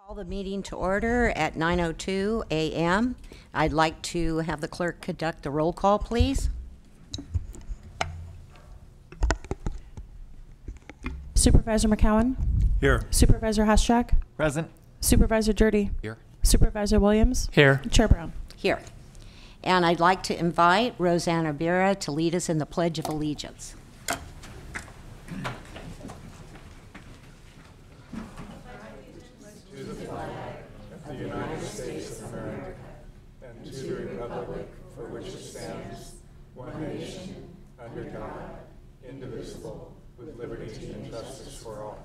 Call the meeting to order at 9:02 a.m. I'd like to have the clerk conduct the roll call, please. Supervisor McCowan? Here. Supervisor Haschak? Present. Supervisor Dirty? Here. Supervisor Williams? Here. Chair Brown? Here. And I'd like to invite Rosanna Vera to lead us in the Pledge of Allegiance. The United States of America, and to the republic for which it stands, one nation, under God, indivisible, with liberty and justice for all.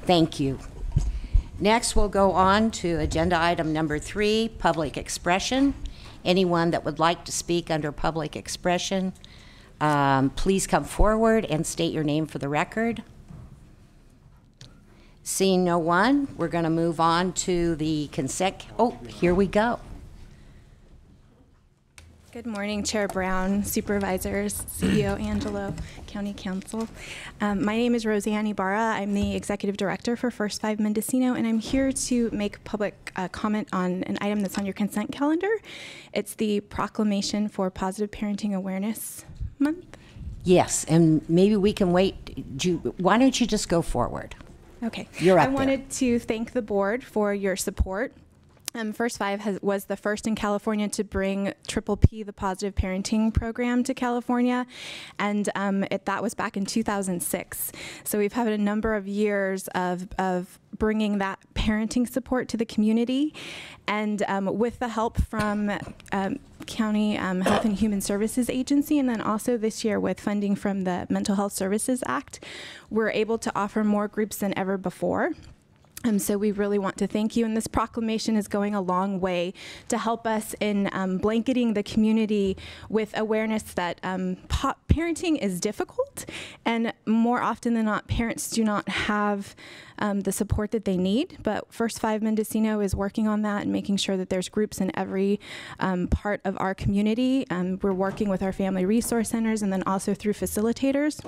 Thank you. Next, we'll go on to agenda item number 3, public expression. Anyone that would like to speak under public expression, please come forward and state your name for the record. Seeing no one, we're going to move on to the consent. Oh, here we go. Good morning, Chair Brown, Supervisors, CEO Angelo, County Council. My name is Roseanne Ibarra. I'm the Executive Director for First 5 Mendocino, and I'm here to make public comment on an item that's on your consent calendar. It's the proclamation for Positive Parenting Awareness Month. Yes, and maybe we can wait. Why don't you just go forward? Okay. You're up I wanted to thank the board for your support. First 5 was the first in California to bring PPP, the Positive Parenting Program, to California, and that was back in 2006. So we've had a number of years of bringing that parenting support to the community, and with the help from County Health and Human Services Agency, and then also this year with funding from the Mental Health Services Act, we're able to offer more groups than ever before. So we really want to thank you, and this proclamation is going a long way to help us in blanketing the community with awareness that parenting is difficult, and more often than not, parents do not have the support that they need. But First 5 Mendocino is working on that and making sure that there's groups in every part of our community. We're working with our family resource centers and then also through facilitators.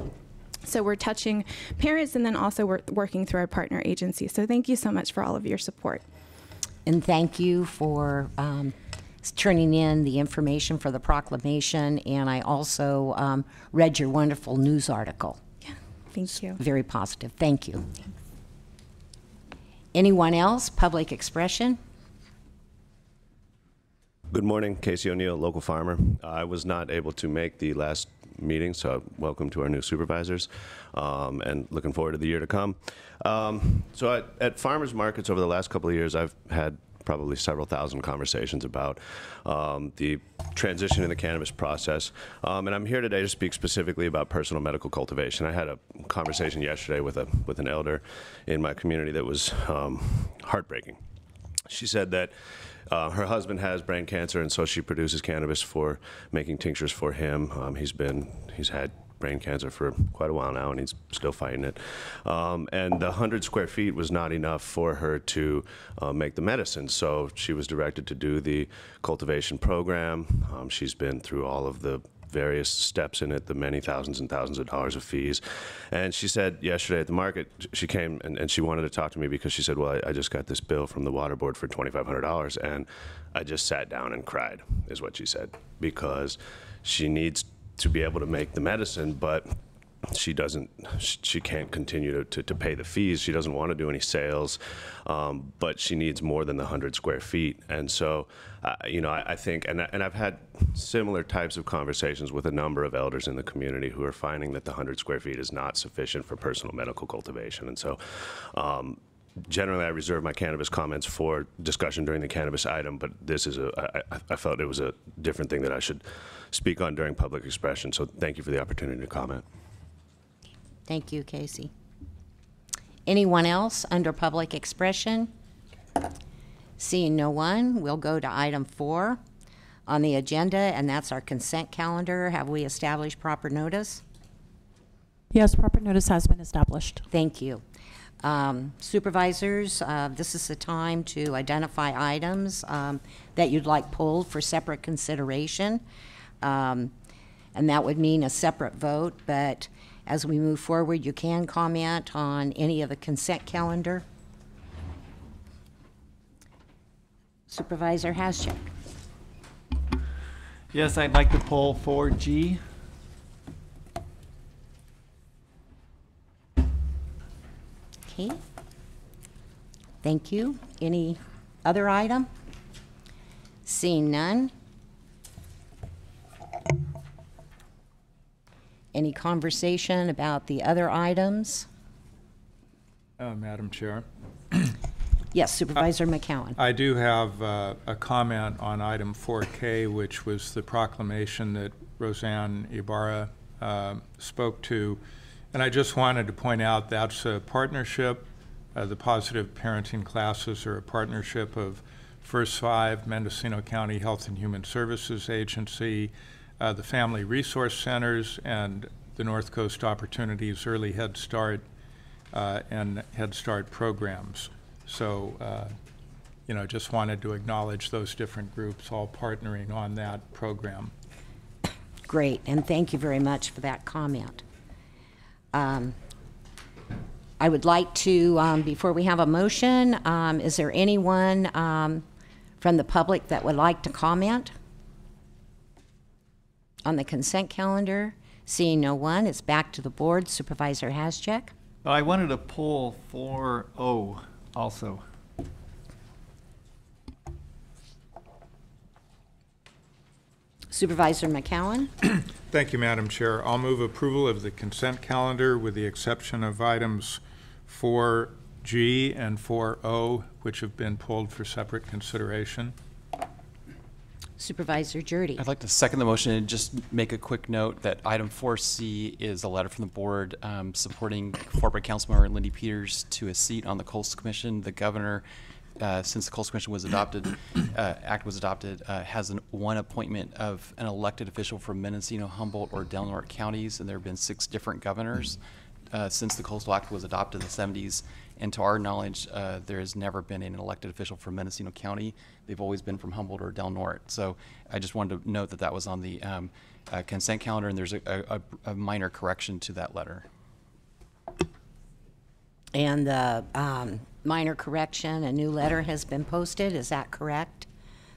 So we're touching parents, and then also we're working through our partner agencies. So thank you so much for all of your support. And thank you for turning in the information for the proclamation. And I also read your wonderful news article. Yeah, thank you. Very positive. Thank you. Thanks. Anyone else? Public expression? Good morning, Casey O'Neill, local farmer. I was not able to make the last meeting, so welcome to our new supervisors, and looking forward to the year to come. So at farmers markets over the last couple of years, I've had probably several thousand conversations about the transition in the cannabis process, and I'm here today to speak specifically about personal medical cultivation. I had a conversation yesterday with an elder in my community that was heartbreaking. She said that her husband has brain cancer, and so she produces cannabis for making tinctures for him. He's had brain cancer for quite a while now, and he's still fighting it. And the 100 square feet was not enough for her to make the medicine, so she was directed to do the cultivation program. She's been through all of the various steps in it, the many thousands and thousands of dollars of fees. And she said yesterday at the market, she came and she wanted to talk to me because she said, well, I just got this bill from the water board for $2,500, and I just sat down and cried, is what she said, because she needs to be able to make the medicine, but she can't continue to pay the fees. She doesn't want to do any sales, but she needs more than the 100 square feet. And so, I think, and I've had similar types of conversations with a number of elders in the community who are finding that the 100 square feet is not sufficient for personal medical cultivation. And so, generally, I reserve my cannabis comments for discussion during the cannabis item, but this is I felt it was a different thing that I should speak on during public expression. So thank you for the opportunity to comment. Thank you, Casey. Anyone else under public expression? Seeing no one, we'll go to item 4 on the agenda, and that's our consent calendar. Have we established proper notice? Yes, proper notice has been established. Thank you. Supervisors, this is the time to identify items that you'd like pulled for separate consideration. And that would mean a separate vote, but as we move forward, you can comment on any of the consent calendar. Supervisor Haschek. Yes, I'd like to pull 4G. Okay. Thank you. Any other item? Seeing none. Any conversation about the other items? Madam Chair, Yes, Supervisor McCowan. I do have a comment on item 4K, which was the proclamation that Roseanne Ibarra spoke to. And I just wanted to point out that's a partnership. The positive parenting classes are a partnership of First Five, Mendocino County Health and Human Services Agency, the Family Resource Centers, and the North Coast Opportunities Early Head Start and Head Start programs. So, just wanted to acknowledge those different groups all partnering on that program. Great, and thank you very much for that comment. I would like to, before we have a motion, is there anyone from the public that would like to comment on the consent calendar? Seeing no one, it's back to the board. Supervisor Haschek. I wanted to pull 4O also. Supervisor McCowan. Thank you, Madam Chair. I'll move approval of the consent calendar with the exception of items 4G and 4O, which have been pulled for separate consideration. Supervisor Jurdy. I'd like to second the motion and just make a quick note that item 4C is a letter from the board supporting Fort Bragg Councilmember Lindy Peters to a seat on the Coastal Commission. The governor, since the Coastal Commission was adopted, act was adopted, has one appointment of an elected official from Mendocino, Humboldt, or Del Norte counties, and there have been 6 different governors since the Coastal Act was adopted in the 70s. And to our knowledge, there has never been an elected official from Mendocino County. They've always been from Humboldt or Del Norte. So I just wanted to note that that was on the consent calendar, and there's a minor correction to that letter. And the minor correction, a new letter has been posted, is that correct?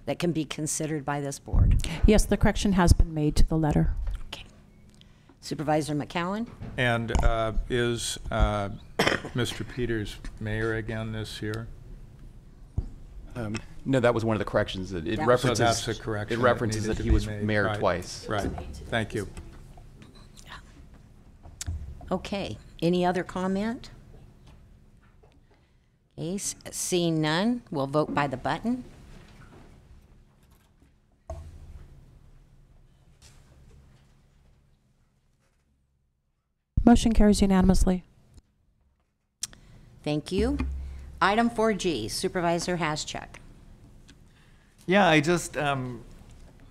That can be considered by this board? Yes, the correction has been made to the letter. Okay. Supervisor McCowan? And is Mr. Peters mayor again this year? No, that was one of the corrections. It That- references, So that's a correction it that references needed that to he be was made. mayor Right. twice. Right. Thank you. Okay, any other comment? Okay, seeing none, we'll vote by the button. Motion carries unanimously. Thank you. Item 4G, Supervisor Haschek. Yeah, I just,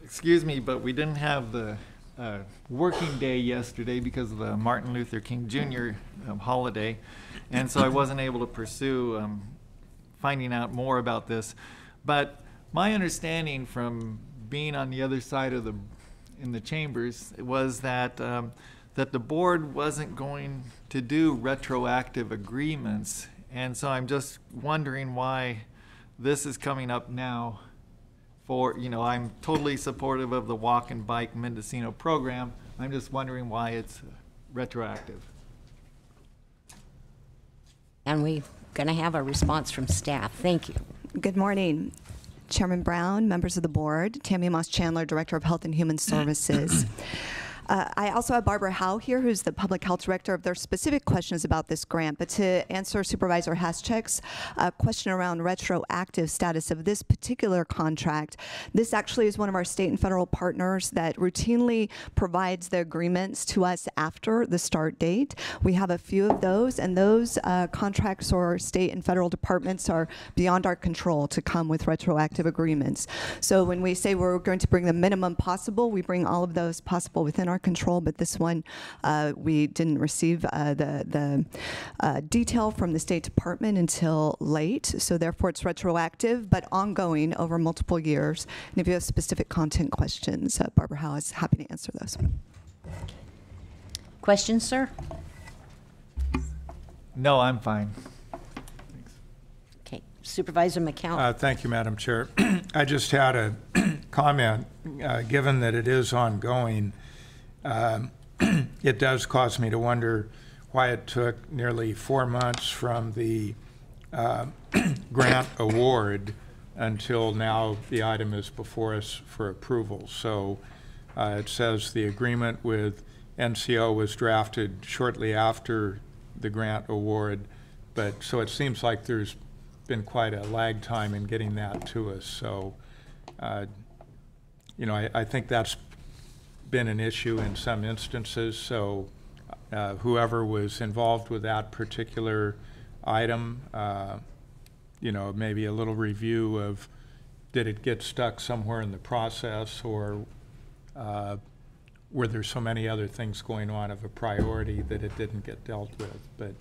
excuse me, but we didn't have the working day yesterday because of the Martin Luther King Jr. Holiday. And so I wasn't able to pursue finding out more about this. But my understanding from being on the other side of in the chambers was that that the board wasn't going to do retroactive agreements. And so I'm just wondering why this is coming up now. I'm totally supportive of the Walk and Bike Mendocino program. I'm just wondering why it's retroactive. And we're going to have a response from staff. Thank you. Good morning, Chairman Brown, members of the board, Tammy Moss-Chandler, Director of Health and Human Services. I also have Barbara Howe here, who's the Public Health Director. There's specific questions about this grant, but to answer Supervisor Haschek's question around retroactive status of this particular contract, this actually is one of our state and federal partners that routinely provides the agreements to us after the start date. We have a few of those, and those contracts or state and federal departments are beyond our control to come with retroactive agreements. So when we say we're going to bring the minimum possible, we bring all of those possible within our control, but this one we didn't receive the detail from the State Department until late, so therefore it's retroactive but ongoing over multiple years. And if you have specific content questions, Barbara Howe is happy to answer those. Questions, sir? No, I'm fine. Okay, Supervisor McCown. Thank you, Madam Chair. I just had a comment. Given that it is ongoing, it does cause me to wonder why it took nearly 4 months from the grant award until now the item is before us for approval. So it says the agreement with NCO was drafted shortly after the grant award, but so it seems like there's been quite a lag time in getting that to us. So, you know, I think that's been an issue in some instances. So whoever was involved with that particular item, you know, maybe a little review of, did it get stuck somewhere in the process, or were there so many other things going on of a priority that it didn't get dealt with? But,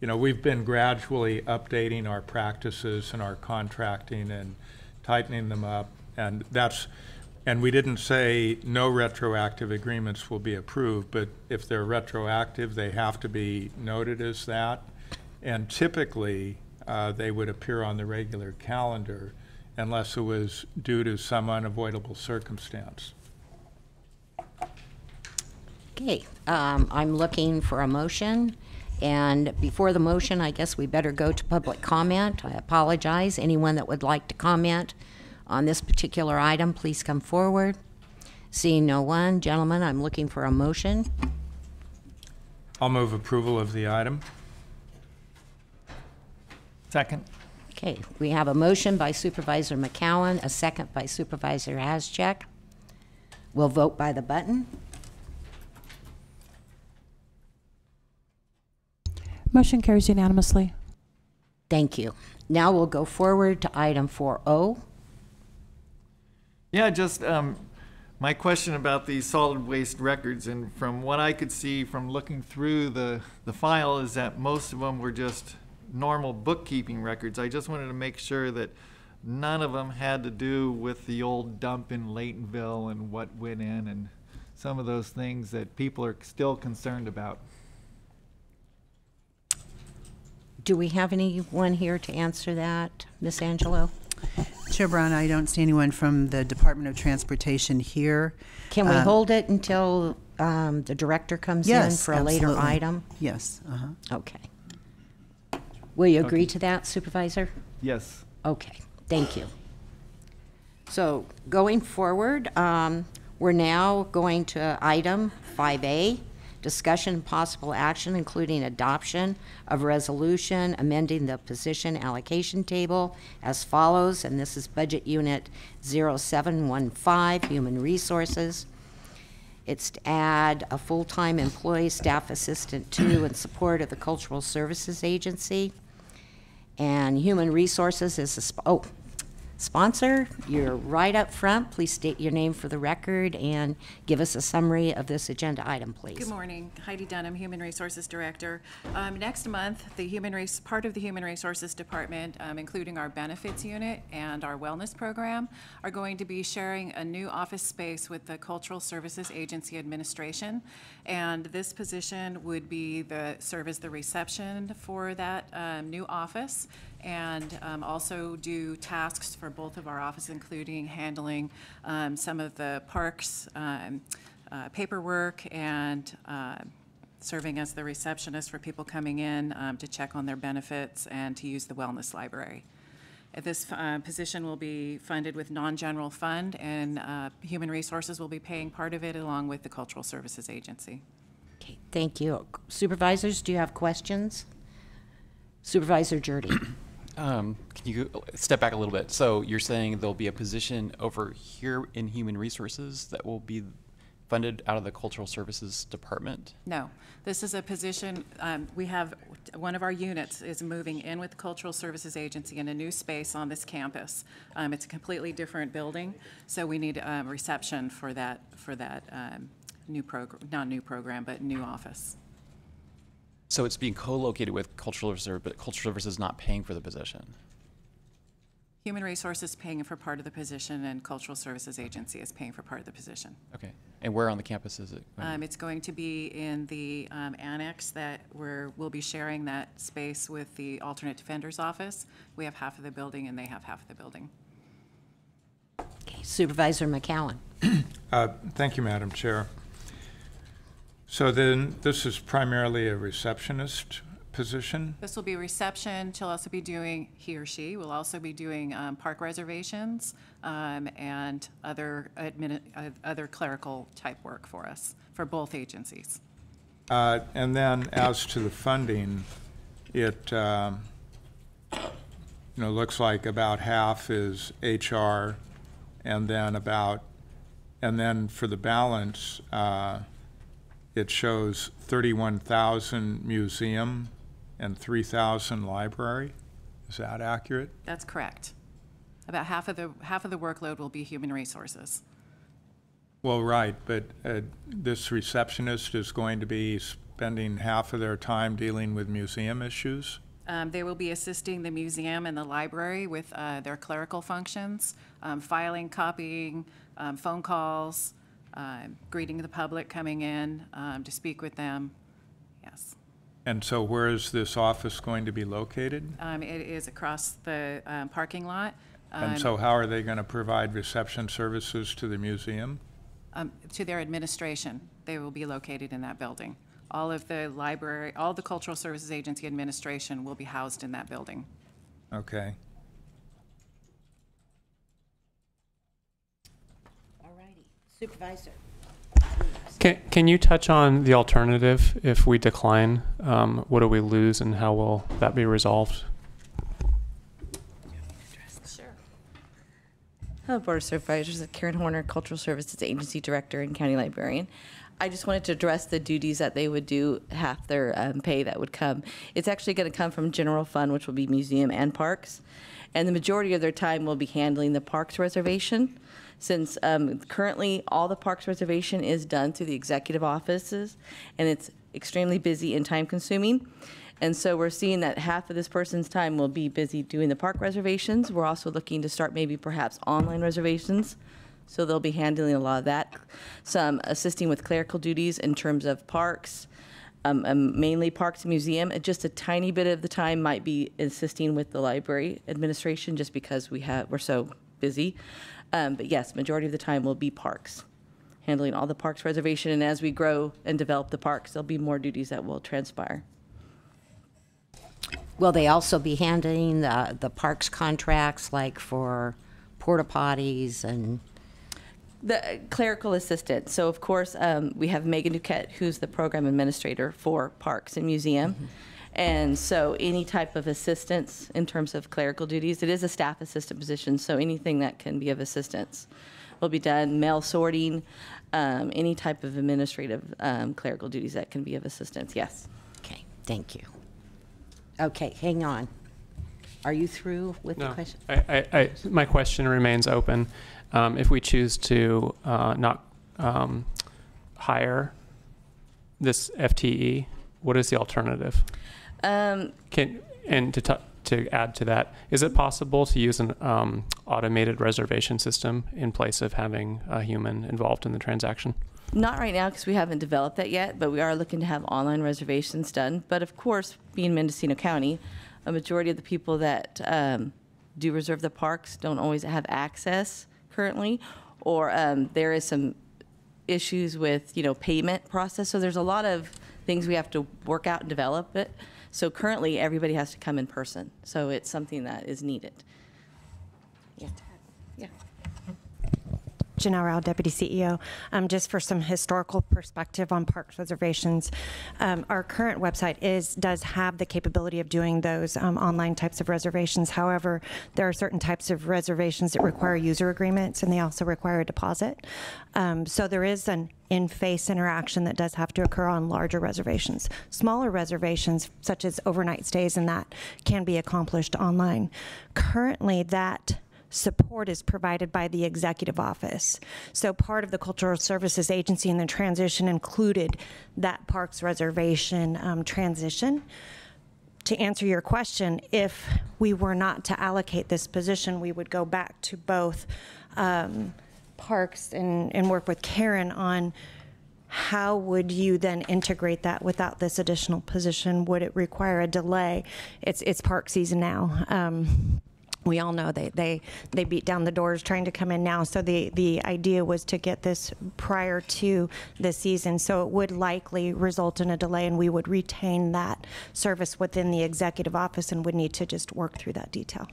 you know, we've been gradually updating our practices and our contracting and tightening them up, and we didn't say no retroactive agreements will be approved, but if they're retroactive, they have to be noted as that. And typically, they would appear on the regular calendar unless it was due to some unavoidable circumstance. Okay, I'm looking for a motion, and before the motion, I guess we better go to public comment. I apologize. Anyone that would like to comment on this particular item, please come forward. Seeing no one, gentlemen, I'm looking for a motion. I'll move approval of the item. Second. Okay, we have a motion by Supervisor McCowan, a second by Supervisor Haschek. We'll vote by the button. Motion carries unanimously. Thank you. Now we'll go forward to item 4O. Yeah, just my question about the solid waste records, and from what I could see from looking through the file, is that most of them were just normal bookkeeping records. I just wanted to make sure that none of them had to do with the old dump in Laytonville and what went in and some of those things that people are still concerned about. Do we have anyone here to answer that, Ms. Angelo? Chair Brown, I don't see anyone from the Department of Transportation here. Can we hold it until the director comes in for a later absolutely. item? Yes. Okay. Will you agree to that, Supervisor? Yes. Okay, thank you. So going forward, we're now going to item 5A, discussion and possible action, including adoption of resolution amending the position allocation table as follows, and this is Budget Unit 0715, Human Resources. It's to add a full-time employee, staff assistant 2 in support of the Cultural Services Agency. And Human Resources is a sponsor. You're right up front. Please state your name for the record and give us a summary of this agenda item, please. Good morning. Heidi Dunham, Human Resources Director. Next month, part of the Human Resources Department, including our benefits unit and our wellness program, are going to be sharing a new office space with the Cultural Services Agency Administration. And this position would be serve as the reception for that new office, and also do tasks for both of our offices, including handling some of the parks paperwork and serving as the receptionist for people coming in to check on their benefits and to use the wellness library. This position will be funded with non-general fund, and Human Resources will be paying part of it along with the Cultural Services Agency. Okay, thank you. Supervisors, do you have questions? Supervisor Jurdy. Can you step back a little bit? So you're saying there'll be a position over here in Human Resources that will be funded out of the Cultural Services Department? No, this is a position, we have, one of our units is moving in with the Cultural Services Agency in a new space on this campus. It's a completely different building, so we need reception for that new program, not new program, but new office. So it's being co-located with Cultural Services, but Cultural Services is not paying for the position? Human Resources paying for part of the position, and Cultural Services Agency is paying for part of the position. Okay. And where on the campus is it? It's going to be in the annex that we'll be sharing that space with the alternate defender's office. We have half of the building and they have half of the building. Okay, Supervisor McCowan. Thank you, Madam Chair. So then this is primarily a receptionist position? This will be reception. She'll also be doing, he or she will also be doing park reservations and other clerical type work for us, for both agencies. And then as to the funding, it looks like about half is HR, and then for the balance, it shows 31,000 museum and 3,000 library. Is that accurate? That's correct. About half of the workload will be human resources. Well, right, but this receptionist is going to be spending half of their time dealing with museum issues? They will be assisting the museum and the library with their clerical functions, filing, copying, phone calls, greeting the public coming in to speak with them. Yes. And so where is this office going to be located? It is across the parking lot. And so how are they going to provide reception services to the museum? To their administration. They will be located in that building. All of the library, all the Cultural Services Agency administration will be housed in that building. Okay. All righty. Supervisor. Can you touch on the alternative if we decline? What do we lose and how will that be resolved? Sure. Hello, Board of Supervisors. Karen Horner, Cultural Services Agency Director and County Librarian. I just wanted to address the duties that they would do, half their pay that would come. It's actually going to come from general fund, which will be museum and parks. And the majority of their time will be handling the parks reservation. Since currently all the parks reservation is done through the executive offices, and it's extremely busy and time consuming. And so we're seeing that half of this person's time will be busy doing the park reservations. We're also looking to start maybe perhaps online reservations. So they'll be handling a lot of that. Some assisting with clerical duties in terms of parks, mainly parks and museum. Just a tiny bit of the time might be assisting with the library administration just because we're so busy. But yes, majority of the time will be parks, handling all the parks reservation. And as we grow and develop the parks, there'll be more duties that will transpire. Will they also be handling the parks contracts, like for porta potties and? The clerical assistant. So of course, we have Megan Duquette, who's the program administrator for parks and museum. Mm-hmm. And so any type of assistance in terms of clerical duties, it is a staff assistant position, so anything that can be of assistance will be done. Mail sorting, any type of administrative clerical duties that can be of assistance, yes. Okay, thank you. Okay, hang on. Are you through with the question? My question remains open. If we choose to not hire this FTE, what is the alternative? To add to that, is it possible to use an automated reservation system in place of having a human involved in the transaction? Not right now because we haven't developed that yet, but we are looking to have online reservations done. But of course, being Mendocino County, a majority of the people that do reserve the parks don't always have access currently, or there is some issues with payment process. So there's a lot of things we have to work out and develop it. So currently everybody has to come in person. So it's something that is needed. Yeah. Yeah. Janelle Rao, Deputy CEO. Just for some historical perspective on parks reservations, our current website does have the capability of doing those online types of reservations. However, there are certain types of reservations that require user agreements, and they also require a deposit. So there is an in-face interaction that does have to occur on larger reservations. Smaller reservations, such as overnight stays, and that can be accomplished online. Currently, that support is provided by the executive office. So part of the Cultural Services Agency in the transition included that parks reservation transition. to answer your question, if we were not to allocate this position, we would go back to both parks and work with Karen on how would you then integrate that without this additional position? Would it require a delay? It's park season now. We all know they beat down the doors trying to come in now. So the idea was to get this prior to the season. So it would likely result in a delay, and we would retain that service within the executive office and would need to just work through that detail.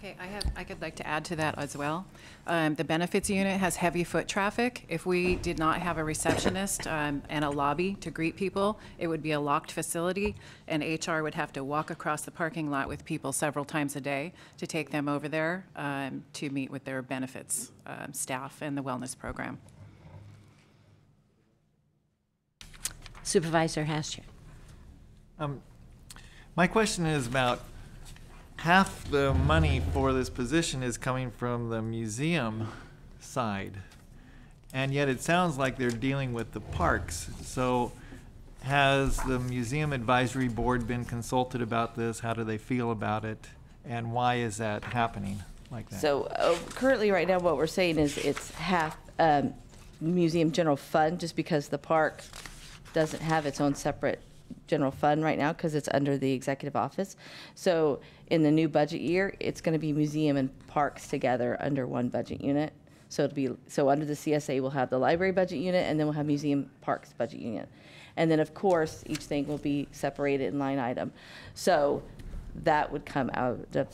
Okay, I could like to add to that as well. The benefits unit has heavy foot traffic. If we did not have a receptionist and a lobby to greet people, it would be a locked facility, and HR would have to walk across the parking lot with people several times a day to take them over there to meet with their benefits staff and the wellness program. Supervisor Hastert. My question is about half the money for this position is coming from the museum side, and yet it sounds like they're dealing with the parks. So has the Museum Advisory Board been consulted about this? How do they feel about it? And why is that happening like that? So currently right now what we're saying is it's half museum general fund, just because the park doesn't have its own separate general fund right now because it's under the executive office. So in the new budget year, it's going to be museum and parks together under one budget unit. So it'll be, so under the CSA, we'll have the library budget unit, and then we'll have museum parks budget unit. And then of course, each thing will be separated in line item. So that would come out of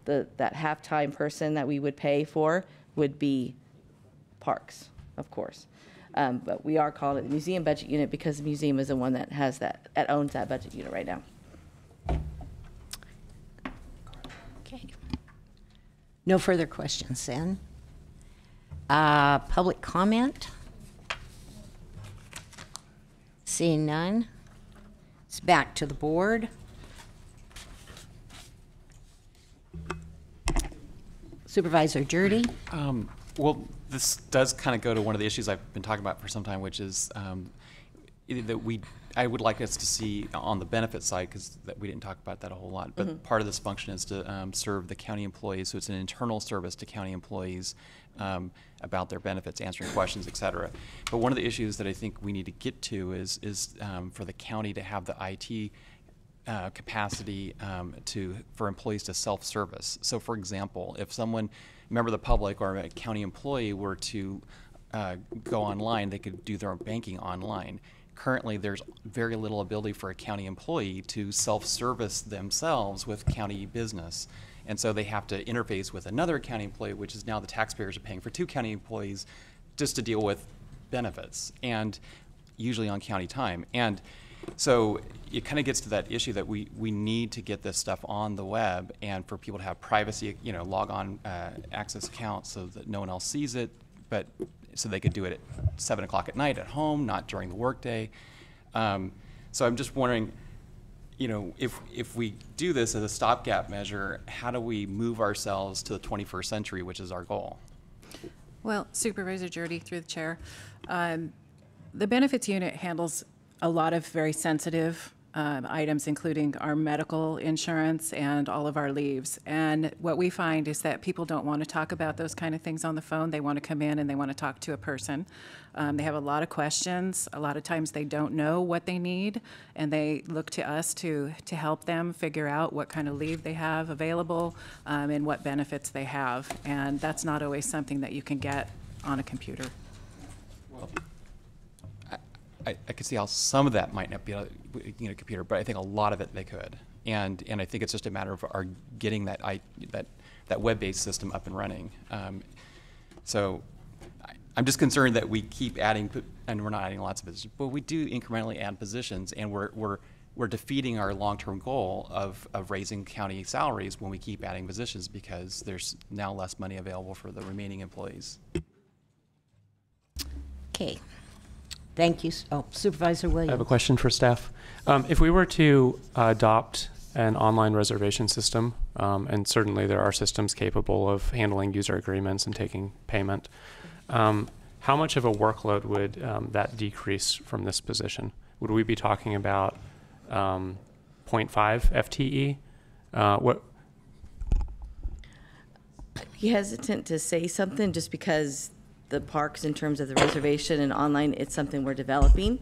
that half-time person that we would pay for would be parks, of course. But we are calling it the museum budget unit because the museum is the one that has that owns that budget unit right now. Okay. No further questions then. Public comment? Seeing none, it's back to the board. Supervisor Jurdy? Well, this does kind of go to one of the issues I've been talking about for some time, which is that I would like us to see on the benefit side, because we didn't talk about that a whole lot, but part of this function is to serve the county employees, so it's an internal service to county employees about their benefits, answering questions, et cetera. But one of the issues that I think we need to get to is for the county to have the IT capacity for employees to self-service. So for example, if someone, member of the public or a county employee were to go online, they could do their own banking online. Currently, there's very little ability for a county employee to self-service themselves with county business. And so they have to interface with another county employee, which is now the taxpayers are paying for 2 county employees just to deal with benefits, and usually on county time. And so it kind of gets to that issue that we need to get this stuff on the web, and for people to have privacy, log on access accounts so that no one else sees it, but so they could do it at 7 o'clock at night at home, not during the workday. So I'm just wondering, if we do this as a stopgap measure, how do we move ourselves to the 21st century, which is our goal? Well, Supervisor Jurdy, through the chair, the benefits unit handles a lot of very sensitive items, including our medical insurance and all of our leaves. And what we find is that people don't want to talk about those kind of things on the phone. They want to come in and they want to talk to a person. They have a lot of questions. A lot of times they don't know what they need, and they look to us to help them figure out what kind of leave they have available and what benefits they have. And that's not always something that you can get on a computer. Well, I could see how some of that might not be a computer, but I think a lot of it they could, and I think it's just a matter of our getting that web-based system up and running. So I'm just concerned that we keep adding, and we're not adding lots of positions, but we do incrementally add positions, and we're defeating our long-term goal of raising county salaries when we keep adding positions, because there's now less money available for the remaining employees. Okay. Thank you. Oh, Supervisor Williams. I have a question for staff. If we were to adopt an online reservation system, and certainly there are systems capable of handling user agreements and taking payment, how much of a workload would that decrease from this position? Would we be talking about 0.5 FTE. What? I'd be hesitant to say something just because the parks, in terms of the reservation and online, it's something we're developing.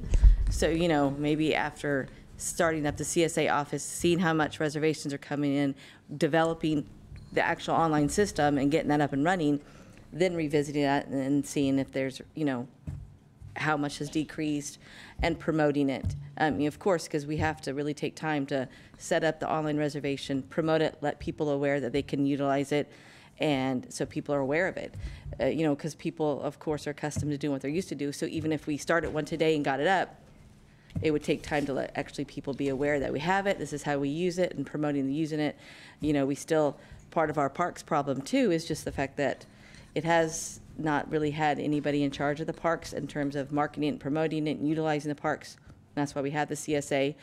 So, you know, maybe after starting up the CSA office, seeing how much reservations are coming in, developing the actual online system and getting that up and running, then revisiting that and seeing if there's, you know, how much has decreased and promoting it. Of course, because we have to really take time to set up the online reservation, promote it, let people aware that they can utilize it, and so people are aware of it. You know, because people, of course, are accustomed to doing what they're used to do. So even if we started one today and got it up, it would take time to let actually people be aware that we have it, this is how we use it, and promoting and using it. You know, we still, part of our parks problem too is just the fact that it has not really had anybody in charge of the parks in terms of marketing and promoting it and utilizing the parks. That's why we have the CSA,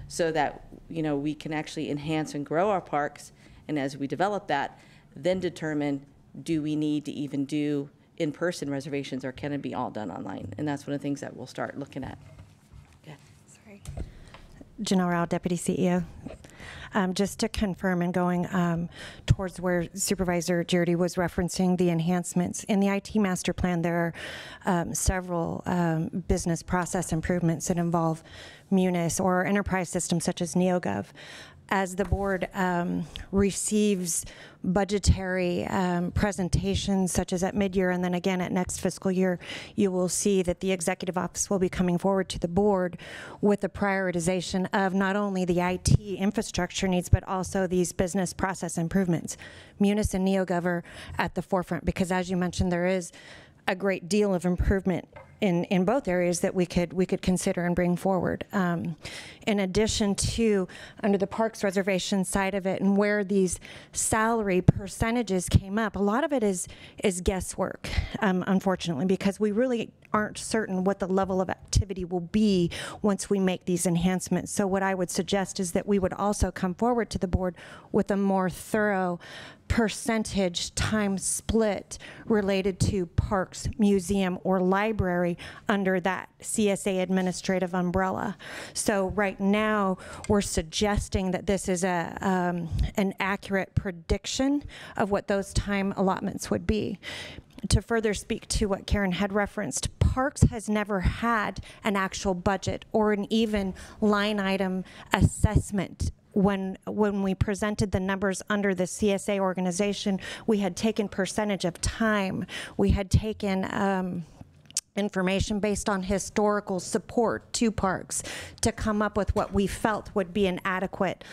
so that, you know, we can actually enhance and grow our parks. And as we develop that, then determine, do we need to even do in-person reservations, or can it be all done online? And that's one of the things that we'll start looking at. Yeah. Sorry. Janelle Rao, Deputy CEO. Just to confirm, and going towards where Supervisor Jardy was referencing the enhancements, in the IT master plan, there are several business process improvements that involve Munis or enterprise systems such as NeoGov. As the board receives budgetary presentations, such as at mid-year and then again at next fiscal year, you will see that the executive office will be coming forward to the board with a prioritization of not only the IT infrastructure needs, but also these business process improvements. Munis and NeoGov are at the forefront because, as you mentioned, there is a great deal of improvement in both areas that we could consider and bring forward. In addition to, under the parks reservation side of it, and where these salary percentages came up, a lot of it is guesswork, unfortunately, because we really aren't certain what the level of activity will be once we make these enhancements. So what I would suggest is that we would also come forward to the board with a more thorough percentage time split related to parks, museum, or library under that CSA administrative umbrella. So right now, we're suggesting that this is an accurate prediction of what those time allotments would be. To further speak to what Karen had referenced, Parks has never had an actual budget or an even line item assessment. When we presented the numbers under the CSA organization, we had taken percentage of time. We had taken information based on historical support to parks to come up with what we felt would be an adequate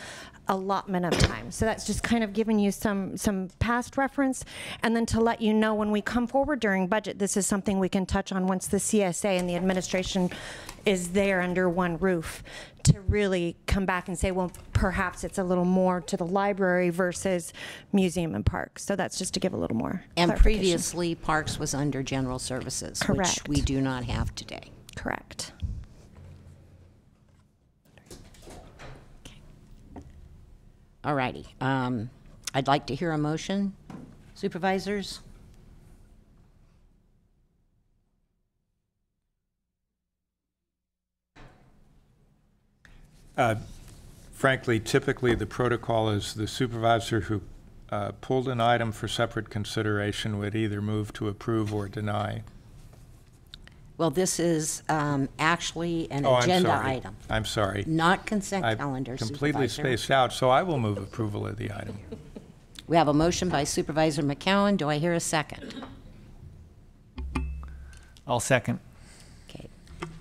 allotment of time. So that's just kind of giving you some past reference, and then to let you know when we come forward during budget, this is something we can touch on once the CSA and the administration is there under one roof, to really come back and say, well, perhaps it's a little more to the library versus museum and parks. So that's just to give a little more And previously, parks was under general services, Correct. which we do not have today. Correct. All righty. I'd like to hear a motion. Supervisors? Frankly, typically the protocol is the supervisor who pulled an item for separate consideration would either move to approve or deny. Well, this is actually an Oh, agenda I'm sorry. item, I'm sorry. not consent I've calendar, completely Supervisor. spaced out, so I will move approval of the item. We have a motion by Supervisor McCowan. Do I hear a second? I'll second. Okay.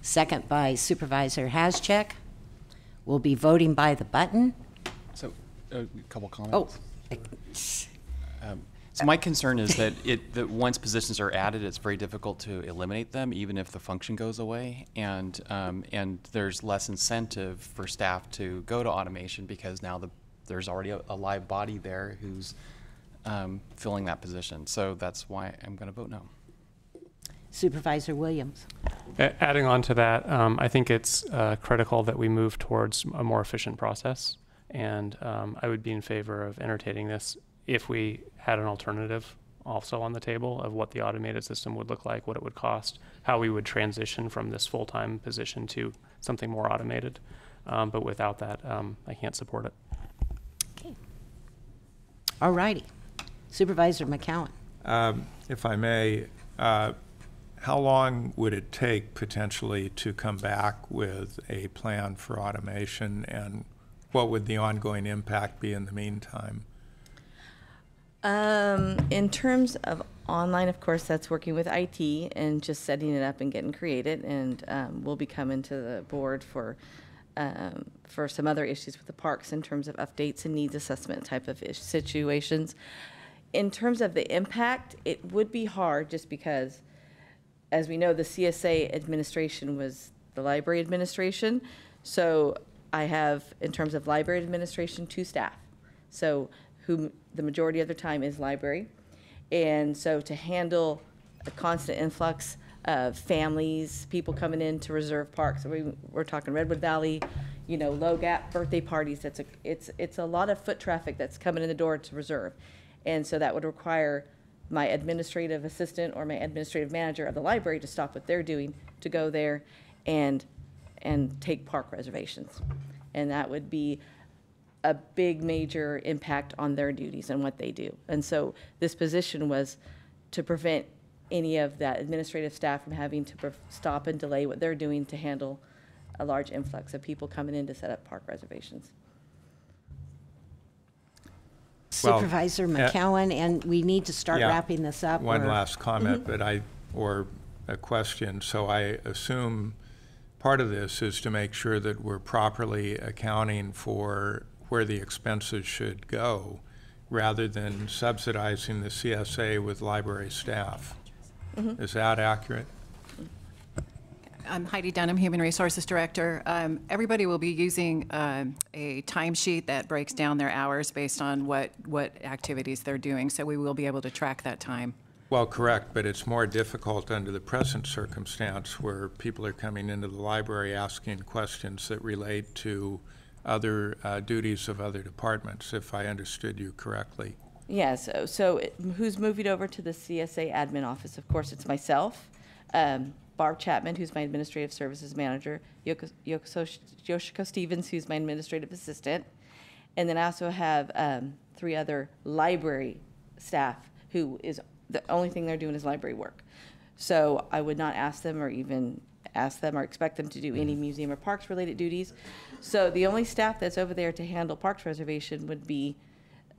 Second by Supervisor Hascheck. We'll be voting by the button. So, a couple comments. Oh. So my concern is that that once positions are added, it's very difficult to eliminate them, even if the function goes away, and there's less incentive for staff to go to automation because now there's already a live body there who's filling that position. So that's why I'm going to vote no. Supervisor Williams. Adding on to that, I think it's critical that we move towards a more efficient process, and I would be in favor of entertaining this if we had an alternative also on the table of what the automated system would look like, what it would cost, how we would transition from this full-time position to something more automated. But without that, I can't support it. Okay. All righty. Supervisor McCowan. If I may, how long would it take potentially to come back with a plan for automation, and what would the ongoing impact be in the meantime? In terms of online, of course, that's working with IT and just setting it up and getting created, and we'll be coming to the board for some other issues with the parks in terms of updates and needs assessment type of situations. In terms of the impact, it would be hard just because, as we know, the CSA administration was the library administration. So I have, in terms of library administration, 2 staff. So who the majority of their time is library. And so to handle a constant influx of families, people coming in to reserve parks, we're talking Redwood Valley, you know, Low Gap birthday parties. It's a lot of foot traffic that's coming in the door to reserve. And so that would require my administrative assistant or my administrative manager of the library to stop what they're doing to go there and take park reservations. And that would be a big major impact on their duties and what they do. And so this position was to prevent any of that administrative staff from having to stop and delay what they're doing to handle a large influx of people coming in to set up park reservations. Supervisor McCowan, and we need to start wrapping this up. One last comment, but or a question. So I assume part of this is to make sure that we're properly accounting for where the expenses should go, rather than subsidizing the CSA with library staff. Is that accurate? I'm Heidi Dunham, Human Resources Director. Everybody will be using a timesheet that breaks down their hours based on what activities they're doing, so we will be able to track that time. Well, correct, but it's more difficult under the present circumstance where people are coming into the library asking questions that relate to other duties of other departments, if I understood you correctly. Yes, who's moving over to the CSA admin office? Of course, it's myself, Barb Chapman, who's my administrative services manager, Yoshiko Stevens, who's my administrative assistant, and then I also have 3 other library staff who is the only thing they're doing is library work. So I would not ask them or even ask them or expect them to do any museum or parks related duties. So the only staff that's over there to handle parks reservation would be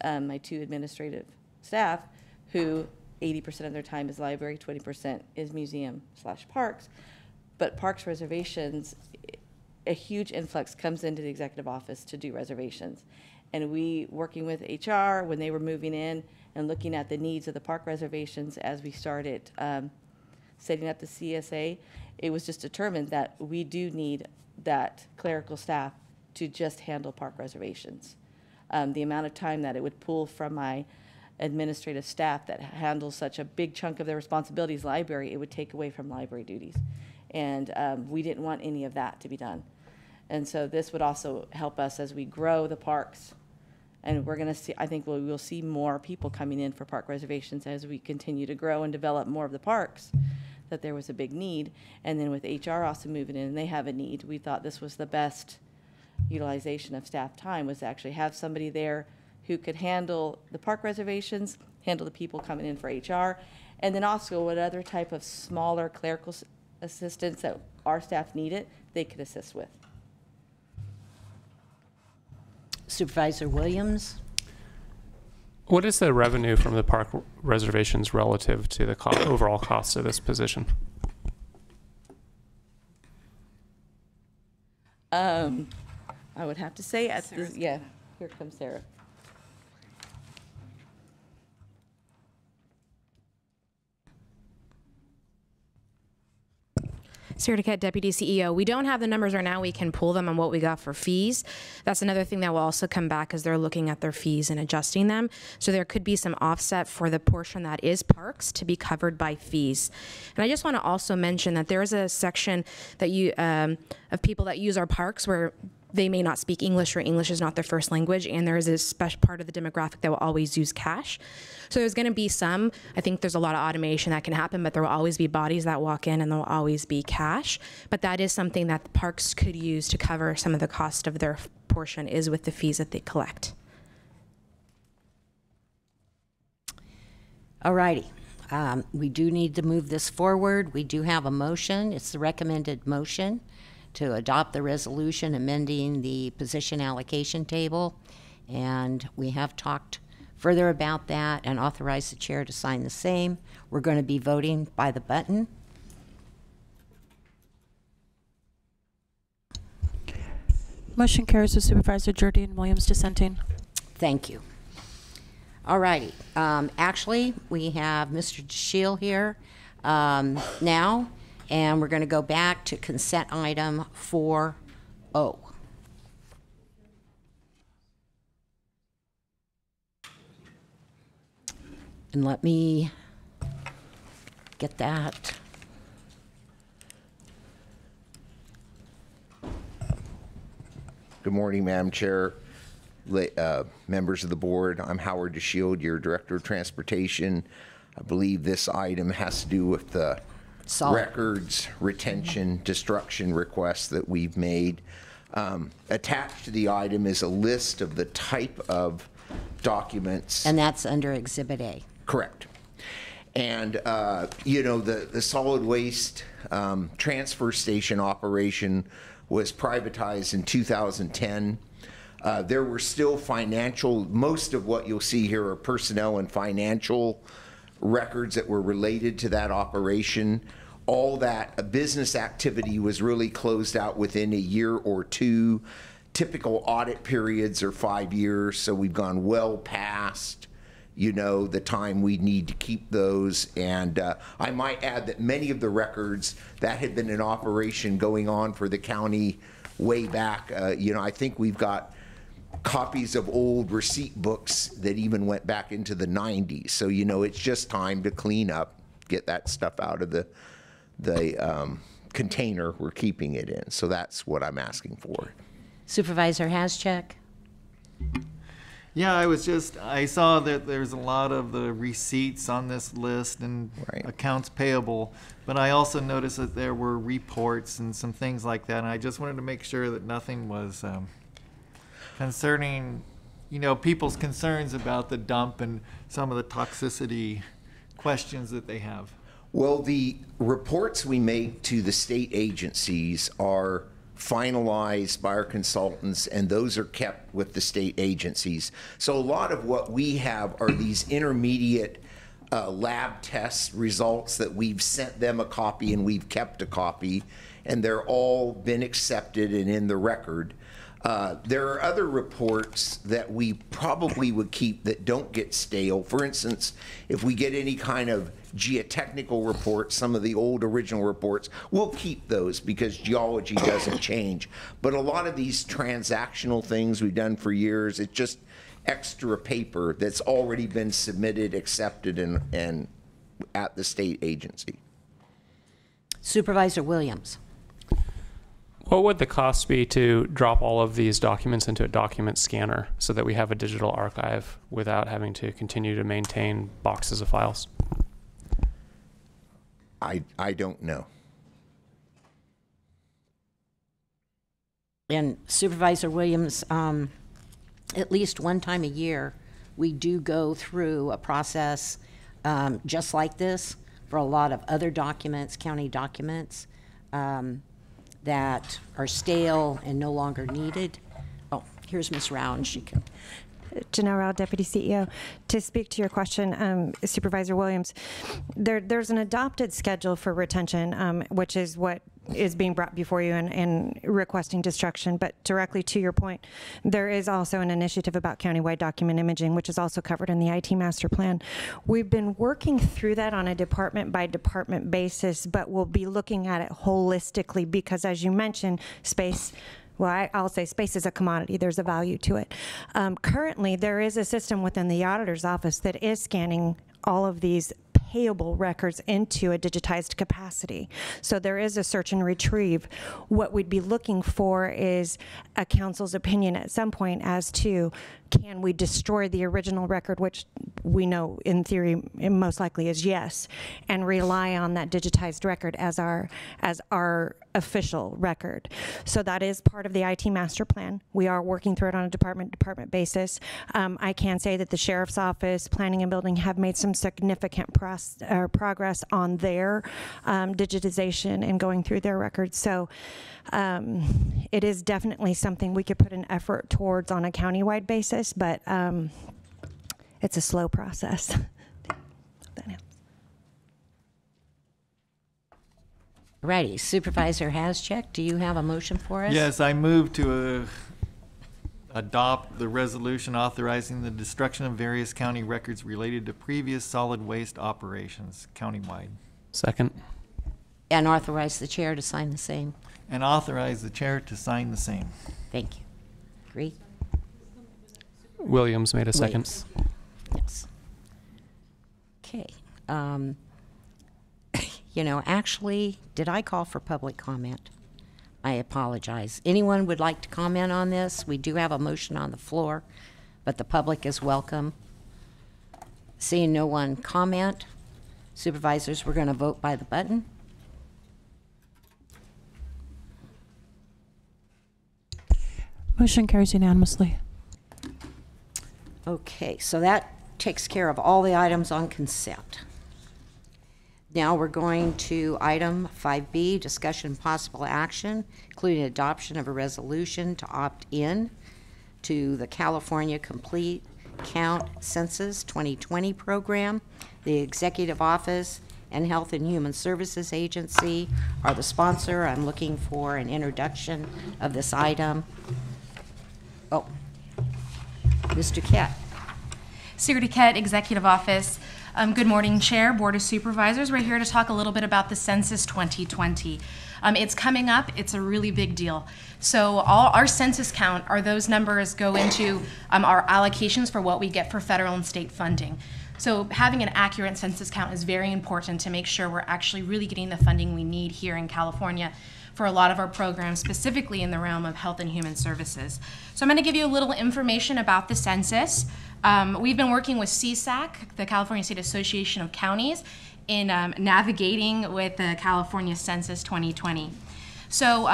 my 2 administrative staff, who 80% of their time is library, 20% is museum/parks. But parks reservations, a huge influx comes into the executive office to do reservations. And we, working with HR, when they were moving in and looking at the needs of the park reservations as we started setting up the CSA, it was just determined that we do need that clerical staff to just handle park reservations. The amount of time that it would pull from my administrative staff that handles such a big chunk of their responsibilities, library, it would take away from library duties. And we didn't want any of that to be done. And so this would also help us as we grow the parks. And we're going to see, I think we'll see more people coming in for park reservations as we continue to grow and develop more of the parks, that there was a big need. And then with HR also moving in, and they have a need, we thought this was the best utilization of staff time, was to actually have somebody there who could handle the park reservations, handle the people coming in for HR, and then also what other type of smaller clerical assistance that our staff needed, they could assist with. Supervisor Williams. What is the revenue from the park reservations relative to the overall cost of this position? I would have to say, here comes Sarah. Sarah Duquette, Deputy CEO. We don't have the numbers right now. We can pull them on what we got for fees. That's another thing that will also come back as they're looking at their fees and adjusting them. So there could be some offset for the portion that is parks to be covered by fees. And I just want to also mention that there is a section that of people that use our parks where they may not speak English or English is not their first language, and there is a special part of the demographic that will always use cash. So there's going to be some, I think there's a lot of automation that can happen, but there will always be bodies that walk in and there will always be cash. But that is something that the parks could use to cover some of the cost of their portion is with the fees that they collect. All righty. We do need to move this forward. We do have a motion. It's the recommended motion to adopt the resolution amending the position allocation table. And we have talked further about that and authorized the chair to sign the same. We're going to be voting by the button. Motion carries with Supervisor Jardine Williams dissenting. Thank you. All righty. Actually, we have Mr. DeShiel here now, and we're going to go back to consent item 4O. And let me get that. Good morning, Madam Chair, members of the board. I'm Howard DeShield, your Director of Transportation. I believe this item has to do with the records, retention, destruction requests that we've made. Attached to the item is a list of the type of documents. And that's under Exhibit A. Correct. And, you know, the solid waste transfer station operation was privatized in 2010. There were still financial, most of what you'll see here are personnel and financial records that were related to that operation. All that business activity was really closed out within a year or two. Typical audit periods are 5 years, so we've gone well past, you know, the time we need to keep those. And I might add that many of the records that had been in operation going on for the county way back, you know, I think we've got copies of old receipt books that even went back into the 90s. So, you know, it's just time to clean up, get that stuff out of the container we're keeping it in. So that's what I'm asking for. Supervisor Haschek. Yeah, I saw that there's a lot of the receipts on this list and accounts payable, but I also noticed that there were reports and some things like that, and I just wanted to make sure that nothing was concerning, you know, people's concerns about the dump and some of the toxicity questions that they have. Well, the reports we make to the state agencies are finalized by our consultants, and those are kept with the state agencies. So a lot of what we have are these intermediate lab test results that we've sent them a copy and we've kept a copy, and they're all been accepted and in the record. There are other reports that we probably would keep that don't get stale. For instance, if we get any kind of geotechnical reports, some of the old original reports, we'll keep those because geology doesn't change. But a lot of these transactional things we've done for years, it's just extra paper that's already been submitted, accepted, and at the state agency. Supervisor Williams. What would the cost be to drop all of these documents into a document scanner so that we have a digital archive without having to continue to maintain boxes of files? I don't know. And Supervisor Williams, at least one time a year, we do go through a process just like this for a lot of other documents, county documents, that are stale and no longer needed. Oh, here's Ms. Rao, and she can. Janelle Rao, Deputy CEO. To speak to your question, Supervisor Williams, there's an adopted schedule for retention, which is what is being brought before you and requesting destruction. But directly to your point, there is also an initiative about countywide document imaging, which is also covered in the IT master plan. We've been working through that on a department by department basis, but we'll be looking at it holistically because, as you mentioned, space. Well, I'll say space is a commodity. There's a value to it. Currently, there is a system within the auditor's office that is scanning all of these payable records into a digitized capacity. So there is a search and retrieve. What we'd be looking for is a council's opinion at some point as to, can we destroy the original record, which we know in theory it most likely is yes, and rely on that digitized record as our official record. So that is part of the IT master plan. We are working through it on a department basis. I can say that the sheriff's office, planning and building have made some significant progress on their digitization and going through their records. So it is definitely something we could put an effort towards on a countywide basis, but it's a slow process. Righty, Supervisor Hascheck, do you have a motion for us? Yes, I move to adopt the resolution authorizing the destruction of various county records related to previous solid waste operations countywide. Second. And authorize the chair to sign the same. And authorize the chair to sign the same. Thank you. Agree? Williams made a second. Williams. Yes. Okay. You know, actually, did I call for public comment? I apologize. Anyone would like to comment on this? We do have a motion on the floor, but the public is welcome. Seeing no one comment, supervisors, we're going to vote by the button. Motion carries unanimously. Okay, so that takes care of all the items on consent. Now we're going to item 5B, discussion and possible action, including adoption of a resolution to opt in to the California Complete Count Census 2020 program. The Executive Office and Health and Human Services Agency are the sponsor. I'm looking for an introduction of this item. Oh, Mr. Kett. Secretary Kett, Executive Office. Good morning, Chair, Board of Supervisors. We're here to talk a little bit about the Census 2020. It's coming up. It's a really big deal. So all our census count, those numbers go into our allocations for what we get for federal and state funding. So having an accurate census count is very important to make sure we're actually really getting the funding we need here in California for a lot of our programs, specifically in the realm of health and human services. So I'm going to give you a little information about the census. We've been working with CSAC, the California State Association of Counties, in navigating with the California Census 2020. So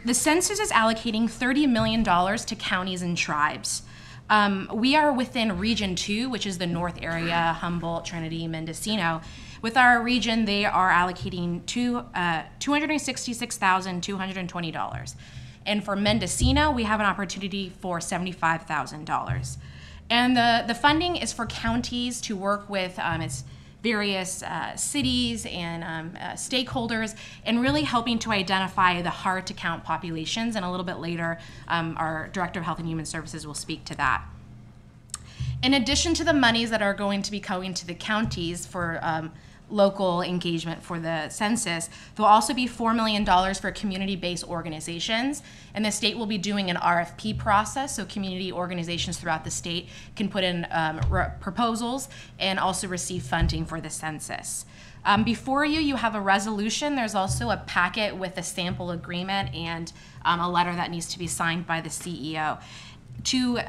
the census is allocating $30 million to counties and tribes. We are within Region 2, which is the north area, Humboldt, Trinity, Mendocino. With our region, they are allocating $266,220. And for Mendocino, we have an opportunity for $75,000. And the funding is for counties to work with its various cities and stakeholders, and really helping to identify the hard-to-count populations. And a little bit later, our Director of Health and Human Services will speak to that. In addition to the monies that are going to be going to the counties for local engagement for the census, there'll also be $4 million for community-based organizations, and the state will be doing an RFP process, so community organizations throughout the state can put in proposals and also receive funding for the census. Before you have a resolution. There's also a packet with a sample agreement and a letter that needs to be signed by the CEO. To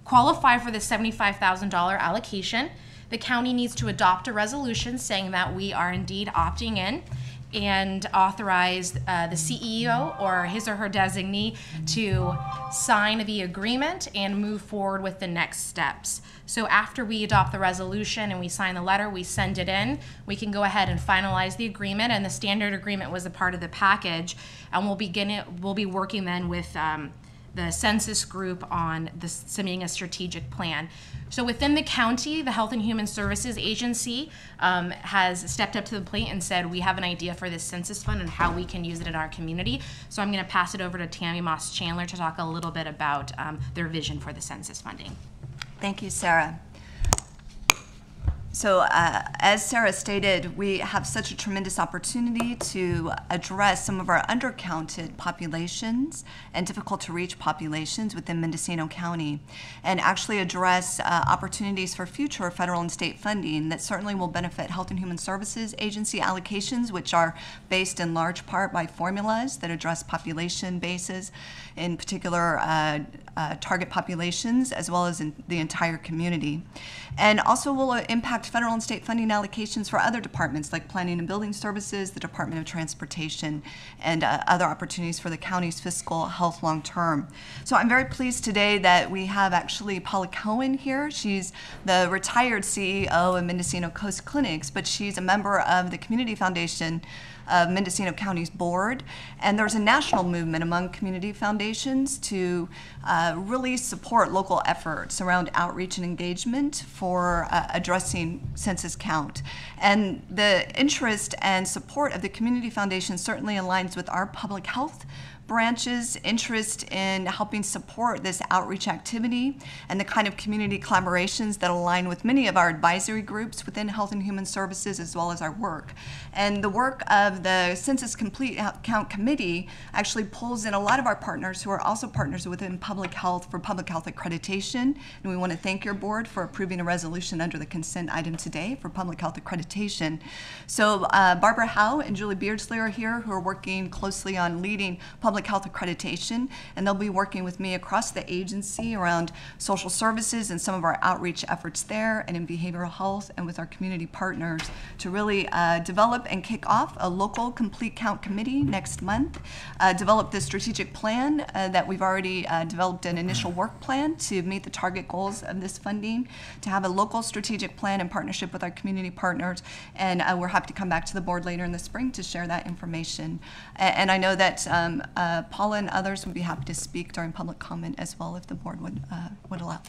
qualify for the $75,000 allocation, the county needs to adopt a resolution saying that we are indeed opting in, and authorize the CEO or his or her designee to sign the agreement and move forward with the next steps. So after we adopt the resolution and we sign the letter, we send it in, we can go ahead and finalize the agreement, and the standard agreement was a part of the package, and we'll be working then with the census group on submitting a strategic plan. So within the county, the Health and Human Services Agency has stepped up to the plate and said, we have an idea for this census fund and how we can use it in our community. So I'm going to pass it over to Tammy Moss-Chandler to talk a little bit about their vision for the census funding. Thank you, Sarah. So as Sarah stated, we have such a tremendous opportunity to address some of our undercounted populations and difficult to reach populations within Mendocino County, and actually address opportunities for future federal and state funding that certainly will benefit Health and Human Services Agency allocations, which are based in large part by formulas that address population bases, in particular target populations, as well as in the entire community. And also will impact federal and state funding allocations for other departments like Planning and Building Services, the Department of Transportation, and other opportunities for the county's fiscal health long term. So I'm very pleased today that we have actually Paula Cohen here. She's the retired CEO of Mendocino Coast Clinics, but she's a member of the Community Foundation of Mendocino County's board. And there's a national movement among community foundations to really support local efforts around outreach and engagement for addressing census count. And the interest and support of the community foundation certainly aligns with our public health branch's interest in helping support this outreach activity and the kind of community collaborations that align with many of our advisory groups within Health and Human Services, as well as our work. And the work of the Census Complete Count Committee actually pulls in a lot of our partners who are also partners within public health for public health accreditation. And we want to thank your board for approving a resolution under the consent item today for public health accreditation. So Barbara Howe and Julie Beardsley are here, who are working closely on leading public health accreditation, and they'll be working with me across the agency around social services and some of our outreach efforts there, and in behavioral health, and with our community partners to really develop and kick off a local complete count committee next month, develop the strategic plan that we've already developed an initial work plan to meet the target goals of this funding, to have a local strategic plan in partnership with our community partners, and we're happy to come back to the board later in the spring to share that information. And I know that Paula and others would be happy to speak during public comment as well if the board would allow.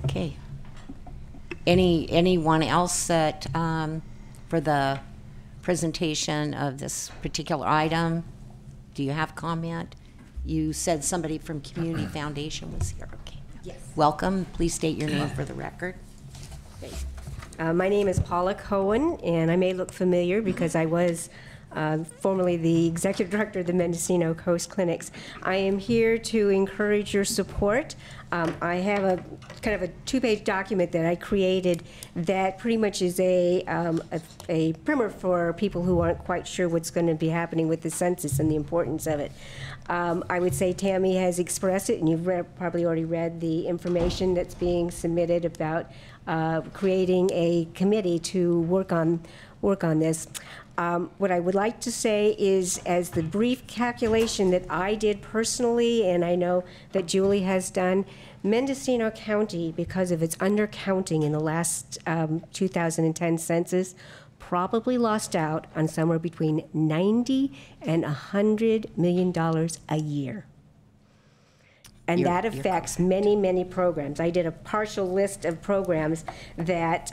Okay. Anyone else that for the presentation of this particular item? Do you have comment? You said somebody from Community Foundation was here. Okay. Yes. Welcome. Please state your name for the record. My name is Paula Cohen, and I may look familiar because I was formerly the executive director of the Mendocino Coast Clinics. I am here to encourage your support. I have a kind of a two-page document that I created that pretty much is a primer for people who aren't quite sure what's going to be happening with the census and the importance of it. I would say Tammy has expressed it, and you've probably already read the information that's being submitted about creating a committee to work on this. What I would like to say is, as the brief calculation that I did personally, and I know that Julie has done, Mendocino County, because of its undercounting in the last 2010 census, probably lost out on somewhere between $90 and $100 million a year. And that affects many, many programs. I did a partial list of programs that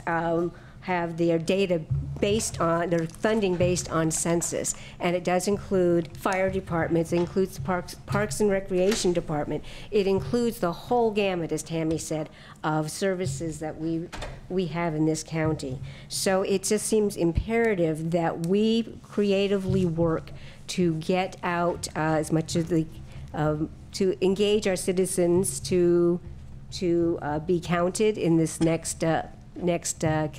have their data based on, their funding based on census. And it does include fire departments, it includes the Parks and Recreation Department. It includes the whole gamut, as Tammy said, of services that we have in this county. So it just seems imperative that we creatively work to get out as much of the, to engage our citizens to be counted in this next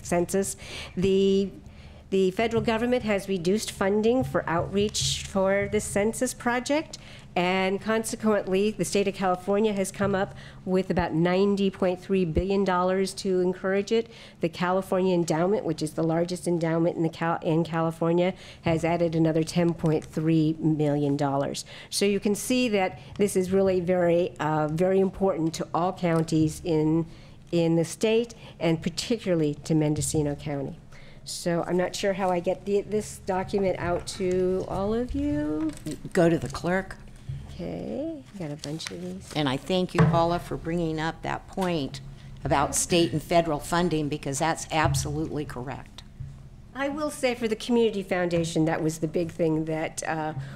census. The federal government has reduced funding for outreach for this census project, and consequently, the state of California has come up with about $90.3 billion to encourage it. The California Endowment, which is the largest endowment in California, has added another $10.3 million. So you can see that this is really very, very important to all counties in the state, and particularly to Mendocino County. So I'm not sure how I get this document out to all of you. Go to the clerk. Okay, got a bunch of these. And I thank you, Paula, for bringing up that point about state and federal funding, because that's absolutely correct. I will say for the Community Foundation, that was the big thing that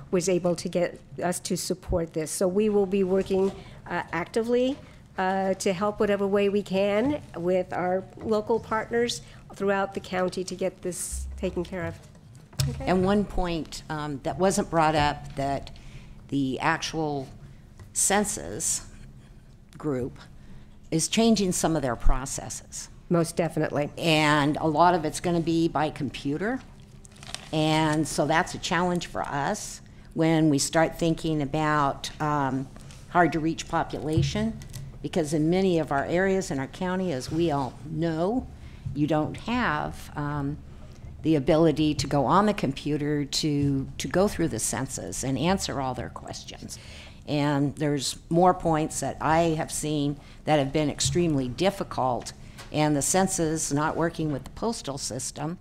was able to get us to support this. So we will be working actively to help whatever way we can with our local partners throughout the county to get this taken care of. Okay. And one point that wasn't brought up, that the actual Census group is changing some of their processes. Most definitely. And a lot of it's going to be by computer. And so that's a challenge for us when we start thinking about hard to reach population, because in many of our areas in our county, as we all know, you don't have the ability to go on the computer to go through the census and answer all their questions. And there's more points that I have seen that have been extremely difficult, and the census not working with the postal system.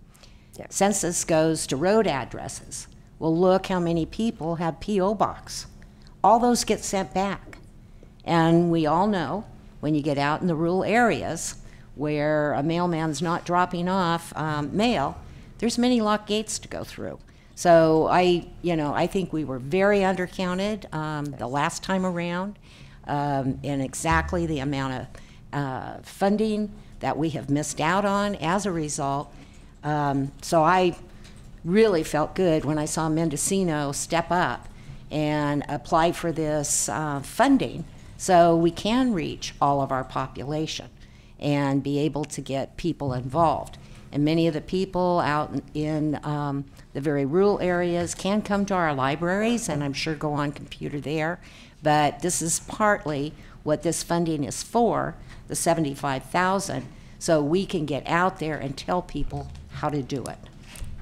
Yep. Census goes to road addresses. Well, look how many people have P.O. Box. All those get sent back. And we all know when you get out in the rural areas where a mailman's not dropping off mail, there's many locked gates to go through. So I think we were very undercounted the last time around in exactly the amount of funding that we have missed out on as a result. So I really felt good when I saw Mendocino step up and apply for this funding so we can reach all of our population and be able to get people involved. And many of the people out in the very rural areas can come to our libraries and I'm sure go on computer there. But this is partly what this funding is for, the $75,000, so we can get out there and tell people how to do it.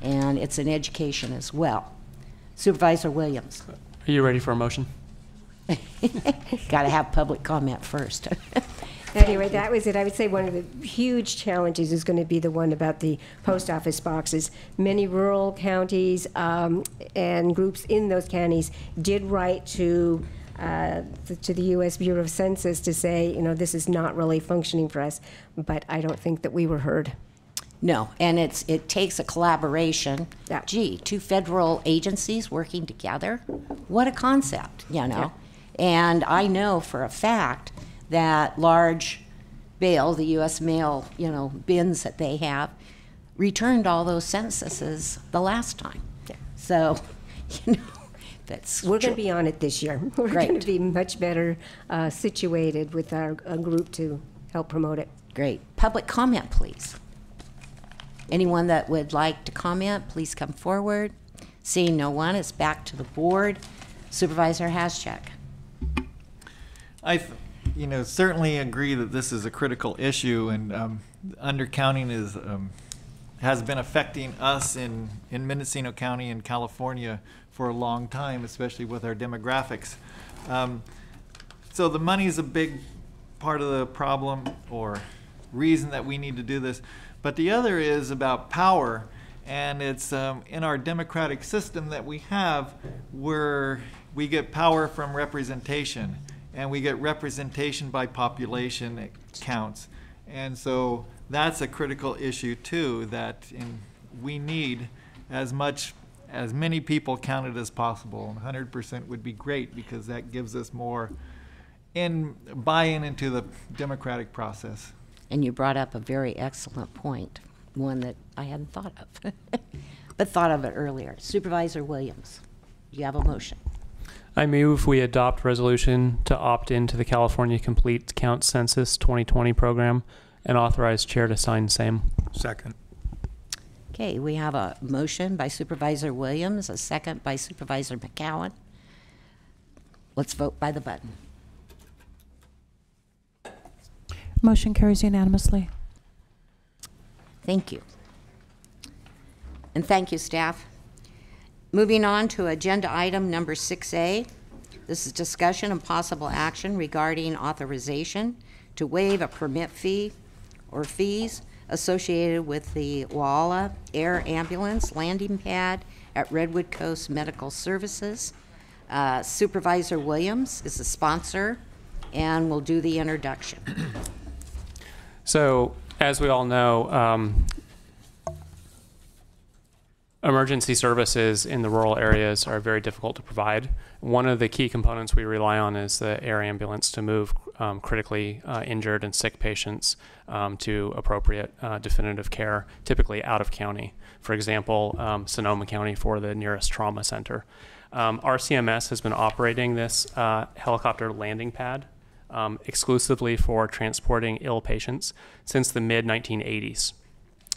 And it's an education as well. Supervisor Williams. Are you ready for a motion? Got to have public comment first. Anyway, that was it. I would say one of the huge challenges is going to be the one about the post office boxes. Many rural counties and groups in those counties did write to the U.S. Bureau of Census to say, this is not really functioning for us, but I don't think that we were heard. No, and it takes a collaboration. Yeah. Gee, two federal agencies working together. What a concept, Yeah. And I know for a fact that large mail, the U.S. mail, bins that they have, returned all those censuses the last time. Yeah. So, that's we're going to be on it this year. We're Great. going to be much better situated with our group to help promote it. Great. Public comment, please. Anyone that would like to comment, please come forward. Seeing no one, it's back to the board. Supervisor Haschak. I certainly agree that this is a critical issue, and undercounting has been affecting us in Mendocino County and California for a long time, especially with our demographics. So the money is a big part of the problem or reason that we need to do this. But the other is about power, and it's in our democratic system that we have where we get power from representation, and we get representation by population counts. And so that's a critical issue too, that we need as many people counted as possible. 100% would be great, because that gives us more buy-in into the democratic process. And you brought up a very excellent point, one that I hadn't thought of, but thought of it earlier. Supervisor Williams, you have a motion. I move we adopt resolution to opt into the California Complete Count Census 2020 program and authorize chair to sign same. Second. Okay, we have a motion by Supervisor Williams, a second by Supervisor McCowan. Let's vote by the button. Motion carries unanimously. Thank you. And thank you, staff. Moving on to agenda item number 6A. This is discussion and possible action regarding authorization to waive a permit fee or fees associated with the Gualala Air Ambulance landing pad at Redwood Coast Medical Services. Supervisor Williams is the sponsor and will do the introduction. So, as we all know, emergency services in the rural areas are very difficult to provide. One of the key components we rely on is the air ambulance to move critically injured and sick patients to appropriate definitive care, typically out of county. For example, Sonoma County for the nearest trauma center. RCMS has been operating this helicopter landing pad exclusively for transporting ill patients since the mid-1980s.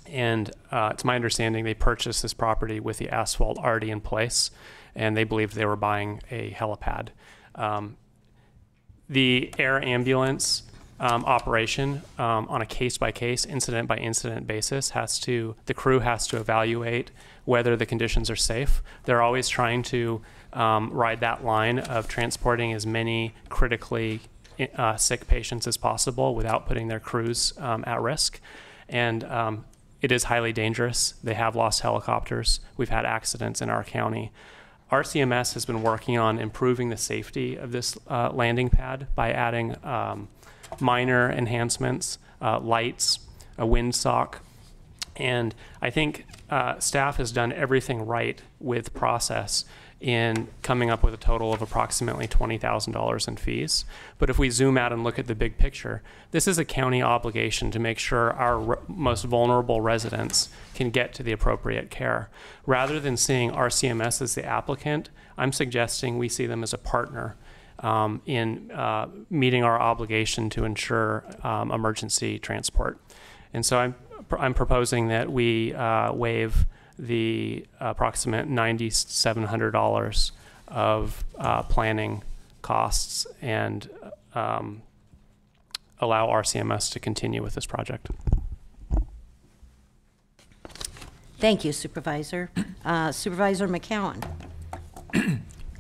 And it's my understanding they purchased this property with the asphalt already in place, and they believed they were buying a helipad. The air ambulance operation on a case-by-case, incident-by-incident basis the crew has to evaluate whether the conditions are safe. They're always trying to ride that line of transporting as many critically sick patients as possible without putting their crews at risk. And it is highly dangerous. They have lost helicopters. We've had accidents in our county. RCMS has been working on improving the safety of this landing pad by adding minor enhancements, lights, a windsock. And I think staff has done everything right with process in coming up with a total of approximately $20,000 in fees. But if we zoom out and look at the big picture, this is a county obligation to make sure our most vulnerable residents can get to the appropriate care. Rather than seeing RCMS as the applicant, I'm suggesting we see them as a partner in meeting our obligation to ensure emergency transport. And so I'm proposing that we waive the approximate $9,700 of planning costs and allow RCMS to continue with this project. Thank you, Supervisor. Supervisor McCowan.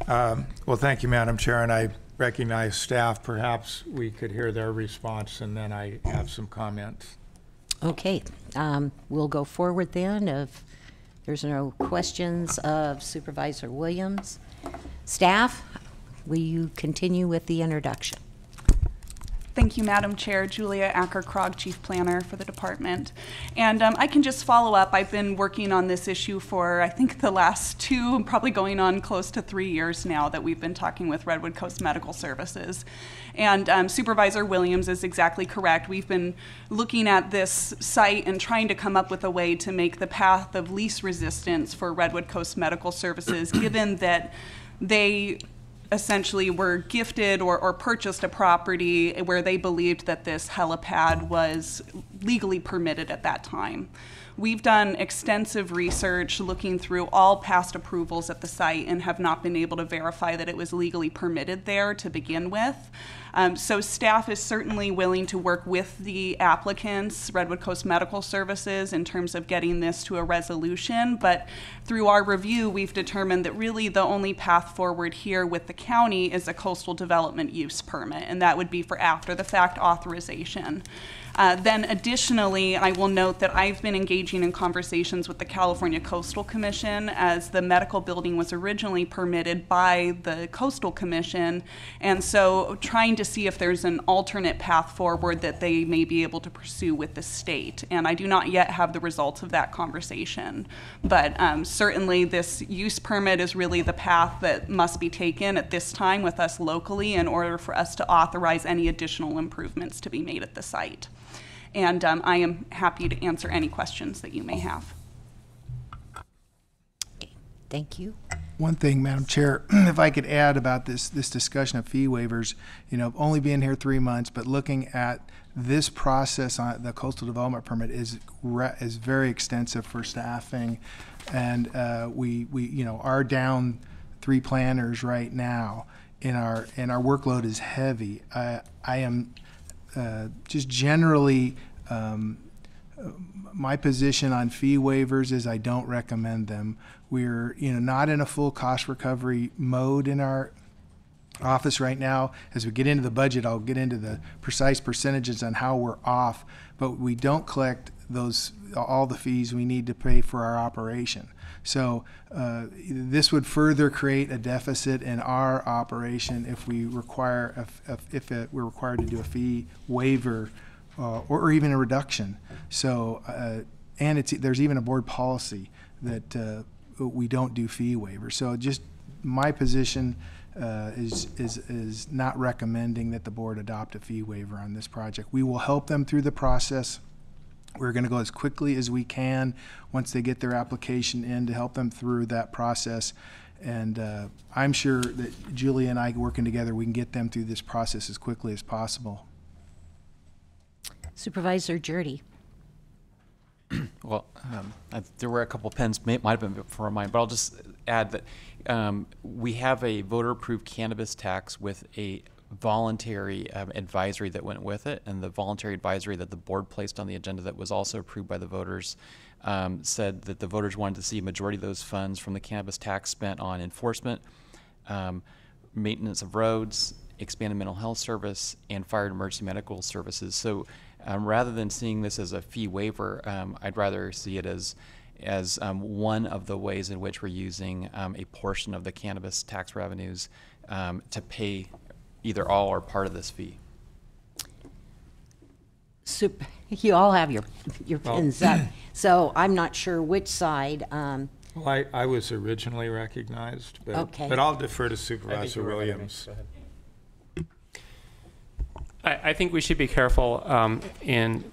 Well, thank you, Madam Chair, and I recognize staff. Perhaps we could hear their response, and then I have some comments. Okay, we'll go forward then. If there's no questions of Supervisor Williams, staff, will you continue with the introduction? Thank you, Madam Chair. Julia Acker-Krog, Chief Planner for the department. And I can just follow up. I've been working on this issue for, I think, the last 2, probably going on close to 3 years now that we've been talking with Redwood Coast Medical Services. And Supervisor Williams is exactly correct. We've been looking at this site and trying to come up with a way to make the path of least resistance for Redwood Coast Medical Services, given that they essentially were gifted or purchased a property where they believed that this helipad was legally permitted at that time. We've done extensive research looking through all past approvals at the site and have not been able to verify that it was legally permitted there to begin with. So staff is certainly willing to work with the applicants, Redwood Coast Medical Services, in terms of getting this to a resolution. But through our review, we've determined that really the only path forward here with the county is a coastal development use permit, and that would be for after the fact authorization. Then additionally, I will note that I've been engaging in conversations with the California Coastal Commission, as the medical building was originally permitted by the Coastal Commission, and so trying to see if there's an alternate path forward that they may be able to pursue with the state. And I do not yet have the results of that conversation. But certainly this use permit is really the path that must be taken at this time with us locally in order for us to authorize any additional improvements to be made at the site. And I am happy to answer any questions that you may have. Thank you. One thing, Madam Chair, if I could add about this discussion of fee waivers, you know, only being here 3 months, but looking at this process on the coastal development permit is very extensive for staffing, and we you know are down 3 planners right now, and our workload is heavy. I am just generally my position on fee waivers is I don't recommend them. We're not in a full cost recovery mode in our office right now. As we get into the budget, I'll get into the precise percentages on how we're off, but we don't collect all the fees we need to pay for our operation. So this would further create a deficit in our operation if we require we're required to do a fee waiver or even a reduction. So and there's even a board policy that we don't do fee waivers. So just my position is not recommending that the board adopt a fee waiver on this project. We will help them through the process. We're going to go as quickly as we can once they get their application in to help them through that process. And I'm sure that Julia and I working together, we can get them through this process as quickly as possible. Supervisor Jurdy. Well, there were a couple pens, might have been before mine, but I'll just add that we have a voter-approved cannabis tax with a voluntary advisory that went with it, and the voluntary advisory that the board placed on the agenda that was also approved by the voters said that the voters wanted to see a majority of those funds from the cannabis tax spent on enforcement, maintenance of roads, expanded mental health service, and fire and emergency medical services. So rather than seeing this as a fee waiver, I'd rather see it as one of the ways in which we're using a portion of the cannabis tax revenues to pay either all or part of this fee. You all have your pins up, so I'm not sure which side. Well, I was originally recognized, but, okay. But I'll defer to Supervisor Williams. I think we should be careful in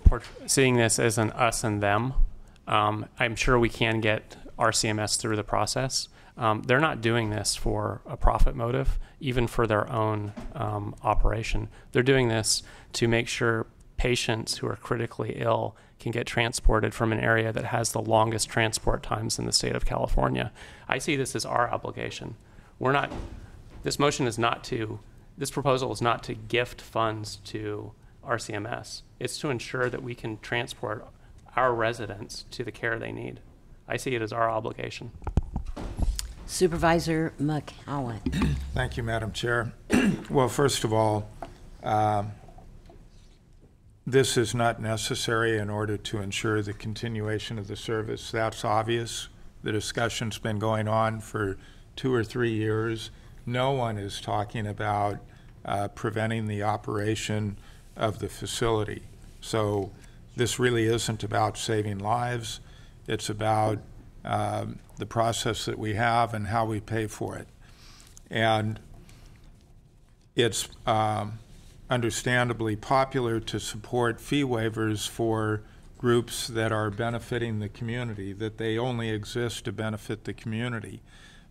seeing this as an us and them. I'm sure we can get RCMS through the process. They're not doing this for a profit motive, even for their own operation. They're doing this to make sure patients who are critically ill can get transported from an area that has the longest transport times in the state of California. I see this as our obligation. This motion is not to, this proposal is not to gift funds to RCMS. It's to ensure that we can transport our residents to the care they need. I see it as our obligation. Supervisor McCowan. Thank you, Madam Chair. Well, first of all, this is not necessary in order to ensure the continuation of the service. That's obvious. The discussion's been going on for 2 or 3 years. No one is talking about preventing the operation of the facility. So this really isn't about saving lives. It's about the process that we have and how we pay for it. And it's understandably popular to support fee waivers for groups that are benefiting the community, that they only exist to benefit the community.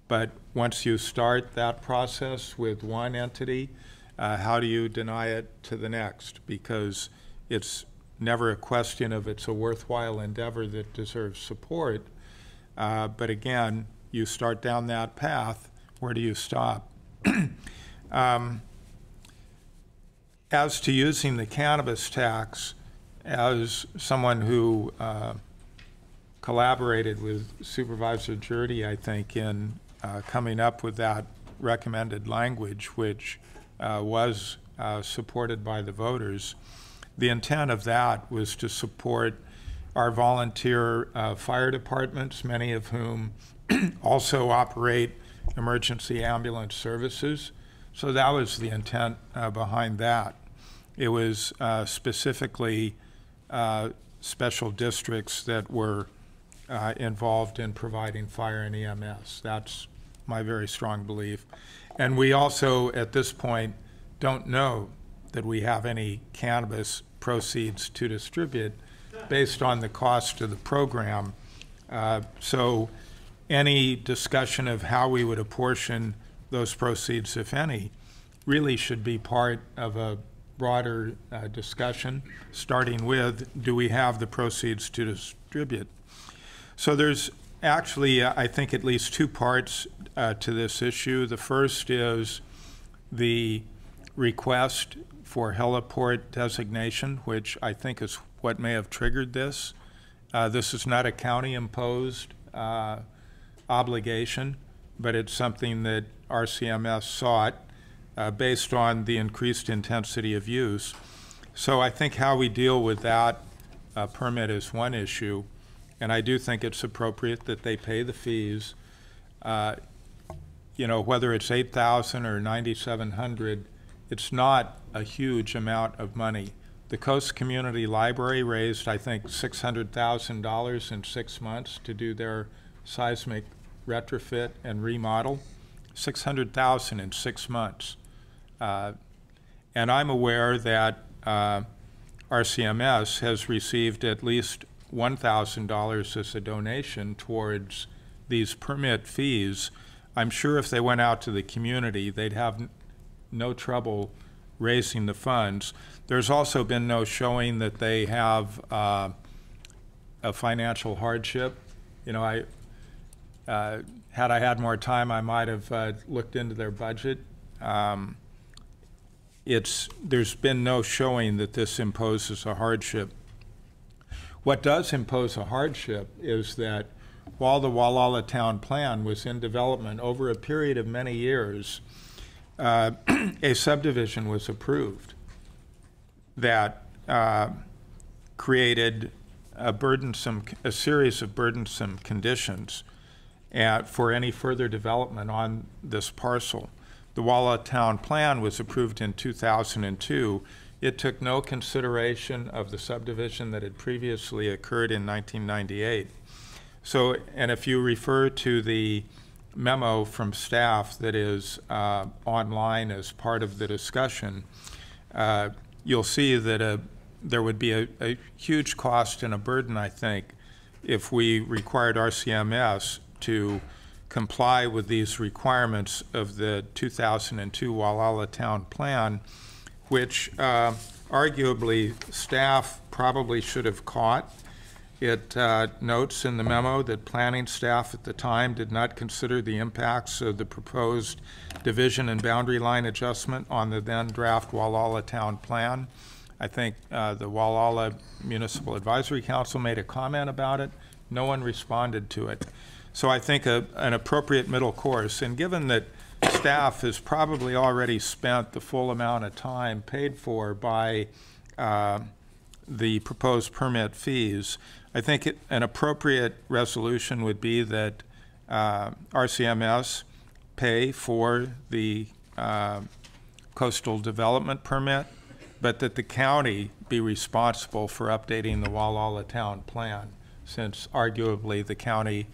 But once you start that process with one entity, how do you deny it to the next? Because it's never a question of it's a worthwhile endeavor that deserves support. But again, you start down that path, where do you stop? As to using the cannabis tax, as someone who collaborated with Supervisor Jurdy, I think, in coming up with that recommended language, which was supported by the voters, the intent of that was to support our volunteer fire departments, many of whom also operate emergency ambulance services. So that was the intent behind that. It was specifically special districts that were involved in providing fire and EMS. That's my very strong belief. And we also, at this point, don't know that we have any cannabis proceeds to distribute based on the cost of the program. So any discussion of how we would apportion those proceeds, if any, really should be part of a broader discussion, starting with, do we have the proceeds to distribute? So there's actually, I think, at least 2 parts to this issue. The first is the request for heliport designation, which I think is what may have triggered this. This is not a county-imposed obligation, but it's something that RCMS sought based on the increased intensity of use. So I think how we deal with that permit is one issue, and I do think it's appropriate that they pay the fees. You know, whether it's $8,000 or $9,700, it's not a huge amount of money. The Coast Community Library raised, I think, $600,000 in 6 months to do their seismic retrofit and remodel, $600,000 in 6 months. And I'm aware that RCMS has received at least $1,000 as a donation towards these permit fees. I'm sure if they went out to the community, they'd have no trouble raising the funds. There's also been no showing that they have a financial hardship. You know, had I had more time, I might have looked into their budget. There's been no showing that this imposes a hardship. What does impose a hardship is that while the Gualala Town Plan was in development over a period of many years, a subdivision was approved that created a series of burdensome conditions for any further development on this parcel. The Gualala Town Plan was approved in 2002. It took no consideration of the subdivision that had previously occurred in 1998. So, and if you refer to the memo from staff that is online as part of the discussion, you'll see that there would be a huge cost and a burden, I think, if we required RCMS to comply with these requirements of the 2002 Gualala Town Plan, which arguably staff probably should have caught. It notes in the memo that planning staff at the time did not consider the impacts of the proposed division and boundary line adjustment on the then draft Gualala Town Plan. I think the Gualala Municipal Advisory Council made a comment about it. No one responded to it. So I think an appropriate middle course, and given that staff has probably already spent the full amount of time paid for by the proposed permit fees, I think an appropriate resolution would be that RCMS pay for the coastal development permit, but that the county be responsible for updating the Gualala Town Plan, since arguably the county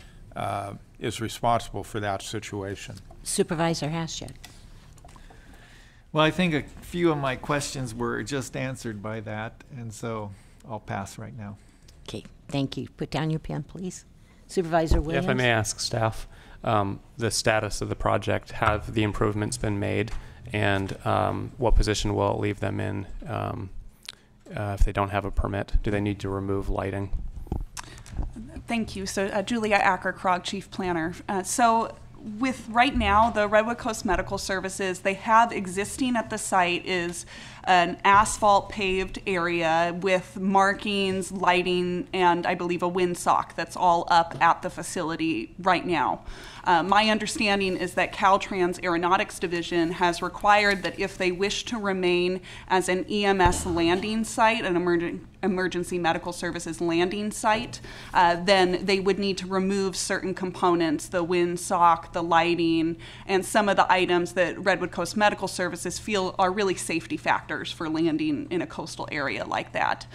is responsible for that situation. Supervisor Haschak. Well, I think a few of my questions were just answered by that, and so I'll pass right now. Okay, thank you. Put down your pen, please. Supervisor Williams. If I may ask staff, the status of the project, have the improvements been made, and what position will it leave them in if they don't have a permit? Do they need to remove lighting? Thank you. So Julia Acker-Krog, Chief Planner. So with right now, the Redwood Coast Medical Services, they have existing at the site is an asphalt paved area with markings, lighting, and I believe a windsock that's all up at the facility right now. My understanding is that Caltrans Aeronautics Division has required that if they wish to remain as an EMS landing site, an emergency medical services landing site, then they would need to remove certain components, the windsock, the lighting, and some of the items that Redwood Coast Medical Services feel are really safety factors for landing in a coastal area like that.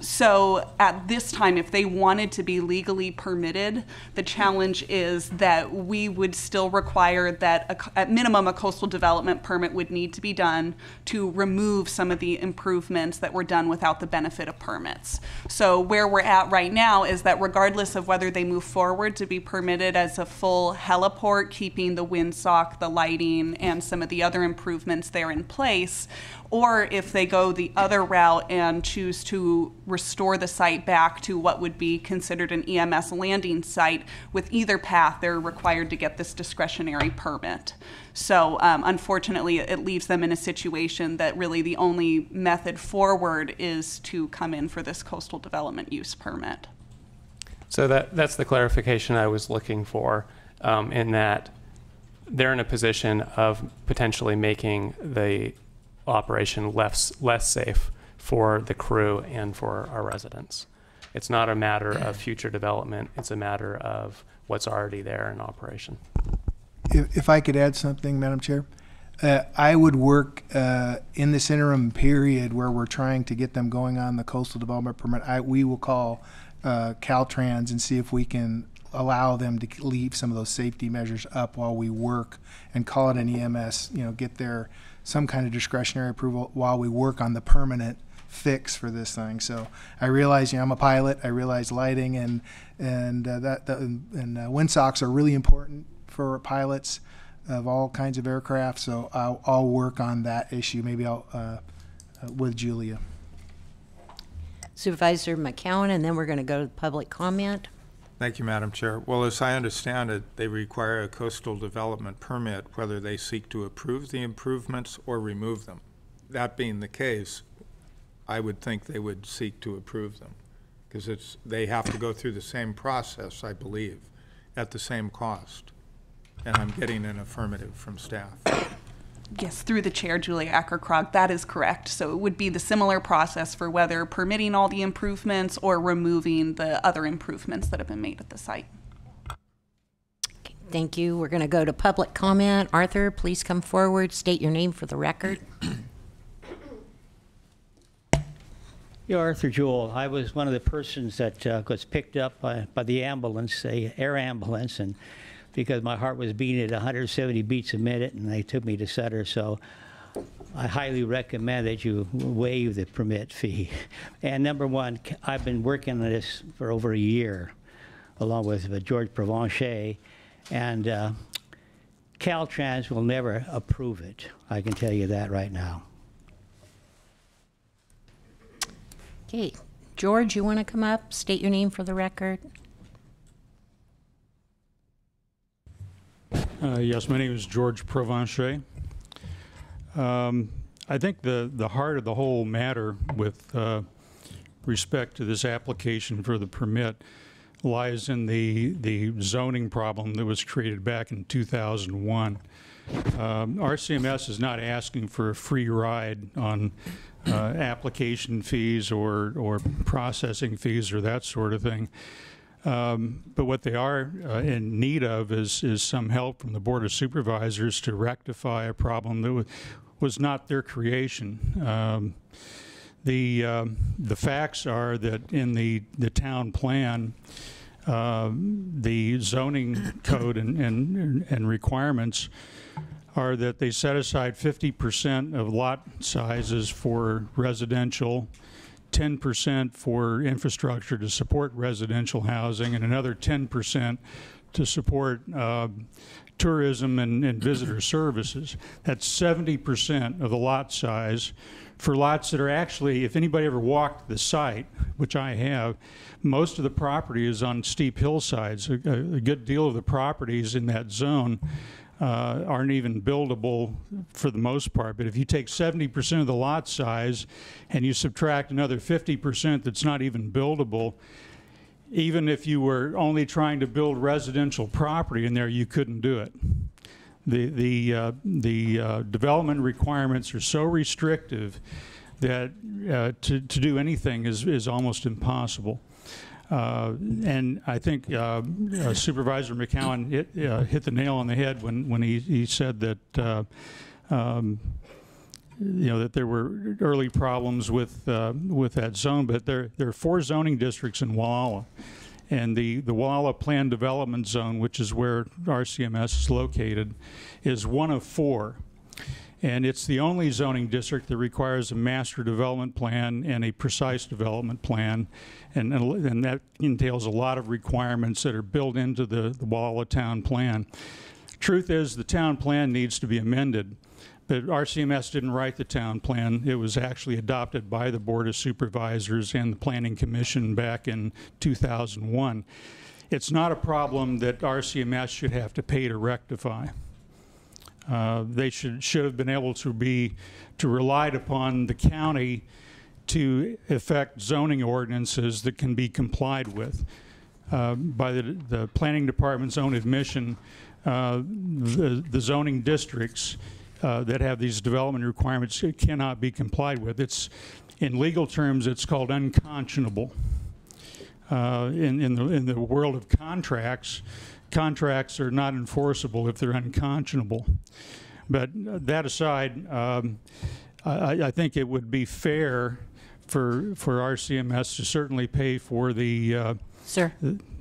So at this time, if they wanted to be legally permitted, the challenge is that we would still require that at minimum a coastal development permit would need to be done to remove some of the improvements that were done without the benefit of permits. So where we're at right now is that regardless of whether they move forward to be permitted as a full heliport, keeping the windsock, the lighting, and some of the other improvements there in place, or if they go the other route and choose to restore the site back to what would be considered an EMS landing site, with either path, they're required to get this discretionary permit. So unfortunately, it leaves them in a situation that really the only method forward is to come in for this coastal development use permit. So that's the clarification I was looking for, in that they're in a position of potentially making the operation less safe for the crew and for our residents. It's not a matter of future development, it's a matter of what's already there in operation. If I could add something, Madam Chair, I would work in this interim period where we're trying to get them going on the coastal development permit. We will call Caltrans and see if we can allow them to leave some of those safety measures up while we work and call it an EMS, get their some kind of discretionary approval while we work on the permanent fix for this thing. So I realize, I'm a pilot. I realize lighting and windsocks are really important for pilots of all kinds of aircraft. So I'll work on that issue. Maybe I'll with Julia. Supervisor McCowan, and then we're going to go to public comment. Thank you, Madam Chair. Well, as I understand it, they require a coastal development permit whether they seek to approve the improvements or remove them. That being the case, I would think they would seek to approve them because they have to go through the same process, I believe, at the same cost. And I'm getting an affirmative from staff. Yes, through the chair, Julia Acker-Krog, that is correct. So it would be the similar process for whether permitting all the improvements or removing the other improvements that have been made at the site. Thank you. We're going to go to public comment. Arthur, please come forward. State your name for the record. Yeah, Arthur Jewell. I was one of the persons that was picked up by the ambulance, the air ambulance, and because my heart was beating at 170 beats a minute, and they took me to Sutter. So I highly recommend that you waive the permit fee. And number one, I've been working on this for over a year, along with George Provencher, and Caltrans will never approve it. I can tell you that right now. Okay, George, you want to come up? State your name for the record. Yes, my name is George Provencher. I think the heart of the whole matter with respect to this application for the permit lies in the zoning problem that was created back in 2001. RCMS is not asking for a free ride on application fees or processing fees or that sort of thing. But what they are in need of is some help from the Board of Supervisors to rectify a problem that was not their creation. The facts are that in the town plan, the zoning code and requirements are that they set aside 50% of lot sizes for residential, 10% for infrastructure to support residential housing, and another 10% to support tourism and visitor services. That's 70% of the lot size for lots that are actually, if anybody ever walked the site, which I have, most of the property is on steep hillsides. A good deal of the properties in that zone aren't even buildable for the most part. But if you take 70% of the lot size and you subtract another 50% that's not even buildable, even if you were only trying to build residential property in there, you couldn't do it. The development requirements are so restrictive that to do anything is almost impossible. And I think Supervisor McCowan hit the nail on the head when he said that that there were early problems with that zone, but there are 4 zoning districts in Gualala, and the Gualala Planned Development Zone, which is where RCMS is located, is one of 4. And it's the only zoning district that requires a master development plan and a precise development plan, and that entails a lot of requirements that are built into the Gualala town plan. Truth is, the town plan needs to be amended, but RCMS didn't write the town plan. It was actually adopted by the Board of Supervisors and the Planning Commission back in 2001. It's not a problem that RCMS should have to pay to rectify. They should have been able to relied upon the county to effect zoning ordinances that can be complied with. By the planning department's own admission, the zoning districts that have these development requirements cannot be complied with. In legal terms, it's called unconscionable. In the world of contracts are not enforceable if they're unconscionable. But that aside, I think it would be fair for RCMS to certainly pay for the Sir,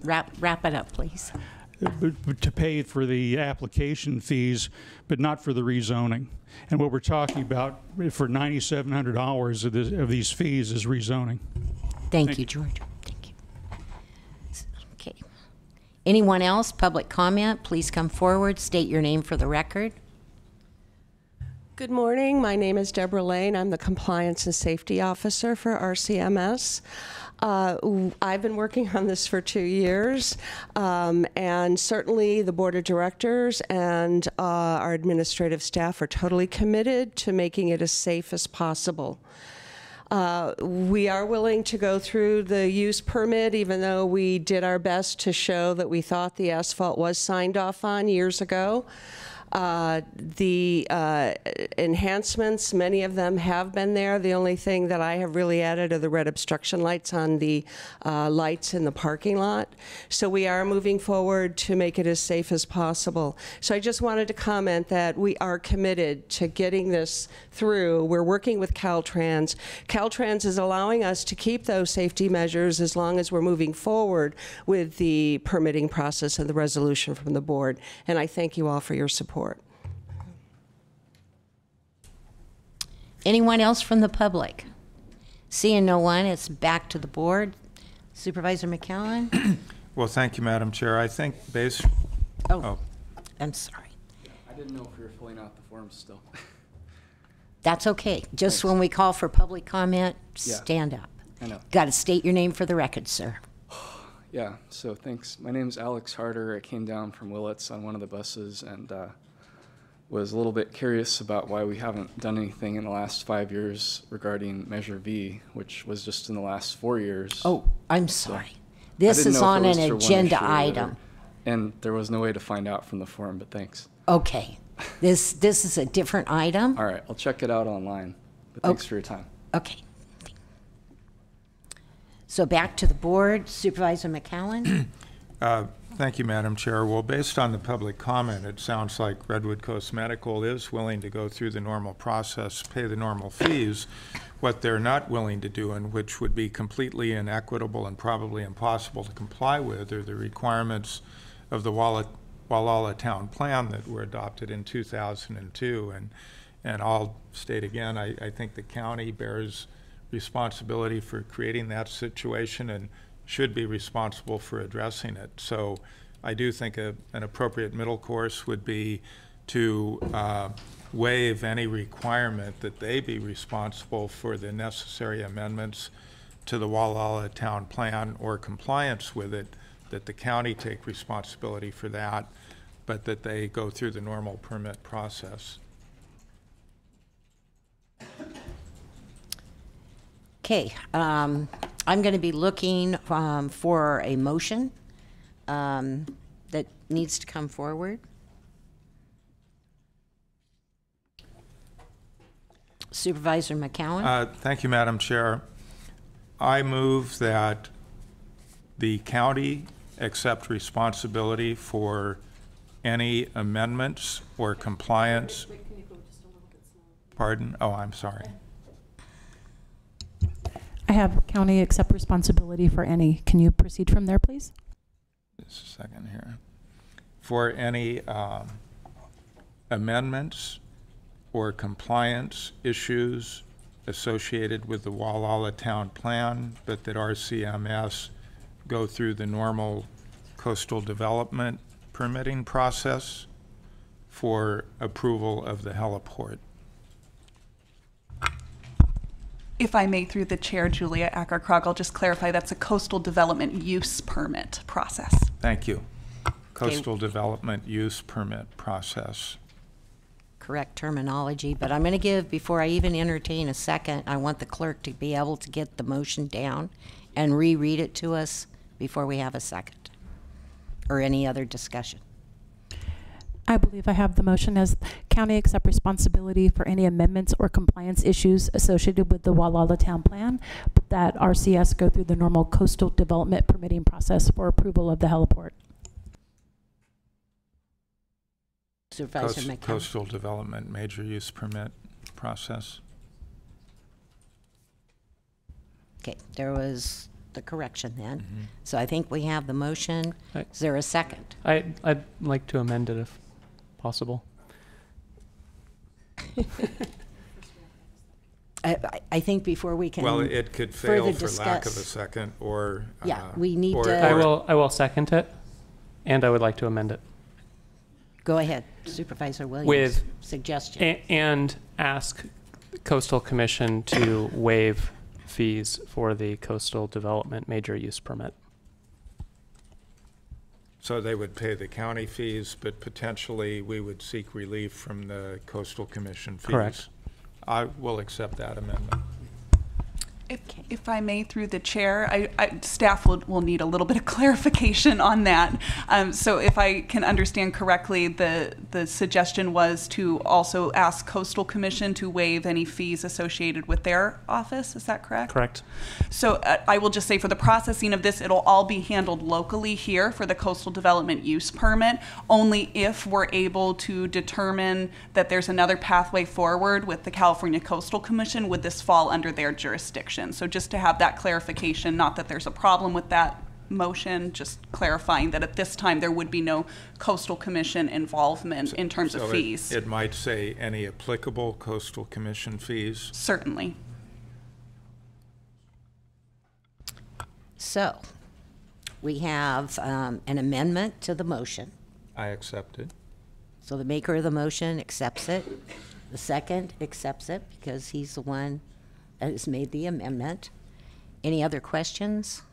wrap it up, please. To pay for the application fees, but not for the rezoning. And what we're talking about for $9,700 of these fees is rezoning. Thank you, George. Thank you. Okay. Anyone else? Public comment? Please come forward. State your name for the record. Good morning. My name is Deborah Lane. I'm the Compliance and Safety Officer for RCMS. I've been working on this for 2 years, and certainly the Board of Directors and our administrative staff are totally committed to making it as safe as possible. We are willing to go through the use permit, even though we did our best to show that we thought the asphalt was signed off on years ago. The enhancements, many of them have been there. The only thing that I have really added are the red obstruction lights on the lights in the parking lot. So we are moving forward to make it as safe as possible. So I just wanted to comment that we are committed to getting this through. We're working with Caltrans. Caltrans is allowing us to keep those safety measures as long as we're moving forward with the permitting process and the resolution from the board. And I thank you all for your support. Anyone else from the public? Seeing no one, it's back to the board. Supervisor McCowan? Well, thank you, Madam Chair. I think based... Oh, I'm sorry. I didn't know if you were filling out the forms still. That's okay. Just Thanks. when we call for public comment, Yeah. stand up. I know. Got to state your name for the record, sir. Yeah, so thanks. My name's Alex Harder. I came down from Willits on one of the buses and was a little bit curious about why we haven't done anything in the last 5 years regarding Measure V, which was just in the last 4 years. Oh, I'm sorry. So This I didn't is know if on it was an for one agenda issue or the other. item. And there was no way to find out from the form, but thanks. Okay. This is a different item? All right, I'll check it out online. But thanks for your time. Okay. So back to the board. Supervisor McCowan? Thank you, Madam Chair. Well, based on the public comment, it sounds like Redwood Coast Medical is willing to go through the normal process, pay the normal fees. What they're not willing to do, and which would be completely inequitable and probably impossible to comply with, are the requirements of the Gualala Town Plan that were adopted in 2002. And I'll state again, I think the county bears responsibility for creating that situation and should be responsible for addressing it. So I do think an appropriate middle course would be to waive any requirement that they be responsible for the necessary amendments to the Gualala Town Plan or compliance with it, that the county take responsibility for that, but that they go through the normal permit process. Okay, I'm going to be looking for a motion that needs to come forward. Supervisor McCowan? Thank you, Madam Chair. I move that the county accept responsibility for any amendments or compliance. Pardon? Oh, I'm sorry. I have county accept responsibility for any. Can you proceed from there, please? Just a second here. For any amendments or compliance issues associated with the Gualala Town Plan, but that RCMS go through the normal coastal development permitting process for approval of the heliport. If I may, through the chair, Julia Acker-Krog, I'll just clarify that's a coastal development use permit process. Thank you. Coastal development use permit process. Correct terminology, but I'm going to give, before I even entertain a second, I want the clerk to be able to get the motion down and reread it to us before we have a second or any other discussion. I believe I have the motion as county accept responsibility for any amendments or compliance issues associated with the Gualala Town Plan, but that RCS go through the normal coastal development permitting process for approval of the heliport. Supervisor McCown. Coastal development major use permit process. Okay, there was the correction then. So I think we have the motion. Is there a second? I'd like to amend it if possible. I think before we can Well, it could fail further for lack of a discuss- second, or Yeah, we need or- to- I will second it, and I would like to amend it. Go ahead, Supervisor Williams. With suggestion. And ask Coastal Commission to waive fees for the coastal development major use permit. So they would pay the county fees, but potentially we would seek relief from the Coastal Commission fees. Correct. I will accept that amendment. If I may, through the chair, staff will need a little bit of clarification on that. So if I can understand correctly, the suggestion was to also ask Coastal Commission to waive any fees associated with their office. Is that correct? Correct. So I will just say for the processing of this, it'll all be handled locally here for the coastal development use permit, only if we're able to determine that there's another pathway forward with the California Coastal Commission, would this fall under their jurisdiction? So just to have that clarification, not that there's a problem with that motion, just clarifying that at this time there would be no Coastal Commission involvement in terms of fees. It might say any applicable Coastal Commission fees. Certainly. So we have an amendment to the motion. I accept it. So the maker of the motion accepts it. The second accepts it because he's the one that has made the amendment. Any other questions?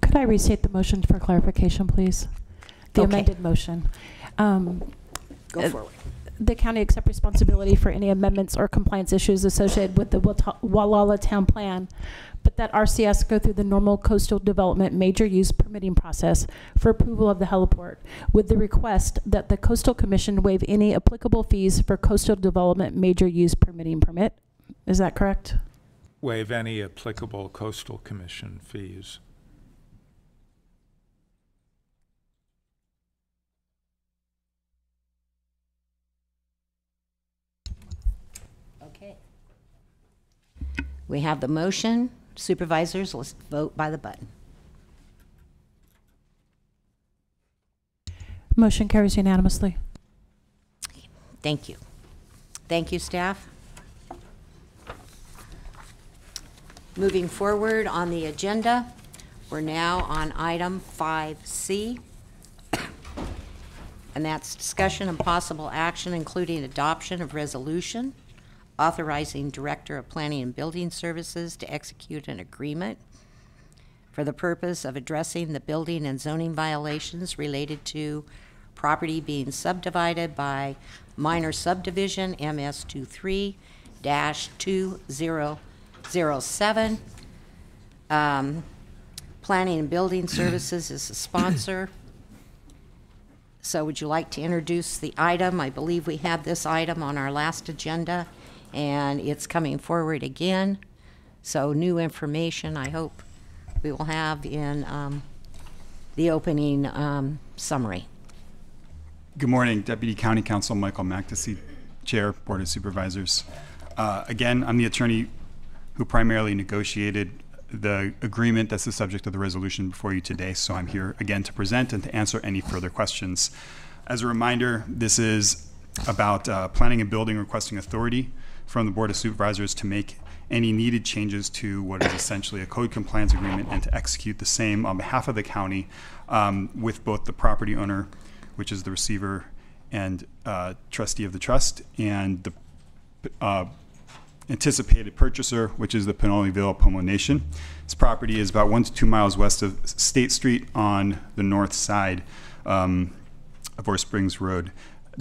Could I restate the motion for clarification, please? The Okay. amended motion. Go forward. The county accept responsibility for any amendments or compliance issues associated with the Gualala Town Plan, but that RCS go through the normal coastal development major use permitting process for approval of the heliport, with the request that the Coastal Commission waive any applicable fees for coastal development major use permitting permit. Is that correct? Waive any applicable Coastal Commission fees. Okay. We have the motion. Supervisors, let's vote by the button. Motion carries unanimously. Thank you. Thank you, staff. Moving forward on the agenda, we're now on item 5C, and that's discussion and possible action, including adoption of resolution authorizing Director of Planning and Building Services to execute an agreement for the purpose of addressing the building and zoning violations related to property being subdivided by minor subdivision MS 23-2007. Planning and Building Services is the sponsor. So would you like to introduce the item? I believe we had this item on our last agenda, and it's coming forward again. So new information, I hope we will have in the opening summary. Good morning, Deputy County Counsel Michael Mactasy, Chair, Board of Supervisors. Again, I'm the attorney who primarily negotiated the agreement that's the subject of the resolution before you today, so I'm here again to present and to answer any further questions. As a reminder, this is about planning and building requesting authority from the Board of Supervisors to make any needed changes to what is essentially a code compliance agreement and to execute the same on behalf of the county with both the property owner, which is the receiver and trustee of the trust, and the anticipated purchaser, which is the Pinoleville Pomo Nation. This property is about 1 to 2 miles west of State Street on the north side of Ore Springs Road.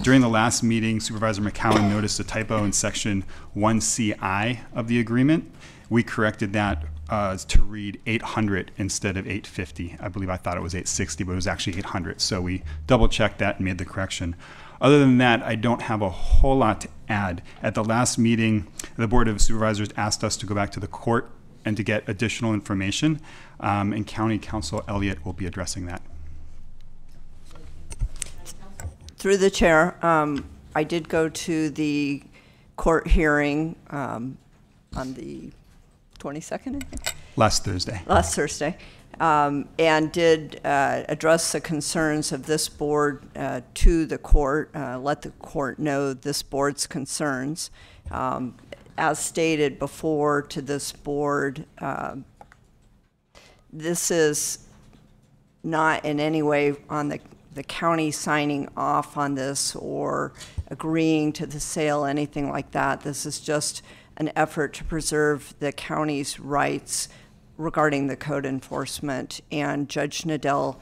During the last meeting, Supervisor McCowan noticed a typo in section 1CI of the agreement. We corrected that to read 800 instead of 850. I believe I thought it was 860, but it was actually 800. So we double checked that and made the correction. Other than that, I don't have a whole lot to add. At the last meeting, the Board of Supervisors asked us to go back to the court and to get additional information, and County Counsel Elliott will be addressing that. Through the chair, I did go to the court hearing on the 22nd, I think. Last Thursday. Last Thursday. And did address the concerns of this board to the court, let the court know this board's concerns. As stated before to this board, this is not in any way on the county signing off on this or agreeing to the sale, anything like that. This is just an effort to preserve the county's rights regarding the code enforcement, and Judge Nadell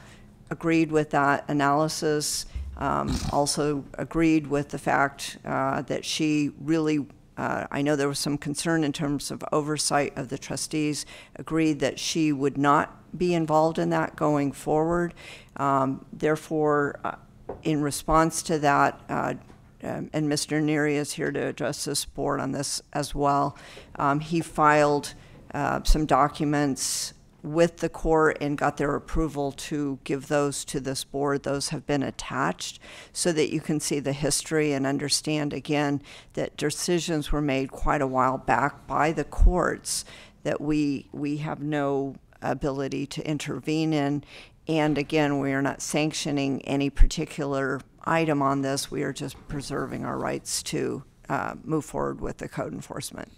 agreed with that analysis, also agreed with the fact that she really, I know there was some concern in terms of oversight of the trustees, agreed that she would not be involved in that going forward. Therefore, in response to that, and Mr. Neary is here to address this board on this as well, he filed some documents with the court and got their approval to give those to this board. Those have been attached so that you can see the history and understand again that decisions were made quite a while back by the courts that we have no ability to intervene in. And again, we are not sanctioning any particular item on this. We are just preserving our rights to move forward with the code enforcement.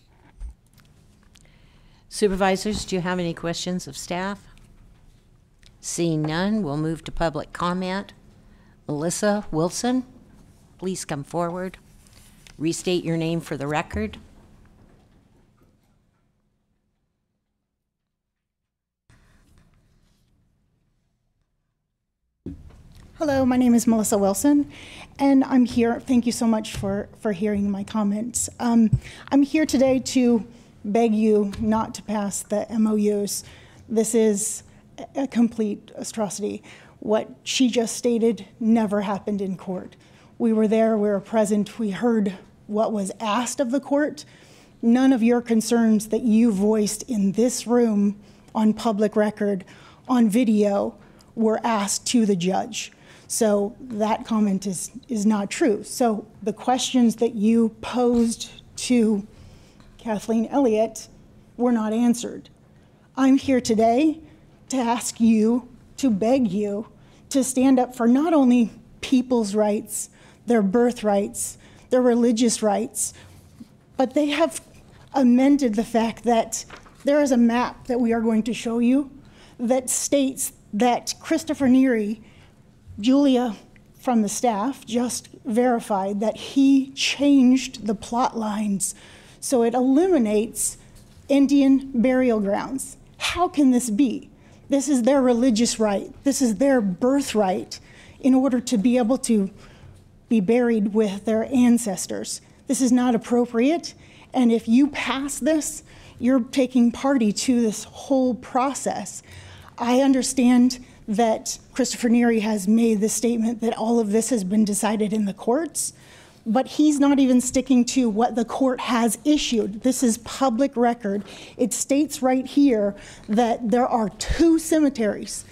Supervisors, do you have any questions of staff? Seeing none, we'll move to public comment. Melissa Wilson, please come forward. Restate your name for the record. Hello, my name is Melissa Wilson, and I'm here. Thank you so much for hearing my comments. I'm here today to beg you not to pass the MOUs. This is a complete atrocity. What she just stated never happened in court. We were there, we were present, we heard what was asked of the court. None of your concerns that you voiced in this room on public record, on video, were asked to the judge. So that comment is not true. So the questions that you posed to Kathleen Elliott were not answered. I'm here today to ask you, to beg you, to stand up for not only people's rights, their birthrights, their religious rights, but they have amended the fact that there is a map that we are going to show you that states that Christopher Neary, Julia from the staff, just verified that he changed the plot lines so it eliminates Indian burial grounds. How can this be? This is their religious right. This is their birthright in order to be able to be buried with their ancestors. This is not appropriate. And if you pass this, you're taking party to this whole process. I understand that Christopher Neary has made the statement that all of this has been decided in the courts, but he's not even sticking to what the court has issued. This is public record. It states right here that there are 2 cemeteries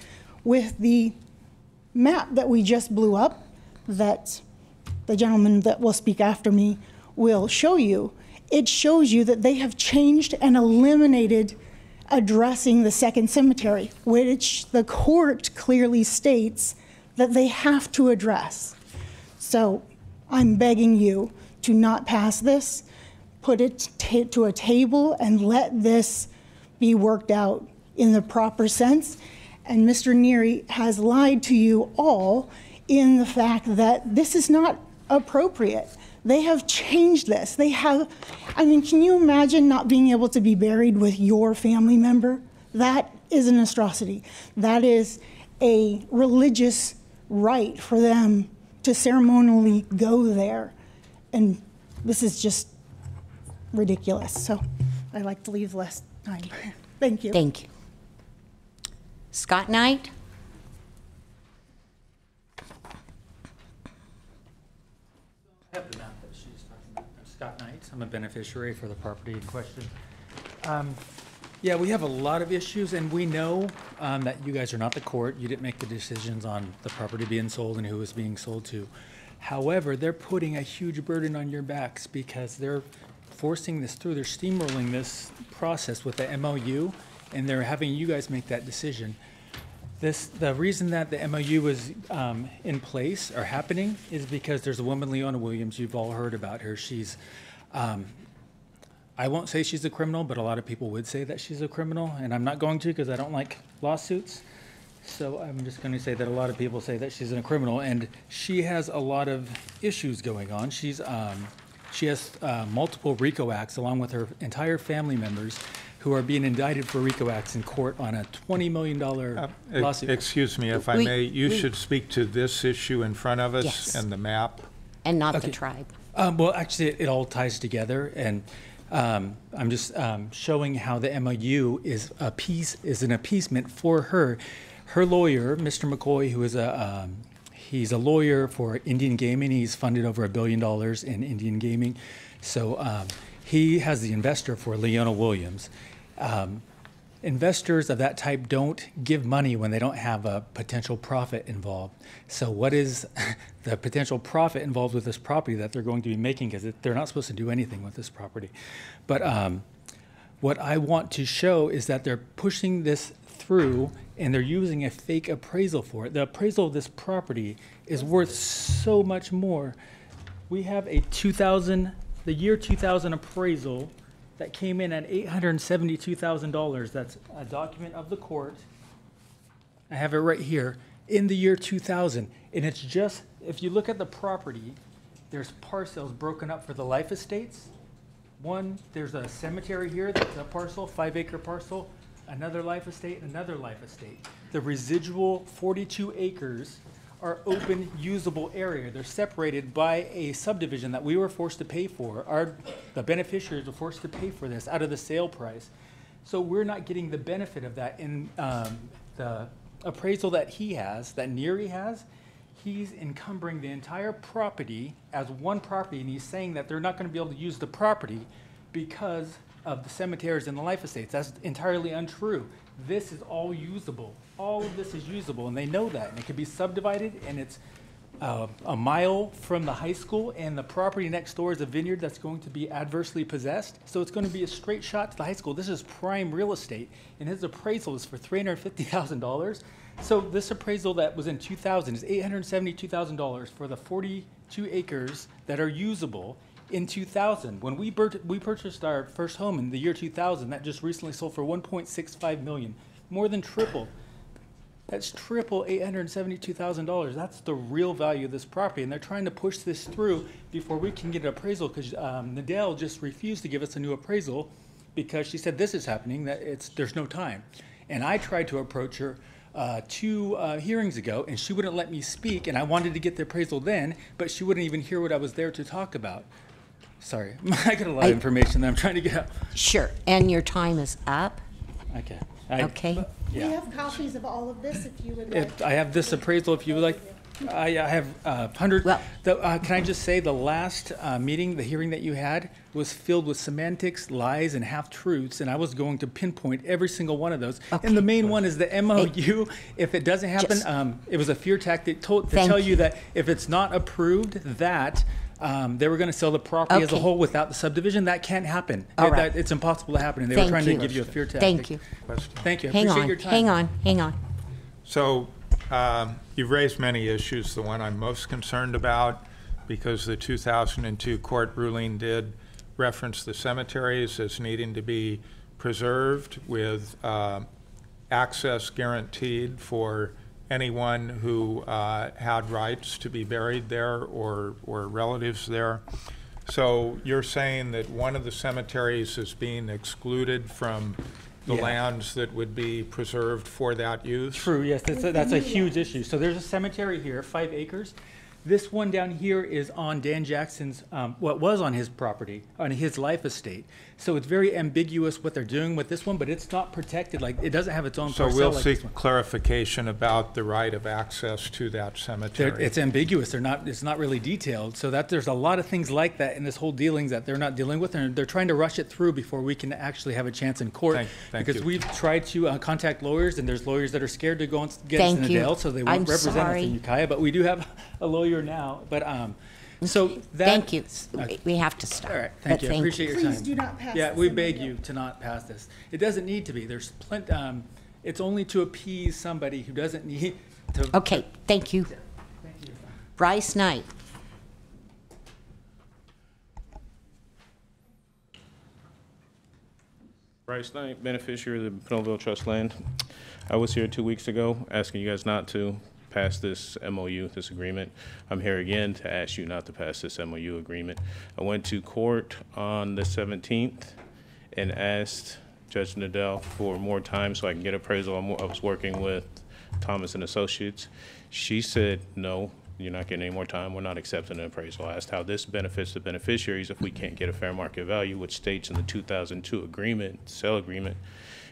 with the map that we just blew up that the gentleman that will speak after me will show you. It shows you that they have changed and eliminated addressing the 2nd cemetery, which the court clearly states that they have to address. So I'm begging you to not pass this, put it to a table and let this be worked out in the proper sense. And Mr. Neary has lied to you all in the fact that this is not appropriate. They have changed this. They have, I mean, can you imagine not being able to be buried with your family member? That is an atrocity. That is a religious right for them to ceremonially go there. And this is just ridiculous. So I'd like to leave less time. Thank you. Thank you. Scott Knight. I have the map that she's talking about. I'm Scott Knight. I'm a beneficiary for the property in question. Yeah, we have a lot of issues, and we know that you guys are not the court. You didn't make the decisions on the property being sold and who it's being sold to. However, they're putting a huge burden on your backs because they're forcing this through. They're steamrolling this process with the MOU, and they're having you guys make that decision. The reason that the MOU is in place or happening is because there's a woman, Leona Williams. You've all heard about her. She's, I won't say she's a criminal, but a lot of people would say that she's a criminal, and I'm not going to because I don't like lawsuits. So I'm just going to say that a lot of people say that she's a criminal, and she has a lot of issues going on. She has multiple RICO acts along with her entire family members who are being indicted for RICO acts in court on a $20 million lawsuit. Excuse me, if I may, you should speak to this issue in front of us. Yes. And the map. And not the tribe. Well, actually, it all ties together, and I'm just showing how the MOU is an appeasement for her. Her lawyer, Mr. McCoy, who is he's a lawyer for Indian gaming. He's funded over $1 billion in Indian gaming. So he has the investor for Leona Williams. Investors of that type don't give money when they don't have a potential profit involved. So what is the potential profit involved with this property that they're going to be making? Because they're not supposed to do anything with this property. But what I want to show is that they're pushing this through and they're using a fake appraisal for it. The appraisal of this property is worth so much more. We have a the year 2000 appraisal that came in at $872,000. That's a document of the court. I have it right here in the year 2000. And it's just, if you look at the property, there's parcels broken up for the life estates. One, there's a cemetery here, that's a parcel, 5-acre parcel, another life estate, another life estate. The residual 42 acres are open, usable area. They're separated by a subdivision that we were forced to pay for. The beneficiaries were forced to pay for this out of the sale price. So we're not getting the benefit of that. In the appraisal that he has, that Neary has, he's encumbering the entire property as one property, and he's saying that they're not going to be able to use the property because of the cemeteries and the life estates. That's entirely untrue. This is all usable. All of this is usable, and they know that. And it can be subdivided, and it's a mile from the high school, and the property next door is a vineyard that's going to be adversely possessed. So it's going to be a straight shot to the high school. This is prime real estate, and his appraisal is for $350,000. So this appraisal that was in 2000 is $872,000 for the 42 acres that are usable in 2000. When we purchased our first home in the year 2000, that just recently sold for $1.65 million, more than triple. That's triple $872,000. That's the real value of this property, and they're trying to push this through before we can get an appraisal because Nadell just refused to give us a new appraisal because she said this is happening, that there's no time. And I tried to approach her 2 hearings ago, and she wouldn't let me speak, and I wanted to get the appraisal then, but she wouldn't even hear what I was there to talk about. Sorry, I got a lot of information that I'm trying to get out. Sure, and your time is up. Okay. Okay. We have copies of all of this if you would like. I have this appraisal if you would like. I have 100. Well, can I just say the last meeting, the hearing that you had, was filled with semantics, lies, and half-truths, and I was going to pinpoint every single one of those. Okay. And the main one is the MOU. If it doesn't happen, it was a fear tactic to tell you that if it's not approved, that they were going to sell the property as a whole without the subdivision. That can't happen. It's impossible to happen, and they were trying to give you a fear tactic. Thank you. Thank you. I appreciate your time. Hang on. So you've raised many issues. The one I'm most concerned about, because the 2002 court ruling did reference the cemeteries as needing to be preserved with access guaranteed for anyone who had rights to be buried there or relatives there. So you're saying that one of the cemeteries is being excluded from the lands that would be preserved for that use? True, yes, that's a huge issue. So there's a cemetery here, 5 acres. This one down here is on Dan Jackson's, what was on his property, on his life estate. So it's very ambiguous what they're doing with this one, but it's not protected. Like, it doesn't have its own parcel. So we'll seek clarification about the right of access to that cemetery. It's ambiguous. It's not really detailed. So there's a lot of things like that in this whole dealings that they're not dealing with, and they're trying to rush it through before we can actually have a chance in court. Thank because you. We've tried to contact lawyers, and there's lawyers that are scared to go and get us in the jail, so they won't represent us in Ukiah. But we do have a lawyer now. But So that. Thank you. Okay. We have to stop. All right, thank But you. I appreciate your time. Please do not pass Yeah, this we in beg the you to not pass this. It doesn't need to be. There's plenty. It's only to appease somebody who doesn't need to. Okay, thank you. Thank you. Bryce Knight. Bryce Knight, beneficiary of the Pinolville Trust Land. I was here 2 weeks ago asking you guys not to pass this MOU, this agreement. I'm here again to ask you not to pass this MOU agreement. I went to court on the 17th and asked Judge Nadell for more time so I can get appraisal. I was working with Thomas and Associates. She said, no, you're not getting any more time. We're not accepting an appraisal. I asked how this benefits the beneficiaries if we can't get a fair market value, which states in the 2002 agreement, sale agreement.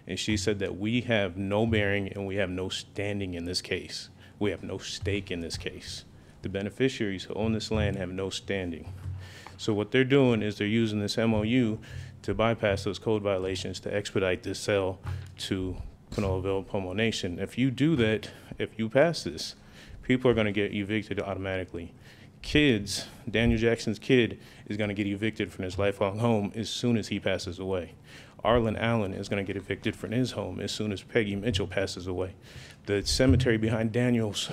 And she said that we have no bearing and we have no standing in this case. We have no stake in this case. The beneficiaries who own this land have no standing. So what they're doing is they're using this MOU to bypass those code violations to expedite this sale to Pinolville Pomo Nation. If you do that, if you pass this, people are going to get evicted automatically. Kids, Daniel Jackson's kid is going to get evicted from his lifelong home as soon as he passes away. Arlen Allen is going to get evicted from his home as soon as Peggy Mitchell passes away. The cemetery behind Daniel's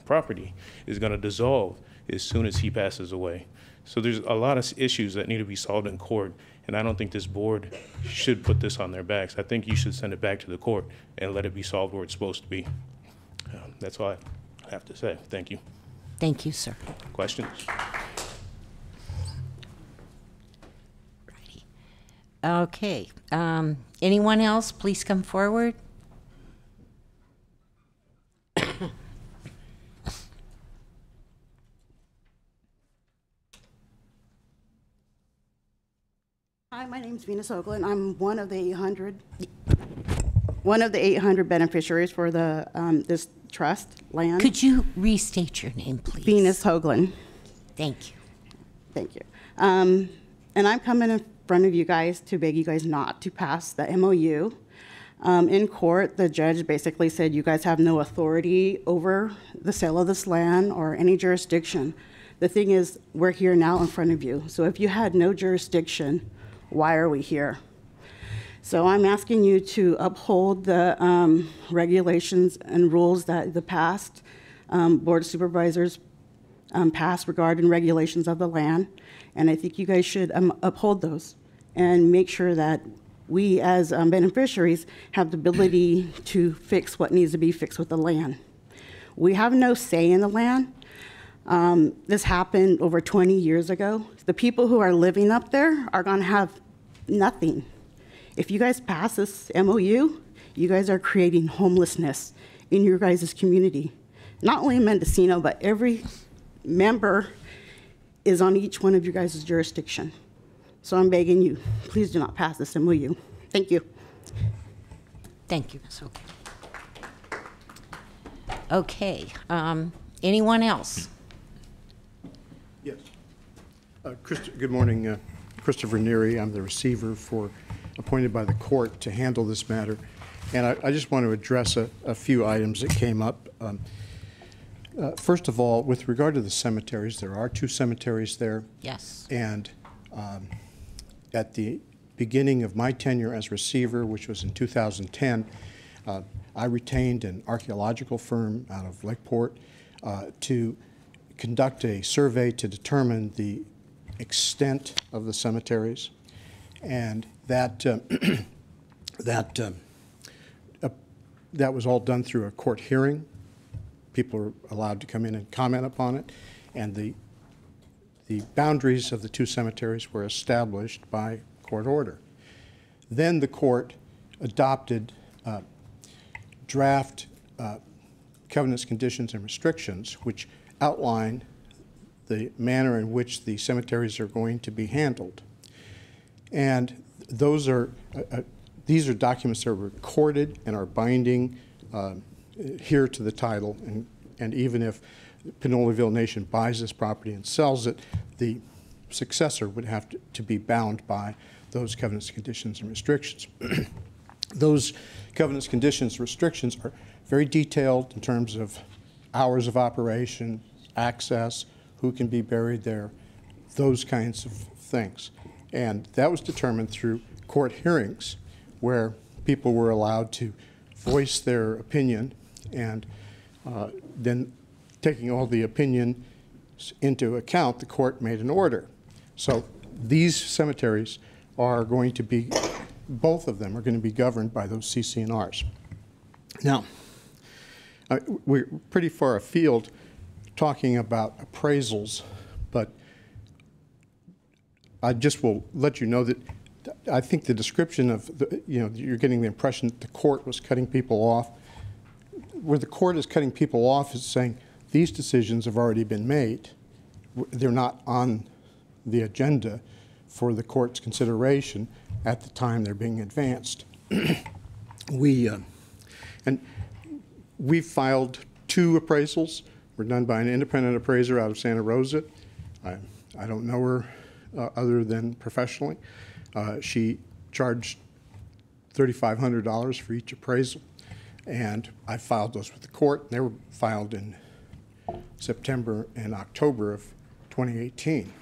property is going to dissolve as soon as he passes away. So there's a lot of issues that need to be solved in court, and I don't think this board should put this on their backs. I think you should send it back to the court and let it be solved where it's supposed to be. That's all I have to say. Thank you. Thank you, sir. Questions? Okay. Anyone else, please come forward. Hi, my name's Venus Oakland. I'm one of the 800 beneficiaries for the this trust land. Could you restate your name, please? Venus Hoagland. Thank you. Thank you. And I'm coming in front of you guys to beg you guys not to pass the MOU. In court, the judge basically said you guys have no authority over the sale of this land or any jurisdiction. The thing is, we're here now in front of you. So if you had no jurisdiction, why are we here? So I'm asking you to uphold the regulations and rules that the past Board of Supervisors passed regarding regulations of the land. And I think you guys should uphold those and make sure that we as beneficiaries have the ability to fix what needs to be fixed with the land. We have no say in the land. This happened over 20 years ago. The people who are living up there are gonna have nothing. If you guys pass this MOU, you guys are creating homelessness in your guys' community. Not only in Mendocino, but every member is on each one of your guys' jurisdiction. So I'm begging you, please do not pass this MOU. Thank you. Thank you, Ms. Hoagland. Okay, anyone else? Yes. Good morning, Christopher Neary. I'm the receiver appointed by the court to handle this matter. And I just want to address a few items that came up. First of all, with regard to the cemeteries, there are 2 cemeteries there. Yes. And at the beginning of my tenure as receiver, which was in 2010, I retained an archaeological firm out of Lakeport to conduct a survey to determine the extent of the cemeteries, and that was all done through a court hearing. People are allowed to come in and comment upon it, and the boundaries of the 2 cemeteries were established by court order. Then the court adopted draft covenants, conditions, and restrictions, which outline the manner in which the cemeteries are going to be handled. And those are these are documents that are recorded and are binding here to the title, and even if Pinolville Nation buys this property and sells it, the successor would have to be bound by those covenants, conditions, and restrictions. Those covenants, conditions, restrictions are very detailed in terms of hours of operation, access, who can be buried there, those kinds of things. And that was determined through court hearings where people were allowed to voice their opinion, and then taking all the opinion into account, the court made an order. So these cemeteries are going to be, both of them are going to be governed by those CC&Rs. Now, we're pretty far afield talking about appraisals, but I just will let you know that I think the description of, you're getting the impression that the court was cutting people off. Where the court is cutting people off is saying these decisions have already been made. They're not on the agenda for the court's consideration at the time they're being advanced. We filed 2 appraisals. Were done by an independent appraiser out of Santa Rosa. I don't know her other than professionally. She charged $3,500 for each appraisal, and I filed those with the court. They were filed in September and October of 2018.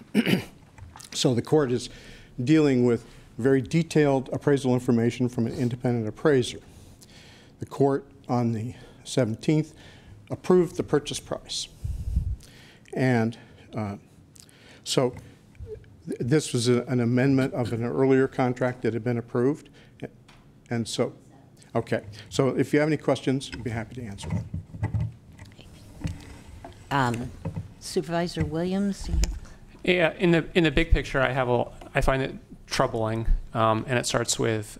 So the court is dealing with very detailed appraisal information from an independent appraiser. The court on the 17th approved the purchase price. And so this was an amendment of an earlier contract that had been approved. And so, okay. So if you have any questions, I'd be happy to answer them. Supervisor Williams? Yeah, in the big picture, I find it troubling, and it starts with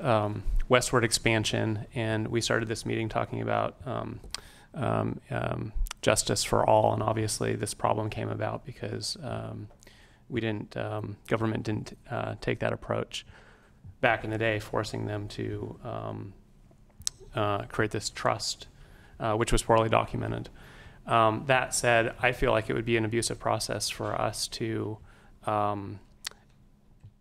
westward expansion. And we started this meeting talking about justice for all, and obviously this problem came about because government didn't take that approach back in the day, forcing them to create this trust, which was poorly documented. That said, I feel like it would be an abusive process for us to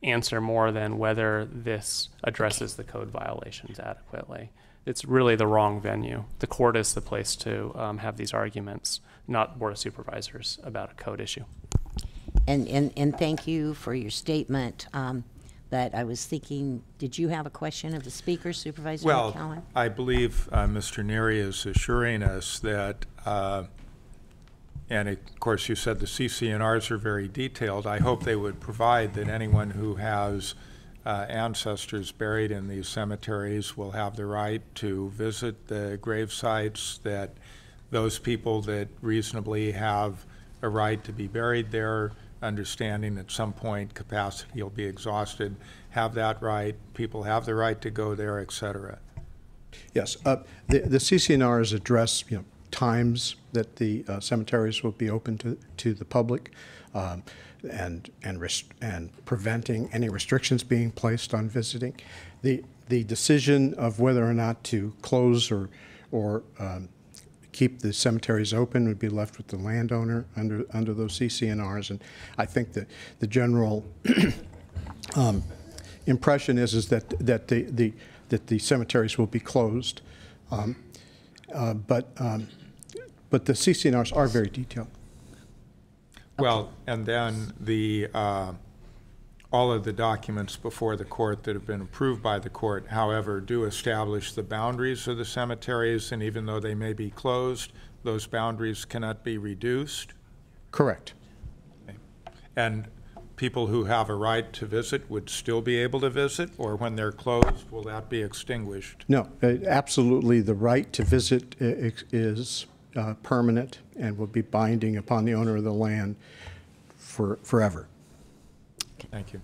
answer more than whether this addresses the code violations adequately. It's really the wrong venue. The court is the place to have these arguments, not Board of Supervisors about a code issue. And thank you for your statement. But I was thinking, did you have a question of the speaker, Supervisor McCowan? Well, I believe Mr. Neary is assuring us that, and of course you said the CC&Rs are very detailed. I hope they would provide that anyone who has ancestors buried in these cemeteries will have the right to visit the grave sites, that those people that reasonably have a right to be buried there, understanding at some point capacity will be exhausted, have that right, people have the right to go there, et cetera. Yes, the CC&Rs address times that the cemeteries will be open to the public, and preventing any restrictions being placed on visiting. The decision of whether or not to close or keep the cemeteries open would be left with the landowner under those CC&Rs. And I think that the general impression is that the cemeteries will be closed, but the CC&Rs are very detailed. Well, and then the all of the documents before the court that have been approved by the court, however, do establish the boundaries of the cemeteries, and even though they may be closed, those boundaries cannot be reduced? Correct. Okay. And people who have a right to visit would still be able to visit, or when they're closed, will that be extinguished? No, absolutely. The right to visit is permanent and will be binding upon the owner of the land forever. Thank you.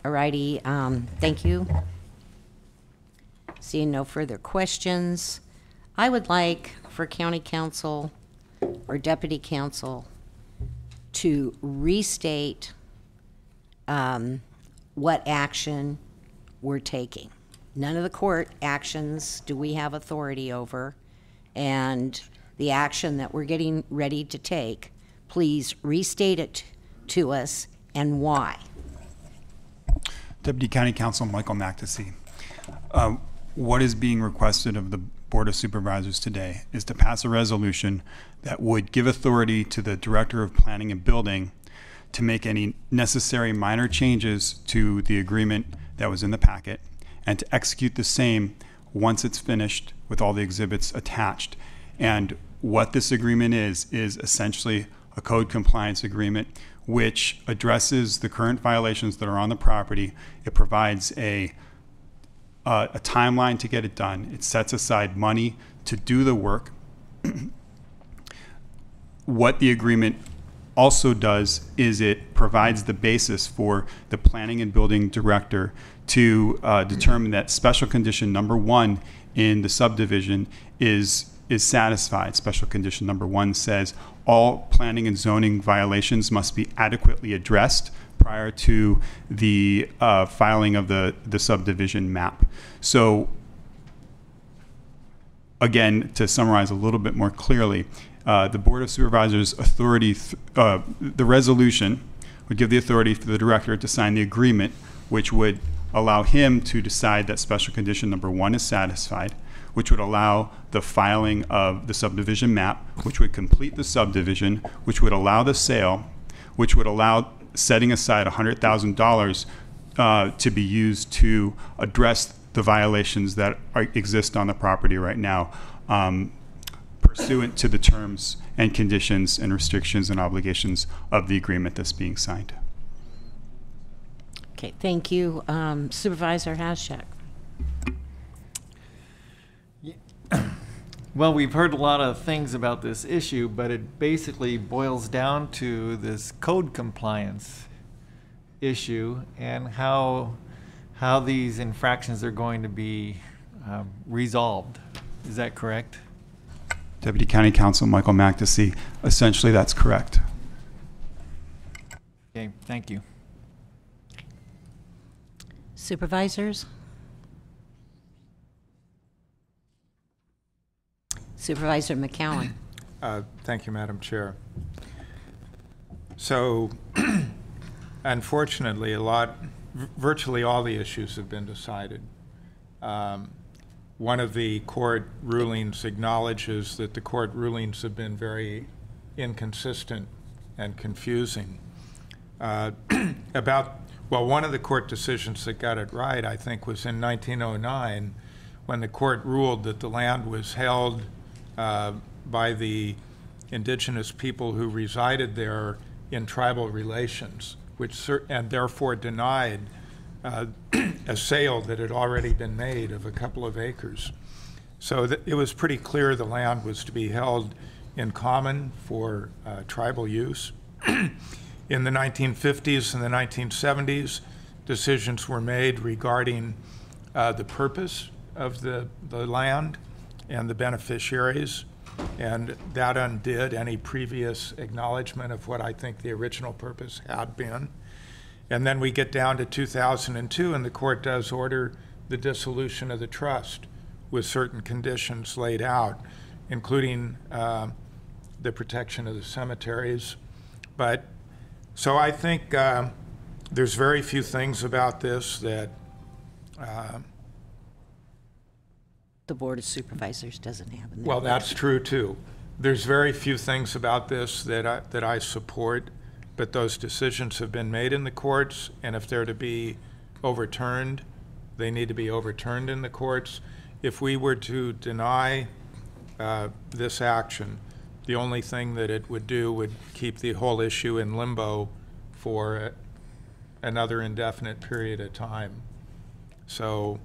All righty, thank you. Seeing no further questions, I would like for County Council or Deputy Council to restate what action we're taking. None of the court actions do we have authority over, and the action that we're getting ready to take, please restate it to us and why. Deputy County Counsel Michael McTesey. what is being requested of the Board of Supervisors today is to pass a resolution that would give authority to the Director of Planning and Building to make any necessary minor changes to the agreement that was in the packet and to execute the same once it's finished with all the exhibits attached. And what this agreement is essentially a code compliance agreement which addresses the current violations that are on the property. It provides a timeline to get it done. It sets aside money to do the work. What the agreement also does is it provides the basis for the planning and building director to determine that special condition number 1 in the subdivision is satisfied. Special condition number 1 says all planning and zoning violations must be adequately addressed prior to the filing of the subdivision map. So again, to summarize a little bit more clearly, the Board of Supervisors authority, the resolution would give the authority for the director to sign the agreement, which would allow him to decide that special condition number 1 is satisfied, which would allow the filing of the subdivision map, which would complete the subdivision, which would allow the sale, which would allow setting aside $100,000 to be used to address the violations that exist on the property right now, pursuant to the terms and conditions and restrictions and obligations of the agreement that's being signed. Okay, thank you. Supervisor Haschak. Well, we've heard a lot of things about this issue, but it basically boils down to this code compliance issue and how these infractions are going to be resolved. Is that correct? Deputy County Counsel Michael McDessie, essentially that's correct. Okay, thank you. Supervisors? Supervisor McCowan. Thank you, Madam Chair. So, unfortunately, virtually all the issues have been decided. One of the court rulings acknowledges that the court rulings have been very inconsistent and confusing. One of the court decisions that got it right, I think, was in 1909, when the court ruled that the land was held by the indigenous people who resided there in tribal relations, and therefore denied a sale that had already been made of a couple of acres. So it was pretty clear the land was to be held in common for tribal use. In the 1950s and the 1970s, decisions were made regarding the purpose of the land and the beneficiaries, and that undid any previous acknowledgement of what I think the original purpose had been. And then we get down to 2002, and the court does order the dissolution of the trust with certain conditions laid out, including the protection of the cemeteries. So I think there's very few things about this that the Board of Supervisors doesn't have in there. Well, that's true too. There's very few things about this that I support, but those decisions have been made in the courts, and if they're to be overturned, they need to be overturned in the courts. If we were to deny this action, the only thing that it would do would keep the whole issue in limbo for another indefinite period of time. So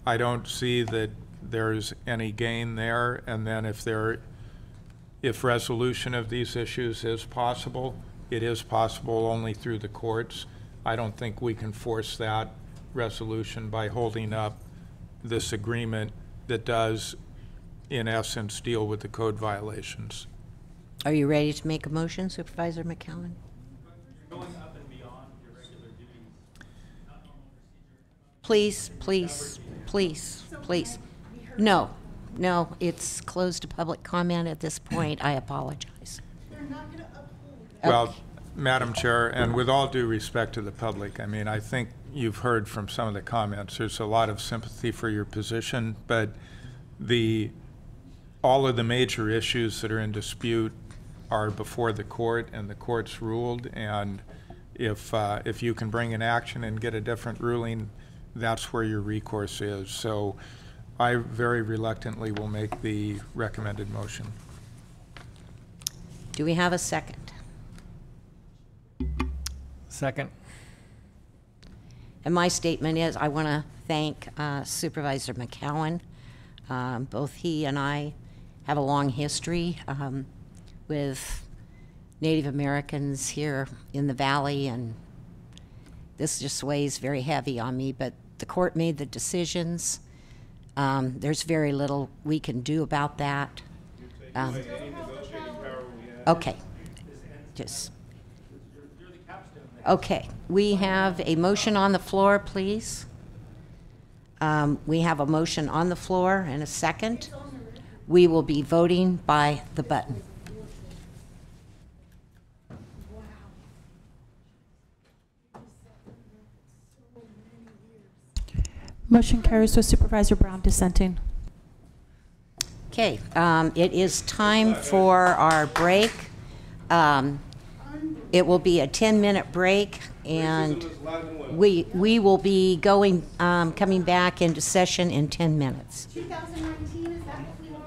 I don't see that there's any gain there, and then if resolution of these issues is possible, it is possible only through the courts. I don't think we can force that resolution by holding up this agreement that does, in essence, deal with the code violations. Are you ready to make a motion, Supervisor McCowan? You're going up and beyond your regular duties. Please, please, please, please. No, it's closed to public comment at this point. I apologize. Well, Madam Chair, and with all due respect to the public, I mean, I think you've heard from some of the comments, there's a lot of sympathy for your position, but all of the major issues that are in dispute are before the court, and the court's ruled, and if you can bring an action and get a different ruling, that's where your recourse is. So I very reluctantly will make the recommended motion. Do we have a second? Second. And my statement is I want to thank Supervisor McCowan. Both he and I have a long history with Native Americans here in the Valley, and this just weighs very heavy on me, but the court made the decisions. There's very little we can do about that. Okay. Just. Okay. We have a motion on the floor, please. We have a motion on the floor and a second. We will be voting by the button. Motion carries with Supervisor Brown dissenting. Okay, it is time for our break. It will be a 10-minute break, and we will be coming back into session in 10 minutes. 2019, is that what we are?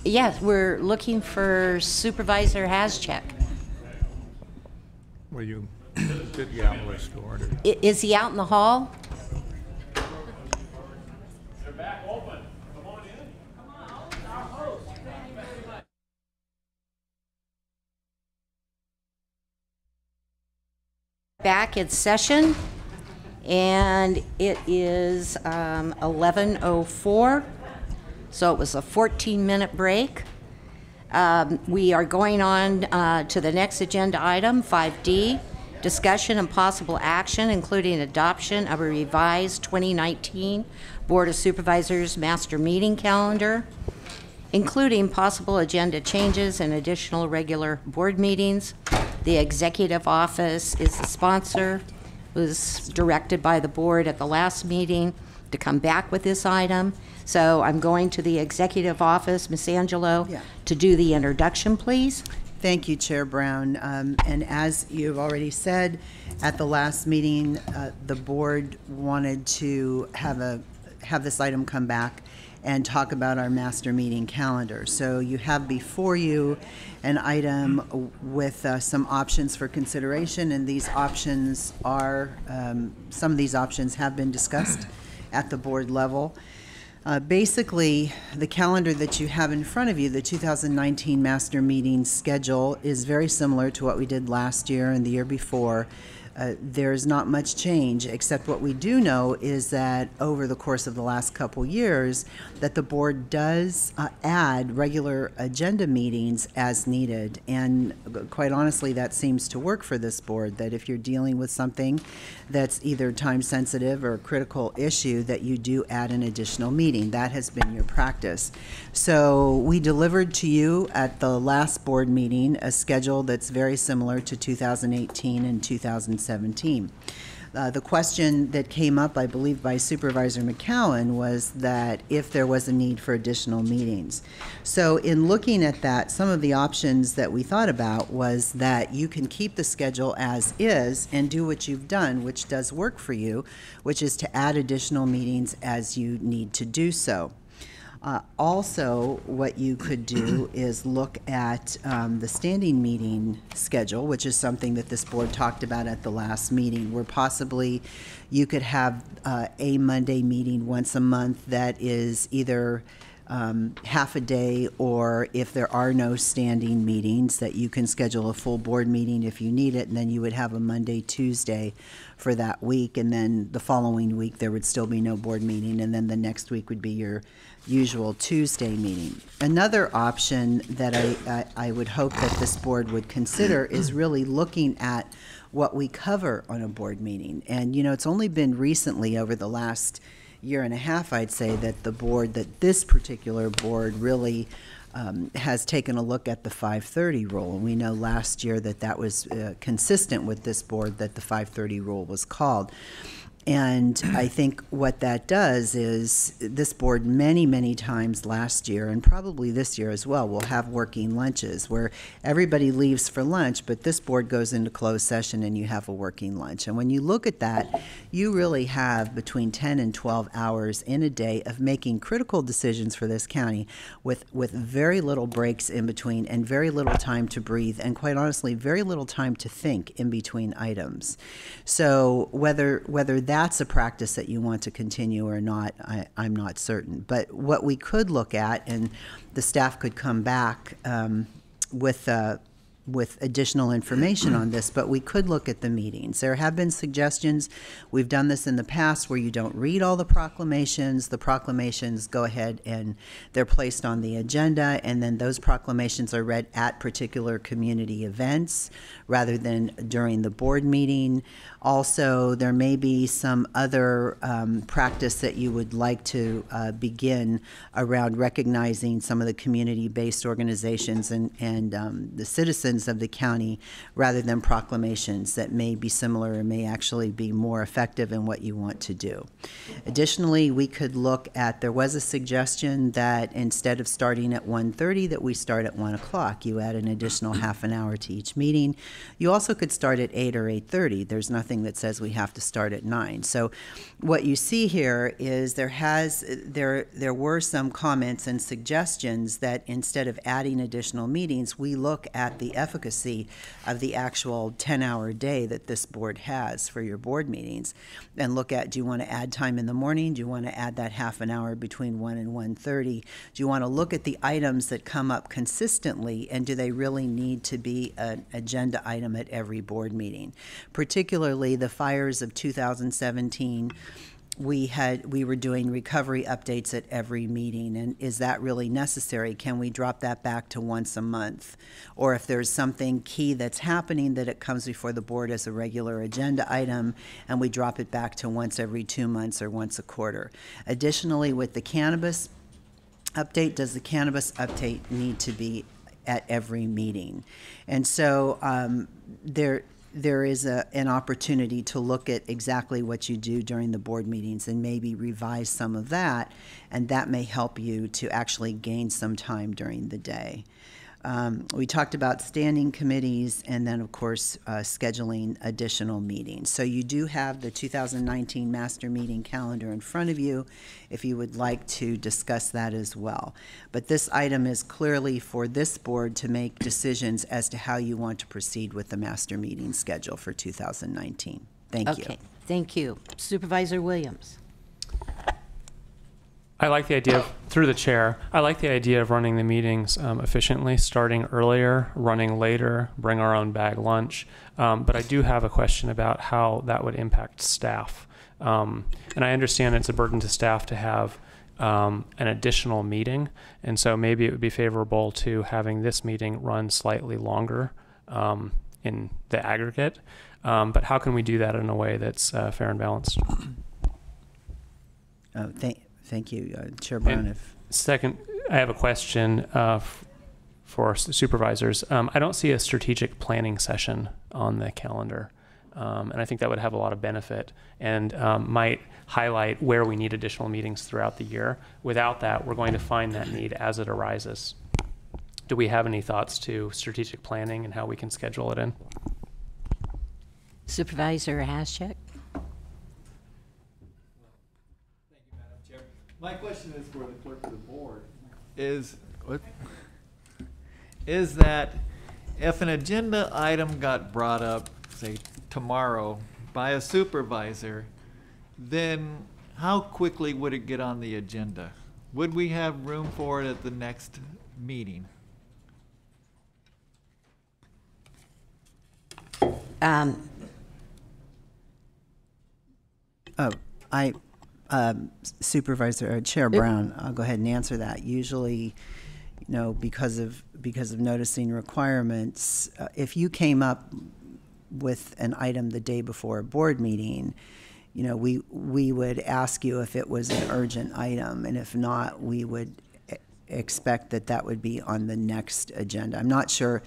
Yes, we're looking for Supervisor Haschek. Well, you did the out list order. Is he out in the hall? They're back open. Come on in. Back in session, and it is 11:04, so it was a 14-minute break. We are going on to the next agenda item, 5D, discussion and possible action, including adoption of a revised 2019 Board of Supervisors master meeting calendar, including possible agenda changes and additional regular board meetings. The executive office is the sponsor. It was directed by the board at the last meeting to come back with this item. So I'm going to the executive office, Ms. Angelo, to do the introduction, please. Thank you, Chair Brown. And as you've already said, at the last meeting, the board wanted to have this item come back and talk about our master meeting calendar. So you have before you an item with some options for consideration, and these options are, some of these options have been discussed at the board level. Basically, the calendar that you have in front of you, the 2019 master meeting schedule, is very similar to what we did last year and the year before. There's not much change, except what we do know is that over the course of the last couple years, that the board does add regular agenda meetings as needed. And quite honestly, that seems to work for this board, that if you're dealing with something that's either time sensitive or a critical issue, that you do add an additional meeting. That has been your practice. So we delivered to you at the last board meeting a schedule that's very similar to 2018 and 2017. The question that came up, I believe, by Supervisor McCowan was that if there was a need for additional meetings. So in looking at that, some of the options that we thought about was that you can keep the schedule as is and do what you've done, which does work for you, which is to add additional meetings as you need to do so. Also, what you could do is look at the standing meeting schedule, which is something that this board talked about at the last meeting, where possibly you could have a Monday meeting once a month that is either half a day, or if there are no standing meetings, that you can schedule a full board meeting if you need it, and then you would have a Monday, Tuesday for that week, and then the following week there would still be no board meeting, and then the next week would be your usual Tuesday meeting. Another option that I would hope that this board would consider is really looking at what we cover on a board meeting. And you know, it's only been recently, over the last year and a half, I'd say, that this particular board really has taken a look at the 530 rule. And we know last year that was consistent with this board, that the 530 rule was called. And I think what that does is this board many, many times last year, and probably this year as well, will have working lunches where everybody leaves for lunch, but this board goes into closed session and you have a working lunch. And when you look at that, you really have between 10 and 12 hours in a day of making critical decisions for this county with very little breaks in between and very little time to breathe, and quite honestly, very little time to think in between items. So whether that's a practice that you want to continue or not, I'm not certain. But what we could look at, and the staff could come back with additional information on this, but we could look at the meetings. There have been suggestions. We've done this in the past where you don't read all the proclamations. The proclamations go ahead and they're placed on the agenda, and then those proclamations are read at particular community events rather than during the board meeting. Also, there may be some other practice that you would like to begin around recognizing some of the community-based organizations and the citizens citizens of the county rather than proclamations that may be similar and may actually be more effective in what you want to do. Additionally, we could look at, there was a suggestion that instead of starting at 1:30, that we start at 1 o'clock. You add an additional half an hour to each meeting. You also could start at 8 or 8:30. There's nothing that says we have to start at 9. So what you see here is there were some comments and suggestions that instead of adding additional meetings, we look at the efficacy of the actual 10-hour day that this board has for your board meetings and look at, do you want to add time in the morning? Do you want to add that half an hour between 1 and 1:30? Do you want to look at the items that come up consistently, and do they really need to be an agenda item at every board meeting? Particularly the fires of 2017, we were doing recovery updates at every meeting, and is that really necessary? Can we drop that back to once a month? Or if there's something key that's happening, that it comes before the board as a regular agenda item, and we drop it back to once every 2 months or once a quarter. Additionally, with the cannabis update, does the cannabis update need to be at every meeting? And so there is an opportunity to look at exactly what you do during the board meetings and maybe revise some of that, and that may help you to actually gain some time during the day. We talked about standing committees and then, of course, scheduling additional meetings. So you do have the 2019 master meeting calendar in front of you if you would like to discuss that as well. But this item is clearly for this board to make decisions as to how you want to proceed with the master meeting schedule for 2019. Thank you. Okay, thank you. Supervisor Williams. I like the idea of, through the chair, I like the idea of running the meetings efficiently, starting earlier, running later, bring our own bag lunch. But I do have a question about how that would impact staff. And I understand it's a burden to staff to have an additional meeting. And so maybe it would be favorable to having this meeting run slightly longer in the aggregate. But how can we do that in a way that's fair and balanced? Thank you, Chair Brown. Second, I have a question for supervisors. I don't see a strategic planning session on the calendar, and I think that would have a lot of benefit and might highlight where we need additional meetings throughout the year. Without that, we're going to find that need as it arises. Do we have any thoughts to strategic planning and how we can schedule it in? Supervisor Haschek. My question is for the clerk of the board, is that if an agenda item got brought up, say, tomorrow by a supervisor, then how quickly would it get on the agenda? Would we have room for it at the next meeting? Supervisor Chair Brown, I'll go ahead and answer that. Usually, because of noticing requirements, if you came up with an item the day before a board meeting, we would ask you if it was an urgent item, and if not, we would expect that would be on the next agenda. I'm not sure.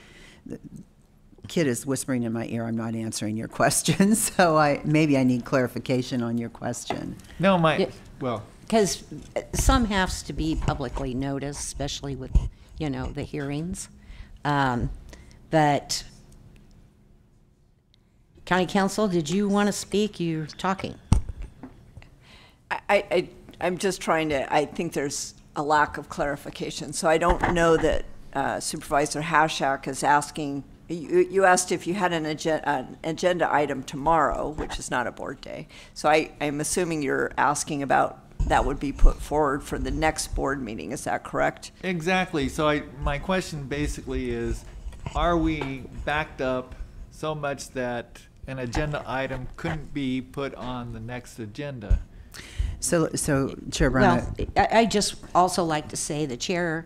Kid is whispering in my ear, I'm not answering your question, so maybe I need clarification on your question. No, well, because some has to be publicly noticed, especially with the hearings. But County Council, did you want to speak? You're talking. I'm just trying to. I think there's a lack of clarification, so I don't know that Supervisor Haschak is asking. You asked if you had an agenda item tomorrow, which is not a board day. So I'm assuming you're asking about that would be put forward for the next board meeting. Is that correct? Exactly. So my question basically is, are we backed up so much that an agenda item couldn't be put on the next agenda? So Chair Brown. Well, I just also like to say the chair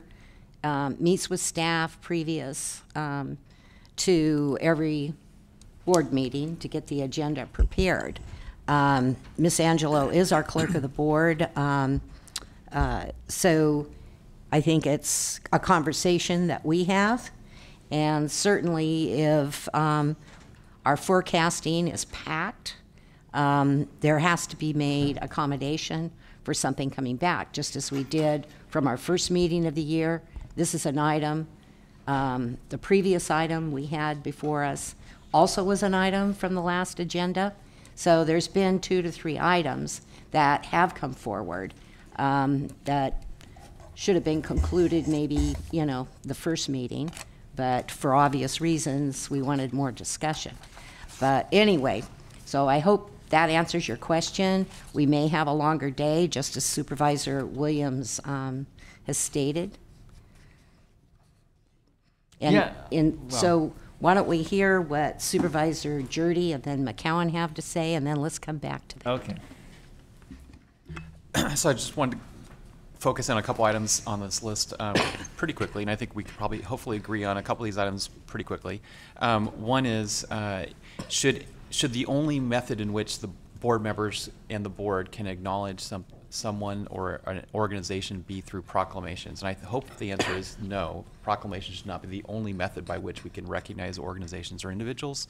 meets with staff previous to every board meeting to get the agenda prepared. Ms. Angelo is our clerk of the board, so I think it's a conversation that we have, And certainly if our forecasting is packed, there has to be made accommodation for something coming back, just as we did from our first meeting of the year. This is an item. The previous item we had before us also was an item from the last agenda. So there's been 2 to 3 items that have come forward that should have been concluded maybe, the first meeting, but for obvious reasons, we wanted more discussion. But anyway, so I hope that answers your question. We may have a longer day, just as Supervisor Williams has stated. And so why don't we hear what Supervisor Jurdy and then McCowan have to say, and then let's come back to that. Okay. So I just wanted to focus on a couple items on this list pretty quickly, and I think we could probably hopefully agree on a couple of these items pretty quickly. One is, should the only method in which the board members and the board can acknowledge someone or an organization be through proclamations? And I hope the answer is no. Proclamations should not be the only method by which we can recognize organizations or individuals.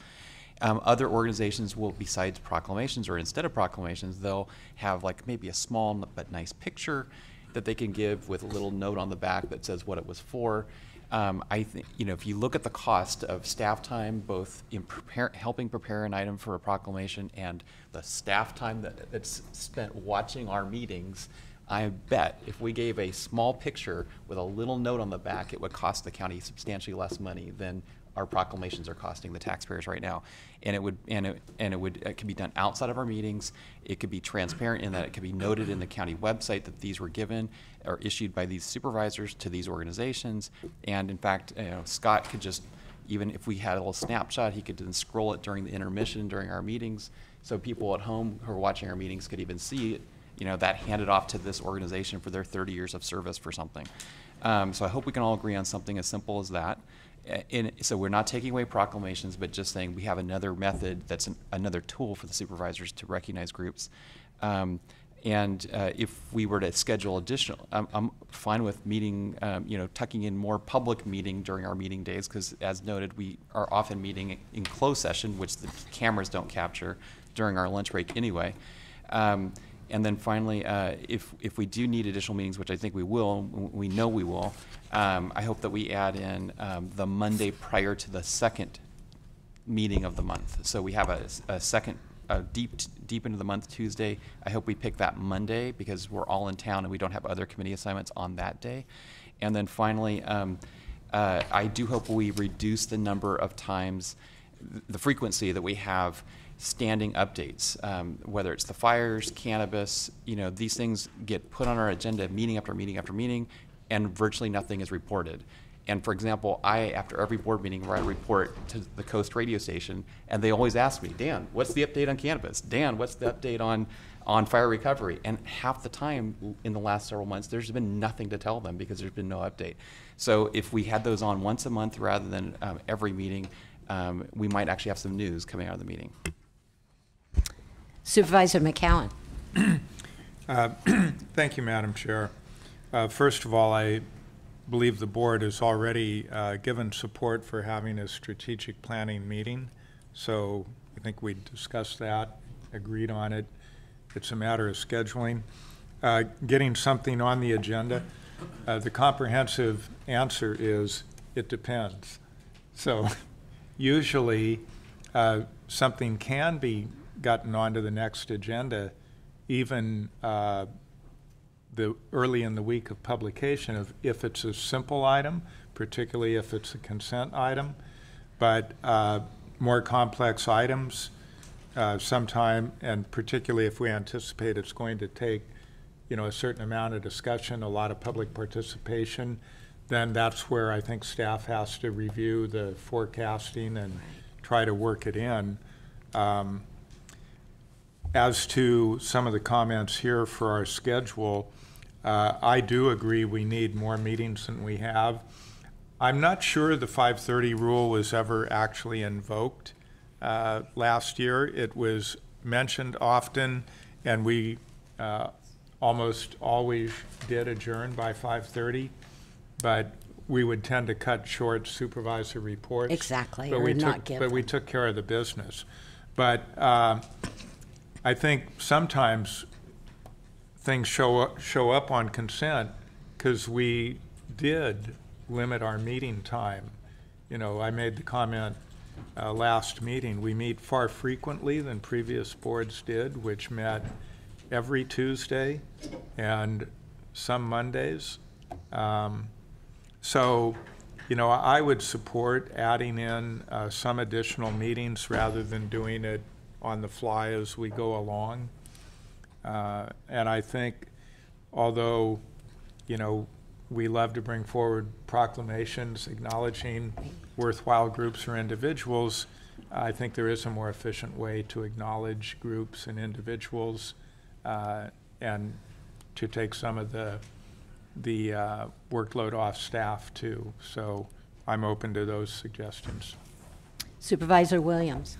Other organizations will, besides proclamations or instead of proclamations, they'll have like maybe a small but nice picture that they can give with a little note on the back that says what it was for. I think, if you look at the cost of staff time, both in helping prepare an item for a proclamation and the staff time that's spent watching our meetings, I bet if we gave a small picture with a little note on the back, it would cost the county substantially less money than our proclamations are costing the taxpayers right now. And it could be done outside of our meetings. It could be transparent in that it could be noted in the county website that these were given or issued by these supervisors to these organizations. And in fact, Scott could just, even if we had a little snapshot, he could then scroll it during the intermission during our meetings. So people at home who are watching our meetings could even see it, that handed off to this organization for their 30 years of service for something. So I hope we can all agree on something as simple as that. So we're not taking away proclamations, but just saying we have another method that's another tool for the supervisors to recognize groups. If we were to schedule additional, I'm fine with meeting, tucking in more public meeting during our meeting days, because as noted, we are often meeting in closed session, which the cameras don't capture during our lunch break anyway. And then finally, if we do need additional meetings, which I think we will, we know we will, I hope that we add in the Monday prior to the second meeting of the month. So we have a second deep into the month Tuesday. I hope we pick that Monday because we're all in town and we don't have other committee assignments on that day. And then finally, I do hope we reduce the number of times, the frequency that we have standing updates, whether it's the fires, cannabis, these things get put on our agenda meeting after meeting after meeting, and virtually nothing is reported. And for example, after every board meeting where I report to the Coast radio station, and they always ask me, Dan, what's the update on cannabis? Dan, what's the update on fire recovery? And half the time in the last several months, there's been nothing to tell them because there's been no update. So if we had those on once a month rather than every meeting, we might actually have some news coming out of the meeting. Supervisor McCowan. Thank you, Madam Chair. First of all, I believe the board has already given support for having a strategic planning meeting. So I think we discussed that, agreed on it. It's a matter of scheduling. Getting something on the agenda, the comprehensive answer is it depends. So usually something can be gotten onto the next agenda even early in the week of publication if it's a simple item, particularly if it's a consent item. But more complex items sometime, and particularly if we anticipate it's going to take a certain amount of discussion, a lot of public participation, then that's where I think staff has to review the forecasting and try to work it in. As to some of the comments here for our schedule, I do agree we need more meetings than we have. I'm not sure the 5:30 rule was ever actually invoked last year. It was mentioned often, and we almost always did adjourn by 5:30. But we would tend to cut short supervisor reports. Exactly, but or we not took, give But we them. took care of the business. But I think sometimes things show up on consent because we did limit our meeting time. You know, I made the comment last meeting, we meet far frequently than previous boards did, which met every Tuesday and some Mondays. So, you know, I would support adding in some additional meetings rather than doing it on the fly as we go along. And I think, although, you know, we love to bring forward proclamations acknowledging worthwhile groups or individuals, I think there is a more efficient way to acknowledge groups and individuals and to take some of the workload off staff too. So I'm open to those suggestions. Supervisor Williams.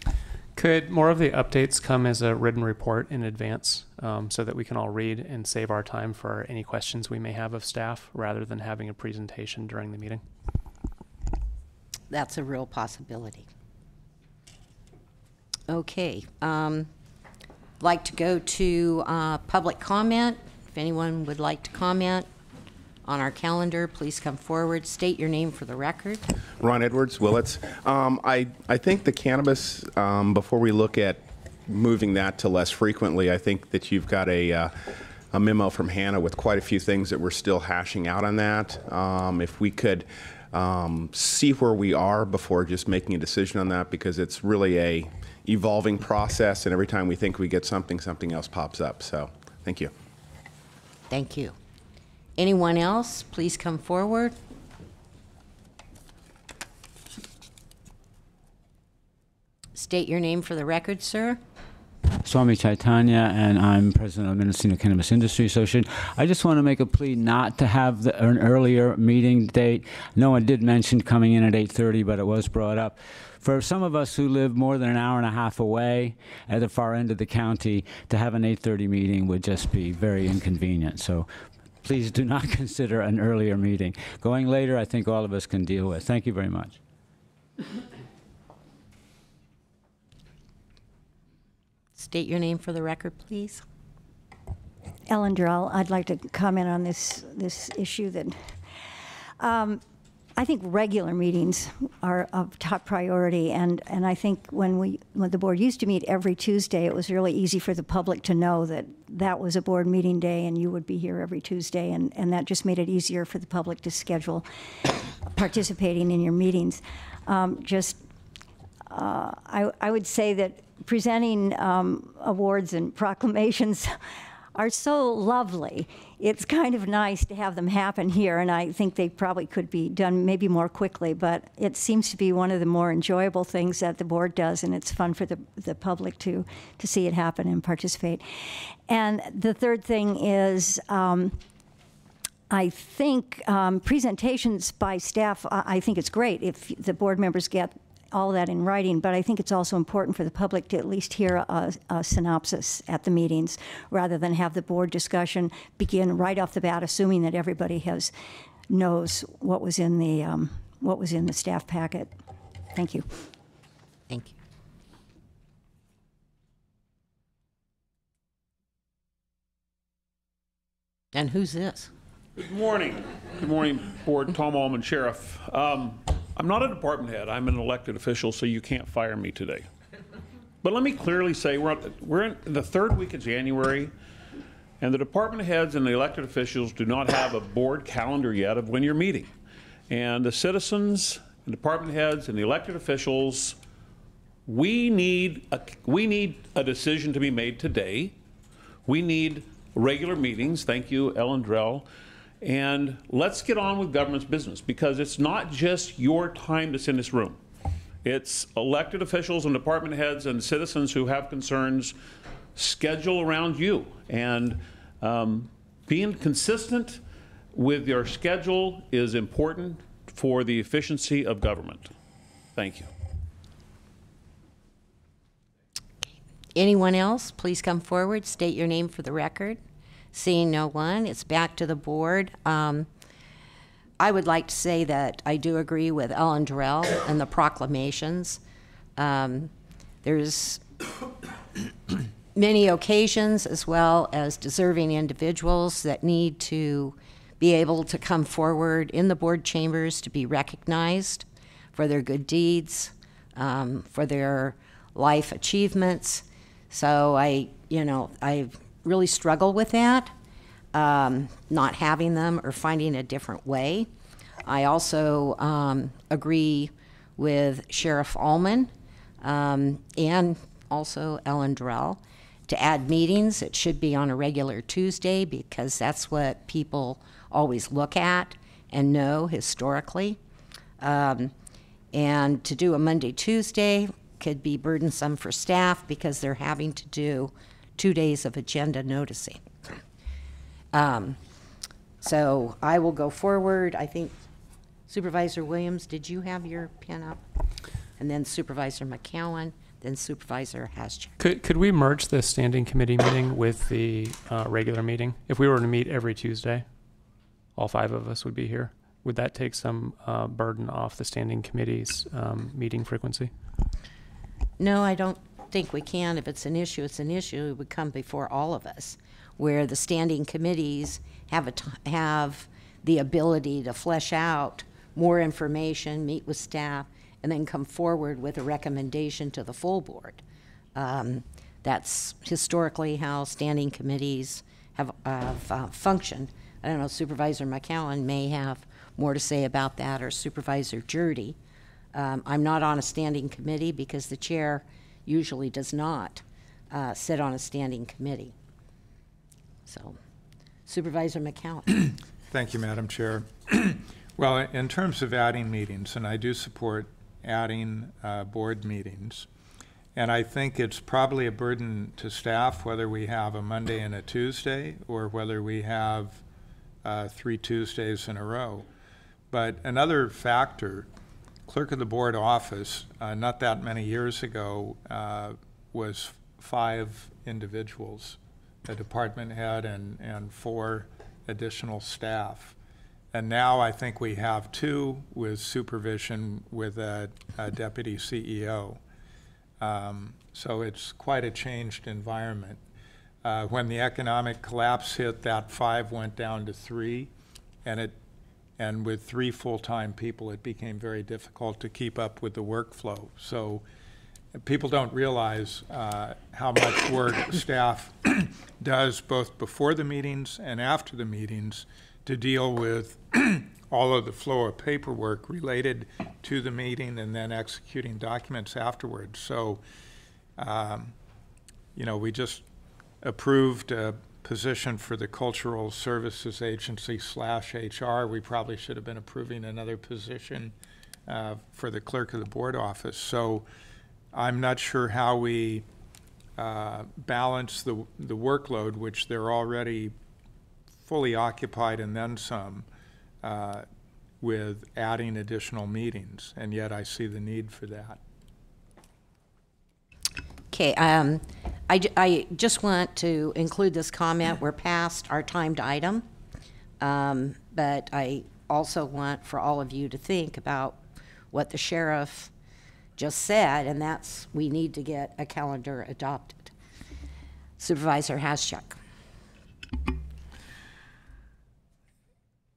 Could more of the updates come as a written report in advance so that we can all read and save our time for any questions we may have of staff rather than having a presentation during the meeting? That's a real possibility. Okay. Like to go to public comment. If anyone would like to comment on our calendar, please come forward. State your name for the record. Ron Edwards, Willits. I think the cannabis, before we look at moving that to less frequently, I think that you've got a memo from Hannah with quite a few things that we're still hashing out on that. If we could see where we are before just making a decision on that, because it's really a evolving process, and every time we think we get something, something else pops up. So thank you. Thank you. Anyone else, please come forward. State your name for the record, sir. Swami Chaitanya, and I'm president of Mendocino Cannabis Industry Association. I just want to make a plea not to have an earlier meeting date. No one did mention coming in at 8:30, but it was brought up. For some of us who live more than an hour and a half away at the far end of the county, to have an 8:30 meeting would just be very inconvenient. So please do not consider an earlier meeting. Going later, I think all of us can deal with. Thank you very much. State your name for the record, please. Ellen Drell. I'd like to comment on this issue that I think regular meetings are of top priority, and I think when the board used to meet every Tuesday, it was really easy for the public to know that that was a board meeting day and you would be here every Tuesday, and that just made it easier for the public to schedule participating in your meetings. I would say that presenting awards and proclamations are so lovely. It's kind of nice to have them happen here, and I think they probably could be done maybe more quickly, but it seems to be one of the more enjoyable things that the board does, and it's fun for the public to see it happen and participate. And the third thing is, I think presentations by staff, I think it's great if the board members get all that in writing, but I think it's also important for the public to at least hear a synopsis at the meetings rather than have the board discussion begin right off the bat, assuming that everybody knows what was in the staff packet. Thank you. Thank you. And who's this? Good morning. Good morning, Board. Tom Allman, Sheriff. I'm not a department head. I'm an elected official, so you can't fire me today. But let me clearly say we're in the third week of January, and the department heads and the elected officials do not have a board calendar yet of when you're meeting. And the citizens, the department heads, and the elected officials, we need a decision to be made today. We need regular meetings. Thank you, Ellen Drell. And let's get on with government's business, because it's not just your time that's in this room. It's elected officials and department heads and citizens who have concerns schedule around you. And being consistent with your schedule is important for the efficiency of government. Thank you. Anyone else, please come forward. State your name for the record. Seeing no one, it's back to the board. I would like to say that I do agree with Ellen Durrell and the proclamations. There's many occasions, as well as deserving individuals, that need to be able to come forward in the board chambers to be recognized for their good deeds, for their life achievements. So I really struggle with that, not having them or finding a different way. I also agree with Sheriff Allman and also Ellen Durrell to add meetings. It should be on a regular Tuesday because that's what people always look at and know historically. And to do a Monday, Tuesday could be burdensome for staff because they're having to do 2 days of agenda noticing. So I will go forward. I think Supervisor Williams, did you have your pen up? And then Supervisor McCowan, then Supervisor Haschak. Could we merge the standing committee meeting with the regular meeting? If we were to meet every Tuesday, all 5 of us would be here. Would that take some burden off the standing committee's meeting frequency? No, I don't think we can. If it's an issue, it's an issue. It would come before all of us, where the standing committees have the ability to flesh out more information, meet with staff, and then come forward with a recommendation to the full board. That's historically how standing committees have functioned. I don't know, Supervisor McCowan may have more to say about that, or Supervisor Jurdy. I'm not on a standing committee because the chair usually does not sit on a standing committee. So, Supervisor McCowan. Thank you, Madam Chair. Well, in terms of adding meetings, and I do support adding board meetings, and I think it's probably a burden to staff whether we have a Monday and a Tuesday or whether we have 3 Tuesdays in a row. But another factor, clerk of the board office, not that many years ago, was 5 individuals, a department head and 4 additional staff. And now I think we have 2 with supervision with a deputy CEO. So it's quite a changed environment. When the economic collapse hit, that 5 went down to 3, and with 3 full-time people, it became very difficult to keep up with the workflow. So people don't realize how much work staff does both before the meetings and after the meetings to deal with all of the flow of paperwork related to the meeting and then executing documents afterwards. So, we just approved a position for the Cultural Services Agency /HR. We probably should have been approving another position for the clerk of the board office. So I'm not sure how we balance the workload, which they're already fully occupied and then some, with adding additional meetings, and yet I see the need for that. Okay, I just want to include this comment. We're past our timed item, but I also want for all of you to think about what the sheriff just said, and that's we need to get a calendar adopted. Supervisor Haschak.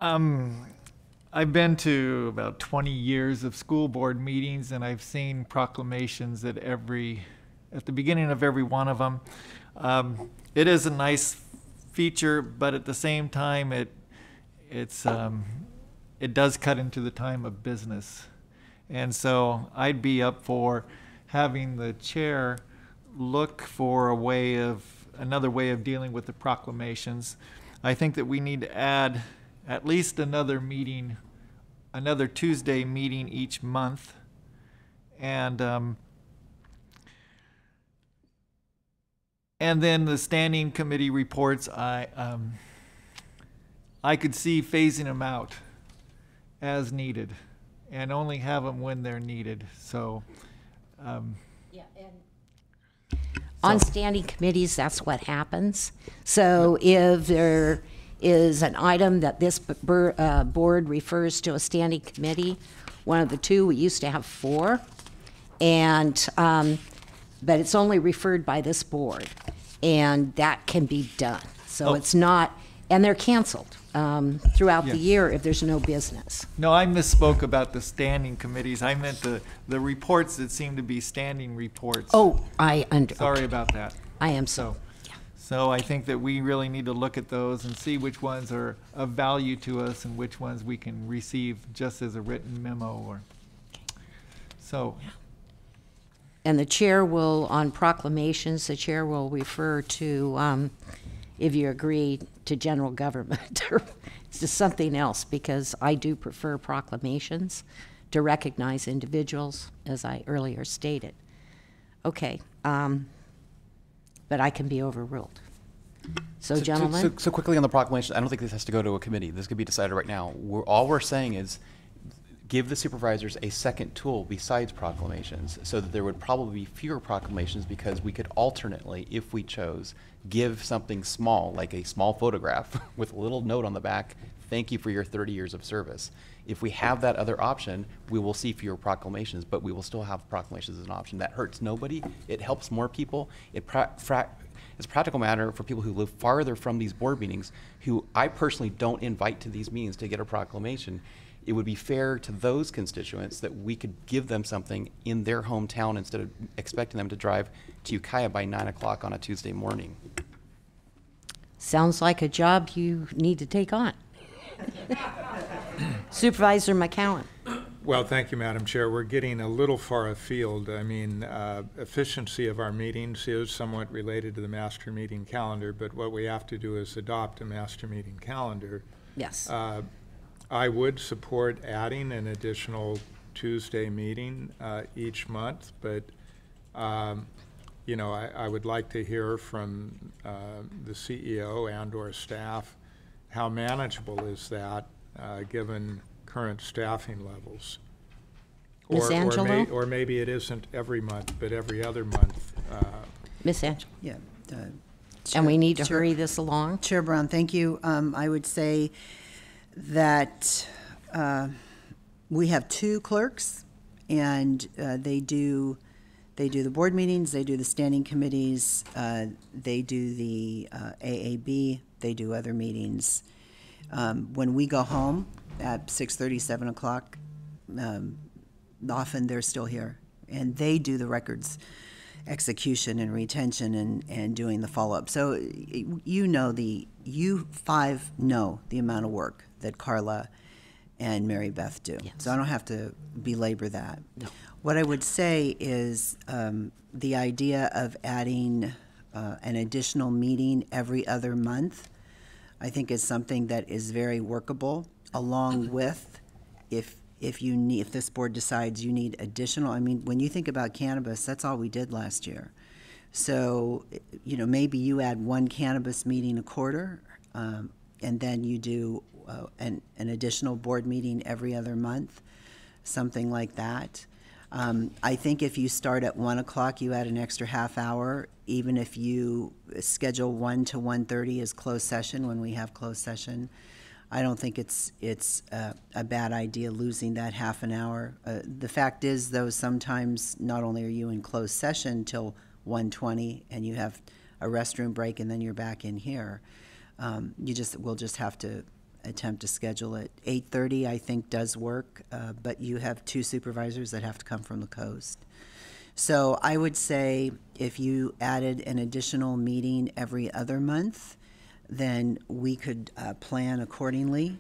I've been to about 20 years of school board meetings, and I've seen proclamations at the beginning of every one of them. It is a nice feature, but at the same time, it does cut into the time of business. And so I'd be up for having the chair look for another way of dealing with the proclamations. I think that we need to add at least another Tuesday meeting each month. And then the standing committee reports, I could see phasing them out as needed and only have them when they're needed. So, on standing committees, that's what happens. So if there is an item that this board refers to a standing committee. One of the two, we used to have 4, and but it's only referred by this board, and that can be done. So it's not, and they're canceled throughout the year if there's no business. No, I misspoke about the standing committees. I meant the reports that seem to be standing reports. Oh, Sorry about that. I am so. So I think that we really need to look at those and see which ones are of value to us and which ones we can receive just as a written memo or so. And the chair will, on proclamations, the chair will refer to, if you agree, to general government or to something else, because I do prefer proclamations to recognize individuals, as I earlier stated. Okay. But I can be overruled. So gentlemen? So quickly on the proclamation, I don't think this has to go to a committee. This could be decided right now. All we're saying is give the supervisors a second tool besides proclamations, so that there would probably be fewer proclamations, because we could alternately, if we chose, give something small, like a small photograph with a little note on the back, thank you for your 30 years of service. If we have that other option, we will see fewer proclamations, but we will still have proclamations as an option. That hurts nobody. It helps more people. It's a practical matter for people who live farther from these board meetings, who I personally don't invite to these meetings to get a proclamation. It would be fair to those constituents that we could give them something in their hometown instead of expecting them to drive to Ukiah by 9 o'clock on a Tuesday morning. Sounds like a job you need to take on. Supervisor McCowan. Well, thank you, Madam Chair. We're getting a little far afield. I mean, efficiency of our meetings is somewhat related to the master meeting calendar, but what we have to do is adopt a master meeting calendar. Yes. I would support adding an additional Tuesday meeting each month, but you know, I would like to hear from the CEO and/or staff how manageable is that given current staffing levels. Ms. Angelo? Or maybe it isn't every month, but every other month. Ms. Angelo? Yeah. And we need to hurry this along. Chair Brown, thank you. I would say that we have 2 clerks, and they do the board meetings, they do the standing committees, they do the AAB, they do other meetings. When we go home at 6:30, 7 o'clock, often they're still here, and they do the records execution and retention and doing the follow-up. So you 5 know the amount of work that Carla and Mary Beth do. Yes. So I don't have to belabor that. No. What I would say is the idea of adding an additional meeting every other month, I think is something that is very workable, along with if this board decides you need additional. I mean, when you think about cannabis, that's all we did last year. So, you know, maybe you add 1 cannabis meeting a quarter, and then you do an additional board meeting every other month, something like that. I think if you start at 1 o'clock, you add an extra half hour, even if you schedule 1 to 1:30 as closed session when we have closed session. I don't think it's a bad idea losing that half an hour. The fact is, though, sometimes not only are you in closed session till 1:20 and you have a restroom break and then you're back in here, we'll just have to attempt to schedule it. 8:30 I think does work, but you have 2 supervisors that have to come from the coast. So I would say if you added an additional meeting every other month, then we could plan accordingly.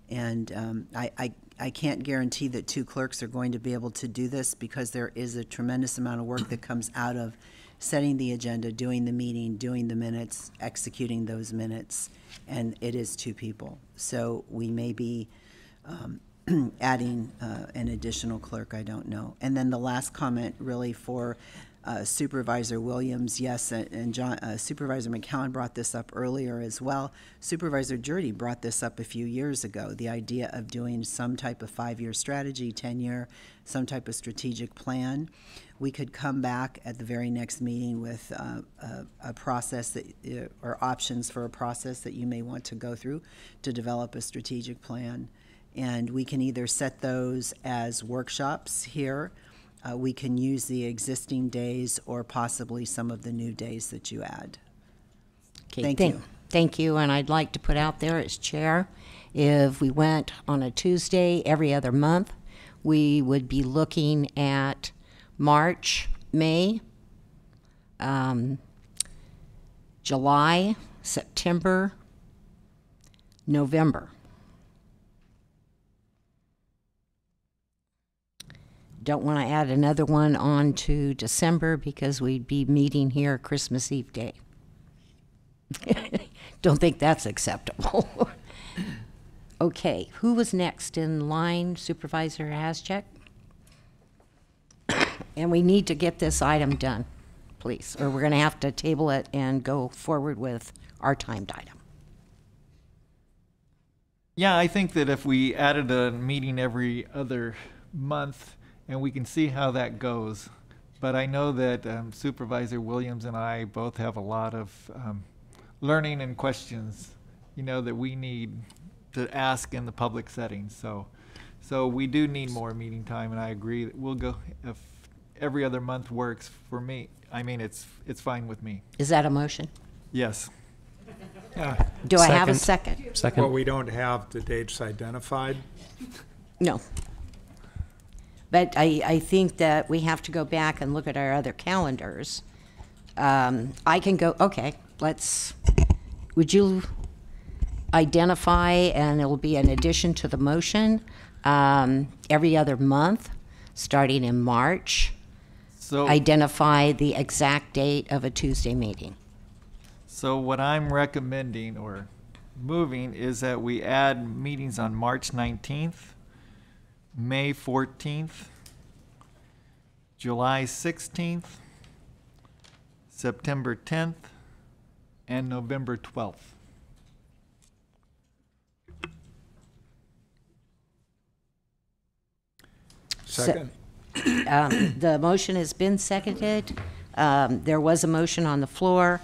And I can't guarantee that 2 clerks are going to be able to do this, because there is a tremendous amount of work that comes out of setting the agenda, doing the meeting, doing the minutes, executing those minutes, and it is 2 people. So we may be adding an additional clerk, I don't know. And then the last comment really for Supervisor Williams, yes, and Supervisor McCowan brought this up earlier as well. Supervisor Jurdy brought this up a few years ago, the idea of doing some type of 5-year strategy, 10-year, some type of strategic plan. We could come back at the very next meeting with a process that, or options for a process that you may want to go through to develop a strategic plan. And we can either set those as workshops here. We can use the existing days or possibly some of the new days that you add. Okay, Thank you. Thank you, and I'd like to put out there as chair, if we went on a Tuesday every other month, we would be looking at March, May, July, September, November. Don't want to add another one on to December because we'd be meeting here Christmas Eve day. Don't think that's acceptable. Okay, who was next in line? Supervisor Haschek? And we need to get this item done, please, or we're going to have to table it and go forward with our timed item. Yeah, I think that if we added a meeting every other month, and we can see how that goes. But I know that Supervisor Williams and I both have a lot of learning and questions, that we need to ask in the public setting. So we do need more meeting time, and I agree that we'll go, if every other month works for me. I mean, it's fine with me. Is that a motion? Yes. Do I have a second? Well, we don't have the dates identified. No. But I think that we have to go back and look at our other calendars. I can go, okay, would you identify, and it will be an addition to the motion, every other month, starting in March, So identify the exact date of a Tuesday meeting. So what I'm recommending or moving is that we add meetings on March 19th, May 14th, July 16th, September 10th, and November 12th. Second. The motion has been seconded. There was a motion on the floor.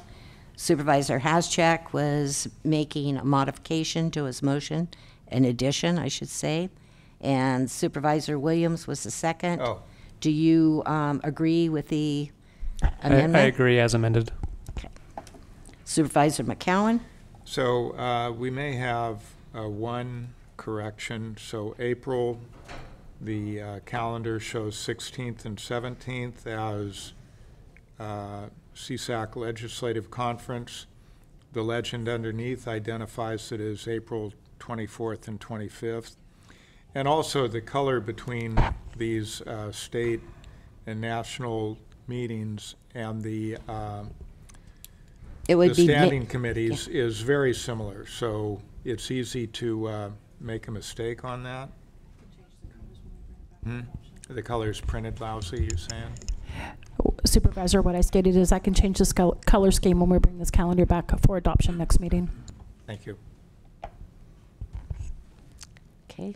Supervisor Haschek was making a modification to his motion, an addition, I should say. And Supervisor Williams was the second. Oh. Do you agree with the amendment? I agree as amended. Okay. Supervisor McCowan? So we may have one correction. So April, the calendar shows 16th and 17th as CSAC Legislative Conference. The legend underneath identifies it as April 24th and 25th. And also the color between these state and national meetings and the standing committees is very similar. So it's easy to make a mistake on that. The color's printed lousy, you're saying? Supervisor, what I stated is I can change this color scheme when we bring this calendar back for adoption next meeting. Thank you. Okay.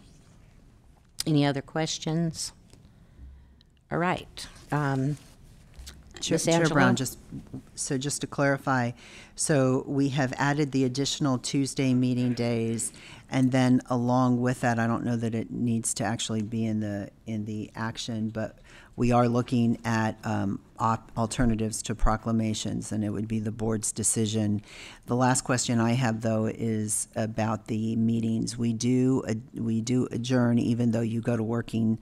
Any other questions? All right. Chair Brown, just to clarify, so we have added the additional Tuesday meeting days, and then along with that, I don't know that it needs to actually be in the action, but we are looking at alternatives to proclamations, and it would be the board's decision. The last question I have, though, is about the meetings. We do adjourn, even though you go to working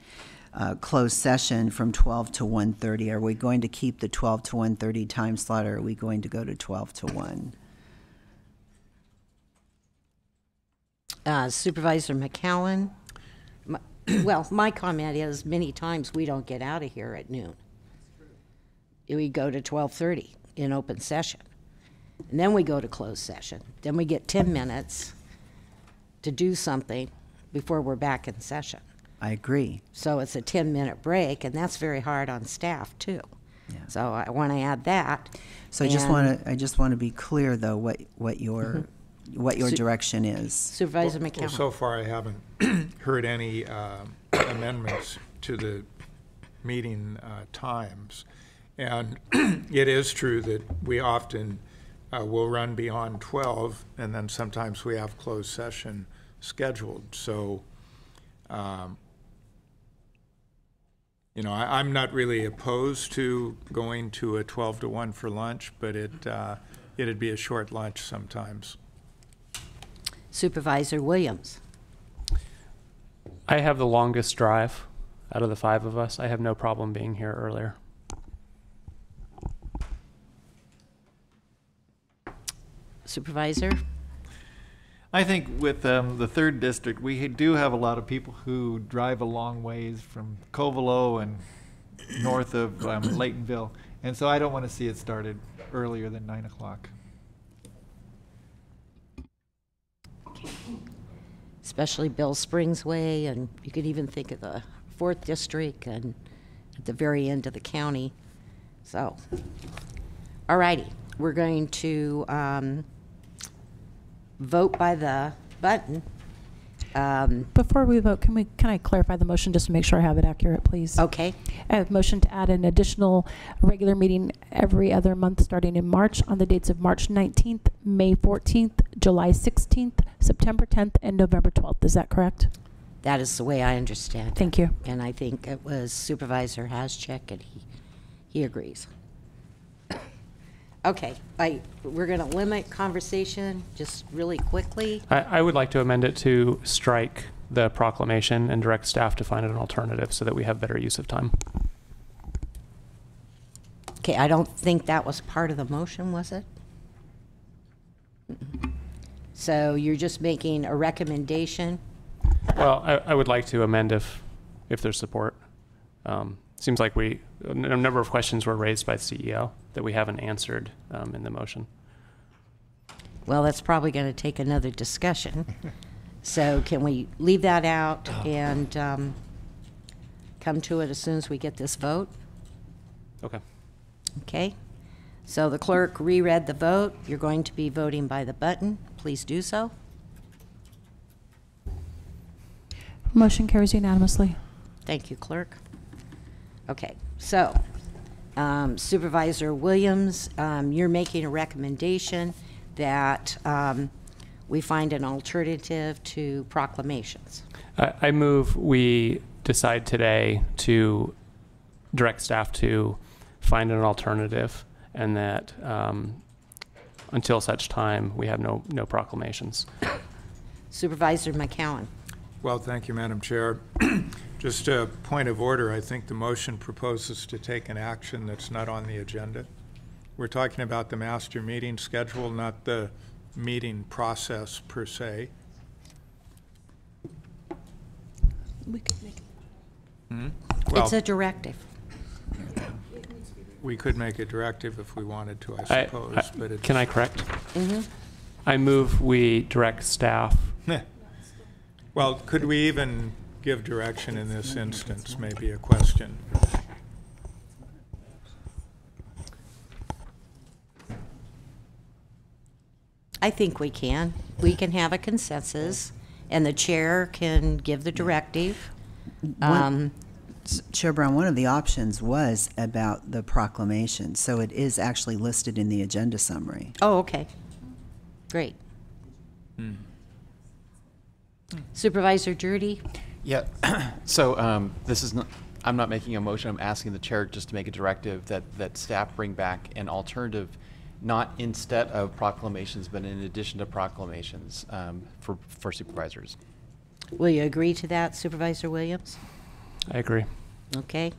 closed session from 12 to 1:30. Are we going to keep the 12 to 1:30 time slot, or are we going to go to 12 to 1? Supervisor McCowan? Well, my comment is many times we don't get out of here at noon. We go to 12:30 in open session. And then we go to closed session. Then we get 10 minutes to do something before we're back in session. I agree. So it's a 10-minute break, and that's very hard on staff, too. So I want to add that. So I just want to be clear, though, what your direction is. Supervisor McCallum. Well, so far I haven't heard any amendments to the meeting times. And it is true that we often will run beyond 12, and then sometimes we have closed session scheduled. So, you know, I'm not really opposed to going to a 12 to 1 for lunch, but it'd be a short lunch sometimes. Supervisor Williams. I have the longest drive out of the 5 of us. I have no problem being here earlier. Supervisor? I think with the 3rd district, we do have a lot of people who drive a long ways from Covelo and north of Laytonville. And so I don't want to see it started earlier than 9 o'clock. Especially Bill Springs Way, and you could even think of the 4th district and at the very end of the county. So, all righty, we're going to vote by the button. Before we vote, can I clarify the motion just to make sure I have it accurate, please? Okay. I have a motion to add an additional regular meeting every other month starting in March on the dates of March 19th, May 14th, July 16th, September 10th, and November 12th. Is that correct? That is the way I understand it. Thank you. And I think it was Supervisor Haschek, and he agrees. Okay, we're going to limit conversation just really quickly. I would like to amend it to strike the proclamation and direct staff to find an alternative so that we have better use of time. Okay, I don't think that was part of the motion, was it? So you're just making a recommendation? Well, I would like to amend if there's support. Seems like a number of questions were raised by the CEO that we haven't answered in the motion. Well, that's probably going to take another discussion. So can we leave that out and come to it as soon as we get this vote? Okay. Okay. So the clerk reread the vote. You're going to be voting by the button. Please do so. Motion carries unanimously. Thank you, clerk. Okay, so Supervisor Williams, you're making a recommendation that we find an alternative to proclamations. I move we decide today to direct staff to find an alternative, and that until such time we have no proclamations. Supervisor McCowan. Well, thank you, Madam Chair. Just a point of order, I think the motion proposes to take an action that's not on the agenda. We're talking about the master meeting schedule, not the meeting process per se. We could make it. Well, it's a directive. We could make a directive if we wanted to, I suppose. But it's, can I correct? Mm-hmm. I move we direct staff. Well, could we even give direction in this instance, may be a question. I think we can. We can have a consensus, and the chair can give the directive. Chair Brown, one of the options was about the proclamation, so it is actually listed in the agenda summary. Oh, okay. Great. Supervisor Drudy? Yeah, so this is not, I'm not making a motion, I'm asking the chair just to make a directive that staff bring back an alternative, not instead of proclamations, but in addition to proclamations for supervisors. Will you agree to that, Supervisor Williams? I agree. Okay.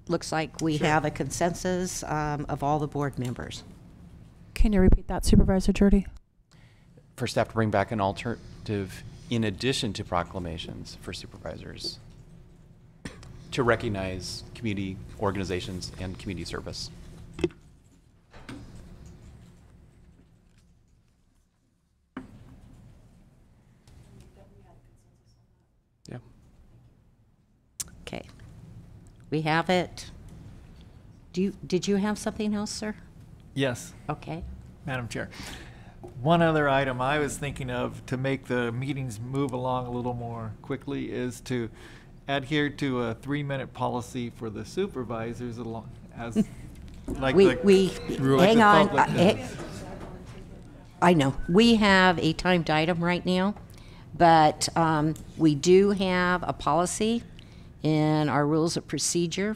Looks like we have a consensus of all the board members. Can you repeat that, Supervisor Drudy? For staff to bring back an alternative in addition to proclamations for supervisors to recognize community organizations and community service. Okay. We have it. Did you have something else, sir? Yes. Okay. Madam Chair. One other item I was thinking of to make the meetings move along a little more quickly is to adhere to a 3-minute policy for the supervisors along as like we hang on. public. I know we have a timed item right now, but we do have a policy in our rules of procedure,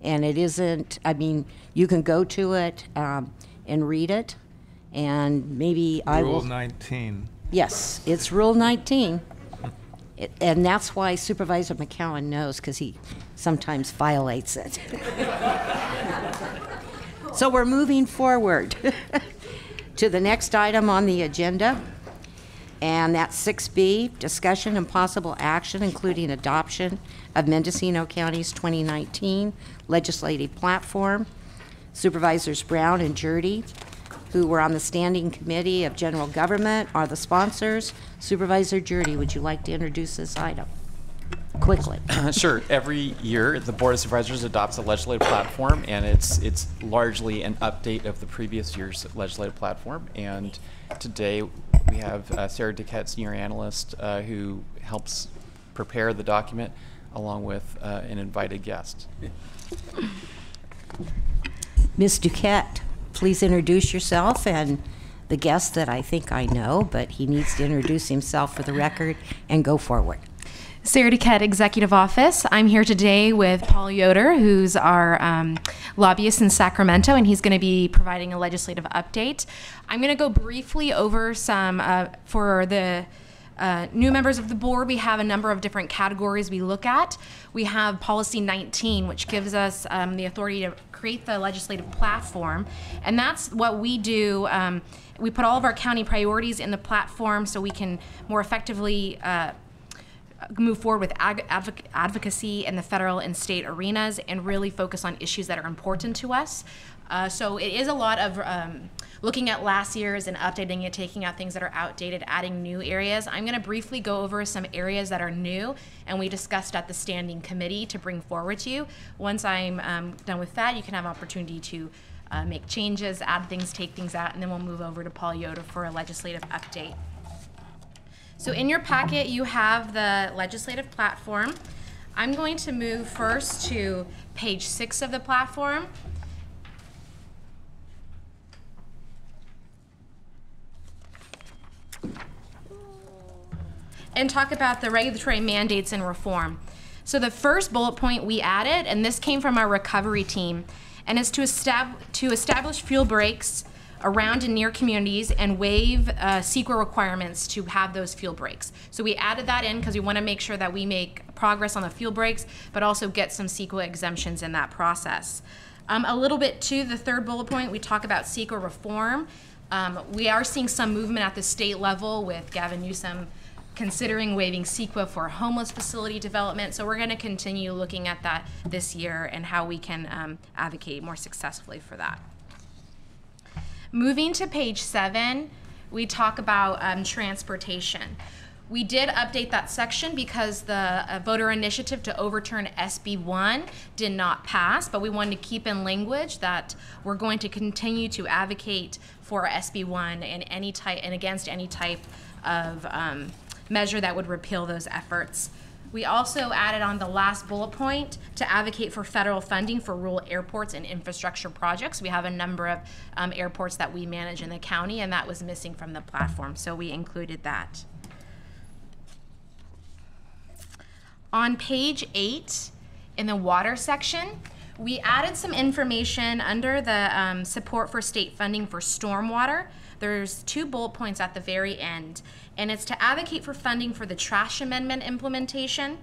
and it isn't. I mean, you can go to it and read it, and maybe I will. Rule 19. Yes, it's Rule 19. And that's why Supervisor McCowan knows, because he sometimes violates it. So we're moving forward to the next item on the agenda, and that's 6B, discussion and possible action, including adoption of Mendocino County's 2019 legislative platform. Supervisors Brown and Jurdy, who were on the Standing Committee of General Government, are the sponsors. Supervisor Jurdy, would you like to introduce this item quickly? Sure. Every year, the Board of Supervisors adopts a legislative platform, and it's largely an update of the previous year's legislative platform. And today, we have Sarah Duquette, Senior Analyst, who helps prepare the document, along with an invited guest. Ms. Duquette, please introduce yourself and the guest that I think I know, but he needs to introduce himself for the record and go forward. Sarah Duquette, Executive Office. I'm here today with Paul Yoder, who's our lobbyist in Sacramento, and he's going to be providing a legislative update. I'm going to go briefly over some, for the new members of the board, we have a number of different categories we look at. We have Policy 19, which gives us the authority to create the legislative platform, and that's what we do. We put all of our county priorities in the platform so we can more effectively move forward with advocacy in the federal and state arenas and really focus on issues that are important to us. So it is a lot of looking at last year's and updating it, taking out things that are outdated, adding new areas. I'm going to briefly go over some areas that are new and we discussed at the standing committee to bring forward to you. Once I'm done with that, you can have opportunity to make changes, add things, take things out, and then we'll move over to Paul Yoder for a legislative update. So in your packet, you have the legislative platform. I'm going to move first to page 6 of the platform. And talk about the regulatory mandates and reform. So the first bullet point we added, and this came from our recovery team, and is to establish fuel breaks around and near communities and waive CEQA requirements to have those fuel breaks. So we added that in because we want to make sure that we make progress on the fuel breaks, but also get some CEQA exemptions in that process. A little bit to the third bullet point, we talk about CEQA reform. We are seeing some movement at the state level with Gavin Newsom considering waiving CEQA for homeless facility development. So we're going to continue looking at that this year and how we can advocate more successfully for that. Moving to page 7, we talk about transportation. We did update that section because the voter initiative to overturn SB 1 did not pass, but we wanted to keep in language that we're going to continue to advocate for SB 1 and any type and against any type of measure that would repeal those efforts. We also added on the last bullet point to advocate for federal funding for rural airports and infrastructure projects. We have a number of airports that we manage in the county, and that was missing from the platform, so we included that. On page 8, in the water section, we added some information under the support for state funding for stormwater. There's 2 bullet points at the very end, and it's to advocate for funding for the trash amendment implementation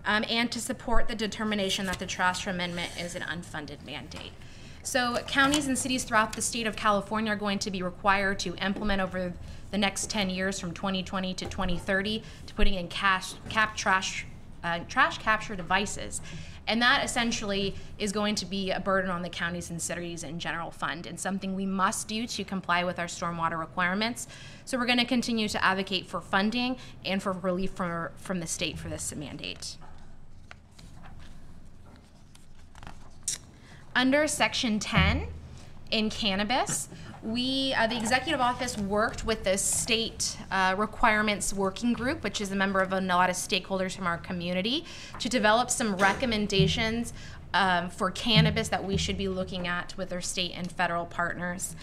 and to support the determination that the trash amendment is an unfunded mandate. So counties and cities throughout the state of California are going to be required to implement over the next 10 years from 2020 to 2030 to putting in trash capture devices. And that essentially is going to be a burden on the counties and cities in general fund and something we must do to comply with our stormwater requirements. So we're going to continue to advocate for funding and for relief from the state for this mandate. Under Section 10 in cannabis, the executive office worked with the state requirements working group, which is a member of a lot of stakeholders from our community, to develop some recommendations for cannabis that we should be looking at with our state and federal partners.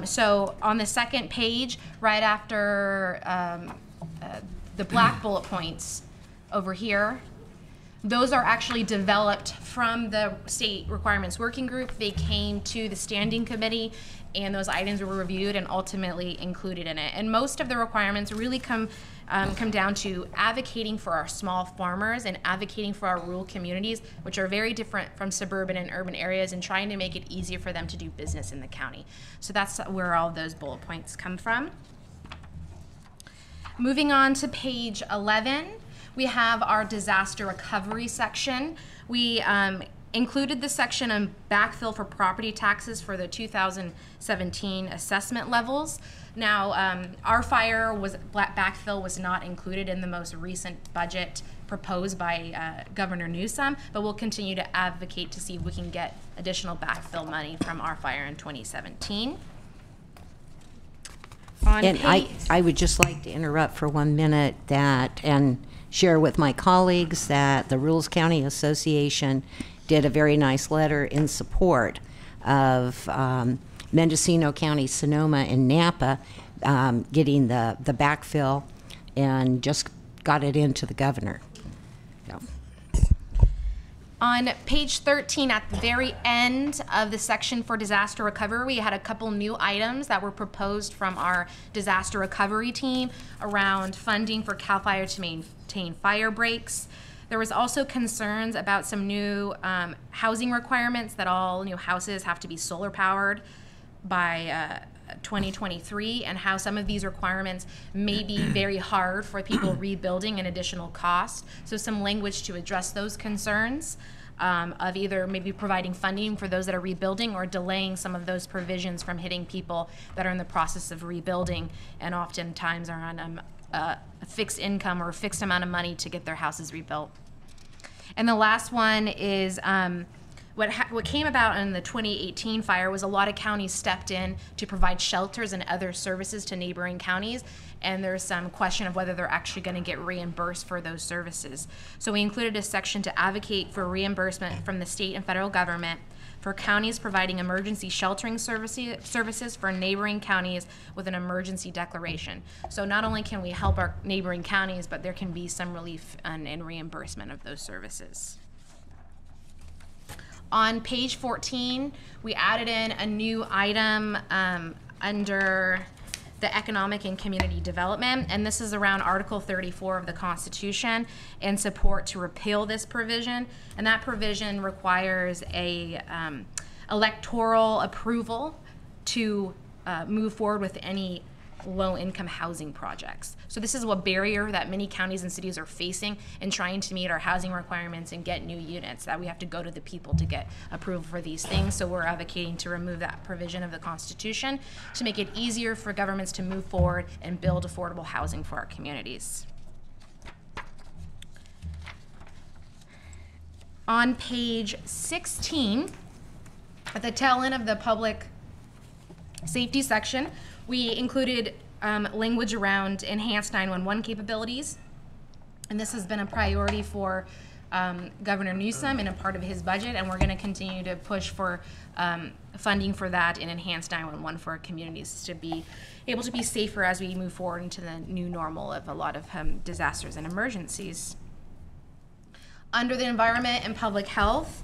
So on the second page, right after the black bullet points over here, those are actually developed from the state requirements working group. They came to the standing committee, and those items were reviewed and ultimately included in it. And most of the requirements really come down to advocating for our small farmers and advocating for our rural communities, which are very different from suburban and urban areas, and trying to make it easier for them to do business in the county. So that's where all those bullet points come from. Moving on to page 11, we have our disaster recovery section. We included the section on backfill for property taxes for the 2017 assessment levels. Now, our fire backfill was not included in the most recent budget proposed by Governor Newsom, but we'll continue to advocate to see if we can get additional backfill money from our fire in 2017. And I would just like to interrupt for 1 minute and share with my colleagues that the Rules County Association did a very nice letter in support of Mendocino County, Sonoma, and Napa getting the backfill, and just got it into the governor. So. On page 13, at the very end of the section for disaster recovery, we had a couple new items that were proposed from our disaster recovery team around funding for CAL FIRE to maintain fire breaks. There was also concerns about some new housing requirements, that all new houses have to be solar powered by 2023, and how some of these requirements may be very hard for people rebuilding and additional cost. So some language to address those concerns of either maybe providing funding for those that are rebuilding, or delaying some of those provisions from hitting people that are in the process of rebuilding and oftentimes are on a fixed income or a fixed amount of money to get their houses rebuilt. And the last one is what came about in the 2018 fire was a lot of counties stepped in to provide shelters and other services to neighboring counties, and there's some question of whether they're actually going to get reimbursed for those services. So we included a section to advocate for reimbursement from the state and federal government for counties providing emergency sheltering services for neighboring counties with an emergency declaration. So not only can we help our neighboring counties, but there can be some relief and reimbursement of those services. On page 14, we added in a new item under the economic and community development, and this is around Article 34 of the Constitution and support to repeal this provision. And that provision requires a electoral approval to move forward with any low-income housing projects. So this is a barrier that many counties and cities are facing in trying to meet our housing requirements and get new units, that we have to go to the people to get approval for these things. So we're advocating to remove that provision of the Constitution to make it easier for governments to move forward and build affordable housing for our communities. On page 16, at the tail end of the public safety section, we included language around enhanced 911 capabilities, and this has been a priority for Governor Newsom and a part of his budget, and we're going to continue to push for funding for that and enhanced 911 for our communities to be able to be safer as we move forward into the new normal of a lot of disasters and emergencies. Under the environment and public health,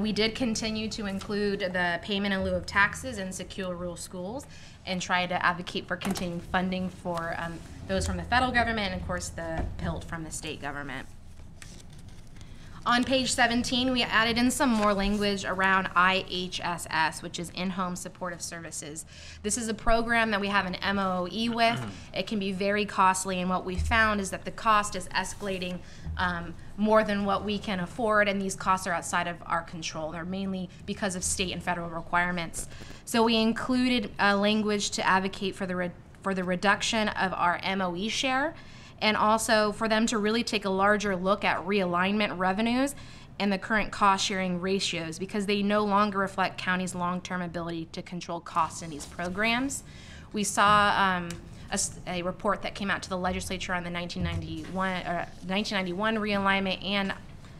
we did continue to include the payment in lieu of taxes and secure rural schools, and try to advocate for continuing funding for those from the federal government, and of course the PILT from the state government. On page 17, we added in some more language around IHSS, which is In-Home Supportive Services. This is a program that we have an MOE with. It can be very costly, and what we found is that the cost is escalating more than what we can afford, and these costs are outside of our control. They're mainly because of state and federal requirements. So we included language to advocate for the reduction of our MOE share, and also for them to really take a larger look at realignment revenues and the current cost-sharing ratios because they no longer reflect county's long-term ability to control costs in these programs. We saw a report that came out to the legislature on the 1991 realignment and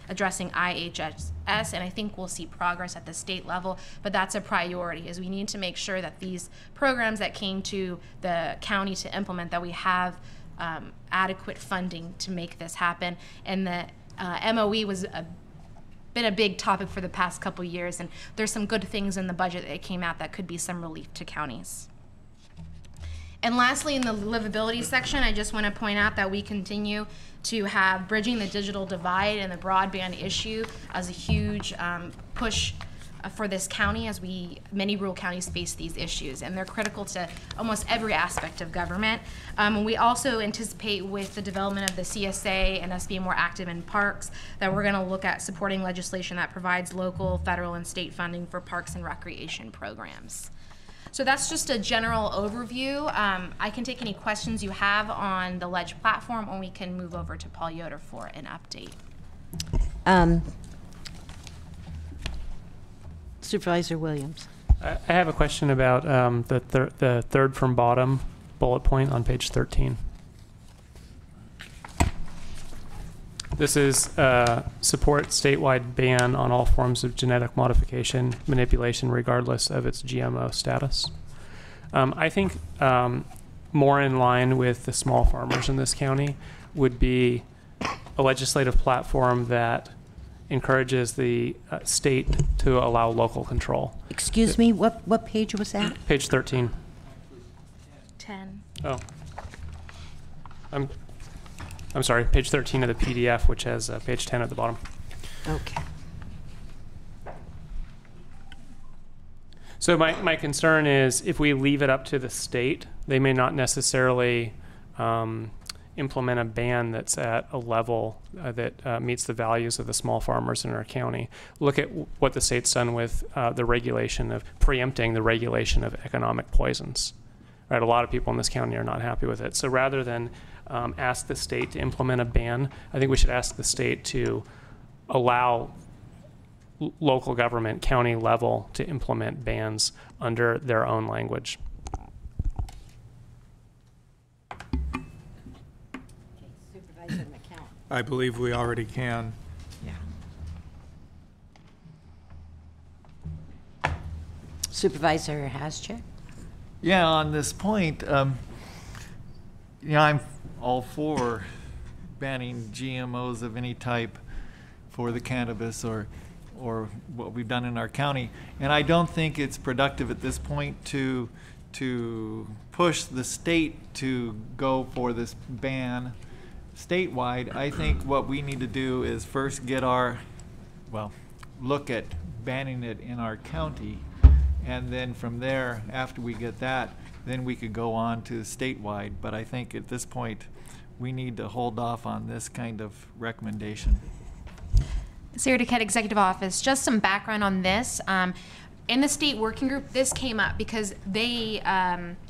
addressing IHS, and I think we'll see progress at the state level, but that's a priority, is we need to make sure that these programs that came to the county to implement, that we have adequate funding to make this happen. And the MOE was been a big topic for the past couple years, and there's some good things in the budget that came out that could be some relief to counties. And lastly, in the livability section, I just want to point out that we continue to have bridging the digital divide and the broadband issue as a huge push for this county, as many rural counties face these issues, and they're critical to almost every aspect of government. We also anticipate with the development of the CSA and us being more active in parks that we're going to look at supporting legislation that provides local, federal, and state funding for parks and recreation programs. So that's just a general overview. I can take any questions you have on the Ledge platform, or we can move over to Paul Yoder for an update. Supervisor Williams. I have a question about the third from bottom bullet point on page 13. This is support statewide ban on all forms of genetic modification, manipulation, regardless of its GMO status. I think more in line with the small farmers in this county would be a legislative platform that encourages the state to allow local control. Excuse me, what page was that? Page 13. 10. Oh. I'm sorry, page 13 of the PDF, which has page 10 at the bottom. Okay. So my concern is if we leave it up to the state, they may not necessarily implement a ban that's at a level that meets the values of the small farmers in our county. Look at what the state's done with the regulation of preempting the regulation of economic poisons. Right, a lot of people in this county are not happy with it. So rather than ask the state to implement a ban, I think we should ask the state to allow local government, county level, to implement bans under their own language. Supervisor McCown. I believe we already can. Yeah. Supervisor Haschek. Yeah, on this point, I'm all for banning GMOs of any type for the cannabis or what we've done in our county. And I don't think it's productive at this point to push the state to go for this ban statewide. I think what we need to do is first look at banning it in our county. And then from there, after we get that, then we could go on to statewide. But I think at this point, we need to hold off on this kind of recommendation. Sarah Duquette, Executive Office. Just some background on this. In the state working group, this came up because they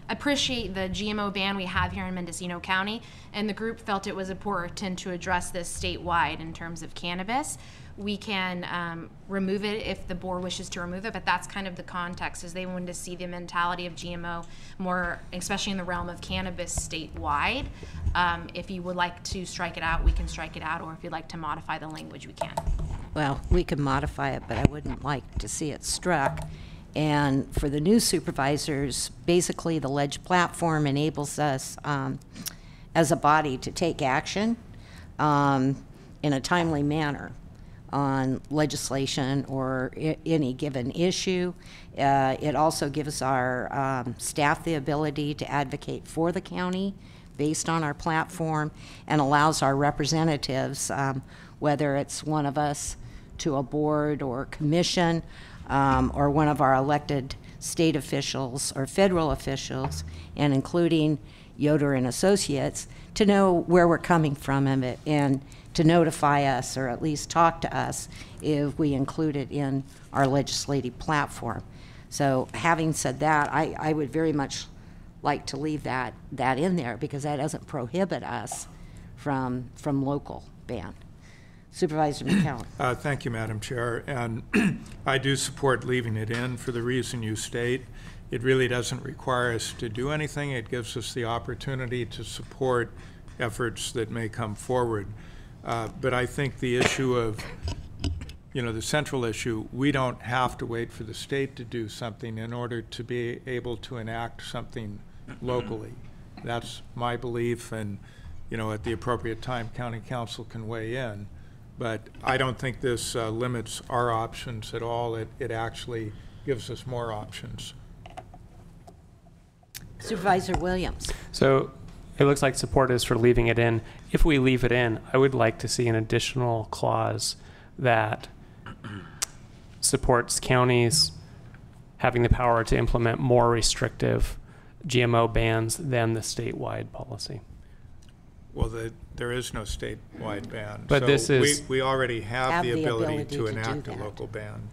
appreciate the GMO ban we have here in Mendocino County, and the group felt it was important to address this statewide in terms of cannabis. We can remove it if the board wishes to remove it, but that's kind of the context, is they wanted to see the mentality of GMO more, especially in the realm of cannabis, statewide. If you would like to strike it out, we can strike it out, or if you'd like to modify the language, we can. Well, we could modify it, but I wouldn't like to see it struck. And for the new supervisors, basically the Ledge platform enables us as a body to take action in a timely manner on legislation or any given issue. It also gives our staff the ability to advocate for the county based on our platform, and allows our representatives, whether it's one of us to a board or commission, or one of our elected state officials or federal officials, and including Yoder and Associates, to know where we're coming from and to notify us, or at least talk to us if we include it in our legislative platform. So having said that, I would very much like to leave that in there, because that doesn't prohibit us from local ban. Supervisor McCowan. Thank you, Madam Chair. And I do support leaving it in for the reason you state. It really doesn't require us to do anything. It gives us the opportunity to support efforts that may come forward. But I think the issue of, the central issue, we don't have to wait for the state to do something in order to be able to enact something locally. That's my belief, and, at the appropriate time, County Council can weigh in. But I don't think this limits our options at all. It actually gives us more options. Supervisor Williams. So it looks like support is for leaving it in. If we leave it in, I would like to see an additional clause that supports counties having the power to implement more restrictive GMO bans than the statewide policy. Well, there is no statewide ban. But so this is... We already have the ability to enact a local ban.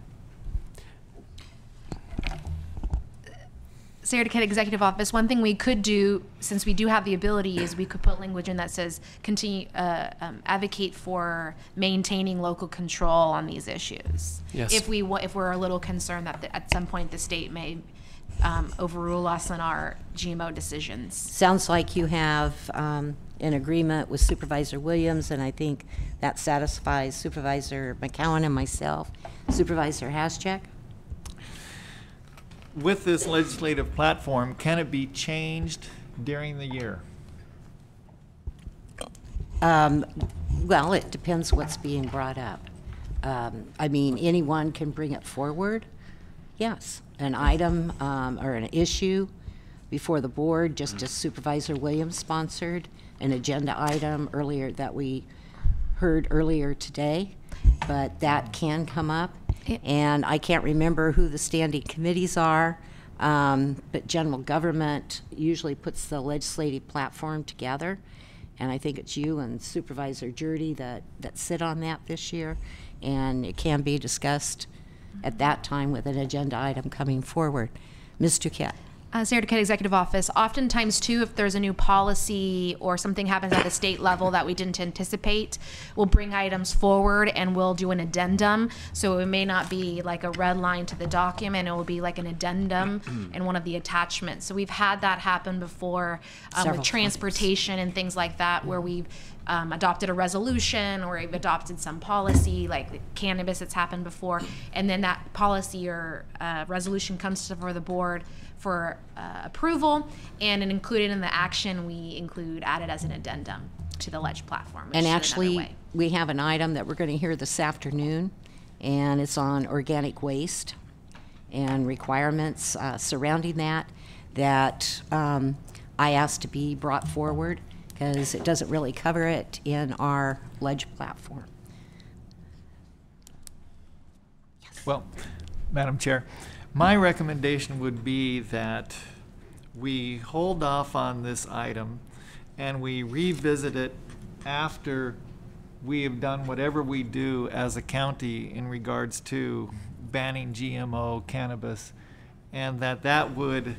Sarah DeKitt, Executive Office, one thing we could do, since we do have the ability, is we could put language in that says continue advocate for maintaining local control on these issues. Yes. If we're a little concerned that at some point the state may overrule us on our GMO decisions. Sounds like you have an agreement with Supervisor Williams, and I think that satisfies Supervisor McCowan and myself. Supervisor Haschek? With this legislative platform, can it be changed during the year? Well, it depends what's being brought up. I mean, anyone can bring it forward. Yes, an item or an issue before the board, just as Supervisor Williams sponsored an agenda item earlier that we heard earlier today, but that can come up. And I can't remember who the standing committees are, but general government usually puts the legislative platform together. And I think it's you and Supervisor Jurdy that sit on that this year. And it can be discussed at that time with an agenda item coming forward. Ms. Duquette. Sarah DeKitt, Executive Office. Oftentimes, too, if there's a new policy or something happens at the state level that we didn't anticipate, we'll bring items forward and we'll do an addendum. So it may not be like a red line to the document. It will be like an addendum in one of the attachments. So we've had that happen before with transportation and things like that, where we've adopted a resolution or we've adopted some policy, like cannabis, it's happened before. And then that policy or resolution comes before the board for approval, and included in the action, we include added as an addendum to the ledge platform. And actually, we have an item that we're going to hear this afternoon, and it's on organic waste and requirements surrounding that I asked to be brought forward because it doesn't really cover it in our ledge platform. Yes. Well, Madam Chair, my recommendation would be that we hold off on this item and we revisit it after we have done whatever we do as a county in regards to banning GMO cannabis, and that would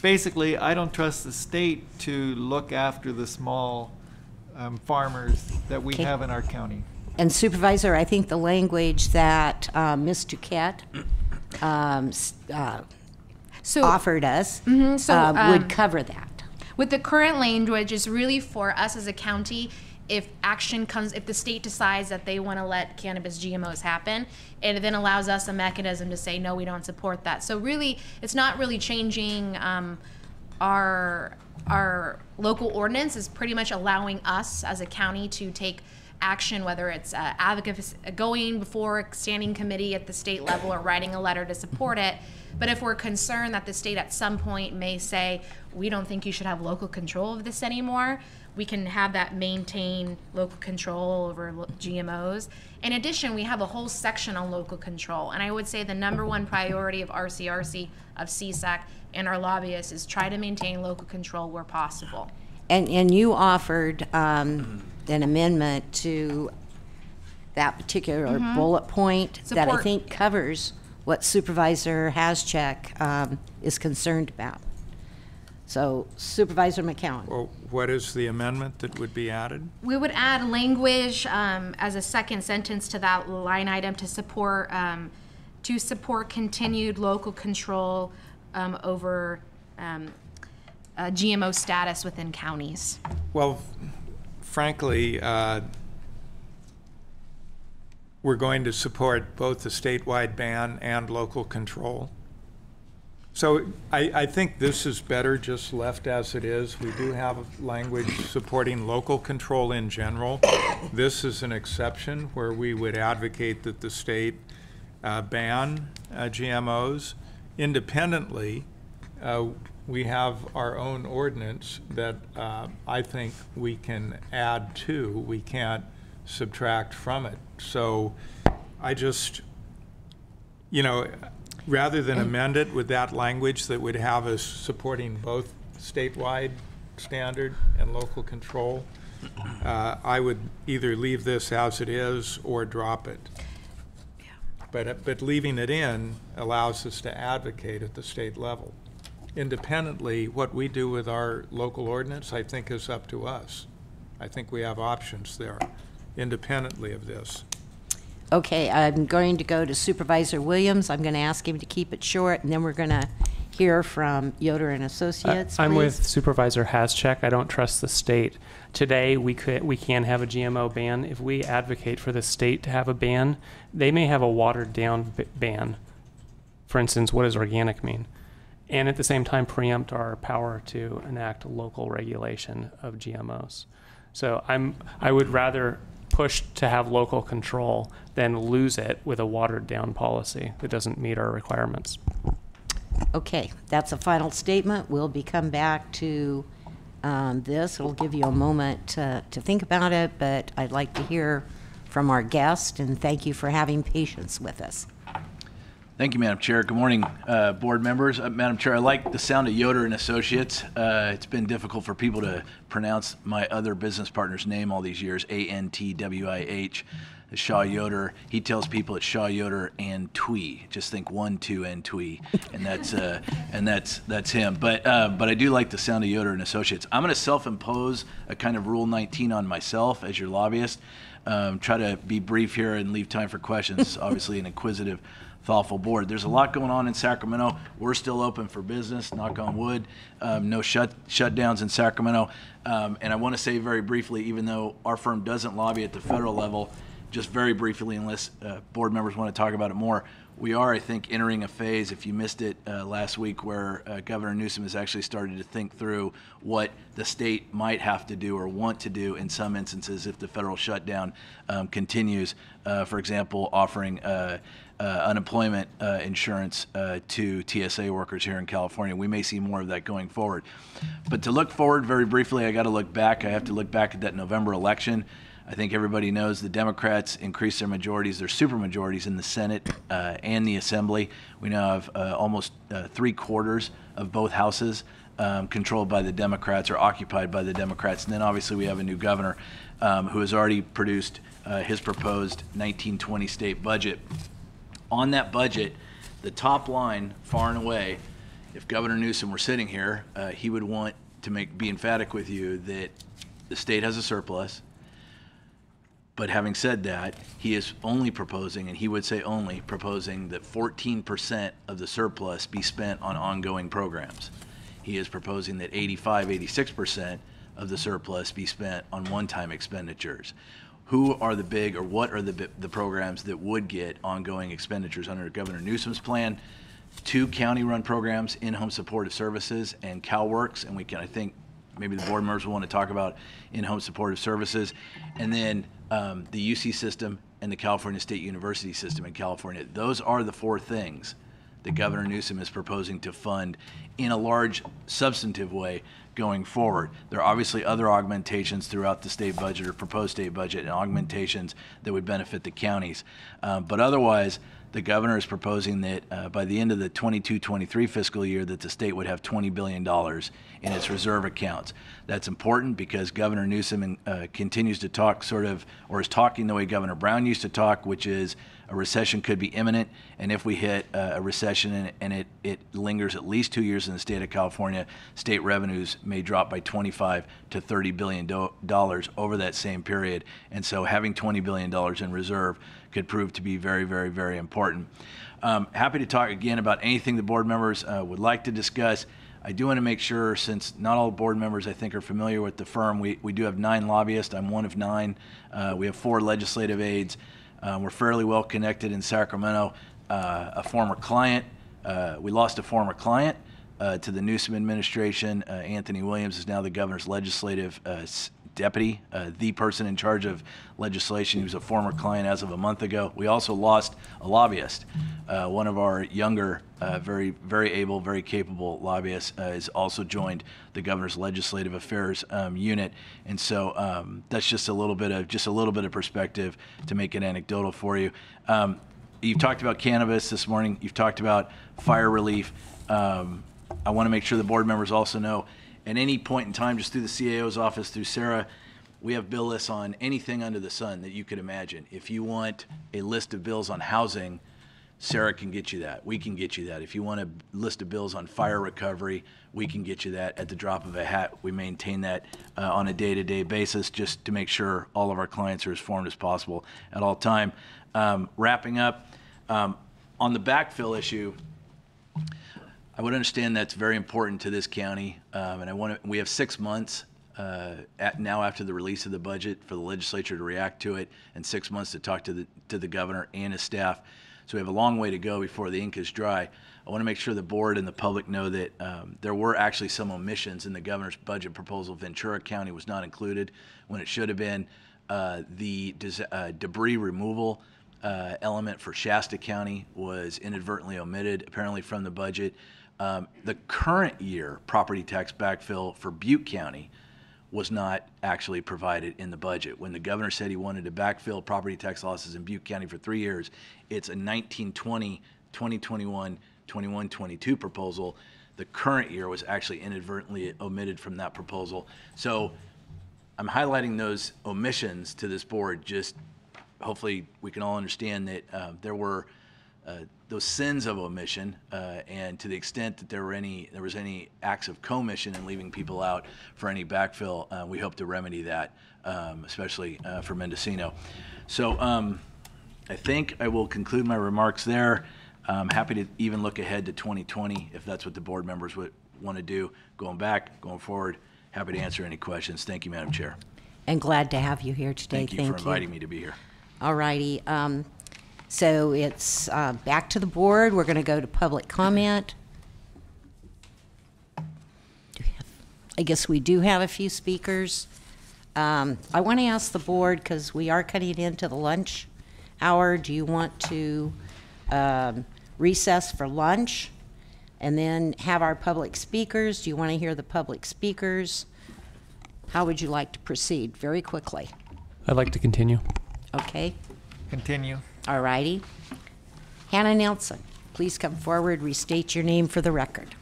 basically, I don't trust the state to look after the small farmers that we have in our county. And Supervisor, I think the language that Ms. Duquette offered us would cover that. With the current language, it's really for us as a county. If action comes, if the state decides that they want to let cannabis GMOs happen, it then allows us a mechanism to say, no, we don't support that. So really, it's not really changing our local ordinance. Is pretty much allowing us as a county to take action, whether it's advocacy, going before a standing committee at the state level or writing a letter to support it. But if we're concerned that the state at some point may say, we don't think you should have local control of this anymore, we can have that maintain local control over GMOs. In addition, we have a whole section on local control. And I would say the #1 priority of RCRC, of CSAC, and our lobbyists is try to maintain local control where possible. And you offered an amendment to that particular bullet point that I think covers what Supervisor Haschek is concerned about. So Supervisor McCowan. Well, what is the amendment that would be added? We would add language as a second sentence to that line item to support continued local control over GMO status within counties. Well, frankly, we're going to support both the statewide ban and local control. So I think this is better just left as it is. We do have language supporting local control in general. This is an exception where we would advocate that the state ban GMOs. Independently, we have our own ordinance that I think we can add to. We can't subtract from it. So I just, rather than amend it with that language that would have us supporting both statewide standard and local control, I would either leave this as it is or drop it. But leaving it in allows us to advocate at the state level. Independently, what we do with our local ordinance, I think, is up to us. I think we have options there, independently of this. Okay, I'm going to go to Supervisor Williams. I'm going to ask him to keep it short, and then we're going to hear from Yoder and Associates. I'm please. with Supervisor Hascheck. I don't trust the state. Today, we can have a GMO ban. If we advocate for the state to have a ban, they may have a watered-down ban. For instance, what does organic mean? And at the same time, preempt our power to enact local regulation of GMOs. So I would rather push to have local control than lose it with a watered-down policy that doesn't meet our requirements. Okay, that's a final statement. We'll come back to this. It'll give you a moment to think about it, but I'd like to hear from our guest, and thank you for having patience with us. Thank you, Madam Chair. Good morning, board members. Madam Chair, I like the sound of Yoder and Associates. It's been difficult for people to pronounce my other business partner's name all these years, A-N-T-W-I-H. Shaw Yoder. He tells people it's Shaw Yoder and Twee. Just think 1, 2, and Twee, and that's him. But I do like the sound of Yoder and Associates. I'm going to self-impose a kind of Rule 19 on myself as your lobbyist. Try to be brief here and leave time for questions. Obviously, an inquisitive, thoughtful board. There's a lot going on in Sacramento. We're still open for business, knock on wood. No shutdowns in Sacramento. And I want to say very briefly, even though our firm doesn't lobby at the federal level, just very briefly, unless board members want to talk about it more, we are, I think, entering a phase, if you missed it last week, where Governor Newsom has actually started to think through what the state might have to do or want to do in some instances if the federal shutdown continues. For example, offering unemployment insurance to TSA workers here in California. We may see more of that going forward. But to look forward very briefly, I got to look back. I have to look back at that November election. I think everybody knows the Democrats increased their majorities, their supermajorities in the Senate and the Assembly. We now have almost 3/4 of both houses controlled by the Democrats or occupied by the Democrats. And then obviously we have a new governor who has already produced his proposed 1920 state budget. On that budget, the top line, far and away, if Governor Newsom were sitting here, he would want to be emphatic with you that the state has a surplus. But having said that, he is only proposing, and he would say only, proposing that 14% of the surplus be spent on ongoing programs. He is proposing that 86% of the surplus be spent on one-time expenditures. Who are the big, or what are the programs that would get ongoing expenditures under Governor Newsom's plan? 2 county-run programs, in-home supportive services and CalWorks, and we can, I think, maybe the board members will want to talk about in-home supportive services, and then the UC system and the California State University system in California. Those are the 4 things that Governor Newsom is proposing to fund in a large substantive way going forward. There are obviously other augmentations throughout the state budget or proposed state budget and augmentations that would benefit the counties. But otherwise, the governor is proposing that by the end of the 22-23 fiscal year that the state would have $20 billion in its reserve accounts. That's important because Governor Newsom continues to talk or is talking the way Governor Brown used to talk, which is a recession could be imminent, and if we hit a recession and it lingers at least 2 years in the state of California, state revenues may drop by $25 to $30 billion over that same period. And so having $20 billion in reserve could prove to be very, very, very important. Happy to talk again about anything the board members would like to discuss. I do want to make sure, since not all board members I think are familiar with the firm, we do have 9 lobbyists. I'm one of 9. We have 4 legislative aides. We're fairly well connected in Sacramento. A former client, we lost a former client to the Newsom administration. Anthony Williams is now the governor's legislative deputy, the person in charge of legislation. He was a former client as of a month ago. We also lost a lobbyist. One of our younger, very, very able, very capable lobbyists has also joined the governor's legislative affairs unit. And so that's just a little bit of perspective to make it anecdotal for you. You've talked about cannabis this morning. You've talked about fire relief. I want to make sure the board members also know, at any point in time, just through the CAO's office, through Sarah, we have bill lists on anything under the sun that you could imagine. If you want a list of bills on housing, Sarah can get you that. We can get you that. If you want a list of bills on fire recovery, we can get you that at the drop of a hat. We maintain that on a day-to-day basis just to make sure all of our clients are as informed as possible at all time. Wrapping up, on the backfill issue, I would understand that's very important to this county, and we have 6 months now after the release of the budget for the legislature to react to it, and 6 months to talk to the governor and his staff. So we have a long way to go before the ink is dry. I want to make sure the board and the public know that there were actually some omissions in the governor's budget proposal. Ventura County was not included when it should have been. The debris removal element for Shasta County was inadvertently omitted, apparently, from the budget. The current year property tax backfill for Butte County was not actually provided in the budget. When the governor said he wanted to backfill property tax losses in Butte County for 3 years, it's a 1920, 2021, 21-22 proposal. The current year was actually inadvertently omitted from that proposal. So I'm highlighting those omissions to this board. Just hopefully we can all understand that there were those sins of omission, and to the extent that there was any acts of commission and leaving people out for any backfill, we hope to remedy that, especially for Mendocino. So I think I will conclude my remarks there. I'm happy to even look ahead to 2020 if that's what the board members would want to do. Going back, going forward, happy to answer any questions. Thank you, Madam Chair. And glad to have you here today. Thank you for inviting me to be here. All righty. So it's back to the board. We're going to go to public comment. I guess we do have a few speakers. I want to ask the board, because we are cutting into the lunch hour, do you want to recess for lunch and then have our public speakers? Do you want to hear the public speakers? How would you like to proceed? Very quickly. I'd like to continue. Okay. Continue. All righty. Hannah Nelson, please come forward, restate your name for the record.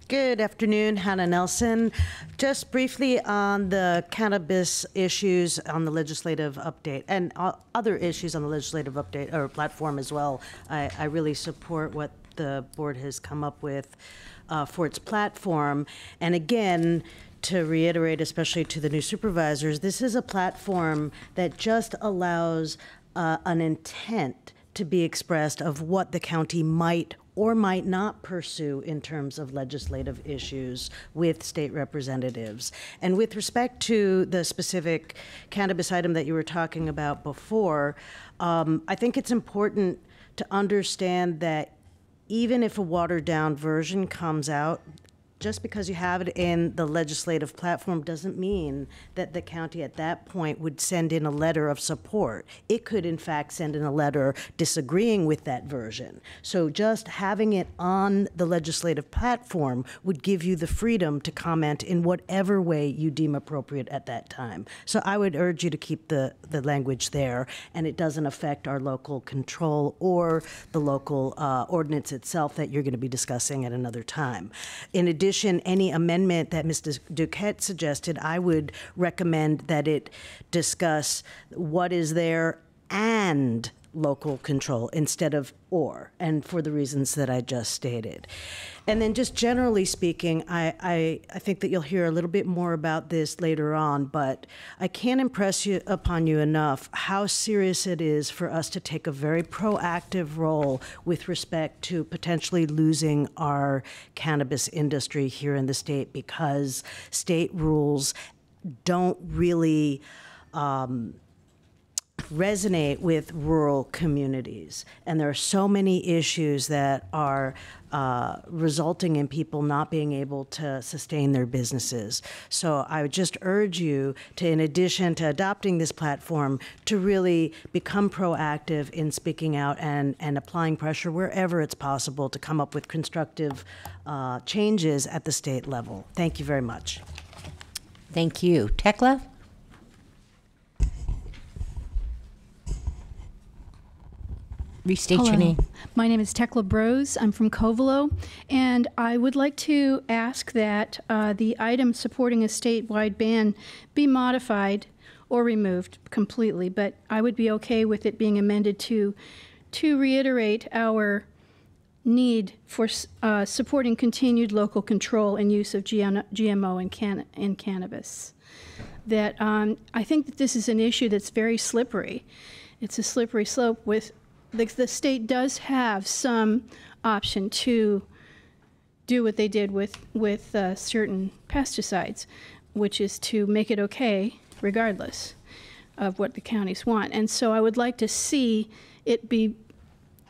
Good afternoon, Hannah Nelson. Just briefly on the cannabis issues on the legislative update and other issues on the legislative update or platform as well. I really support what the board has come up with for its platform. And again, to reiterate, especially to the new supervisors, this is a platform that just allows an intent to be expressed of what the county might or might not pursue in terms of legislative issues with state representatives. And with respect to the specific cannabis item that you were talking about before, I think it's important to understand that even if a watered down version comes out, just because you have it in the legislative platform doesn't mean that the county at that point would send in a letter of support. It could, in fact, send in a letter disagreeing with that version. So just having it on the legislative platform would give you the freedom to comment in whatever way you deem appropriate at that time. So I would urge you to keep the language there, and it doesn't affect our local control or the local ordinance itself that you're going to be discussing at another time. In addition, any amendment that Mr. Duquette suggested, I would recommend that it discuss what is there and local control instead of or, and for the reasons that I just stated. And then just generally speaking, I think that you'll hear a little bit more about this later on, but I can't impress upon you enough how serious it is for us to take a very proactive role with respect to potentially losing our cannabis industry here in the state, because state rules don't really resonate with rural communities. And there are so many issues that are resulting in people not being able to sustain their businesses. So I would just urge you to, in addition to adopting this platform, to really become proactive in speaking out and applying pressure wherever it's possible to come up with constructive changes at the state level. Thank you very much. Thank you. Tekla? Restate your name. My name is Tekla Brose. I'm from Covelo, and I would like to ask that the item supporting a statewide ban be modified or removed completely, but I would be okay with it being amended to reiterate our need for supporting continued local control and use of GMO in cannabis. That I think that this is an issue that's very slippery. It's a slippery slope with the state does have some option to do what they did with certain pesticides, which is to make it okay regardless of what the counties want. And so I would like to see it be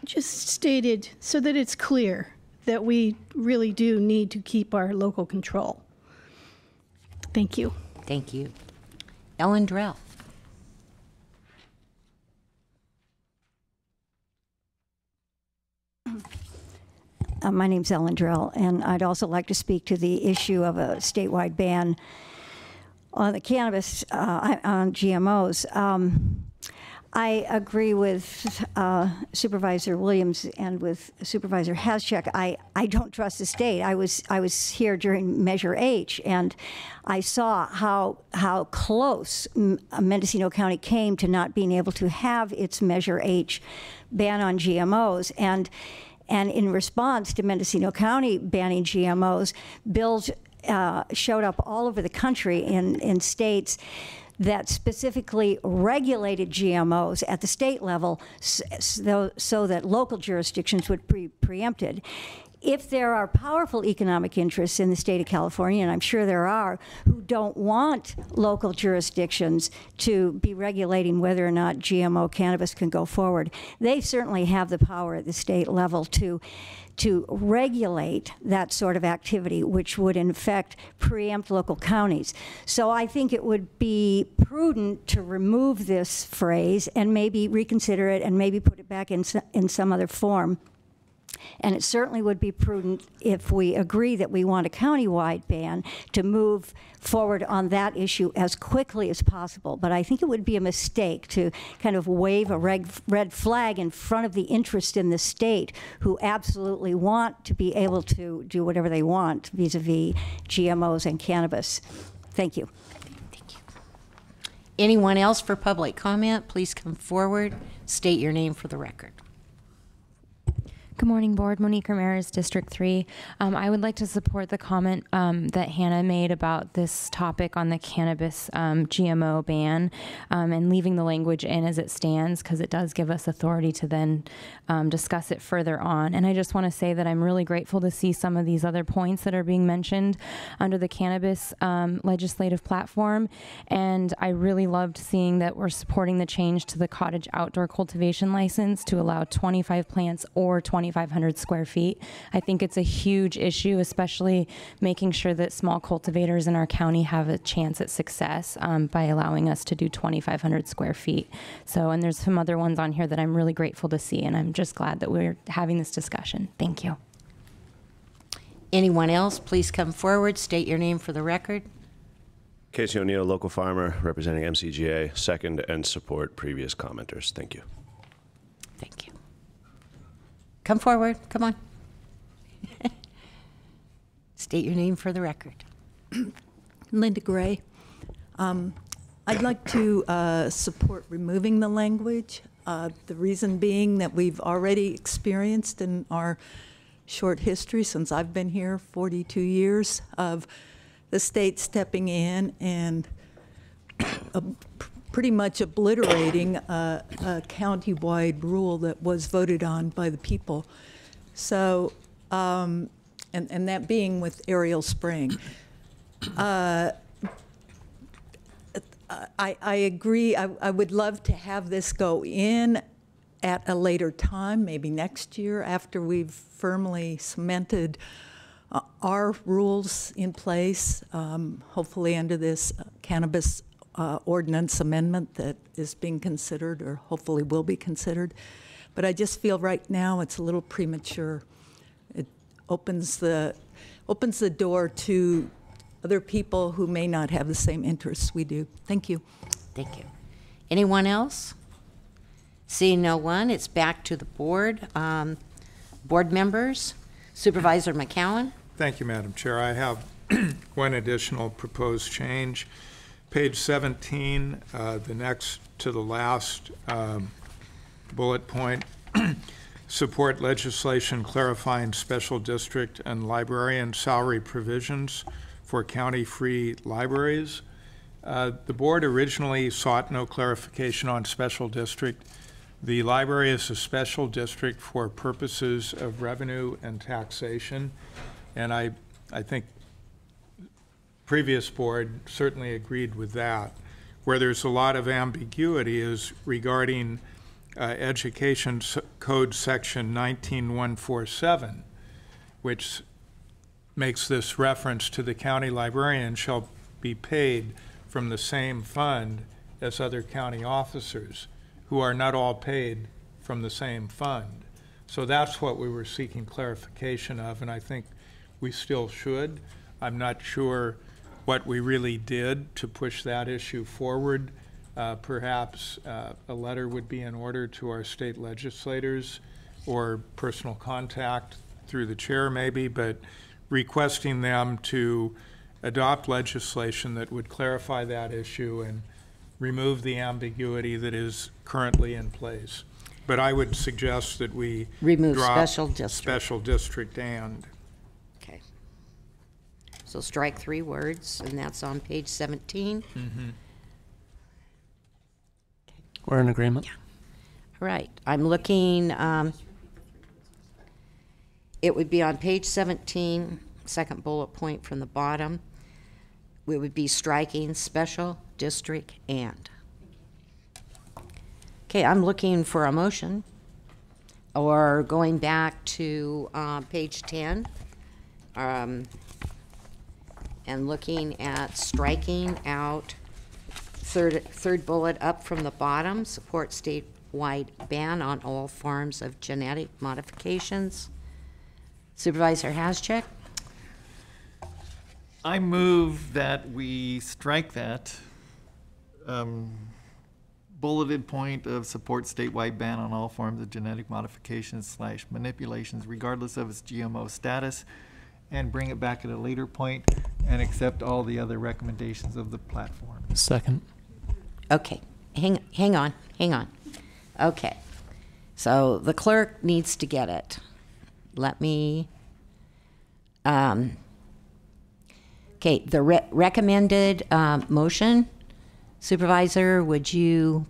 just stated so that it's clear that we really do need to keep our local control. Thank you. Thank you. Ellen Drell. My name's Ellen Drell, and I'd also like to speak to the issue of a statewide ban on the cannabis, on GMOs. I agree with Supervisor Williams and with Supervisor Haschek. I don't trust the state. I was here during Measure H, and I saw how close Mendocino County came to not being able to have its Measure H ban on GMOs. And in response to Mendocino County banning GMOs, bills showed up all over the country in states that specifically regulated GMOs at the state level so that local jurisdictions would be preempted. If there are powerful economic interests in the state of California, and I'm sure there are, who don't want local jurisdictions to be regulating whether or not GMO cannabis can go forward, they certainly have the power at the state level to regulate that sort of activity, which would in fact preempt local counties. So I think it would be prudent to remove this phrase and maybe reconsider it and maybe put it back in some other form. And it certainly would be prudent, if we agree that we want a countywide ban, to move forward on that issue as quickly as possible. But I think it would be a mistake to kind of wave a red flag in front of the interest in the state, who absolutely want to be able to do whatever they want vis-a-vis GMOs and cannabis. Thank you. Thank you. Anyone else for public comment? Please come forward. State your name for the record. Good morning, Board. Monique Ramirez, District 3. I would like to support the comment that Hannah made about this topic on the cannabis GMO ban and leaving the language in as it stands, because it does give us authority to then discuss it further on. And I just want to say that I'm really grateful to see some of these other points that are being mentioned under the cannabis legislative platform. And I really loved seeing that we're supporting the change to the cottage outdoor cultivation license to allow 25 plants or 25 2,500 square feet. I think it's a huge issue, especially making sure that small cultivators in our county have a chance at success by allowing us to do 2,500 square feet. So, and there's some other ones on here that I'm really grateful to see, and I'm just glad that we're having this discussion. Thank you. Anyone else, please come forward, state your name for the record. Casey O'Neill, local farmer, representing MCGA, second and support previous commenters. Thank you. Thank you. Come forward, come on. State your name for the record. Linda Gray. I'd like to support removing the language. The reason being that we've already experienced in our short history since I've been here, 42 years, of the state stepping in and pretty much obliterating a county-wide rule that was voted on by the people. So, and that being with Ariel Spring. I agree. I would love to have this go in at a later time, maybe next year, after we've firmly cemented our rules in place, hopefully under this cannabis ordinance amendment that is being considered, or hopefully will be considered. But I just feel right now it's a little premature. It opens the door to other people who may not have the same interests we do. Thank you. Thank you. Anyone else? Seeing no one, it's back to the board. Board members, Supervisor McCowan. Thank you, Madam Chair. I have one additional proposed change. Page 17, the next to the last bullet point, support legislation clarifying special district and librarian salary provisions for county-free libraries. The board originally sought no clarification on special district. The library is a special district for purposes of revenue and taxation, and I think previous board certainly agreed with that. Where there's a lot of ambiguity is regarding Education Code Section 19147, which makes this reference to the county librarian shall be paid from the same fund as other county officers, who are not all paid from the same fund. So that's what we were seeking clarification of, and I think we still should. I'm not sure what we really did to push that issue forward. Perhaps a letter would be in order to our state legislators, or personal contact through the chair maybe, but requesting them to adopt legislation that would clarify that issue and remove the ambiguity that is currently in place. But I would suggest that we remove drop special district and. Okay. So strike 3 words, and that's on page 17. Mm-hmm. We're in agreement. Yeah. All right. I'm looking, it would be on page 17, second bullet point from the bottom. We would be striking special district and. Okay, I'm looking for a motion, or going back to page 10, and looking at striking out third bullet up from the bottom, support statewide ban on all forms of genetic modifications. Supervisor Haschek. I move that we strike that bulleted point of support statewide ban on all forms of genetic modifications / manipulations regardless of its GMO status, and bring it back at a later point and accept all the other recommendations of the platform. Second. Okay, hang on. Okay, so the clerk needs to get it. Let me, okay, the recommended motion, Supervisor, would you,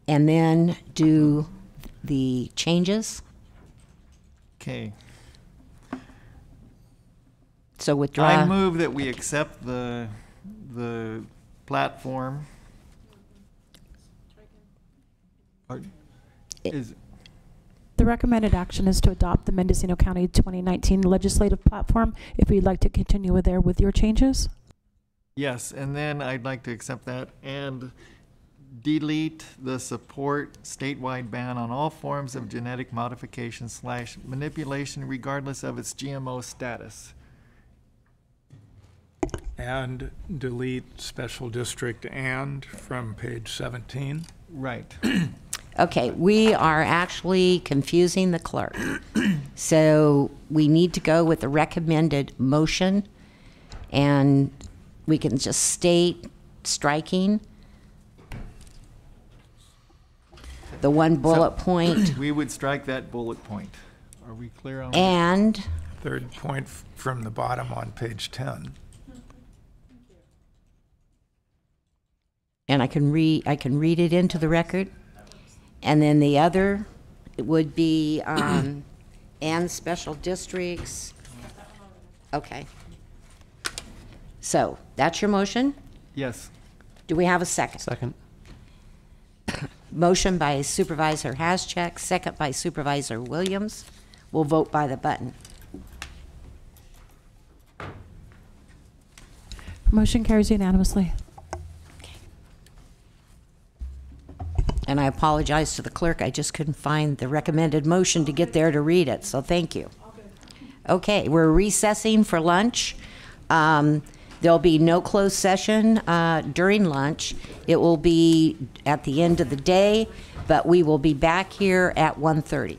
and then do the changes? Okay. So withdraw. I move that we accept the platform. The recommended action is to adopt the Mendocino County 2019 legislative platform. If you'd like to continue with there with your changes. Yes, and then I'd like to accept that and delete the support statewide ban on all forms of genetic modification / manipulation regardless of its GMO status. And delete special district and from page 17. Right. Okay, we are actually confusing the clerk. So we need to go with the recommended motion, and we can just state striking the one bullet point. We would strike that bullet point. Are we clear on that? And third point from the bottom on page 10. And I can read it into the record. And then the other would be and special districts. Okay. So that's your motion? Yes. Do we have a second? Second. Motion by Supervisor Haschek, second by Supervisor Williams. We'll vote by the button. Motion carries unanimously. And I apologize to the clerk, I just couldn't find the recommended motion to get there to read it, so thank you. Okay, we're recessing for lunch. There'll be no closed session during lunch. It will be at the end of the day, but we will be back here at 1:30.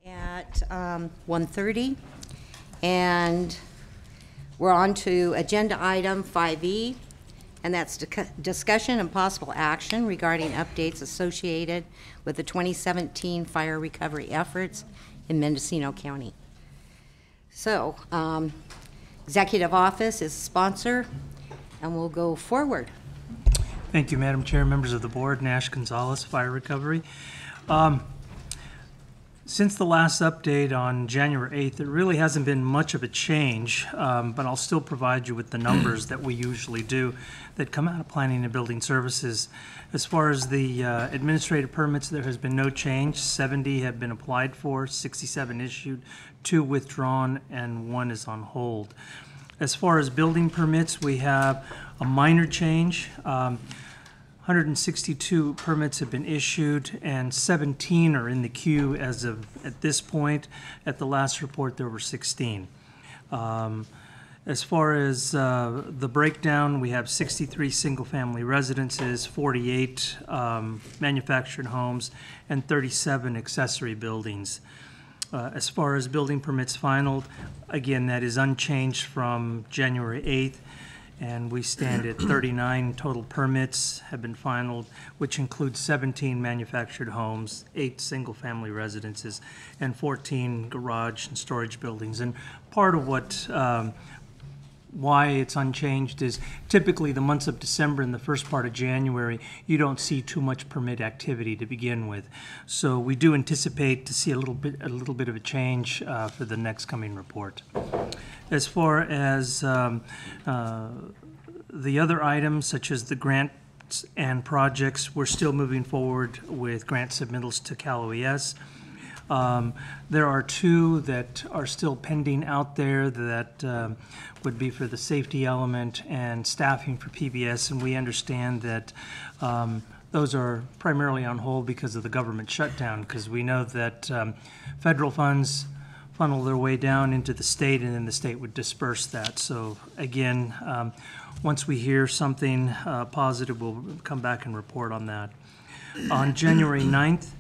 At 1:30, and we're on to agenda item 5E, and that's discussion and possible action regarding updates associated with the 2017 fire recovery efforts in Mendocino County. So, Executive Office is a sponsor, and we'll go forward. Thank you, Madam Chair, members of the board. Nash Gonzalez, Fire Recovery. Since the last update on January 8th, there really hasn't been much of a change, but I'll still provide you with the numbers that we usually do that come out of Planning and Building Services. As far as the administrative permits, there has been no change. 70 have been applied for, 67 issued, 2 withdrawn, and 1 is on hold. As far as building permits, we have a minor change. 162 permits have been issued and 17 are in the queue as of at this point. At the last report, there were 16. As far as the breakdown, we have 63 single-family residences, 48 manufactured homes, and 37 accessory buildings. As far as building permits finalized, again, that is unchanged from January 8th. And we stand at 39 total permits have been finalized, which includes 17 manufactured homes, 8 single-family residences, and 14 garage and storage buildings. And part of why it's unchanged is typically the months of December and the first part of January, you don't see too much permit activity to begin with. So we do anticipate to see a little bit of a change for the next coming report. As far as the other items, such as the grants and projects, we're still moving forward with grant submittals to Cal OES. There are 2 that are still pending out there that would be for the safety element and staffing for PBS, and we understand that those are primarily on hold because of the government shutdown, because we know that federal funds funnel their way down into the state, and then the state would disperse that. So again, once we hear something positive, we'll come back and report on that. On January 9th,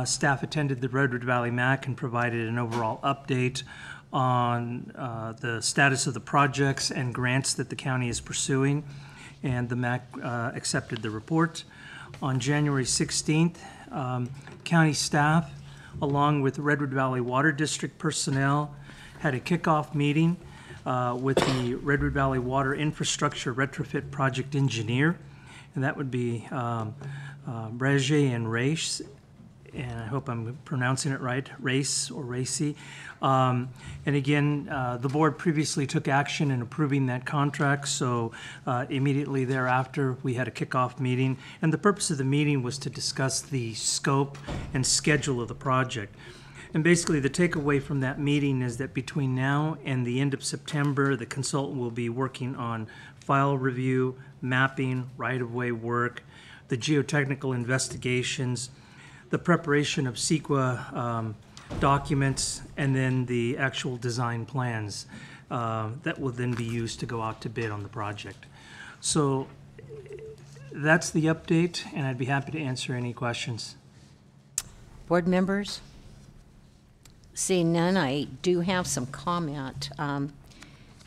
staff attended the Redwood Valley MAC and provided an overall update on the status of the projects and grants that the county is pursuing, and the MAC accepted the report. On January 16th, county staff, along with Redwood Valley Water District personnel, had a kickoff meeting with the Redwood Valley Water Infrastructure Retrofit Project Engineer, and that would be Breje and Race, and I hope I'm pronouncing it right, Race or Racy. And again, the board previously took action in approving that contract, so immediately thereafter we had a kickoff meeting, and the purpose of the meeting was to discuss the scope and schedule of the project. And basically the takeaway from that meeting is that between now and the end of September, the consultant will be working on file review, mapping, right-of-way work, the geotechnical investigations, the preparation of CEQA documents, and then the actual design plans that will then be used to go out to bid on the project. So that's the update, and I'd be happy to answer any questions. Board members? Seeing none, I do have some comment.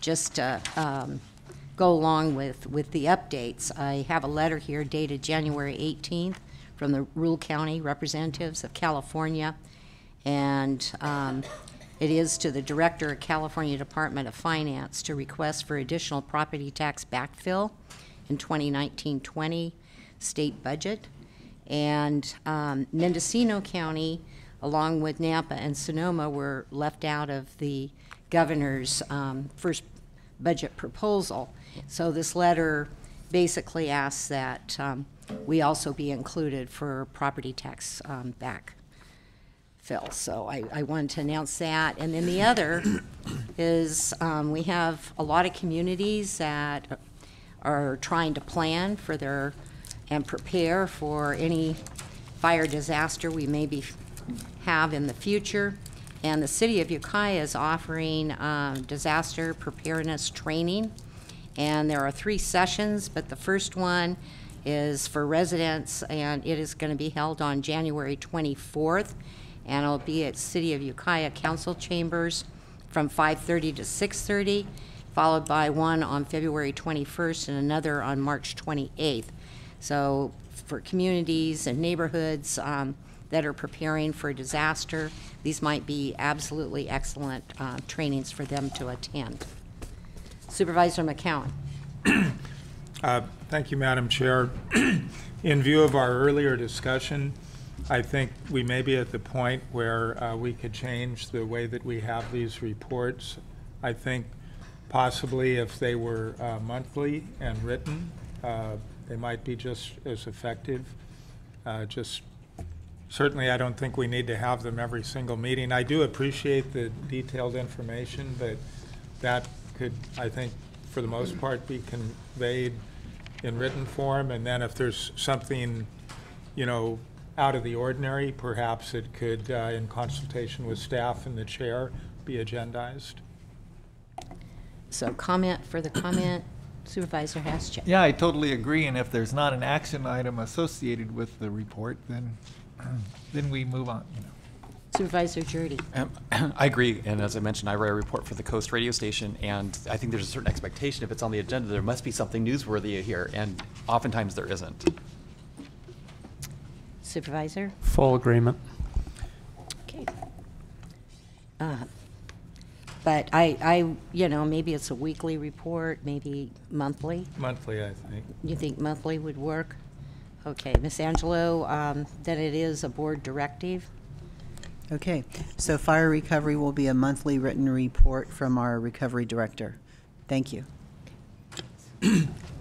Just to go along with the updates, I have a letter here dated January 18th from the Rural County Representatives of California, and it is to the Director of California Department of Finance to request for additional property tax backfill in 2019-20 state budget. And Mendocino County, along with Napa and Sonoma, were left out of the governor's first budget proposal. So this letter basically asks that we also be included for property tax backfill. So I wanted to announce that. And then the other is we have a lot of communities that are trying to plan for their and prepare for any fire disaster we maybe have in the future. And the city of Ukiah is offering disaster preparedness training. And there are 3 sessions, but the first one is for residents, and it is going to be held on January 24th. and it'll be at City of Ukiah Council Chambers from 5:30 to 6:30, followed by one on February 21st and another on March 28th. So for communities and neighborhoods that are preparing for a disaster, these might be absolutely excellent trainings for them to attend. Supervisor McCowan. Thank you, Madam Chair. In view of our earlier discussion, I think we may be at the point where we could change the way that we have these reports. I think possibly if they were monthly and written, they might be just as effective. Certainly I don't think we need to have them every single meeting. I do appreciate the detailed information, but that could, I think, for the most part, be conveyed in written form. And then if there's something, you know, out of the ordinary, perhaps it could, in consultation with staff and the chair, be agendized. So comment for the comment, Supervisor Haschek. Yeah, I totally agree. And if there's not an action item associated with the report, then we move on. You know. Supervisor Jurdy. I agree, and as I mentioned, I write a report for the Coast radio station, and I think there's a certain expectation if it's on the agenda, there must be something newsworthy here, and oftentimes there isn't. Supervisor? Full agreement. Okay. But I, you know, maybe it's a weekly report, maybe monthly? Monthly, I think. You think monthly would work? Okay, Ms. Angelo, then it is a board directive. Okay, so fire recovery will be a monthly written report from our recovery director. Thank you.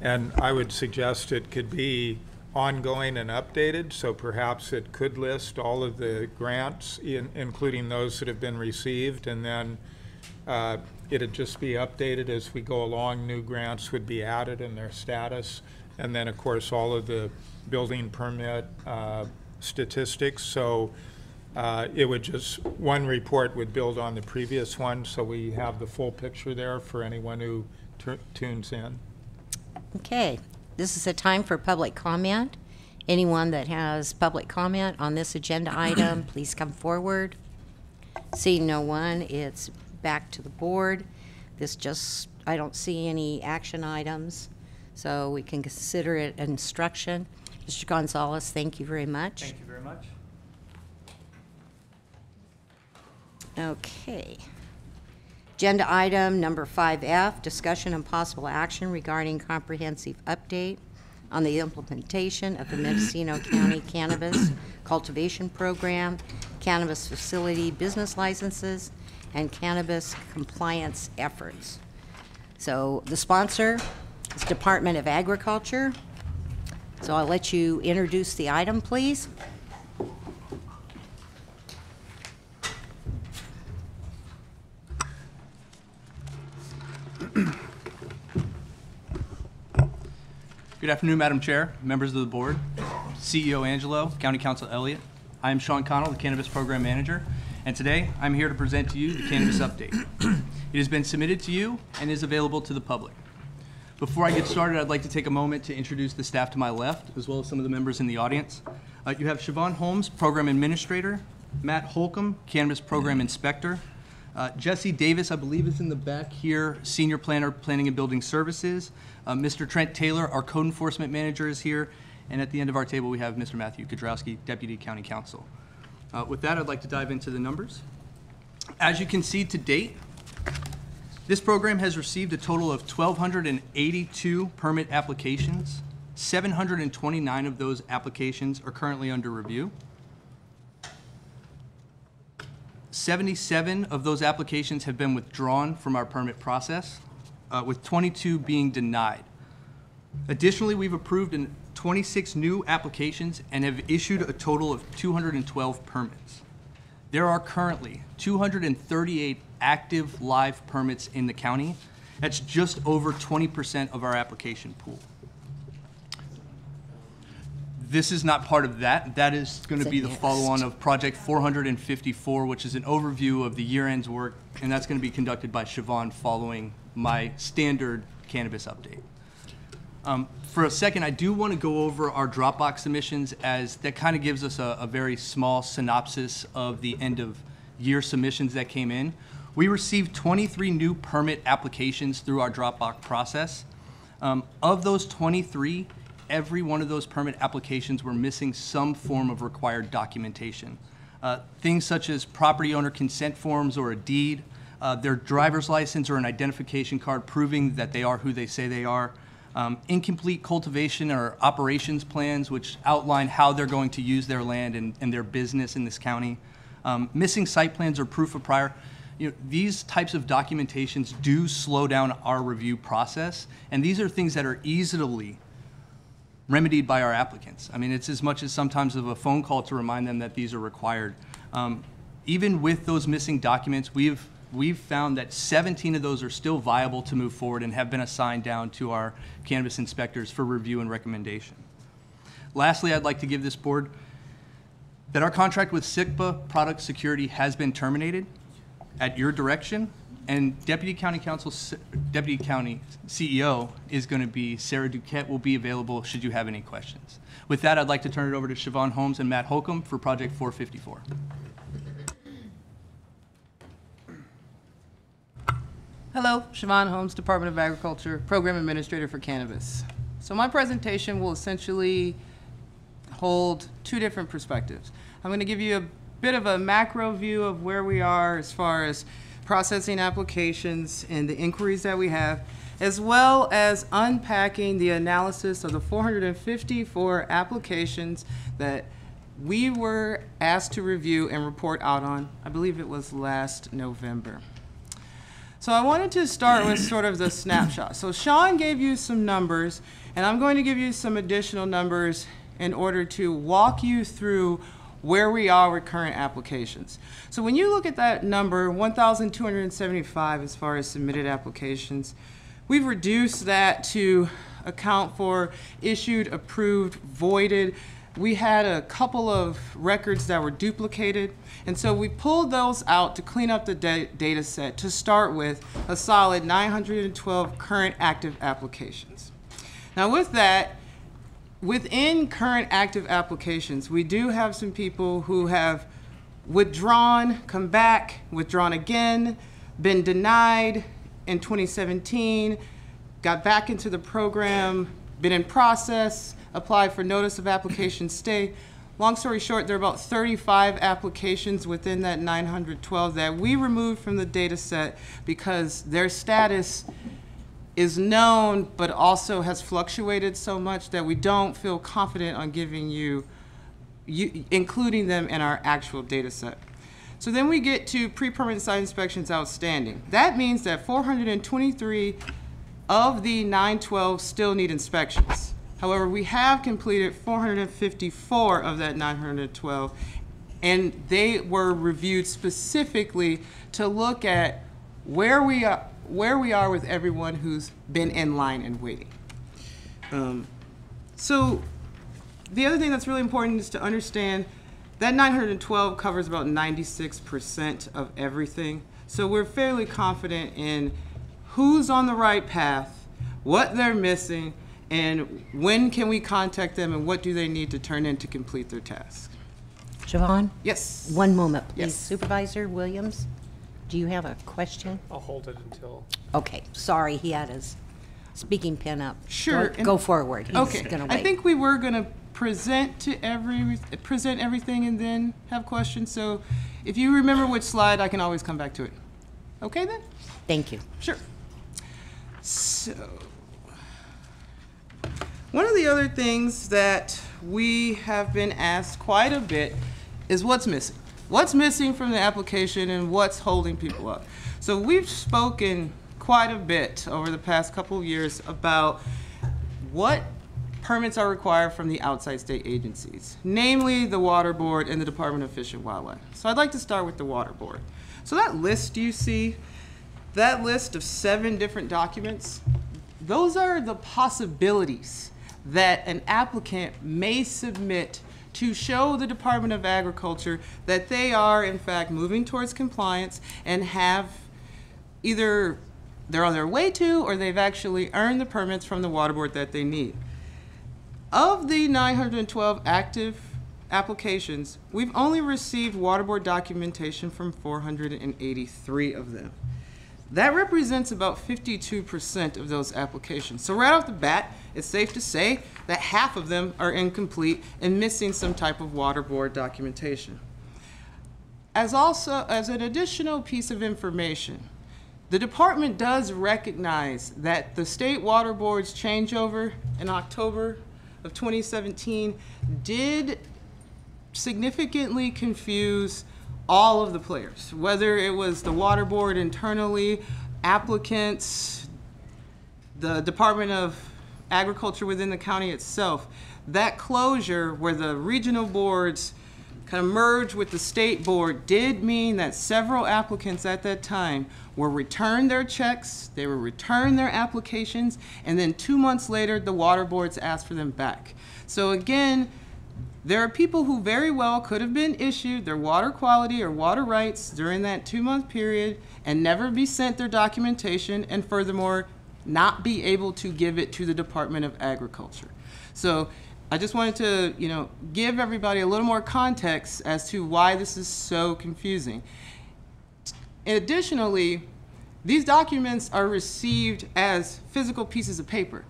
And I would suggest it could be ongoing and updated, so perhaps it could list all of the grants, including those that have been received, and then it'd just be updated as we go along. New grants would be added in their status, and then, of course, all of the building permit statistics. So it would just, one report would build on the previous one, so we have the full picture there for anyone who tunes in. Okay, this is a time for public comment. Anyone that has public comment on this agenda item, please come forward. Seeing no one, it's back to the board. This just, I don't see any action items, so we can consider it instruction. Mr. Gonzalez, thank you very much. Thank you very much. Okay. Agenda item number 5F, discussion and possible action regarding comprehensive update on the implementation of the Mendocino County Cannabis Cultivation Program, cannabis facility business licenses, and cannabis compliance efforts. So the sponsor is Department of Agriculture. So I'll let you introduce the item, please. Good afternoon, Madam Chair, members of the board, CEO Angelo, County Counsel Elliott. I am Sean Connell, the Cannabis Program Manager, and today I'm here to present to you the Cannabis Update. It has been submitted to you and is available to the public. Before I get started, I'd like to take a moment to introduce the staff to my left, as well as some of the members in the audience. You have Siobhan Holmes, Program Administrator, Matt Holcomb, Cannabis Program Inspector, Jesse Davis, I believe, is in the back here, Senior Planner, Planning and Building Services. Mr. Trent Taylor, our Code Enforcement Manager, is here. And at the end of our table, we have Mr. Matthew Kudrowski, Deputy County Counsel. With that, I'd like to dive into the numbers. As you can see to date, this program has received a total of 1,282 permit applications. 729 of those applications are currently under review. 77 of those applications have been withdrawn from our permit process, with 22 being denied. Additionally, we've approved 26 new applications and have issued a total of 212 permits. There are currently 238 active live permits in the county. That's just over 20% of our application pool. This is not part of that. That is going to be the follow-on of Project 454, which is an overview of the year-end's work, and that's going to be conducted by Siobhan following my standard cannabis update. For a second, I do want to go over our Dropbox submissions, as that kind of gives us a very small synopsis of the end of year submissions that came in. We received 23 new permit applications through our Dropbox process. Of those 23, every one of those permit applications were missing some form of required documentation. Things such as property owner consent forms or a deed, their driver's license or an identification card proving that they are who they say they are, incomplete cultivation or operations plans which outline how they're going to use their land and their business in this county, missing site plans or proof of prior. These types of documentations do slow down our review process, and these are things that are easily remedied by our applicants. I mean, it's as much as sometimes of a phone call to remind them that these are required. Even with those missing documents, we've found that 17 of those are still viable to move forward and have been assigned down to our cannabis inspectors for review and recommendation. Lastly, I'd like to give this board that our contract with SICPA Product Security has been terminated at your direction, and Deputy County CEO is going to be Sarah Duquette, will be available should you have any questions. With that, I'd like to turn it over to Siobhan Holmes and Matt Holcomb for Project 454. Hello, Siobhan Holmes, Department of Agriculture, Program Administrator for Cannabis. So my presentation will essentially hold two different perspectives. I'm going to give you a bit of a macro view of where we are as far as processing applications and the inquiries that we have, as well as unpacking the analysis of the 454 applications that we were asked to review and report out on. I believe it was last November. So I wanted to start with sort of the snapshot. So Sean gave you some numbers, and I'm going to give you some additional numbers in order to walk you through where we are with current applications. So when you look at that number, 1,275 as far as submitted applications, we've reduced that to account for issued, approved, voided. We had a couple of records that were duplicated, and so we pulled those out to clean up the data set to start with a solid 912 current active applications. Now with that, within current active applications, we do have some people who have withdrawn, come back, withdrawn again, been denied in 2017, got back into the program, been in process, applied for notice of application stay. Long story short, there are about 35 applications within that 912 that we removed from the data set because their status is known but also has fluctuated so much that we don't feel confident on giving you including them in our actual data set. So then we get to pre-permit site inspections outstanding. That means that 423 of the 912 still need inspections. However, we have completed 454 of that 912, and they were reviewed specifically to look at where we are with everyone who's been in line and waiting. So the other thing that's really important is to understand that 912 covers about 96% of everything. So we're fairly confident in who's on the right path, what they're missing, and when can we contact them and what do they need to turn in to complete their task. Siobhan? Yes. One moment, please. Yes. Supervisor Williams, do you have a question? I'll hold it until. Okay, sorry, he had his speaking pen up. Sure. Go forward. He's Okay. gonna wait. I think we were going to present everything and then have questions. So if you remember which slide, I can always come back to it. Okay then? Thank you. Sure. So one of the other things that we have been asked quite a bit is what's missing. What's missing from the application and what's holding people up? So we've spoken quite a bit over the past couple of years about what permits are required from the outside state agencies, namely the Water Board and the Department of Fish and Wildlife. So I'd like to start with the Water Board. So that list you see, that list of 7 different documents, those are the possibilities that an applicant may submit to show the Department of Agriculture that they are in fact moving towards compliance and have either they're on their way to, or they've actually earned the permits from the water board that they need. Of the 912 active applications, we've only received water board documentation from 483 of them. That represents about 52% of those applications. So right off the bat, it's safe to say that half of them are incomplete and missing some type of water board documentation. As an additional piece of information, the department does recognize that the state water board's changeover in October of 2017 did significantly confuse all of the players, whether it was the water board internally, applicants, the Department of Agriculture within the county itself. That closure where the regional boards kind of merged with the state board did mean that several applicants at that time were returned their checks, they were returned their applications, and then 2 months later, the water boards asked for them back. So again, there are people who very well could have been issued their water quality or water rights during that 2-month period and never be sent their documentation, and furthermore, not be able to give it to the Department of Agriculture. So I just wanted to, give everybody a little more context as to why this is so confusing. Additionally, these documents are received as physical pieces of paper.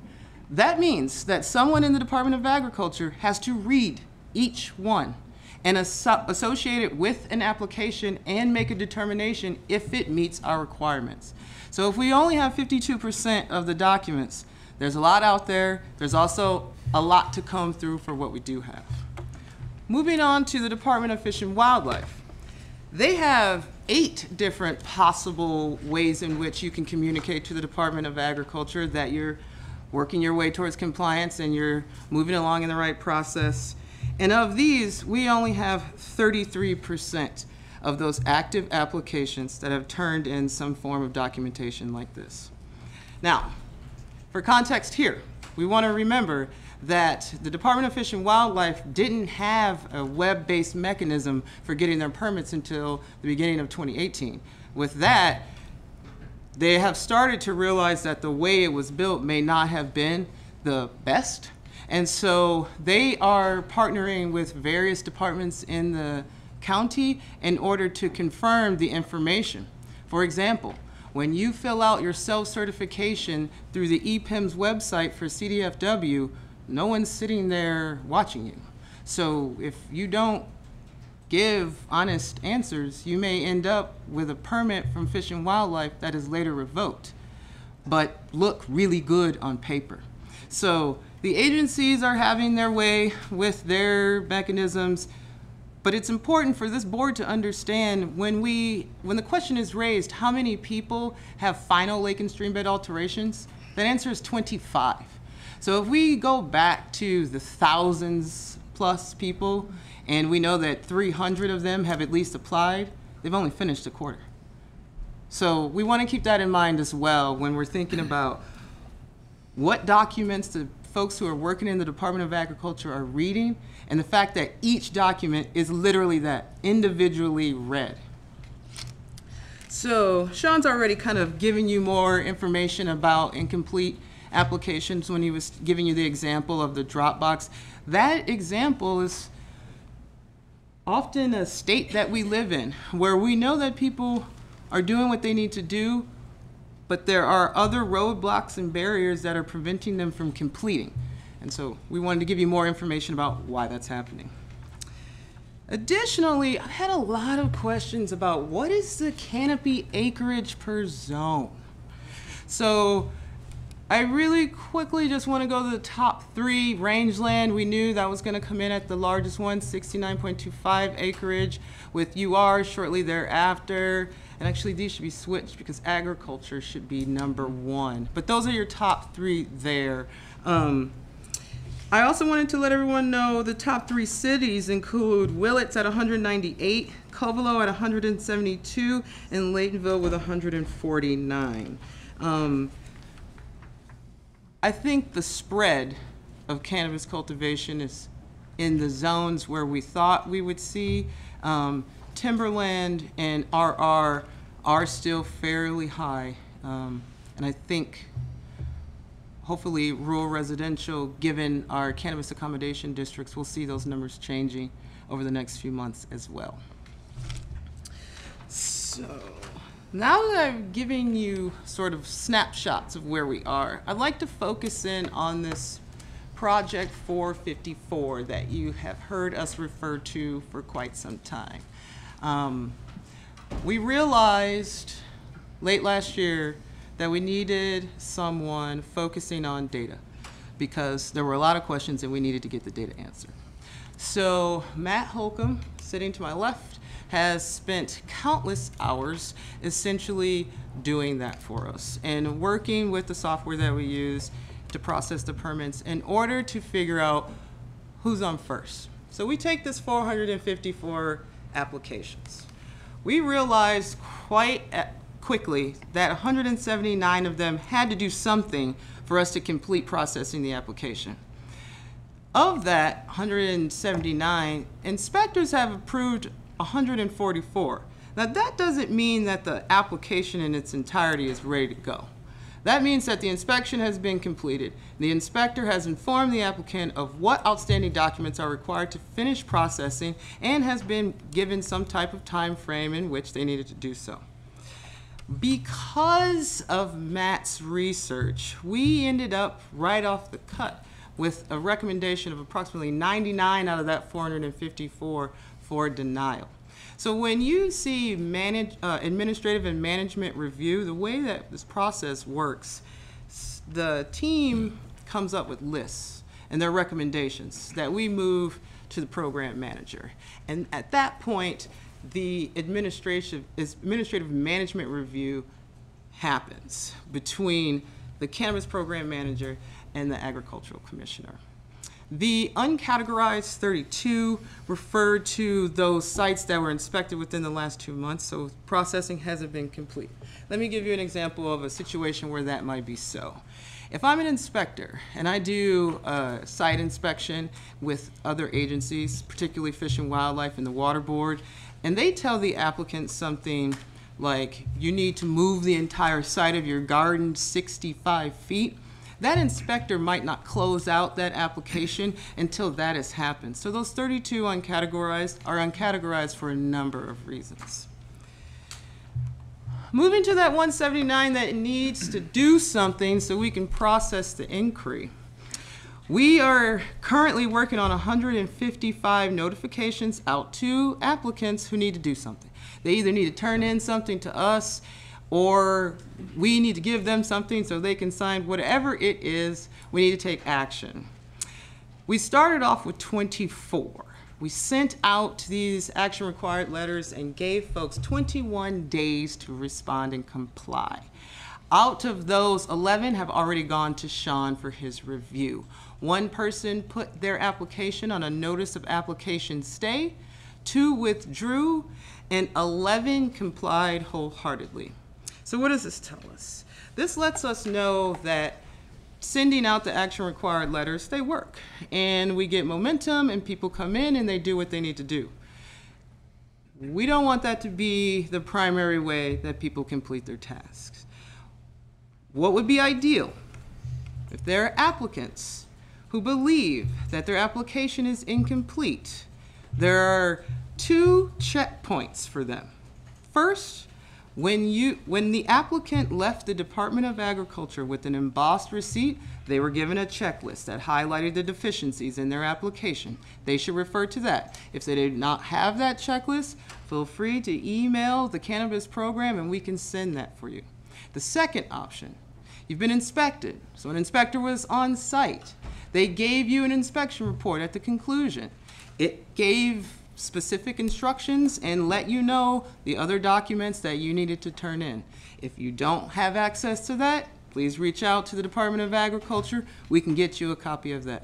That means that someone in the Department of Agriculture has to read each one and associate it with an application and make a determination if it meets our requirements. So if we only have 52% of the documents, there's a lot out there. There's also a lot to come through for what we do have. Moving on to the Department of Fish and Wildlife. They have 8 different possible ways in which you can communicate to the Department of Agriculture that you're working your way towards compliance and you're moving along in the right process. And of these, we only have 33% of those active applications that have turned in some form of documentation like this. Now, for context here, we want to remember that the Department of Fish and Wildlife didn't have a web-based mechanism for getting their permits until the beginning of 2018. With that, they have started to realize that the way it was built may not have been the best. And so they are partnering with various departments in the county in order to confirm the information. For example, when you fill out your self-certification through the EPIMS website for CDFW, no one's sitting there watching you. So if you don't give honest answers, you may end up with a permit from Fish and Wildlife that is later revoked, but look really good on paper. So the agencies are having their way with their mechanisms, but it's important for this board to understand when the question is raised, how many people have final lake and streambed alterations? That answer is 25. So if we go back to the thousands plus people, and we know that 300 of them have at least applied, they've only finished a quarter. So we want to keep that in mind as well when we're thinking about what documents the folks who are working in the Department of Agriculture are reading, and the fact that each document is literally that, individually read. So Sean's already kind of given you more information about incomplete applications when he was giving you the example of the Dropbox. That example is often a state that we live in, where we know that people are doing what they need to do, but there are other roadblocks and barriers that are preventing them from completing. And so we wanted to give you more information about why that's happening. Additionally, I had a lot of questions about what is the canopy acreage per zone. So I really quickly just want to go to the top 3. Rangeland, we knew that was going to come in at the largest one, 69.25 acreage, with UR shortly thereafter. And actually these should be switched because agriculture should be number 1. But those are your top 3 there. I also wanted to let everyone know the top 3 cities include Willits at 198, Covelo at 172, and Laytonville with 149. I think the spread of cannabis cultivation is in the zones where we thought we would see. Timberland and RR are still fairly high And I think hopefully rural residential, given our cannabis accommodation districts, we'll see those numbers changing over the next few months as well. So now that I've given you sort of snapshots of where we are, I'd like to focus in on this Project 454 that you have heard us refer to for quite some time. We realized late last year that we needed someone focusing on data because there were a lot of questions and we needed to get the data answered. So Matt Holcomb, sitting to my left, has spent countless hours essentially doing that for us and working with the software that we use to process the permits in order to figure out who's on first. So we take this 454 applications. We realized quite quickly that 179 of them had to do something for us to complete processing the application. Of that 179, inspectors have approved 144. Now that doesn't mean that the application in its entirety is ready to go. That means that the inspection has been completed. The inspector has informed the applicant of what outstanding documents are required to finish processing and has been given some type of time frame in which they needed to do so. Because of Matt's research, we ended up right off the cut with a recommendation of approximately 99 out of that 454 for denial. So when you see administrative and management review, the way that this process works, the team comes up with lists and their recommendations that we move to the program manager. And at that point, the administrative management review happens between the cannabis program manager and the agricultural commissioner. The uncategorized 32 referred to those sites that were inspected within the last 2 months, so processing hasn't been complete. Let me give you an example of a situation where that might be so. If I'm an inspector and I do a site inspection with other agencies, particularly Fish and Wildlife and the Water Board, and they tell the applicant something like, you need to move the entire site of your garden 65 feet, that inspector might not close out that application until that has happened. So those 32 uncategorized are uncategorized for a number of reasons. Moving to that 179 that needs to do something so we can process the inquiry. We are currently working on 155 notifications out to applicants who need to do something. They either need to turn in something to us or we need to give them something so they can sign. Whatever it is, we need to take action. We started off with 24. We sent out these action required letters and gave folks 21 days to respond and comply. Out of those, 11 have already gone to Sean for his review. One person put their application on a notice of application stay, 2 withdrew, and 11 complied wholeheartedly. So what does this tell us? This lets us know that sending out the action required letters, they work. And we get momentum and people come in and they do what they need to do. We don't want that to be the primary way that people complete their tasks. What would be ideal? If there are applicants who believe that their application is incomplete, there are 2 checkpoints for them. First, when the applicant left the Department of Agriculture with an embossed receipt, they were given a checklist that highlighted the deficiencies in their application. They should refer to that. If they did not have that checklist, feel free to email the cannabis program and we can send that for you. The second option, you've been inspected. So an inspector was on site. They gave you an inspection report at the conclusion. It gave specific instructions and let you know the other documents that you needed to turn in. If you don't have access to that, please reach out to the Department of Agriculture. We can get you a copy of that.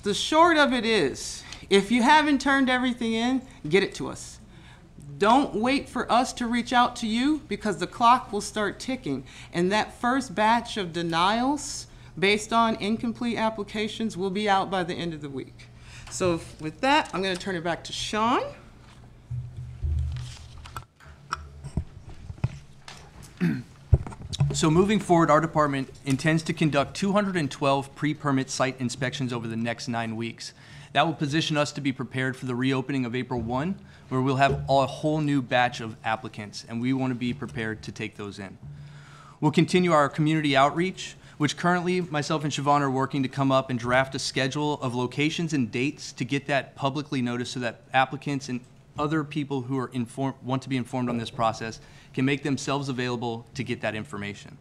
The short of it is, if you haven't turned everything in, get it to us. Don't wait for us to reach out to you because the clock will start ticking. And that first batch of denials based on incomplete applications will be out by the end of the week. So with that, I'm going to turn it back to Sean. So moving forward, our department intends to conduct 212 pre-permit site inspections over the next 9 weeks. That will position us to be prepared for the reopening of April 1, where we'll have a whole new batch of applicants, and we want to be prepared to take those in. We'll continue our community outreach, which currently myself and Siobhan are working to come up and draft a schedule of locations and dates to get that publicly noticed so that applicants and other people who are want to be informed on this process can make themselves available to get that information.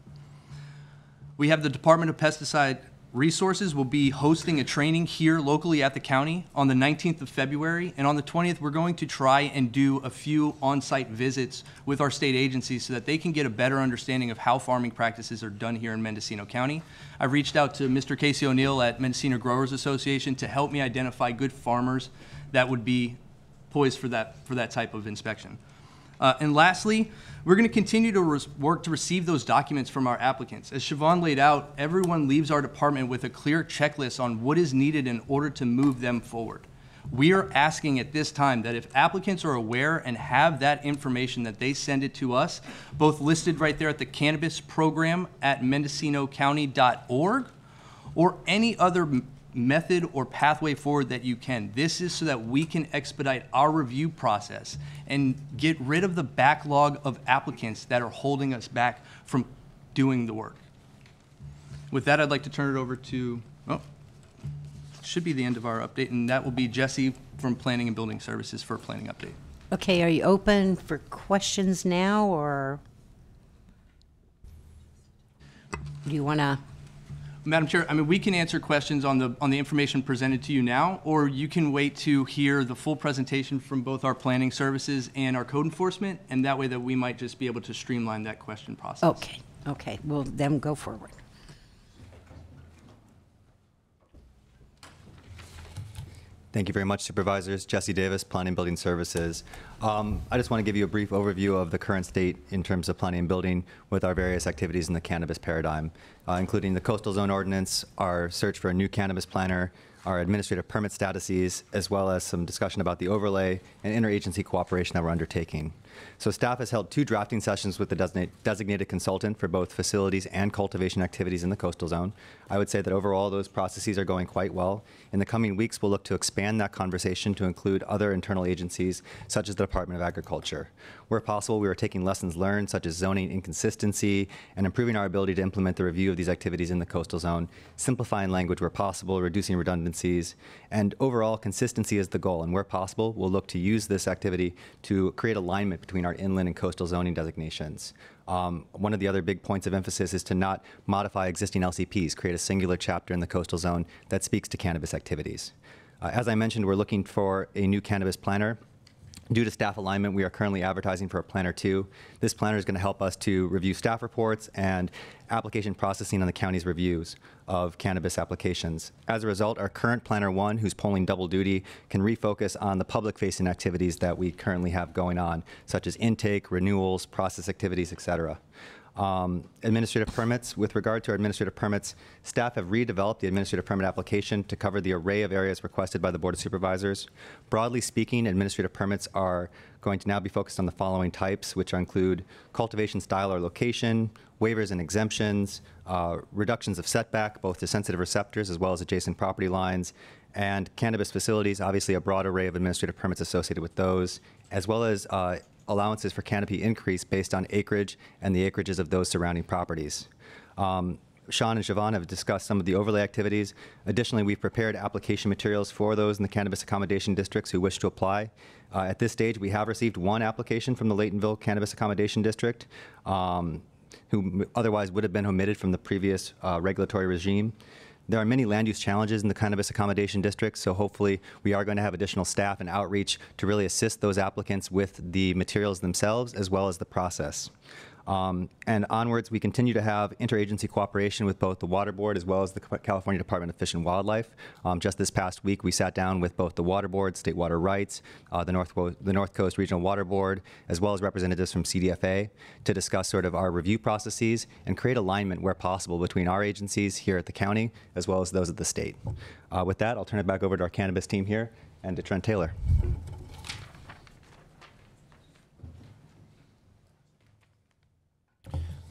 We have the Department of Pesticide Resources will be hosting a training here locally at the county on the 19th of February, and on the 20th we're going to try and do a few on-site visits with our state agencies so that they can get a better understanding of how farming practices are done here in Mendocino County. I've reached out to Mr. Casey O'Neill at Mendocino Growers Association to help me identify good farmers that would be poised for that type of inspection. And lastly, we're going to continue to work to receive those documents from our applicants. As Siobhan laid out, everyone leaves our department with a clear checklist on what is needed in order to move them forward. We are asking at this time that if applicants are aware and have that information, that they send it to us, both listed right there at the Cannabis program at mendocinocounty.org or any other method or pathway forward that you can. This is so that we can expedite our review process and get rid of the backlog of applicants that are holding us back from doing the work. With that, I'd like to turn it over to, should be the end of our update, and that will be Jesse from Planning and Building Services for a planning update. Okay, are you open for questions now, or do you want to? Madam Chair, I mean, we can answer questions on the information presented to you now, or you can wait to hear the full presentation from both our planning services and our code enforcement, and that way that we might just be able to streamline that question process. Okay, well, then go forward. Thank you very much, Supervisors. Jesse Davis, Planning and Building Services. I just want to give you a brief overview of the current state in terms of planning and building with our various activities in the cannabis paradigm, including the Coastal Zone Ordinance, our search for a new cannabis planner, our administrative permit statuses, as well as some discussion about the overlay and interagency cooperation that we're undertaking. So staff has held 2 drafting sessions with the designated consultant for both facilities and cultivation activities in the coastal zone. I would say that overall those processes are going quite well. In the coming weeks, we'll look to expand that conversation to include other internal agencies, such as the Department of Agriculture. Where possible, we are taking lessons learned, such as zoning inconsistency, and improving our ability to implement the review of these activities in the coastal zone, simplifying language where possible, reducing redundancies, and overall consistency is the goal. And where possible, we'll look to use this activity to create alignment between our inland and coastal zoning designations. One of the other big points of emphasis is to not modify existing LCPs, create a singular chapter in the coastal zone that speaks to cannabis activities. As I mentioned, we're looking for a new cannabis planner. Due to staff alignment, we are currently advertising for a Planner 2. This planner is going to help us to review staff reports and application processing on the county's reviews of cannabis applications. As a result, our current Planner 1, who's pulling double duty, can refocus on the public-facing activities that we currently have going on, such as intake, renewals, process activities, et cetera. Administrative permits. With regard to our administrative permits, staff have redeveloped the administrative permit application to cover the array of areas requested by the Board of Supervisors. Broadly speaking, administrative permits are going to now be focused on the following types, which include cultivation style or location, waivers and exemptions, reductions of setback, both to sensitive receptors as well as adjacent property lines, and cannabis facilities, obviously a broad array of administrative permits associated with those, as well as allowances for canopy increase based on acreage and the acreages of those surrounding properties. Sean and Siobhan have discussed some of the overlay activities. Additionally, we've prepared application materials for those in the cannabis accommodation districts who wish to apply. At this stage, we have received 1 application from the Laytonville Cannabis Accommodation District, who otherwise would have been omitted from the previous regulatory regime. There are many land use challenges in the cannabis accommodation districts, so hopefully we are going to have additional staff and outreach to really assist those applicants with the materials themselves as well as the process. And onwards, we continue to have interagency cooperation with both the Water Board as well as the California Department of Fish and Wildlife. Just this past week, we sat down with both the Water Board, State Water Rights, the North Coast Regional Water Board, as well as representatives from CDFA to discuss sort of our review processes and create alignment where possible between our agencies here at the county as well as those at the state. With that, I'll turn it back over to our cannabis team here and to Trent Taylor.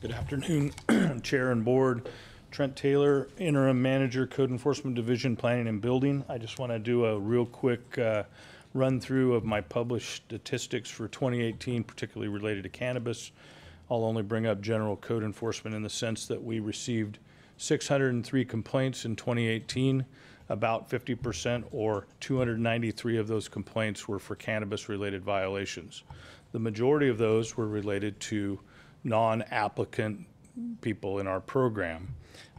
Good afternoon, Chair and Board. Trent Taylor, Interim Manager, Code Enforcement Division, Planning and Building. I just want to do a real quick run through of my published statistics for 2018, particularly related to cannabis. I'll only bring up general code enforcement in the sense that we received 603 complaints in 2018. About 50% or 293 of those complaints were for cannabis-related violations. The majority of those were related to non-applicant people in our program.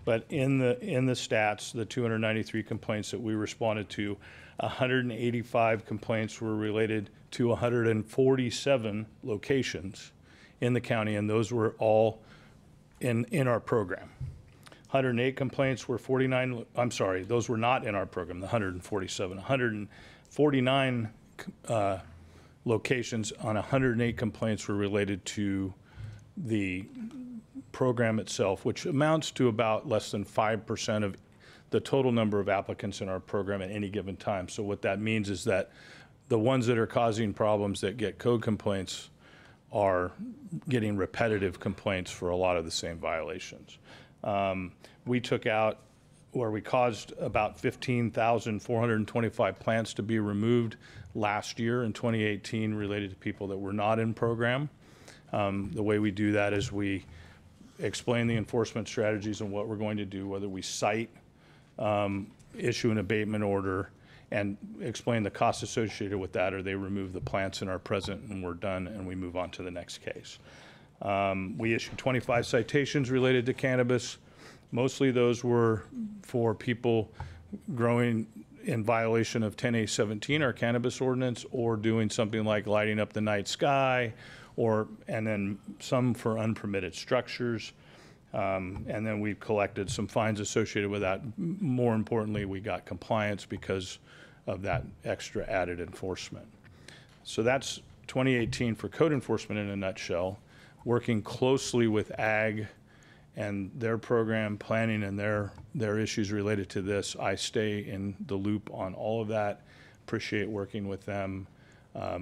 But in the stats, the 293 complaints that we responded to, 185 complaints were related to 147 locations in the county, and those were all in our program. 108 complaints were those were not in our program, the 147. 149 locations on 108 complaints were related to the program itself, which amounts to about less than 5% of the total number of applicants in our program at any given time. So what that means is that the ones that are causing problems that get code complaints are getting repetitive complaints for a lot of the same violations. We took out, or we caused about 15,425 plants to be removed last year in 2018 related to people that were not in program. The way we do that is we explain the enforcement strategies and what we're going to do, whether we cite, issue an abatement order, and explain the costs associated with that, or they remove the plants in our present and we're done and we move on to the next case. We issued 25 citations related to cannabis. Mostly those were for people growing in violation of 10A17, our cannabis ordinance, or doing something like lighting up the night sky, and then some for unpermitted structures. And then we collected some fines associated with that. More importantly, we got compliance because of that extra added enforcement. So that's 2018 for code enforcement in a nutshell. Working closely with Ag and their program planning and their issues related to this. I stay in the loop on all of that. Appreciate working with them.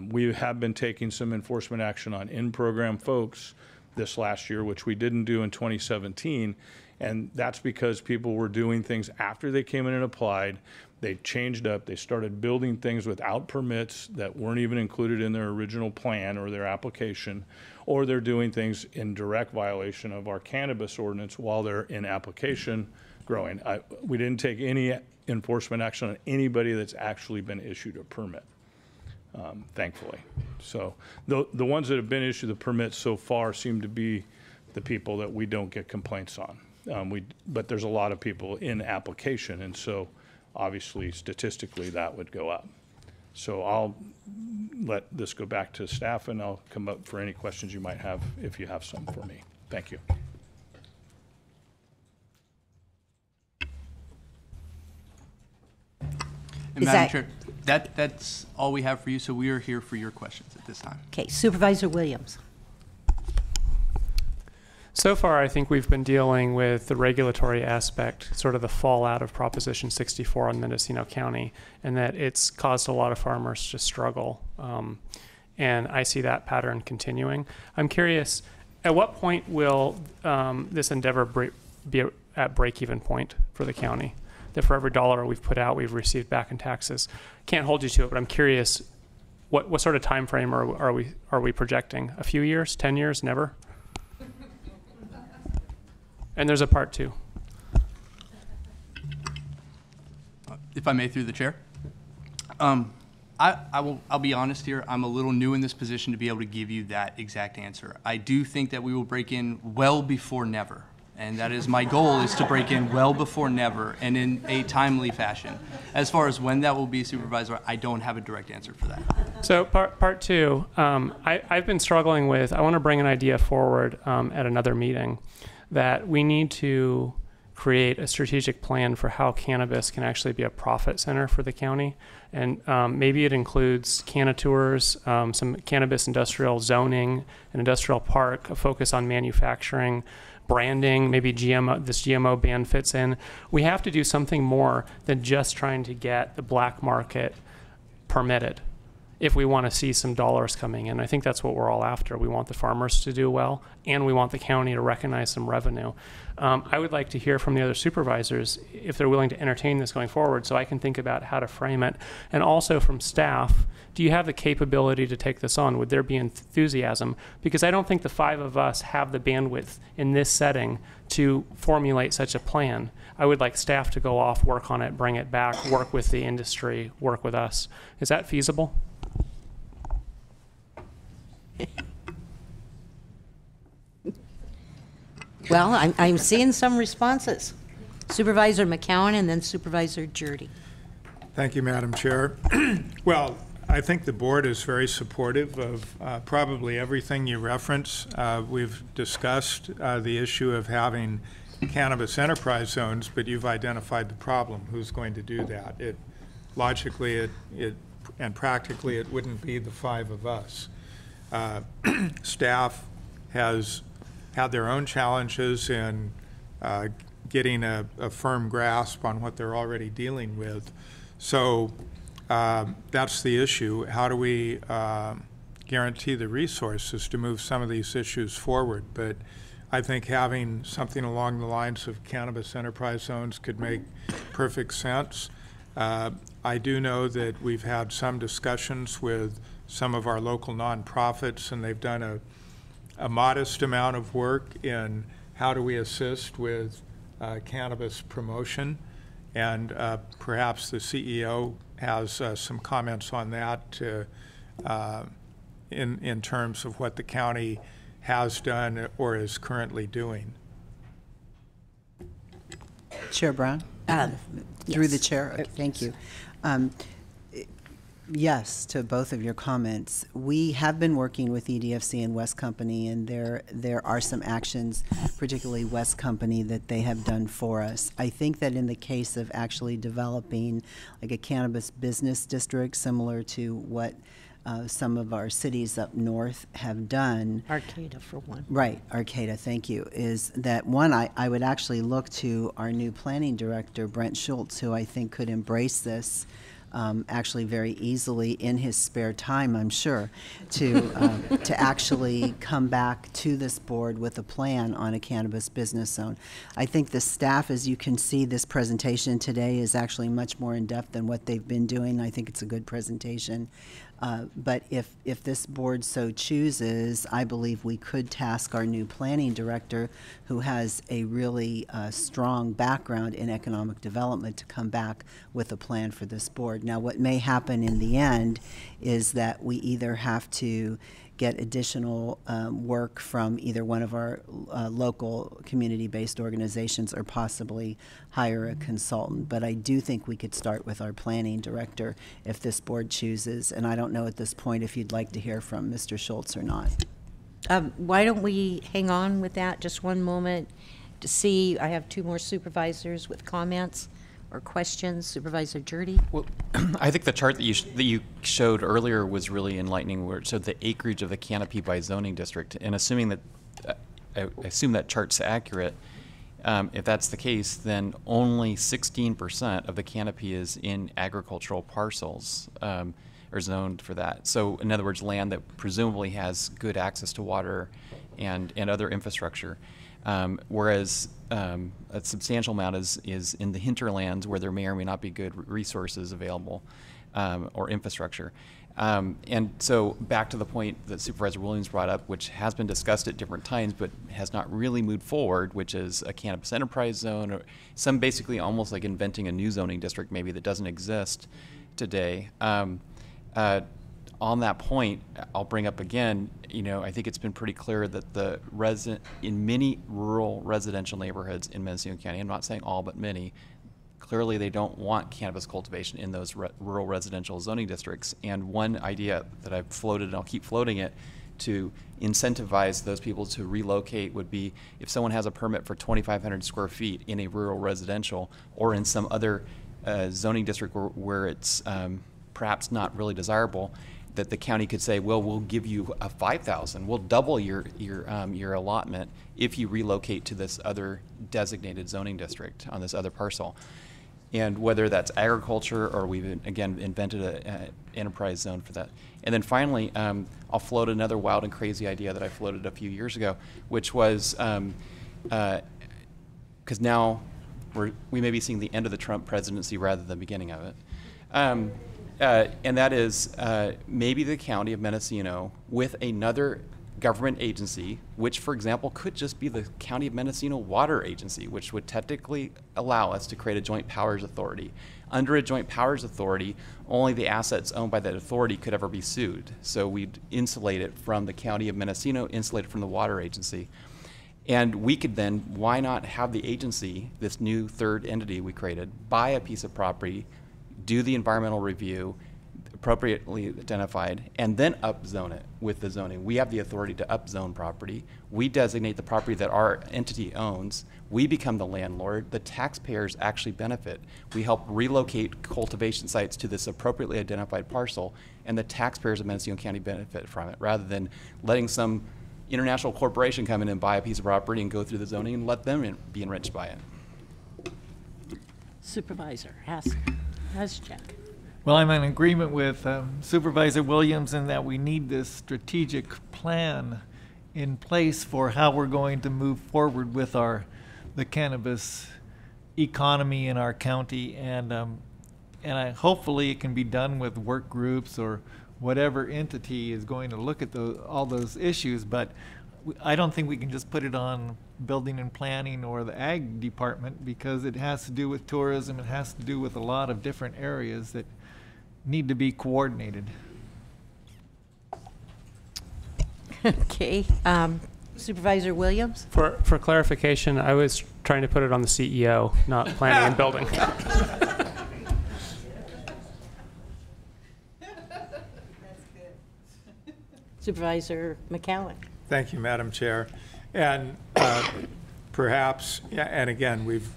We have been taking some enforcement action on in-program folks this last year, which we didn't do in 2017. And that's because people were doing things after they came in and applied. They changed up. They started building things without permits that weren't even included in their original plan or their application, or they're doing things in direct violation of our cannabis ordinance while they're in application growing. We didn't take any enforcement action on anybody that's actually been issued a permit, thankfully. So the ones that have been issued the permits so far seem to be the people that we don't get complaints on. But there's a lot of people in application, and so obviously statistically that would go up. So I'll let this go back to staff, and I'll come up for any questions you might have if you have some for me. Thank you. And Madam Chair, that's all we have for you, so we are here for your questions at this time. Okay, Supervisor Williams. So far, I think we've been dealing with the regulatory aspect, sort of the fallout of Proposition 64 on Mendocino County, and that it's caused a lot of farmers to struggle. And I see that pattern continuing. I'm curious, at what point will this endeavor be at break-even point for the county? That for every dollar we've put out, we've received back in taxes. Can't hold you to it, but I'm curious, what sort of time frame are we projecting? A few years, 10 years, never? And there's a part two. If I may, through the chair. I'll be honest here. I'm a little new in this position to be able to give you that exact answer. I do think that we will break in well before never. And that is my goal, is to break in well before never and in a timely fashion. As far as when that will be, Supervisor, I don't have a direct answer for that. So part two, I've been struggling with, I want to bring an idea forward at another meeting, that we need to create a strategic plan for how cannabis can actually be a profit center for the county. And maybe it includes cannatours, some cannabis industrial zoning, an industrial park, a focus on manufacturing, branding, maybe this GMO ban fits in. We have to do something more than just trying to get the black market permitted. if we want to see some dollars coming in. I think that's what we're all after. We want the farmers to do well, and we want the county to recognize some revenue. I would like to hear from the other supervisors if they're willing to entertain this going forward, so I can think about how to frame it. And also from staff, do you have the capability to take this on? Would there be enthusiasm? Because I don't think the 5 of us have the bandwidth in this setting to formulate such a plan. I would like staff to go off, work on it, bring it back, work with the industry, work with us. Is that feasible? Well, I'm seeing some responses. Supervisor McCowan and then Supervisor Jurdy. Thank you, Madam Chair. Well, I think the board is very supportive of probably everything you reference. We've discussed the issue of having cannabis enterprise zones, but you've identified the problem. Who's going to do that? Logically, and practically, it wouldn't be the 5 of us. Staff has had their own challenges in getting a firm grasp on what they're already dealing with. So that's the issue. How do we guarantee the resources to move some of these issues forward? But I think having something along the lines of cannabis enterprise zones could make perfect sense. I do know that we've had some discussions with some of our local nonprofits, and they've done a modest amount of work in how do we assist with cannabis promotion, and perhaps the CEO has some comments on that in terms of what the county has done or is currently doing. Chair Brown? Through the chair. Okay, thank you. Yes, to both of your comments. We have been working with EDFC and West Company, and there are some actions, particularly West Company, that they have done for us. I think that in the case of actually developing like a cannabis business district, similar to what some of our cities up north have done. Arcata, for one. Right, Arcata, thank you. Is that one, I would actually look to our new planning director, Brent Schultz, who I think could embrace this actually very easily in his spare time, I'm sure, to actually come back to this board with a plan on a cannabis business zone. I think the staff, as you can see, this presentation today is actually much more in depth than what they've been doing. I think it's a good presentation. But if this board so chooses, I believe we could task our new planning director, who has a really strong background in economic development, to come back with a plan for this board. Now, what may happen in the end is that we either have to get additional work from either one of our local community-based organizations or possibly hire a consultant. But I do think we could start with our planning director if this board chooses. And I don't know at this point if you'd like to hear from Mr. Schultz or not. Why don't we hang on with that just one moment to see? I have 2 more supervisors with comments or questions. Supervisor Jurdy? Well, I think the chart that you showed earlier was really enlightening, where it showed the acreage of the canopy by zoning district. And assuming that, I assume that chart's accurate, if that's the case, then only 16% of the canopy is in agricultural parcels or zoned for that. So in other words, land that presumably has good access to water and other infrastructure. Whereas a substantial amount is in the hinterlands, where there may or may not be good resources available or infrastructure. And so back to the point that Supervisor Williams brought up, which has been discussed at different times but has not really moved forward, which is a cannabis enterprise zone, or some basically almost like inventing a new zoning district maybe that doesn't exist today. On that point, I'll bring up again, I think it's been pretty clear that in many rural residential neighborhoods in Mendocino County, I'm not saying all, but many, clearly they don't want cannabis cultivation in those rural residential zoning districts. And one idea that I've floated, and I'll keep floating it, to incentivize those people to relocate would be if someone has a permit for 2,500 square feet in a rural residential or in some other zoning district where it's perhaps not really desirable, that the county could say, well, we'll give you a 5,000. We'll double your allotment if you relocate to this other designated zoning district on this other parcel. And whether that's agriculture or we've, again, invented an enterprise zone for that. And then finally, I'll float another wild and crazy idea that I floated a few years ago, which was, because now we may be seeing the end of the Trump presidency rather than the beginning of it. And that is maybe the county of Mendocino with another government agency, which, for example, could just be the County of Mendocino Water Agency, which would technically allow us to create a joint powers authority. Under a joint powers authority, only the assets owned by that authority could ever be sued. So we'd insulate it from the County of Mendocino, insulate it from the Water Agency. And we could then, why not have the agency, this new third entity we created, buy a piece of property, do the environmental review, appropriately identified, and then upzone it with the zoning. We have the authority to upzone property. We designate the property that our entity owns. We become the landlord. The taxpayers actually benefit. We help relocate cultivation sites to this appropriately identified parcel, and the taxpayers of Mendocino County benefit from it, rather than letting some international corporation come in and buy a piece of property and go through the zoning and let them be enriched by it. Supervisor Haschek. Well, I'm in agreement with Supervisor Williams in that we need this strategic plan in place for how we're going to move forward with the cannabis economy in our county, and hopefully it can be done with work groups or whatever entity is going to look at all those issues. But I don't think we can just put it on building and planning or the ag department, because it has to do with tourism. It has to do with a lot of different areas that need to be coordinated. Okay, Supervisor Williams? For clarification, I was trying to put it on the CEO, not planning and building. Supervisor McCowan. Thank you, Madam Chair. And perhaps, yeah, and again, we've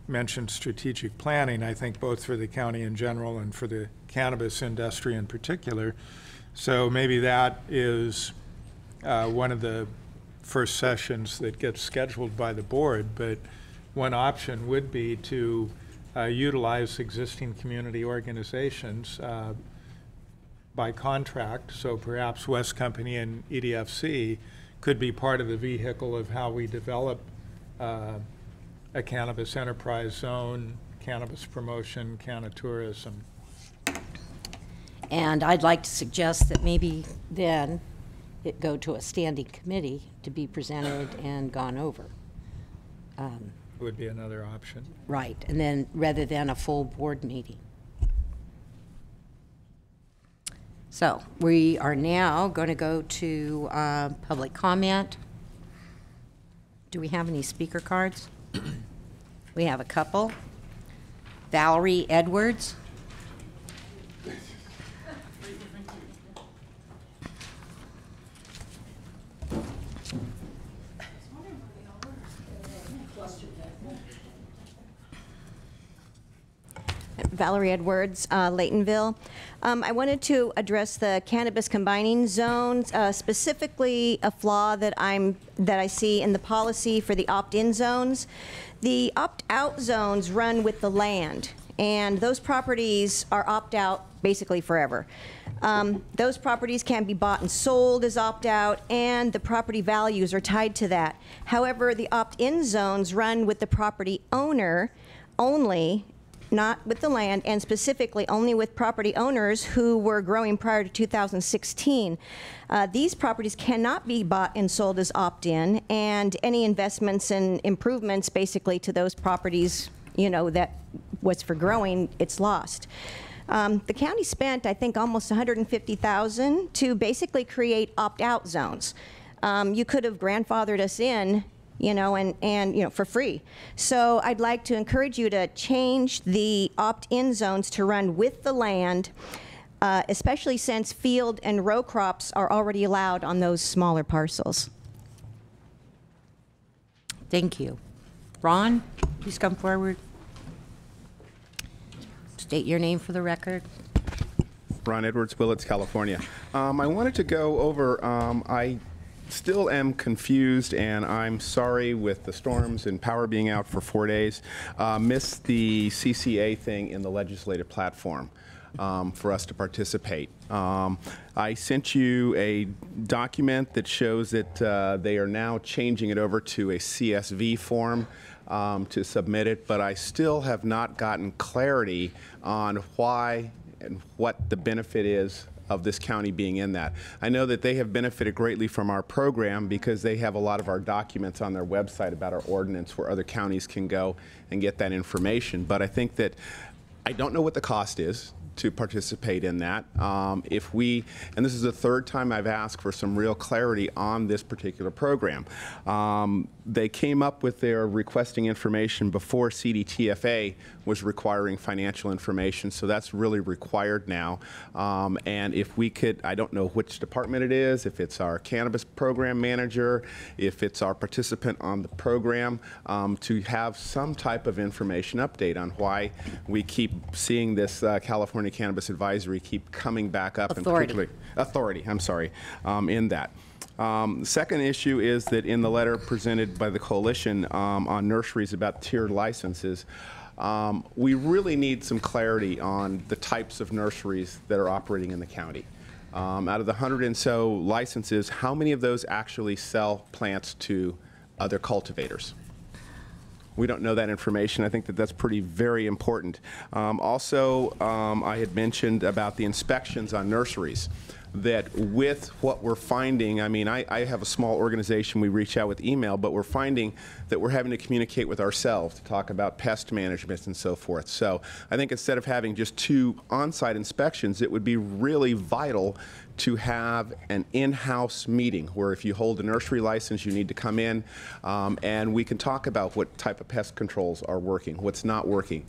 mentioned strategic planning, I think, both for the county in general and for the cannabis industry in particular. So maybe that is one of the first sessions that gets scheduled by the board, but one option would be to utilize existing community organizations by contract. So perhaps West Company and EDFC could be part of the vehicle of how we develop a cannabis enterprise zone, cannabis promotion, cannatourism. And I'd like to suggest that maybe then it go to a standing committee to be presented and gone over. Would be another option. Right, and then rather than a full board meeting. So we are now going to go to public comment. Do we have any speaker cards? We have a couple. Valerie Edwards. Valerie Edwards, Laytonville. I wanted to address the cannabis combining zones, specifically a flaw that I see in the policy for the opt-in zones. The opt-out zones run with the land, and those properties are opt-out basically forever. Those properties can be bought and sold as opt-out, and the property values are tied to that. However, the opt-in zones run with the property owner only, not with the land, and specifically only with property owners who were growing prior to 2016. These properties cannot be bought and sold as opt-in, and any investments and improvements basically to those properties, you know, that was for growing, it's lost. The county spent, I think, almost $150,000 to basically create opt-out zones. You could have grandfathered us in, you know, and you know, for free. So I'd like to encourage you to change the opt-in zones to run with the land, especially since field and row crops are already allowed on those smaller parcels. Thank you. Ron, please come forward. State your name for the record. Ron Edwards, Willits, California. I wanted to go over, I still am confused, and I'm sorry with the storms and power being out for 4 days. Missed the CCA thing in the legislative platform for us to participate. I sent you a document that shows that they are now changing it over to a CSV form to submit it, but I still have not gotten clarity on why and what the benefit is of this county being in that. I know that they have benefited greatly from our program because they have a lot of our documents on their website about our ordinance where other counties can go and get that information. But I think that I don't know what the cost is to participate in that. And this is the third time I've asked for some real clarity on this particular program. They came up with their requesting information before CDTFA was requiring financial information, so that's really required now. And if we could, I don't know which department it is, if it's our cannabis program manager, if it's our participant on the program, to have some type of information update on why we keep seeing this California Cannabis Advisory keep coming back up. Authority, I'm sorry, in that. Second issue is that in the letter presented by the coalition on nurseries about tiered licenses, we really need some clarity on the types of nurseries that are operating in the county. Out of the 100 and so licenses, how many of those actually sell plants to other cultivators? We don't know that information. I think that that's very important. Also, I had mentioned about the inspections on nurseries, that with what we're finding, I mean, I have a small organization, we reach out with email, but we're finding that we're having to communicate with ourselves to talk about pest management and so forth. So I think instead of having just 2 on-site inspections, it would be really vital to have an in-house meeting where if you hold a nursery license, you need to come in and we can talk about what type of pest controls are working, what's not working.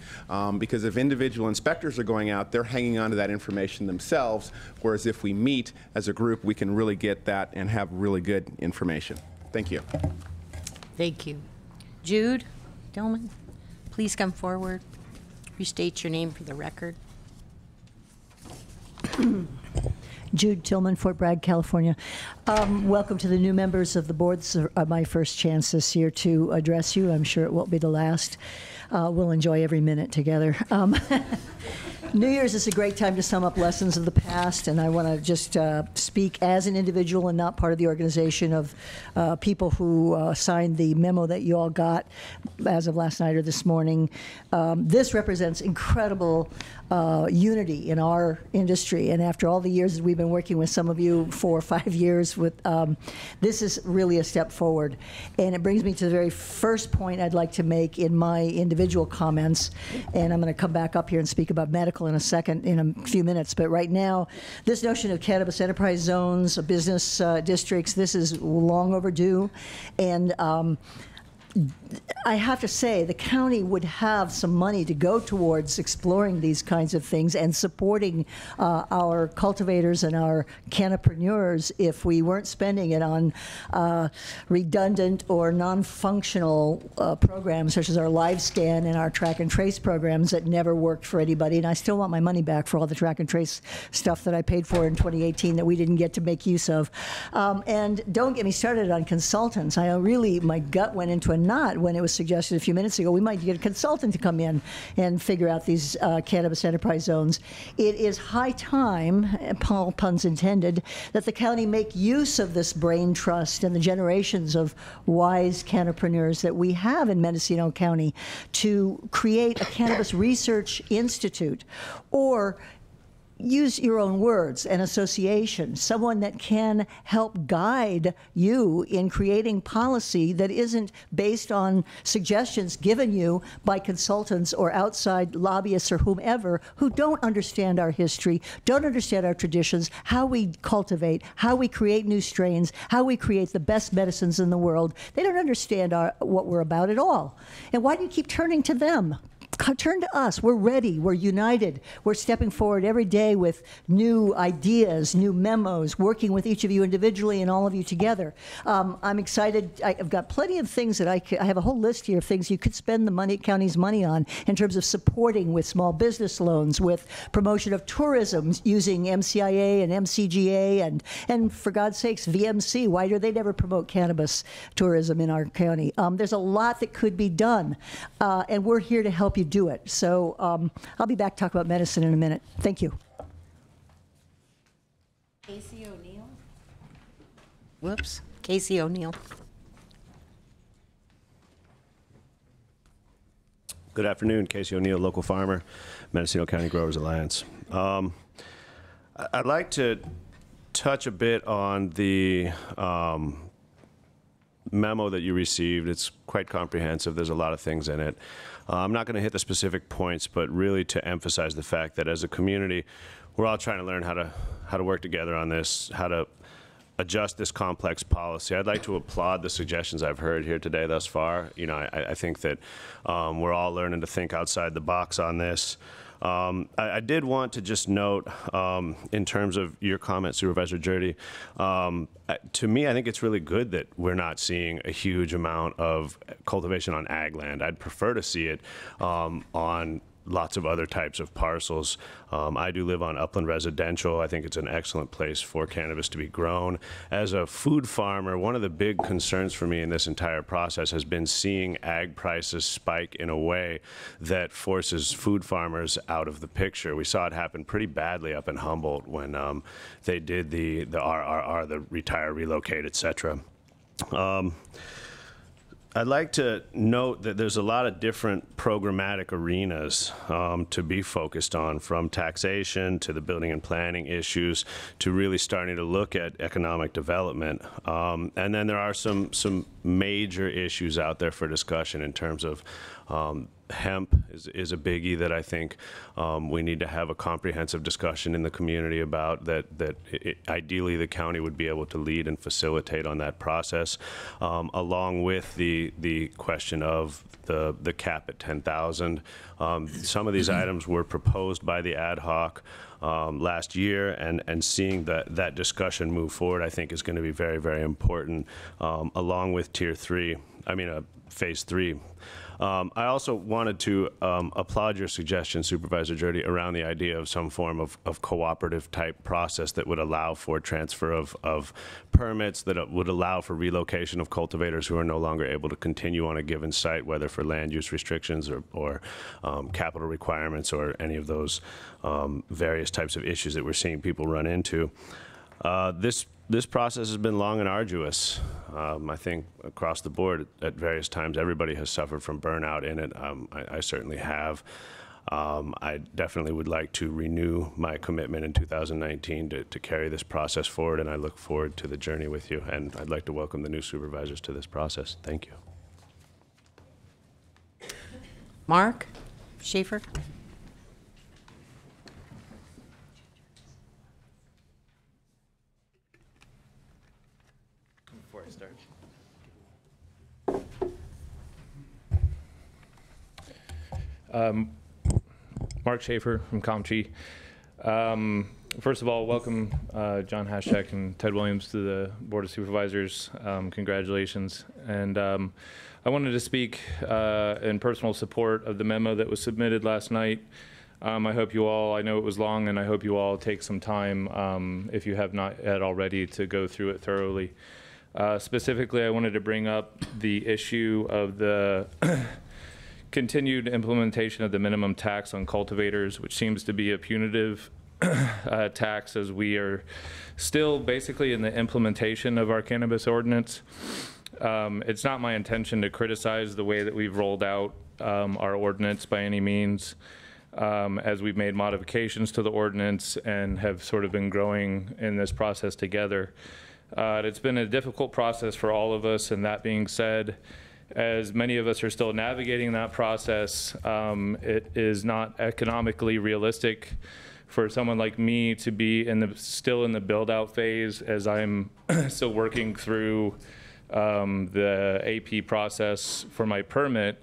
Because if individual inspectors are going out, they're hanging on to that information themselves, whereas if we meet as a group, we can really get that and have really good information. Thank you. Thank you. Jude Dillman, please come forward. Restate your name for the record. Jude Tillman, Fort Bragg, California. Welcome to the new members of the board. This is my first chance this year to address you. I'm sure it won't be the last. We'll enjoy every minute together. New Year's is a great time to sum up lessons of the past, and I want to just speak as an individual and not part of the organization of people who signed the memo that you all got as of last night or this morning. This represents incredible unity in our industry, and after all the years that we've been working with some of you, 4 or 5 years, with this is really a step forward. And it brings me to the very first point I'd like to make in my individual comments, and I'm going to come back up here and speak about medical in a second, in a few minutes. But right now, this notion of cannabis enterprise zones, business districts, this is long overdue. And I have to say, the county would have some money to go towards exploring these kinds of things and supporting our cultivators and our cannapreneurs if we weren't spending it on redundant or non-functional programs such as our live scan and our track and trace programs that never worked for anybody. And I still want my money back for all the track and trace stuff that I paid for in 2018 that we didn't get to make use of. And don't get me started on consultants. My gut went into a knot when it was suggested a few minutes ago we might get a consultant to come in and figure out these cannabis enterprise zones. It is high time, all puns intended, that the county make use of this brain trust and the generations of wise cannapreneurs that we have in Mendocino County to create a cannabis research institute, or use your own words, an association, someone that can help guide you in creating policy that isn't based on suggestions given you by consultants or outside lobbyists or whomever who don't understand our history, don't understand our traditions, how we cultivate, how we create new strains, how we create the best medicines in the world. They don't understand what we're about at all. And why do you keep turning to them? turn to us. We're ready. We're united. We're stepping forward every day with new ideas, new memos, working with each of you individually and all of you together. I'm excited. I've got plenty of things that I have a whole list here of things you could spend the county's money on in terms of supporting with small business loans, with promotion of tourism using MCIA and MCGA and for God's sakes, VMC. Why do they never promote cannabis tourism in our county? There's a lot that could be done, and we're here to help you do it. So I'll be back to talk about medicine in a minute. Thank you. Casey O'Neill. Whoops. Casey O'Neill. Good afternoon, Casey O'Neill, local farmer, Mendocino County Growers Alliance. I'd like to touch a bit on the memo that you received. It's quite comprehensive. There's a lot of things in it. I'm not going to hit the specific points, but really to emphasize the fact that as a community, we're all trying to learn how to work together on this, how to adjust this complex policy. I'd like to applaud the suggestions I've heard here today thus far. You know, I think that we're all learning to think outside the box on this. I did want to just note, in terms of your comment, Supervisor Jurdy, to me, I think it's really good that we're not seeing a huge amount of cultivation on ag land. I'd prefer to see it on lots of other types of parcels. I do live on upland residential. I think it's an excellent place for cannabis to be grown. As a food farmer, one of the big concerns for me in this entire process has been seeing ag prices spike in a way that forces food farmers out of the picture. We saw it happen pretty badly up in Humboldt when they did the RRR, the retire, relocate, etc. I'd like to note that there's a lot of different programmatic arenas to be focused on, from taxation to the building and planning issues to really starting to look at economic development. And then there are some major issues out there for discussion in terms of hemp is a biggie that I think we need to have a comprehensive discussion in the community about, that ideally the county would be able to lead and facilitate on that process, along with the question of the cap at 10,000. Some of these items were proposed by the ad hoc last year, and seeing that discussion move forward, I think, is going to be very, very important, along with phase 3. I also wanted to applaud your suggestion, Supervisor Jurdy, around the idea of some form of cooperative type process that would allow for transfer of permits, that would allow for relocation of cultivators who are no longer able to continue on a given site, whether for land use restrictions or capital requirements or any of those various types of issues that we're seeing people run into. This process has been long and arduous. I think across the board at various times, everybody has suffered from burnout in it. I certainly have. I definitely would like to renew my commitment in 2019 to carry this process forward, and I look forward to the journey with you. And I'd like to welcome the new supervisors to this process. Thank you. Mark Schaefer. Before I start. Mark Schaefer from ComChi. First of all, welcome John Hashek and Ted Williams to the Board of Supervisors. Congratulations. And I wanted to speak in personal support of the memo that was submitted last night. I hope you all, I know it was long, and I hope you all take some time, if you have not yet already, to go through it thoroughly. Specifically, I wanted to bring up the issue of the continued implementation of the minimum tax on cultivators, which seems to be a punitive tax, as we are still basically in the implementation of our cannabis ordinance. It's not my intention to criticize the way that we've rolled out our ordinance by any means, as we've made modifications to the ordinance and have sort of been growing in this process together. It's been a difficult process for all of us, and that being said, as many of us are still navigating that process, it is not economically realistic for someone like me to be still in the build-out phase, as I'm still working through the AP process for my permit.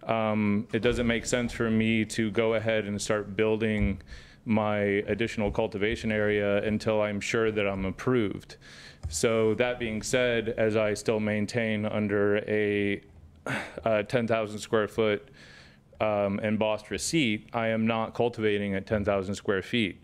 it doesn't make sense for me to go ahead and start building my additional cultivation area until I'm sure that I'm approved. So that being said, as I still maintain under a 10,000 square foot embossed receipt, I am not cultivating at 10,000 square feet.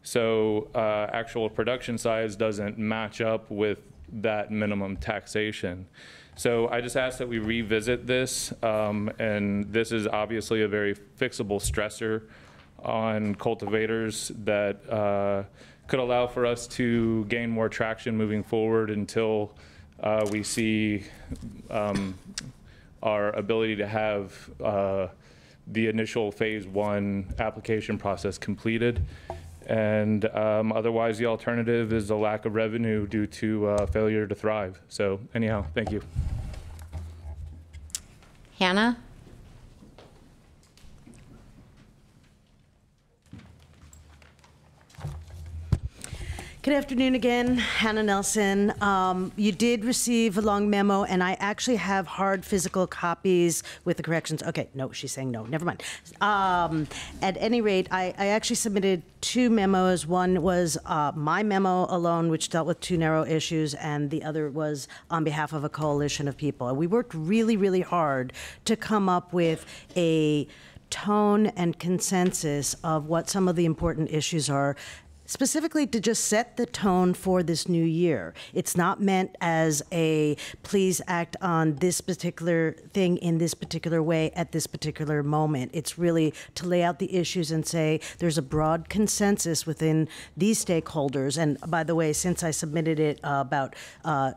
So actual production size doesn't match up with that minimum taxation. So I just ask that we revisit this, and this is obviously a very fixable stressor on cultivators that could allow for us to gain more traction moving forward until we see our ability to have the initial phase 1 application process completed. And otherwise, the alternative is a lack of revenue due to failure to thrive. So anyhow, thank you. Hannah? Good afternoon again, Hannah Nelson. You did receive a long memo, and I actually have hard physical copies with the corrections. Okay, no, she's saying no, never mind. At any rate, I actually submitted 2 memos. One was my memo alone, which dealt with 2 narrow issues, and the other was on behalf of a coalition of people. And we worked really, really hard to come up with a tone and consensus of what some of the important issues are, specifically to just set the tone for this new year. It's not meant as a please act on this particular thing in this particular way at this particular moment. It's really to lay out the issues and say there's a broad consensus within these stakeholders. And by the way, since I submitted it, about a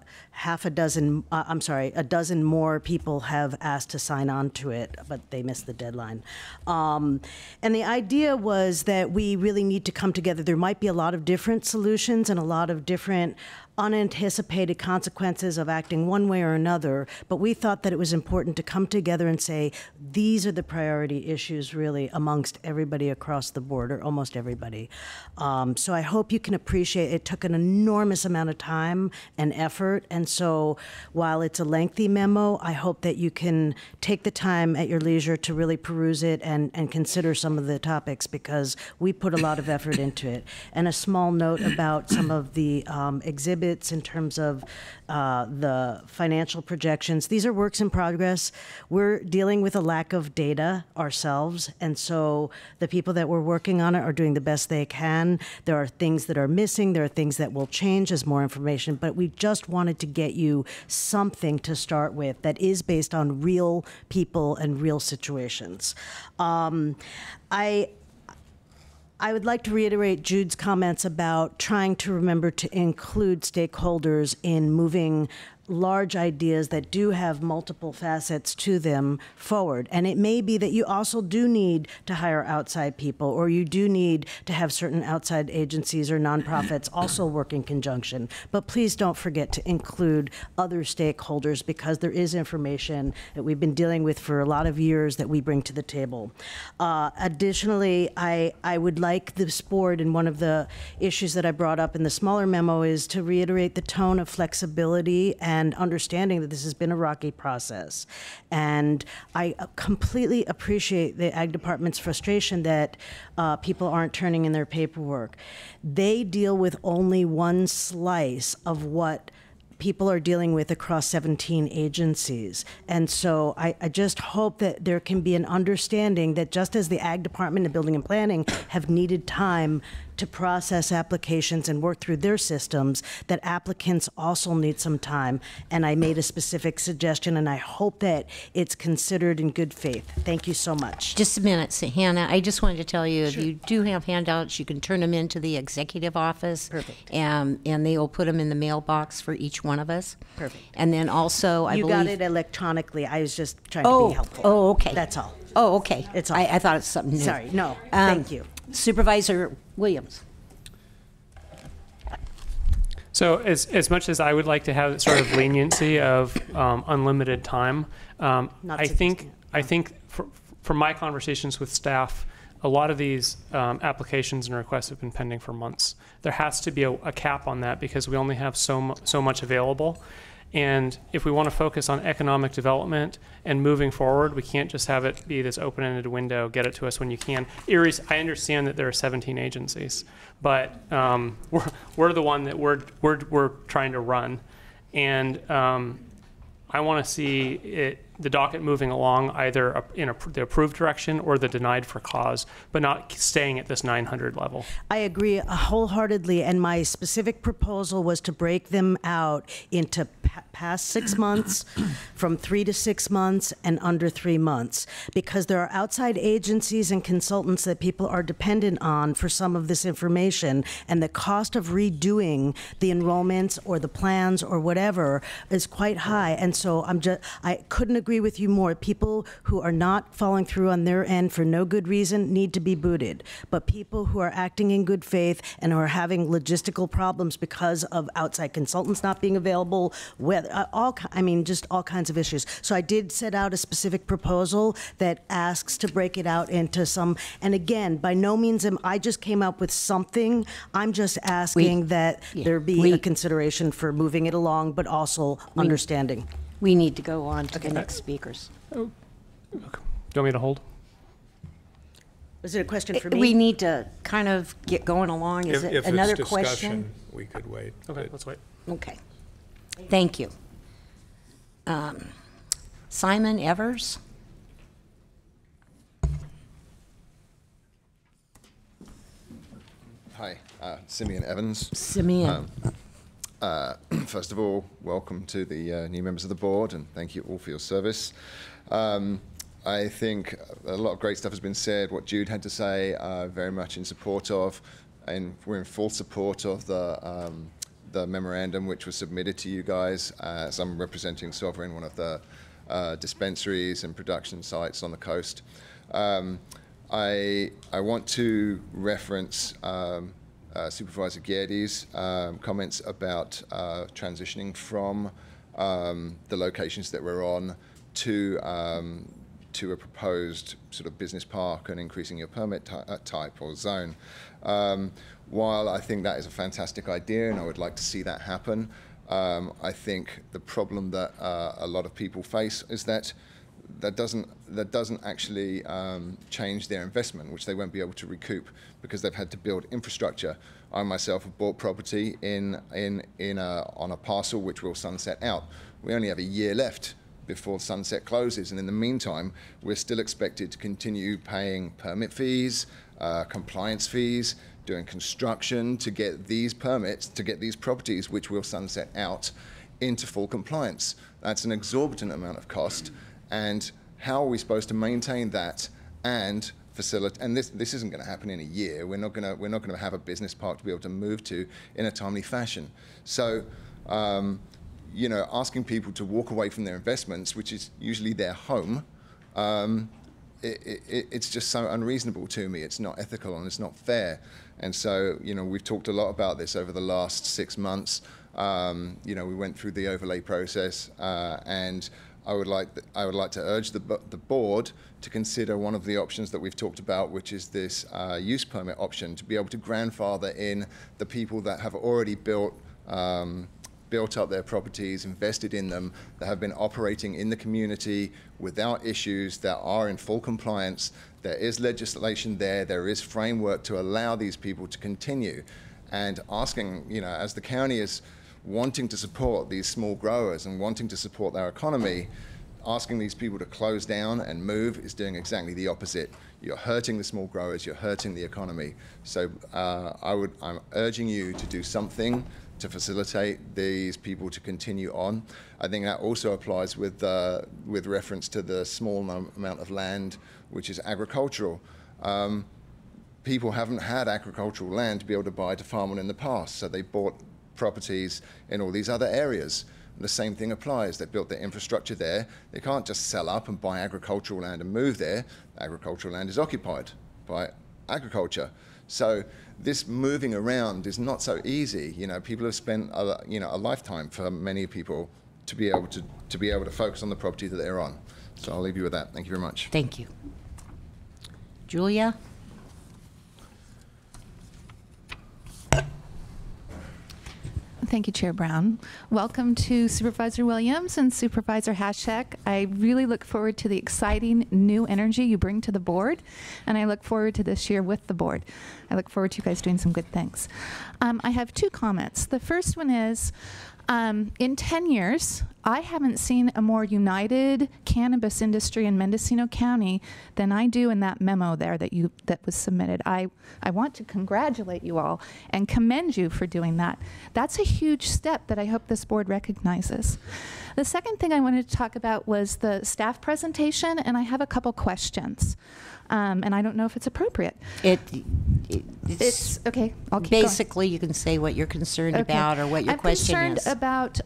dozen more people have asked to sign on to it, but they missed the deadline. And the idea was that we really need to come together. There might be a lot of different solutions and a lot of different unanticipated consequences of acting one way or another, but we thought that it was important to come together and say these are the priority issues really amongst everybody across the board, or almost everybody. So I hope you can appreciate it took an enormous amount of time and effort, and so while it's a lengthy memo, I hope that you can take the time at your leisure to really peruse it and consider some of the topics, because we put a lot of effort into it. And a small note about some of the exhibits in terms of the financial projections. These are works in progress. We're dealing with a lack of data ourselves, and so the people that were working on it are doing the best they can. There are things that are missing. There are things that will change as more information, but we just wanted to get you something to start with that is based on real people and real situations. I would like to reiterate Jude's comments about trying to remember to include stakeholders in moving large ideas that do have multiple facets to them forward. And it may be that you also do need to hire outside people, or you do need to have certain outside agencies or nonprofits also work in conjunction. But please don't forget to include other stakeholders, because there is information that we've been dealing with for a lot of years that we bring to the table. Additionally, I would like this board, and one of the issues that I brought up in the smaller memo is to reiterate the tone of flexibility and understanding that this has been a rocky process. And I completely appreciate the Ag Department's frustration that people aren't turning in their paperwork. They deal with only one slice of what people are dealing with across 17 agencies. And so I just hope that there can be an understanding that just as the Ag Department and Building and Planning have needed time to process applications and work through their systems, that applicants also need some time. And I made a specific suggestion, and I hope that it's considered in good faith. Thank you so much. Just a minute, so Hannah. I just wanted to tell you, if you do have handouts, you can turn them into the executive office. Perfect. And they will put them in the mailbox for each one of us. Perfect. And then also, I you believe... got it electronically. I was just trying to be helpful. Oh, okay. That's all. Oh, okay. It's all. I thought it's something new. Sorry, no, thank you. Supervisor Williams. So as much as I would like to have sort of leniency of unlimited time, I think from my conversations with staff, a lot of these applications and requests have been pending for months. There has to be a cap on that, because we only have so much available. And if we want to focus on economic development and moving forward, we can't just have it be this open-ended window, get it to us when you can. I understand that there are 17 agencies, but we're the one that we're trying to run. And I want to see the docket moving along either in the approved direction or the denied for cause, but not staying at this 900 level. I agree wholeheartedly, and my specific proposal was to break them out into past 6 months, from 3 to 6 months, and under 3 months, because there are outside agencies and consultants that people are dependent on for some of this information, and the cost of redoing the enrollments or the plans or whatever is quite high. And so I couldn't agree with you more. People who are not following through on their end for no good reason need to be booted. But people who are acting in good faith and who are having logistical problems because of outside consultants not being available, just all kinds of issues. So I did set out a specific proposal that asks to break it out into some, and again, by no means I just came up with something. I'm just asking that there be a consideration for moving it along, but also understanding. We need to go on to the next speakers. Do you want me to hold? Was it a question for me? We need to kind of get going along. Is it another it's question? discussion, we could wait. Okay, let's wait. Okay. Thank you. Simon Evers? Hi, Simeon Evans. Simeon. First of all, welcome to the new members of the board, and thank you all for your service. I think a lot of great stuff has been said. What Jude had to say, very much in support of, and we're in full support of the memorandum which was submitted to you guys. As I'm representing Sovereign, one of the dispensaries and production sites on the coast. I want to reference Supervisor Guedes' comments about transitioning from the locations that we're on to a proposed sort of business park and increasing your permit type or zone. While I think that is a fantastic idea and I would like to see that happen, I think the problem that a lot of people face is that doesn't actually change their investment, which they won't be able to recoup because they've had to build infrastructure. I myself have bought property on a parcel which will sunset out. We only have a year left before sunset closes, and in the meantime, we're still expected to continue paying permit fees, compliance fees, doing construction to get these permits, to get these properties which will sunset out into full compliance. That's an exorbitant amount of cost. And how are we supposed to maintain that and facilitate? And this isn't going to happen in a year. We're not going to have a business park to be able to move to in a timely fashion. So, asking people to walk away from their investments, which is usually their home, it's just so unreasonable to me. It's not ethical and it's not fair. And so, we've talked a lot about this over the last 6 months. We went through the overlay process, and I would like to urge the board to consider one of the options that we've talked about, which is this use permit option, to be able to grandfather in the people that have already built up their properties, invested in them, that have been operating in the community without issues, that are in full compliance. There is legislation there is framework to allow these people to continue. And asking, as the county is wanting to support these small growers and wanting to support their economy, asking these people to close down and move is doing exactly the opposite. You're hurting the small growers, you're hurting the economy. So I'm urging you to do something to facilitate these people to continue on. I think that also applies with reference to the small amount of land which is agricultural. People haven't had agricultural land to be able to buy to farm on in the past, so they bought properties in all these other areas. And the same thing applies. They built their infrastructure there. They can't just sell up and buy agricultural land and move there. Agricultural land is occupied by agriculture. So this moving around is not so easy. People have spent a lifetime for many people to be able to focus on the property that they're on. So I'll leave you with that. Thank you very much. Thank you. Julia? Thank you, Chair Brown. Welcome to Supervisor Williams and Supervisor Hashek. I really look forward to the exciting new energy you bring to the board, and I look forward to this year with the board. I look forward to you guys doing some good things. I have two comments. The first one is, in 10 years, I haven't seen a more united cannabis industry in Mendocino County than I do in that memo there that was submitted. I want to congratulate you all and commend you for doing that. That's a huge step that I hope this board recognizes. The second thing I wanted to talk about was the staff presentation, and I have a couple questions. And I don't know if it's appropriate. It's okay. I'll keep basically going. You can say what you're concerned about or what your question is. I'm concerned about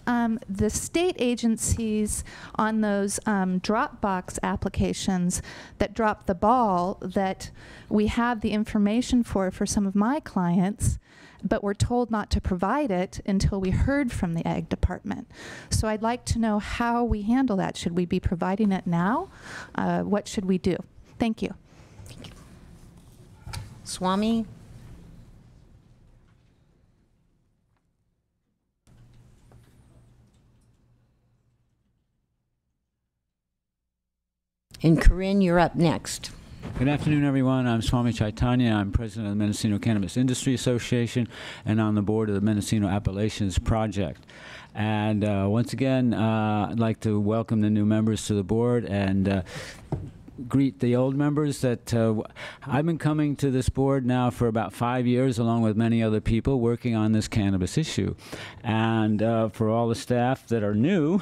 the state agencies on those Dropbox applications that drop the ball that we have the information for some of my clients, but we're told not to provide it until we heard from the Ag Department. So I'd like to know how we handle that. Should we be providing it now? What should we do? Thank you. Swami? And Corinne, you're up next. Good afternoon, everyone. I'm Swami Chaitanya. I'm president of the Mendocino Cannabis Industry Association and on the board of the Mendocino Appellations Project. And once again, I'd like to welcome the new members to the board and greet the old members that I've been coming to this board now for about 5 years, along with many other people working on this cannabis issue. And for all the staff that are new,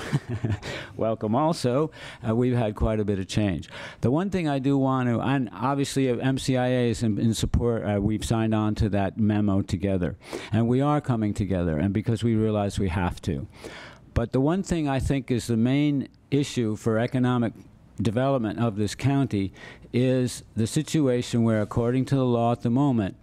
welcome also. We've had quite a bit of change. The one thing I do want to, and obviously MCIA is in support, we've signed on to that memo together. And we are coming together, and because we realize we have to. But the one thing I think is the main issue for economic development of this county is the situation where, according to the law at the moment,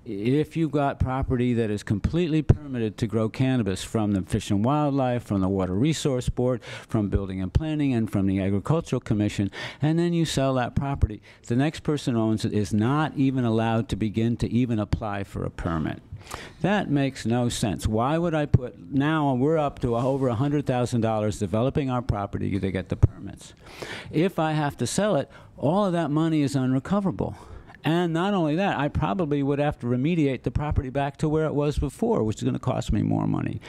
if you've got property that is completely permitted to grow cannabis from the Fish and Wildlife, from the Water Resource Board, from Building and Planning, and from the Agricultural Commission, and then you sell that property, the next person who owns it is not even allowed to begin to even apply for a permit. That makes no sense. Why would I put, now we're up to over $100,000 developing our property to get the permits. If I have to sell it, all of that money is unrecoverable. And not only that, I probably would have to remediate the property back to where it was before, which is going to cost me more money.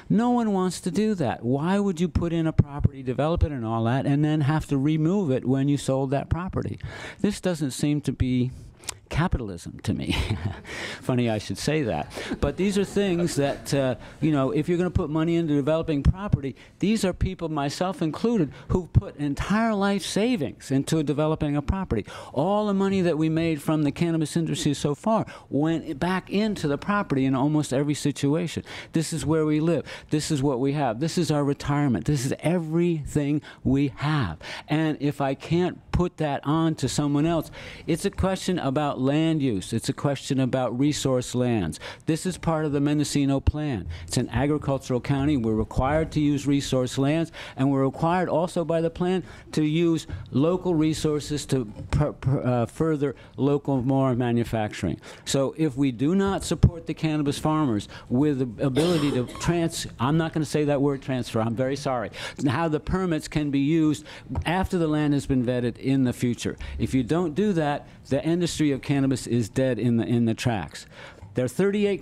No one wants to do that. Why would you put in a property, develop it and all that, and then have to remove it when you sold that property? This doesn't seem to be capitalism to me. Funny I should say that. But these are things that, you know, if you're going to put money into developing property, these are people, myself included, who've put entire life savings into developing a property. All the money that we made from the cannabis industry so far went back into the property in almost every situation. This is where we live. This is what we have. This is our retirement. This is everything we have. And if I can't put that on to someone else, it's a question about land use. It's a question about resource lands. This is part of the Mendocino plan. It's an agricultural county. We're required to use resource lands, and we're required also by the plan to use local resources to further local more manufacturing. So if we do not support the cannabis farmers with the ability to I'm not going to say that word transfer, I'm very sorry, how the permits can be used after the land has been vetted in the future. If you don't do that, the industry of cannabis is dead in the tracks. There are 28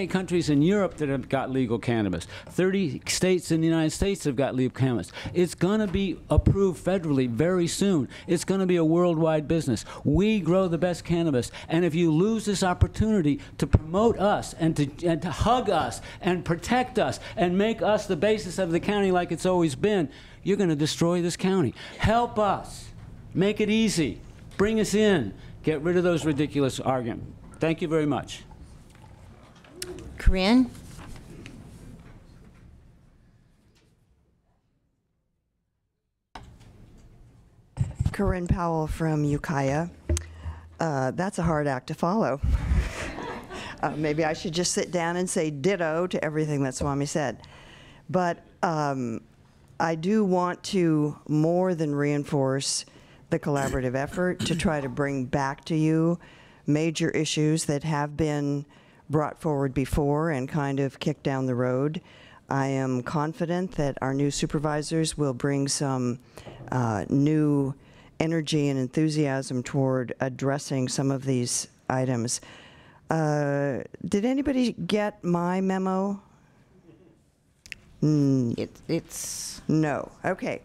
countries in Europe that have got legal cannabis. 30 states in the United States have got legal cannabis. It's going to be approved federally very soon. It's going to be a worldwide business. We grow the best cannabis, and if you lose this opportunity to promote us and to hug us and protect us and make us the basis of the county like it's always been, you're going to destroy this county. Help us. Make it easy. Bring us in. Get rid of those ridiculous arguments. Thank you very much. Corinne? Corinne Powell from Ukiah. That's a hard act to follow. Maybe I should just sit down and say ditto to everything that Swami said. But I do want to more than reinforce the collaborative effort to try to bring back to you major issues that have been brought forward before and kind of kicked down the road. I am confident that our new supervisors will bring some new energy and enthusiasm toward addressing some of these items. Did anybody get my memo? It's... No. Okay.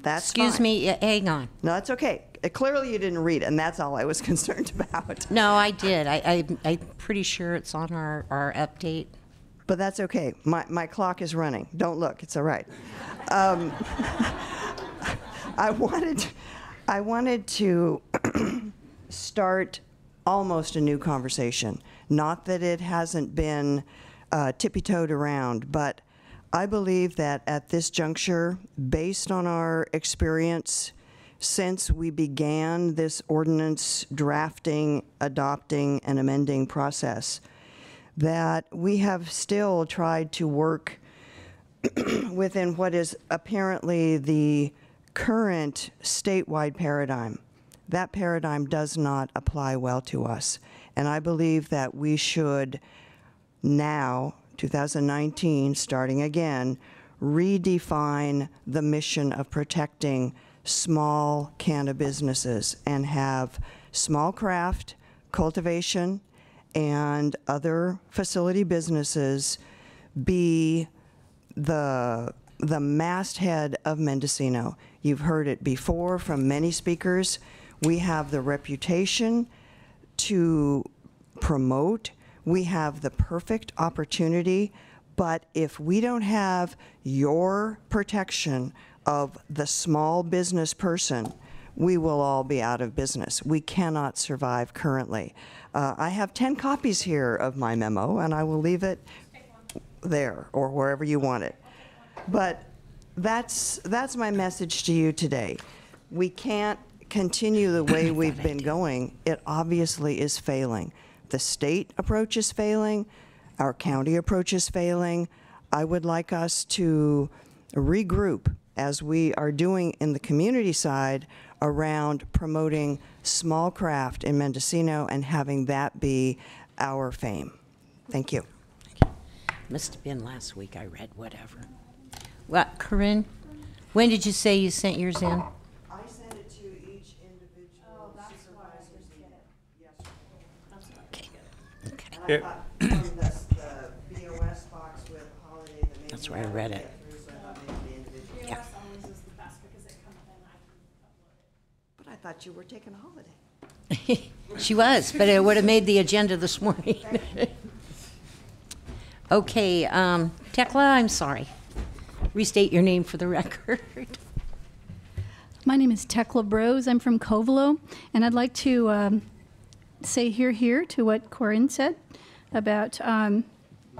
That's Excuse fine. me, hang on. No, that's okay. Clearly you didn't read it, and that's all I was concerned about. No, I did. I'm pretty sure it's on our update. But that's okay. My clock is running. Don't look. It's all right. I wanted to start almost a new conversation. Not that it hasn't been tippy-toed around, but I believe that at this juncture, based on our experience since we began this ordinance drafting, adopting, and amending process, that we have still tried to work within what is apparently the current statewide paradigm. That paradigm does not apply well to us. And I believe that we should now, 2019, starting again, redefine the mission of protecting small cannabis businesses and have small craft, cultivation, and other facility businesses be the masthead of Mendocino. You've heard it before from many speakers. We have the reputation to promote. We have the perfect opportunity, but if we don't have your protection of the small business person, we will all be out of business. We cannot survive currently. I have 10 copies here of my memo, and I will leave it there or wherever you want it. But that's my message to you today. We can't continue the way we've been going. It obviously is failing. The state approach is failing. Our county approach is failing. I would like us to regroup, as we are doing in the community side, around promoting small craft in Mendocino and having that be our fame. Thank you. Must have been last week I read whatever. What, Corinne? When did you say you sent yours in? I sent it to each individual supervisor's email. Yes. Okay. And I thought from the BOS box with holiday that maybe That's where I read it. Yeah. But I thought you were taking a holiday. She was, but it would have made the agenda this morning. Okay, Tekla, I'm sorry. Restate your name for the record. My name is Tekla Bros. I'm from Covelo, and I'd like to say here to what Corinne said about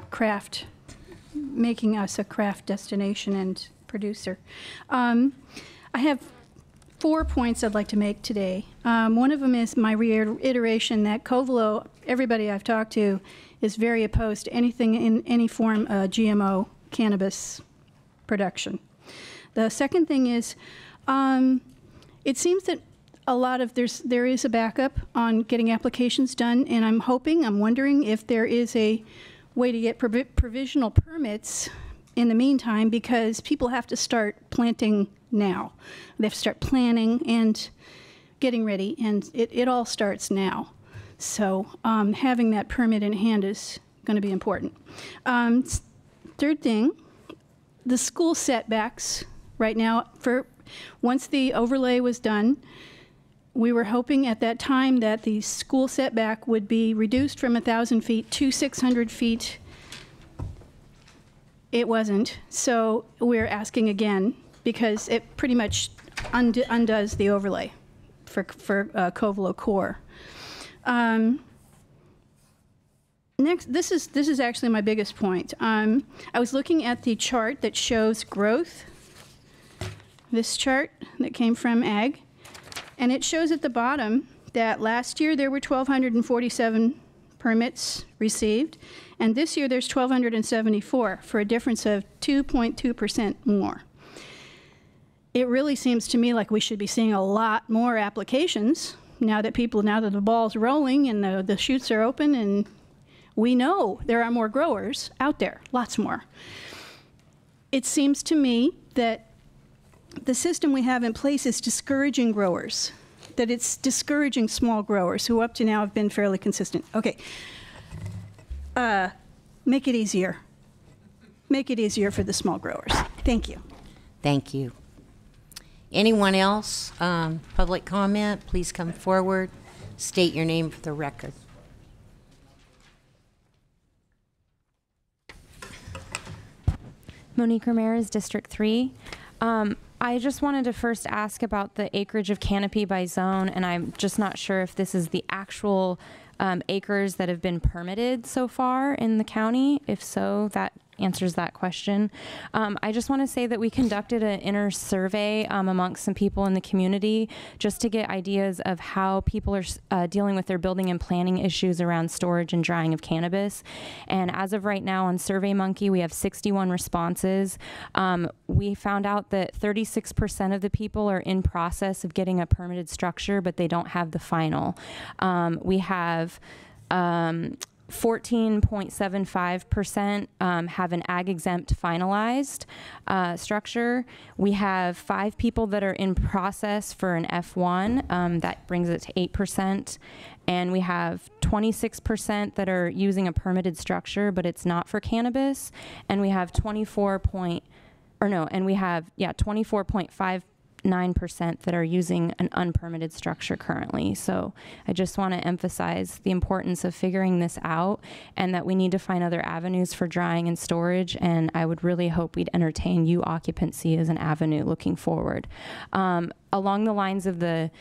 craft, making us a craft destination and producer. I have 4 points I'd like to make today. One of them is my reiteration that Covelo, everybody I've talked to, is very opposed to anything in any form of GMO cannabis production. The second thing is, it seems that a lot of there is a backup on getting applications done, and I'm wondering if there is a way to get provisional permits in the meantime, because people have to start planting now. They have to start planning and getting ready, and it all starts now. So having that permit in hand is going to be important. Third thing, the school setbacks right now, once the overlay was done, we were hoping at that time that the school setback would be reduced from 1,000 feet to 600 feet. It wasn't, so we're asking again, because it pretty much undoes the overlay for Covelo Core. Next, this is actually my biggest point. I was looking at the chart that shows growth, this chart that came from Ag, and it shows at the bottom that last year there were 1,247 permits received, and this year there's 1,274, for a difference of 2.2% more. It really seems to me like we should be seeing a lot more applications now that the ball's rolling and the chutes are open, and We know there are more growers out there, lots more. It seems to me that the system we have in place is discouraging growers, that it's discouraging small growers who up to now have been fairly consistent. Okay, make it easier. Make it easier for the small growers. Thank you. Thank you. Anyone else? Public comment, please come forward. State your name for the record. Monique Ramirez, District 3. I just wanted to first ask about the acreage of canopy by zone, and I'm just not sure if this is the actual acres that have been permitted so far in the county. If so, that answers that question. I just want to say that we conducted an inner survey amongst some people in the community just to get ideas of how people are dealing with their building and planning issues around storage and drying of cannabis. And as of right now on SurveyMonkey, we have 61 responses. We found out that 36% of the people are in process of getting a permitted structure, but they don't have the final. We have 14.75% have an ag exempt finalized structure. We have 5 people that are in process for an F1. That brings it to 8%. And we have 26% that are using a permitted structure, but it's not for cannabis. And we have 24.59% that are using an unpermitted structure currently. So I just want to emphasize the importance of figuring this out and that we need to find other avenues for drying and storage. And I would really hope we'd entertain occupancy as an avenue looking forward. Along the lines of the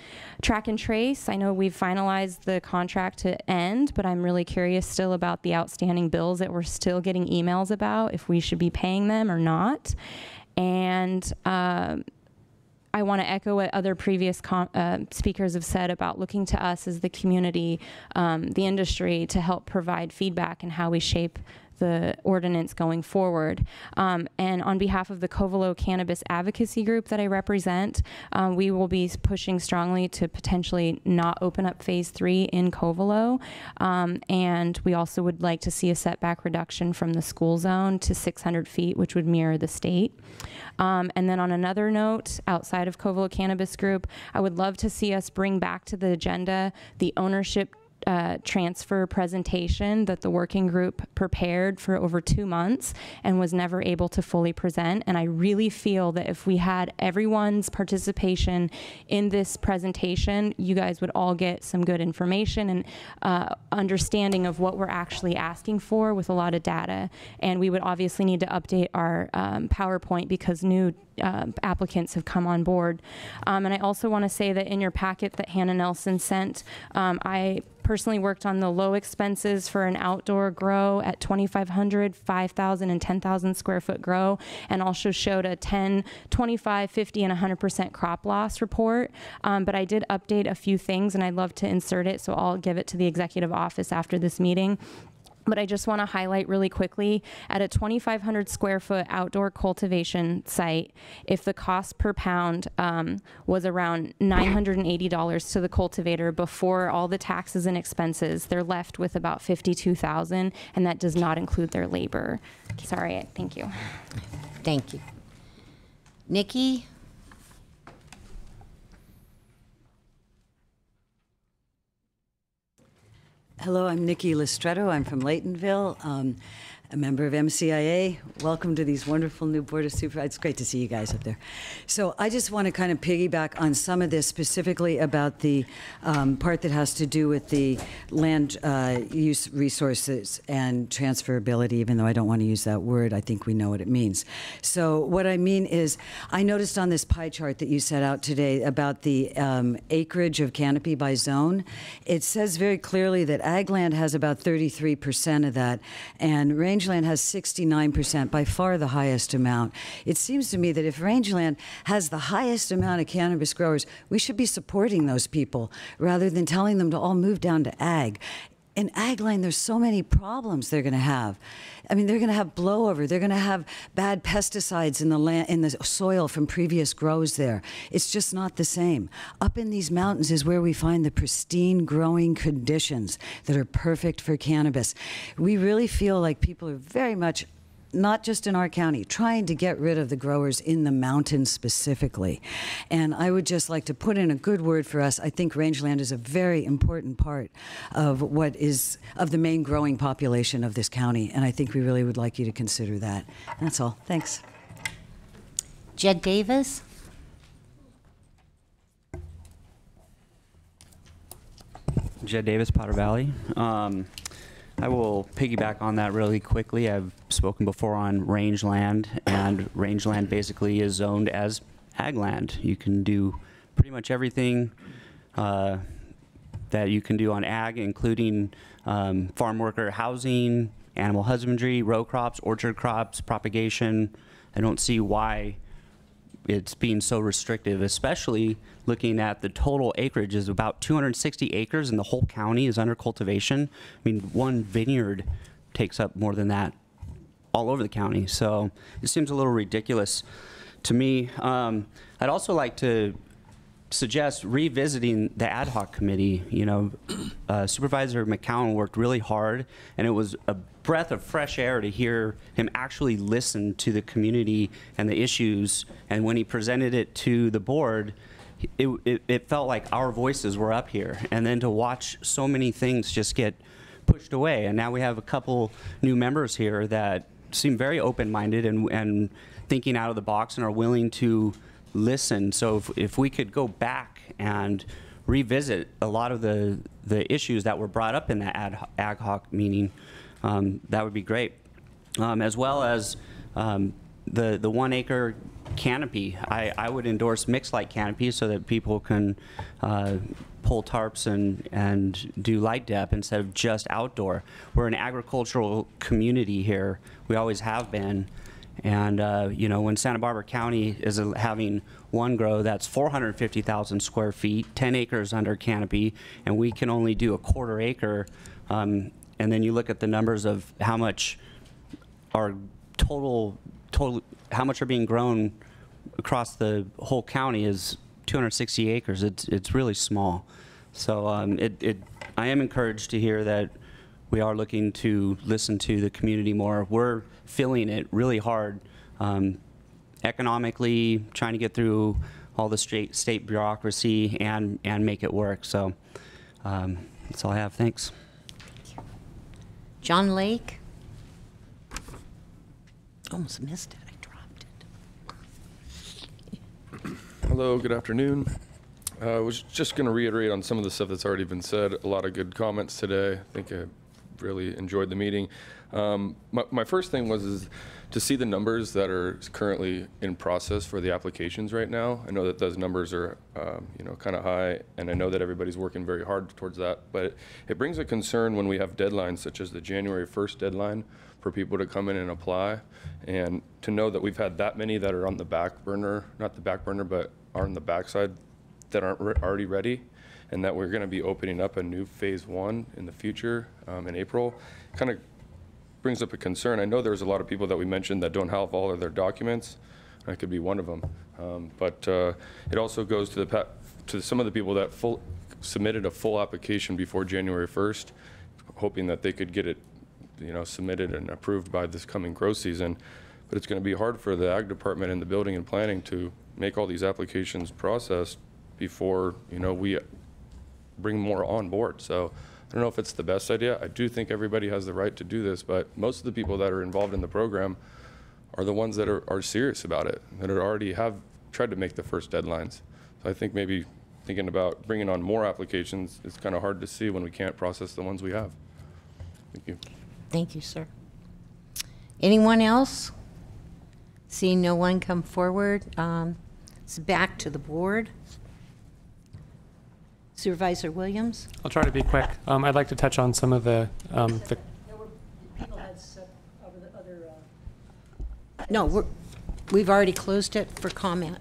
track and trace, I know we've finalized the contract to end, but I'm really curious still about the outstanding bills that we're still getting emails about, if we should be paying them or not. And I want to echo what other previous speakers have said about looking to us as the community, the industry, to help provide feedback and how we shape the ordinance going forward. And on behalf of the Covelo Cannabis Advocacy Group that I represent, we will be pushing strongly to potentially not open up Phase 3 in Covelo. And we also would like to see a setback reduction from the school zone to 600 feet, which would mirror the state. And then on another note, outside of Covelo Cannabis Group, I would love to see us bring back to the agenda the ownership transfer presentation that the working group prepared for over 2 months and was never able to fully present. And I really feel that if we had everyone's participation in this presentation, you guys would all get some good information and understanding of what we're actually asking for with a lot of data. And we would obviously need to update our PowerPoint because new applicants have come on board. And I also want to say that in your packet that Hannah Nelson sent, I personally worked on the low expenses for an outdoor grow at 2,500, 5,000, and 10,000 square foot grow, and also showed a 10, 25, 50, and 100% crop loss report. But I did update a few things, and I'd love to insert it, so I'll give it to the executive office after this meeting. But I just want to highlight really quickly, at a 2,500 square foot outdoor cultivation site, if the cost per pound was around $980 to the cultivator before all the taxes and expenses, they're left with about $52,000, and that does not include their labor. Sorry, thank you. Thank you. Nikki? Hello, I'm Nikki Listretto. I'm from Laytonville, a member of MCIA. Welcome to these wonderful new Board of Supervisors. It's great to see you guys up there. So I just want to kind of piggyback on some of this, specifically about the part that has to do with the land use resources and transferability, even though I don't want to use that word. I think we know what it means. So what I mean is, I noticed on this pie chart that you set out today about the acreage of canopy by zone, it says very clearly that ag land has about 33% of that, and rangeland has 69%, by far the highest amount. It seems to me that if rangeland has the highest amount of cannabis growers, we should be supporting those people rather than telling them to all move down to ag. in ag land, there's so many problems they're going to have. I mean, they're going to have blowover. They're going to have bad pesticides in the land, in the soil from previous grows there. It's just not the same. Up in these mountains is where we find the pristine growing conditions that are perfect for cannabis. We really feel like people are very much, not just in our county, trying to get rid of the growers in the mountains specifically. And I would just like to put in a good word for us. I think rangeland is a very important part of of the main growing population of this county. And I think we really would like you to consider that. And that's all. Thanks. Jed Davis. Jed Davis, Potter Valley. I will piggyback on that really quickly. I've spoken before on rangeland, and rangeland basically is zoned as ag land. You can do pretty much everything that you can do on ag, including farm worker housing, animal husbandry, row crops, orchard crops, propagation. I don't see why it's being so restrictive, especially looking at the total acreage is about 260 acres and the whole county is under cultivation. I mean, one vineyard takes up more than that all over the county. So it seems a little ridiculous to me. I'd also like to suggest revisiting the ad hoc committee. You know, Supervisor McCowan worked really hard, and it was a breath of fresh air to hear him actually listen to the community and the issues. And when he presented it to the board, it felt like our voices were up here. And then to watch so many things just get pushed away. And now we have a couple new members here that seem very open-minded and thinking out of the box and are willing to listen. So if we could go back and revisit a lot of the issues that were brought up in that ad hoc meeting, that would be great. As well as the 1 acre canopy. I would endorse mixed light canopy so that people can pull tarps and do light dep instead of just outdoor. We're an agricultural community here. We always have been. And you know, when Santa Barbara County is having one grow that's 450,000 square feet, 10 acres under canopy, and we can only do a 1/4 acre, and then you look at the numbers of how much are how much are being grown across the whole county is 260 acres. It's really small. So I am encouraged to hear that we are looking to listen to the community more. We're feeling it really hard economically, trying to get through all the state bureaucracy and make it work. So that's all I have. Thanks. John Lake. Almost missed it. I dropped it. Hello, good afternoon. I was just going to reiterate on some of the stuff that's already been said. A lot of good comments today. I think I really enjoyed the meeting. My first thing was to see the numbers that are currently in process for the applications right now. I know that those numbers are kind of high, and I know that everybody's working very hard towards that, but it brings a concern when we have deadlines such as the January 1st deadline for people to come in and apply, and to know that we've had that many that are on the back burner, not the back burner, but are on the backside that aren't already ready, and that we're going to be opening up a new phase 1 in the future in April. Kind of brings up a concern. I know there's a lot of people that we mentioned that don't have all of their documents. I could be one of them, but it also goes to some of the people that submitted a full application before January 1st, hoping that they could get it submitted and approved by this coming grow season. But it's going to be hard for the ag department and the building and planning to make all these applications processed before we bring more on board. So I don't know if it's the best idea. I do think everybody has the right to do this, but most of the people that are involved in the program are the ones that are serious about it, that already have tried to make the first deadlines. So I think maybe thinking about bringing on more applications is kind of hard to see when we can't process the ones we have. Thank you. Thank you, sir. Anyone else? Seeing no one come forward, it's back to the board. Supervisor Williams? I'll try to be quick. I'd like to touch on some of the People had set over the other. No, we've already closed it for comment.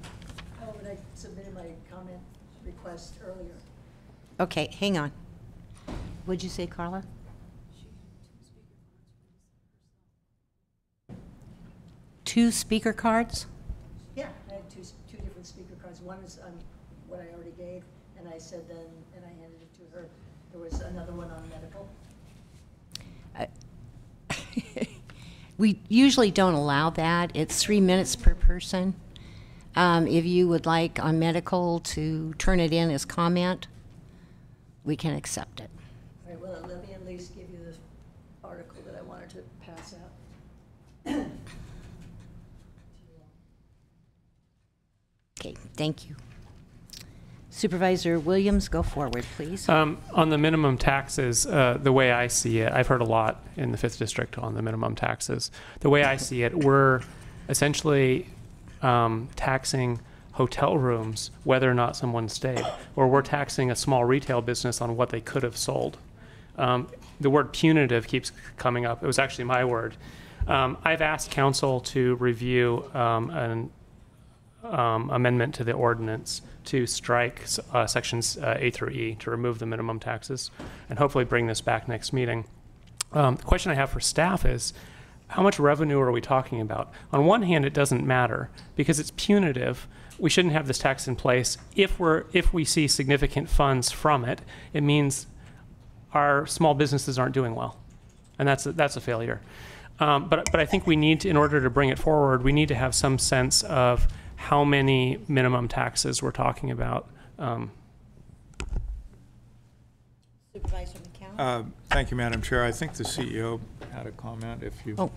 Oh, but I submitted my comment request earlier. Okay, hang on. What'd you say, Carla? 2 speaker cards? Yeah, I had two different speaker cards. One is on what I already gave, and I said then, and I handed it to her. There was another one on medical. We usually don't allow that. It's 3 minutes per person. If you would like on medical to turn it in as comment, we can accept it. All right, well, let me at least give you the article that I wanted to pass out. Okay, thank you. Supervisor Williams, go forward, please. On the minimum taxes, the way I see it, I've heard a lot in the 5th District on the minimum taxes. The way I see it, we're essentially taxing hotel rooms whether or not someone stayed, or we're taxing a small retail business on what they could have sold. The word punitive keeps coming up. It was actually my word. I've asked council to review an amendment to the ordinance to strike sections A through E to remove the minimum taxes and hopefully bring this back next meeting. The question I have for staff is, how much revenue are we talking about? On one hand, it doesn't matter because it's punitive. We shouldn't have this tax in place. If we see significant funds from it, it means our small businesses aren't doing well, and that's a failure. But I think we need to, in order to bring it forward, we need to have some sense of how many minimum taxes we're talking about. Supervisor McCown. Thank you, Madam Chair. I think the CEO had a comment. If you. Oh,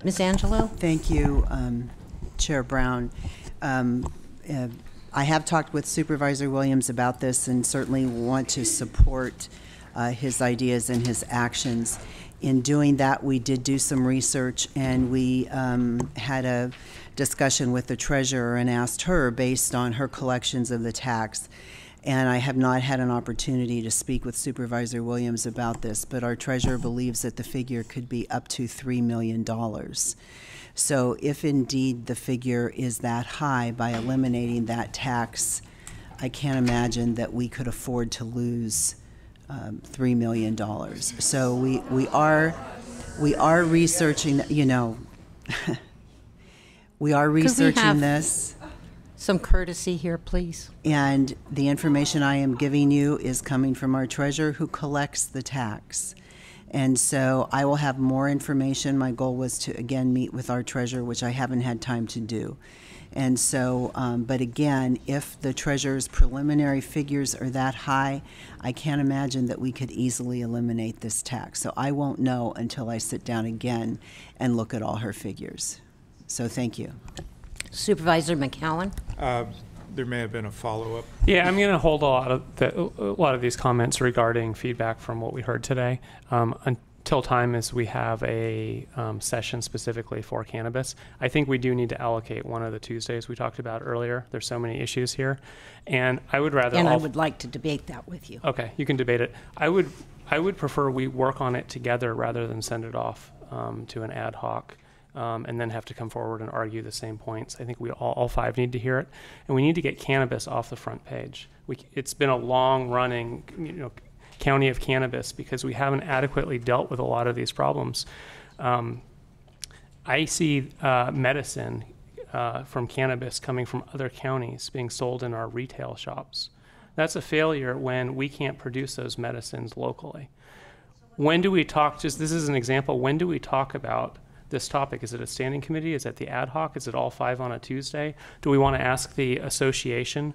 Ms. Angelo. Thank you, Chair Brown. I have talked with Supervisor Williams about this and certainly want to support his ideas and his actions. In doing that, we did do some research, and we had a discussion with the treasurer and asked her, based on her collections of the tax, and I have not had an opportunity to speak with Supervisor Williams about this, but our treasurer believes that the figure could be up to $3 million. So if indeed the figure is that high, by eliminating that tax, I can't imagine that we could afford to lose $3 million. So we are researching, you know, we are researching this. Some courtesy here, please. And the information I am giving you is coming from our treasurer who collects the tax. And so I will have more information. My goal was to, again, meet with our treasurer, which I haven't had time to do. And so, but again, if the treasurer's preliminary figures are that high, I can't imagine that we could easily eliminate this tax. So I won't know until I sit down again and look at all her figures. So thank you. Supervisor McCowan. There may have been a follow-up. Yeah, I'm going to hold a lot of these comments regarding feedback from what we heard today until time as we have a session specifically for cannabis. I think we do need to allocate one of the Tuesdays we talked about earlier. There's so many issues here, and I would rather. And I would like to debate that with you. Okay, you can debate it. I would prefer we work on it together rather than send it off to an ad hoc. And then have to come forward and argue the same points. I think we all 5 need to hear it, and we need to get cannabis off the front page. It's been a long-running, county of cannabis because we haven't adequately dealt with a lot of these problems. I see medicine from cannabis coming from other counties being sold in our retail shops. That's a failure when we can't produce those medicines locally. When do we talk? Just this is an example. When do we talk about this topic? Is it a standing committee? Is it the ad hoc? Is it all 5 on a Tuesday? Do we want to ask the association,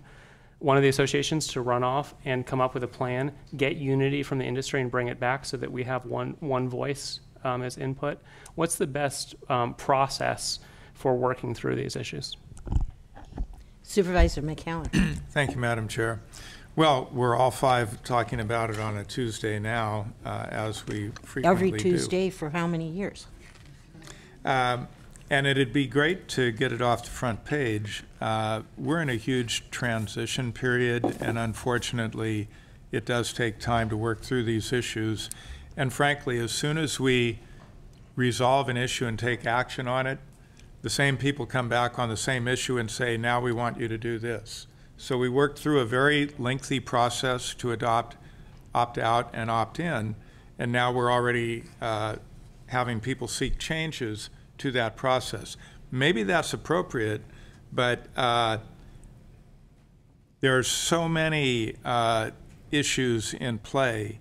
one of the associations, to run off and come up with a plan, get unity from the industry and bring it back so that we have one voice as input? What's the best process for working through these issues? Supervisor McCowan. Thank you, Madam Chair. Well, we're all 5 talking about it on a Tuesday now, as we frequently do. Every Tuesday for how many years? And it'd be great to get it off the front page. We're in a huge transition period, and unfortunately, it does take time to work through these issues. And frankly, as soon as we resolve an issue and take action on it, the same people come back on the same issue and say, now we want you to do this. So we worked through a very lengthy process to adopt opt-out and opt-in, and now we're already having people seek changes to that process. maybe that's appropriate, but there's so many issues in play.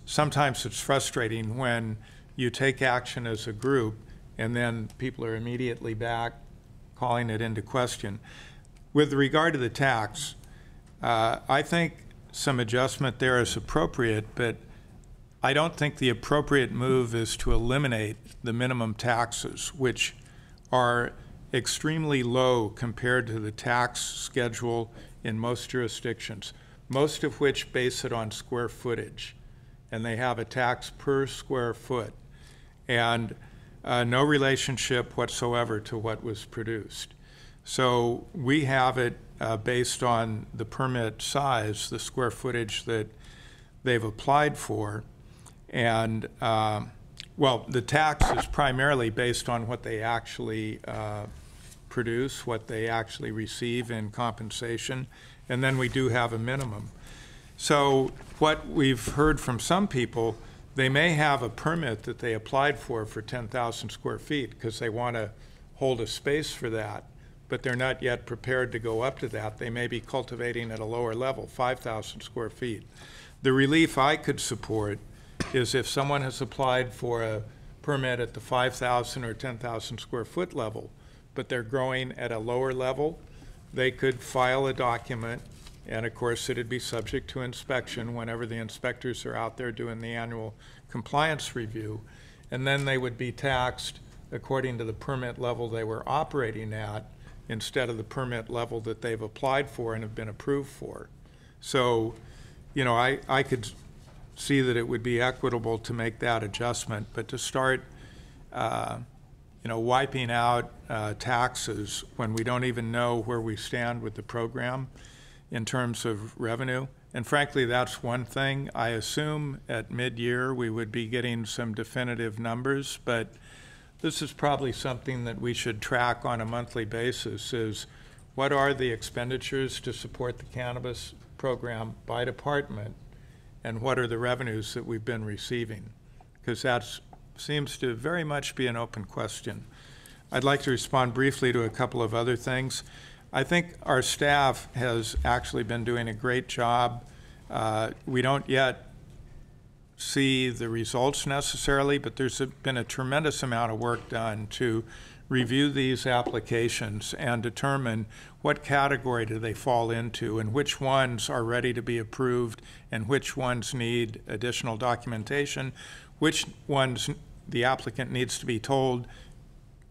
Sometimes it's frustrating when you take action as a group and then people are immediately back calling it into question. With regard to the tax, I think some adjustment there is appropriate, but I don't think the appropriate move is to eliminate the minimum taxes, which are extremely low compared to the tax schedule in most jurisdictions, most of which base it on square footage, and they have a tax per square foot, and no relationship whatsoever to what was produced. So we have it based on the permit size, the square footage that they've applied for, and well, the tax is primarily based on what they actually produce, what they actually receive in compensation, and then we do have a minimum. So what we've heard from some people, they may have a permit that they applied for 10,000 square feet because they want to hold a space for that, but they're not yet prepared to go up to that. They may be cultivating at a lower level, 5,000 square feet. The relief I could support is if someone has applied for a permit at the 5,000 or 10,000 square foot level, but they're growing at a lower level, they could file a document, and of course it'd be subject to inspection whenever the inspectors are out there doing the annual compliance review, and then they would be taxed according to the permit level they were operating at instead of the permit level that they've applied for and have been approved for. So, you know, I could see that it would be equitable to make that adjustment, but to start you know, wiping out taxes when we don't even know where we stand with the program in terms of revenue. And frankly, that's one thing. I assume at mid-year we would be getting some definitive numbers, but this is probably something that we should track on a monthly basis, is what are the expenditures to support the cannabis program by department, and what are the revenues that we've been receiving? Because that seems to very much be an open question. I'd like to respond briefly to a couple of other things. I think our staff has actually been doing a great job. We don't yet see the results necessarily, but there's been a tremendous amount of work done to review these applications and determine what category do they fall into and which ones are ready to be approved and which ones need additional documentation, which ones the applicant needs to be told,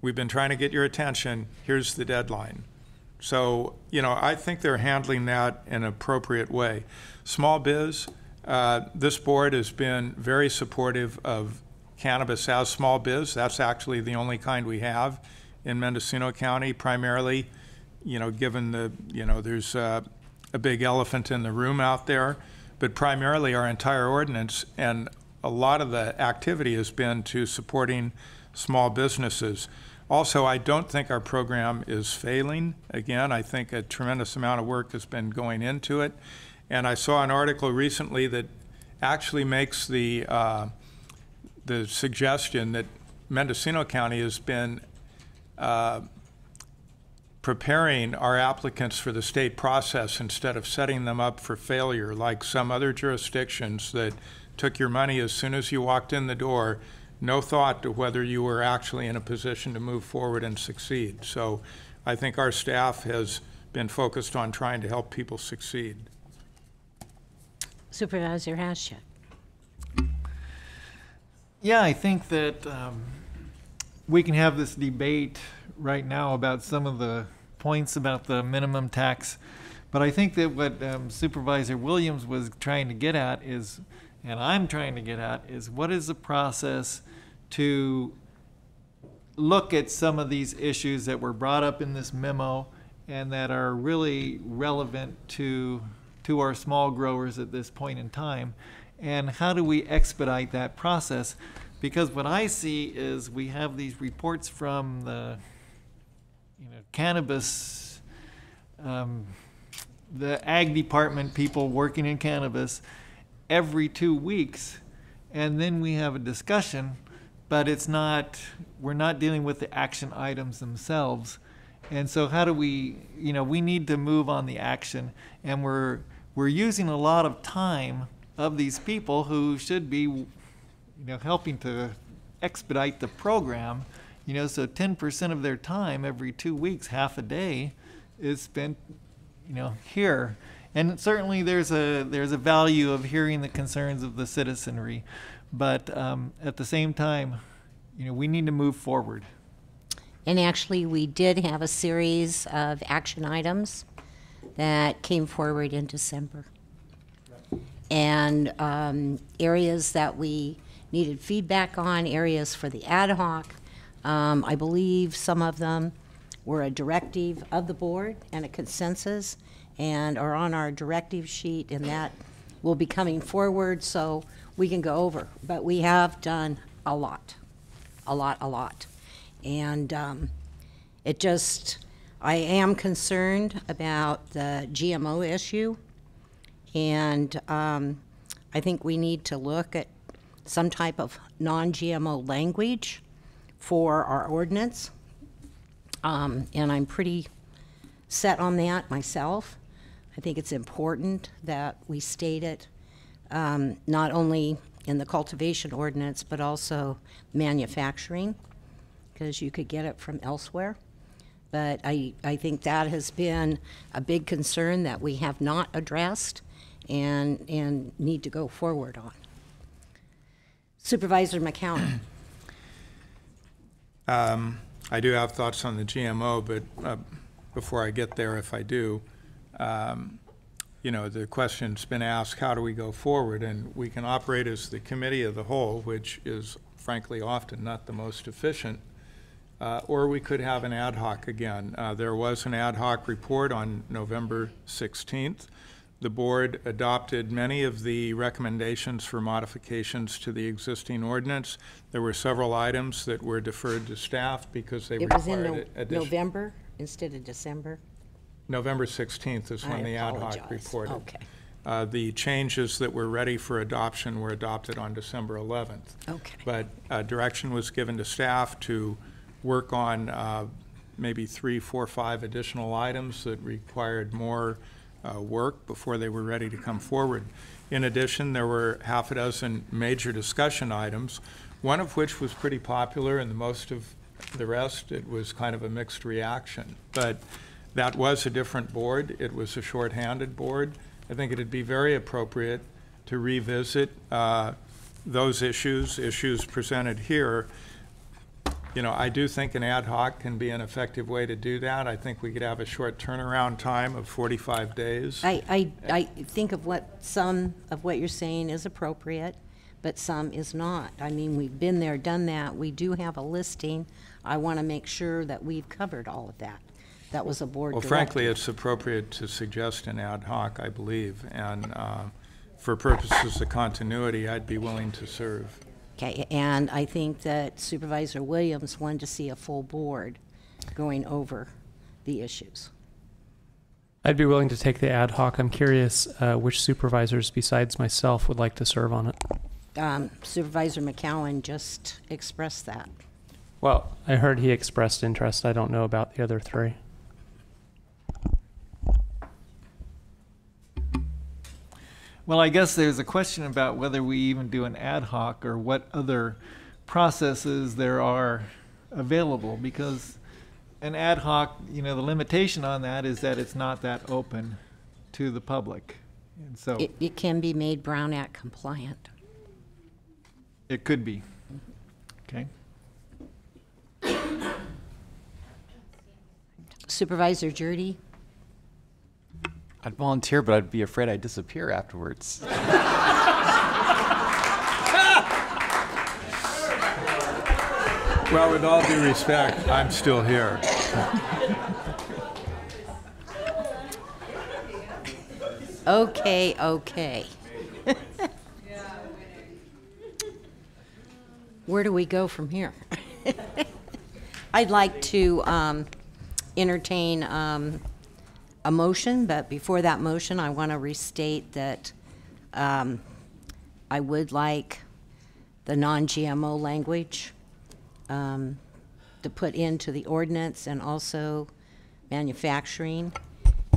we've been trying to get your attention, here's the deadline. So, you know, I think they're handling that in an appropriate way. Small biz, this board has been very supportive of cannabis as small biz. That's actually the only kind we have in Mendocino County, primarily, you know, given the, you know, there's a big elephant in the room out there, but primarily our entire ordinance and a lot of the activity has been to supporting small businesses. Also, I don't think our program is failing. Again, I think a tremendous amount of work has been going into it. And I saw an article recently that actually makes the suggestion that Mendocino County has been preparing our applicants for the state process instead of setting them up for failure like some other jurisdictions that took your money as soon as you walked in the door, no thought to whether you were actually in a position to move forward and succeed. So I think our staff has been focused on trying to help people succeed. Supervisor Haschek. Yeah, I think that we can have this debate right now about some of the points about the minimum tax, but I think that what Supervisor Williams was trying to get at is, and I'm trying to get at, is what is the process to look at some of these issues that were brought up in this memo and that are really relevant to our small growers at this point in time, and how do we expedite that process? Because what I see is we have these reports from the cannabis, the ag department people working in cannabis every 2 weeks, and then we have a discussion but we're not dealing with the action items themselves. And so how do we need to move on the action, and we're using a lot of time of these people who should be, helping to expedite the program, so 10% of their time every 2 weeks, half a day, is spent, here. And certainly there's a value of hearing the concerns of the citizenry, but at the same time, we need to move forward. And actually, we did have a series of action items that came forward in December. And areas that we needed feedback on, areas for the ad hoc. I believe some of them were a directive of the board and a consensus, and are on our directive sheet, and that will be coming forward so we can go over. But we have done a lot. And I am concerned about the GMO issue, and I think we need to look at some type of non-GMO language for our ordinance, and I'm pretty set on that myself. I think it's important that we state it not only in the cultivation ordinance, but also manufacturing, because you could get it from elsewhere. But I think that has been a big concern that we have not addressed and need to go forward on. Supervisor McCowan. I do have thoughts on the GMO, but before I get there, if I do, the question's been asked, how do we go forward? And we can operate as the committee of the whole, which is frankly often not the most efficient, or we could have an ad hoc again. There was an ad hoc report on November 16th. The board adopted many of the recommendations for modifications to the existing ordinance. There were several items that were deferred to staff because they required additional. It was in November instead of December? November 16th is when the ad hoc reported. Okay. The changes that were ready for adoption were adopted on December 11th. Okay. But direction was given to staff to work on maybe 3, 4, 5 additional items that required more work before they were ready to come forward. In addition, there were half a dozen major discussion items, one of which was pretty popular, and most of the rest, it was kind of a mixed reaction. But that was a different board. It was a shorthanded board. I think it'd be very appropriate to revisit those issues presented here. I do think an ad hoc can be an effective way to do that. I think we could have a short turnaround time of 45 days. I think some of what you're saying is appropriate, but some is not. I mean, we've been there, done that. We do have a listing. I want to make sure that we've covered all of that. That was a board directive. Well, frankly, it's appropriate to suggest an ad hoc, I believe. And for purposes of continuity, I'd be willing to serve. Okay, and I think that Supervisor Williams wanted to see a full board going over the issues. I'd be willing to take the ad hoc. I'm curious which supervisors besides myself would like to serve on it. Supervisor McCowan just expressed that. Well, I heard he expressed interest. I don't know about the other 3. Well, I guess there's a question about whether we even do an ad hoc or what other processes there are available, because an ad hoc, the limitation on that is that it's not that open to the public. And so it can be made Brown Act compliant. It could be. Okay. Supervisor Jurdy. I'd volunteer, but I'd be afraid I'd disappear afterwards. Well, with all due respect, I'm still here. Okay. Where do we go from here? I'd like to entertain a motion, but before that motion, I want to restate that I would like the non-GMO language to put into the ordinance and also manufacturing.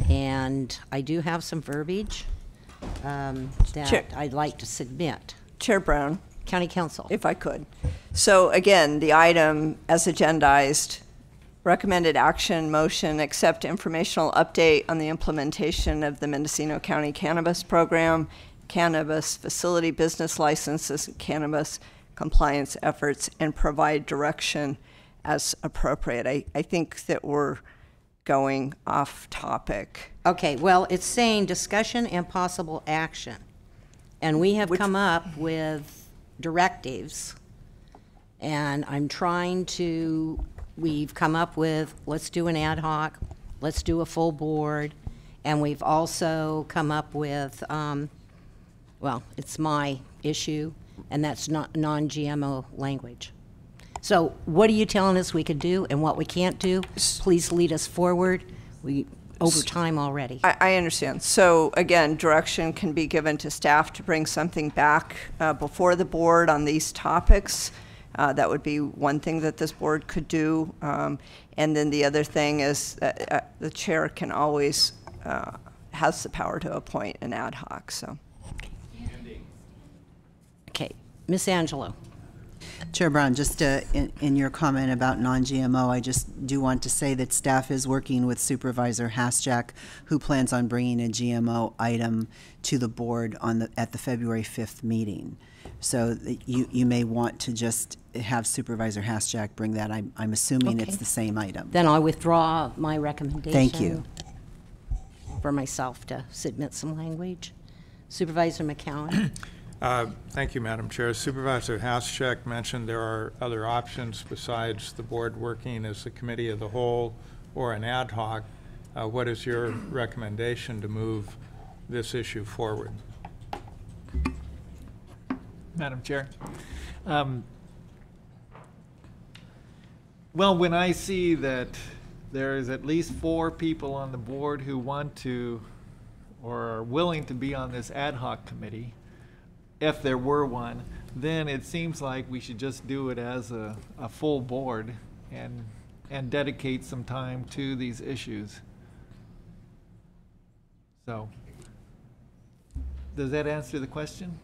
And I do have some verbiage that Chair. I'd like to submit. Chair Brown. County Council. If I could. So again, the item as agendized, recommended action motion, accept informational update on the implementation of the Mendocino County Cannabis Program, cannabis facility business licenses, and cannabis compliance efforts, and provide direction as appropriate. I think that we're going off topic. Okay, well, it's saying discussion and possible action. And we have come up with directives, and I'm trying to, we've come up with, let's do an ad hoc, let's do a full board, and we've also come up with, well, it's my issue, and that's not non-GMO language. So what are you telling us we could do and what we can't do? Please lead us forward. We over time already. I understand. So again, direction can be given to staff to bring something back before the board on these topics. That would be one thing that this board could do. And then the other thing is the chair can always, has the power to appoint an ad hoc, so. Okay, Ms. Angelo. Chair Brown, just in your comment about non-GMO, I just do want to say that staff is working with Supervisor Hasjack, who plans on bringing a GMO item to the board at the February 5th meeting. So you may want to just have Supervisor Hasjack bring that. I'm assuming Okay. it's the same item. Then I'll withdraw my recommendation. Thank you. For myself to submit some language. Supervisor McCowan. Thank you, Madam Chair. Supervisor Haschek mentioned there are other options besides the board working as a committee of the whole or an ad hoc. What is your recommendation to move this issue forward? Madam Chair. Well, when I see that there's at least 4 people on the board who want to or are willing to be on this ad hoc committee, if there were one, then it seems like we should just do it as a full board and dedicate some time to these issues. So, does that answer the question?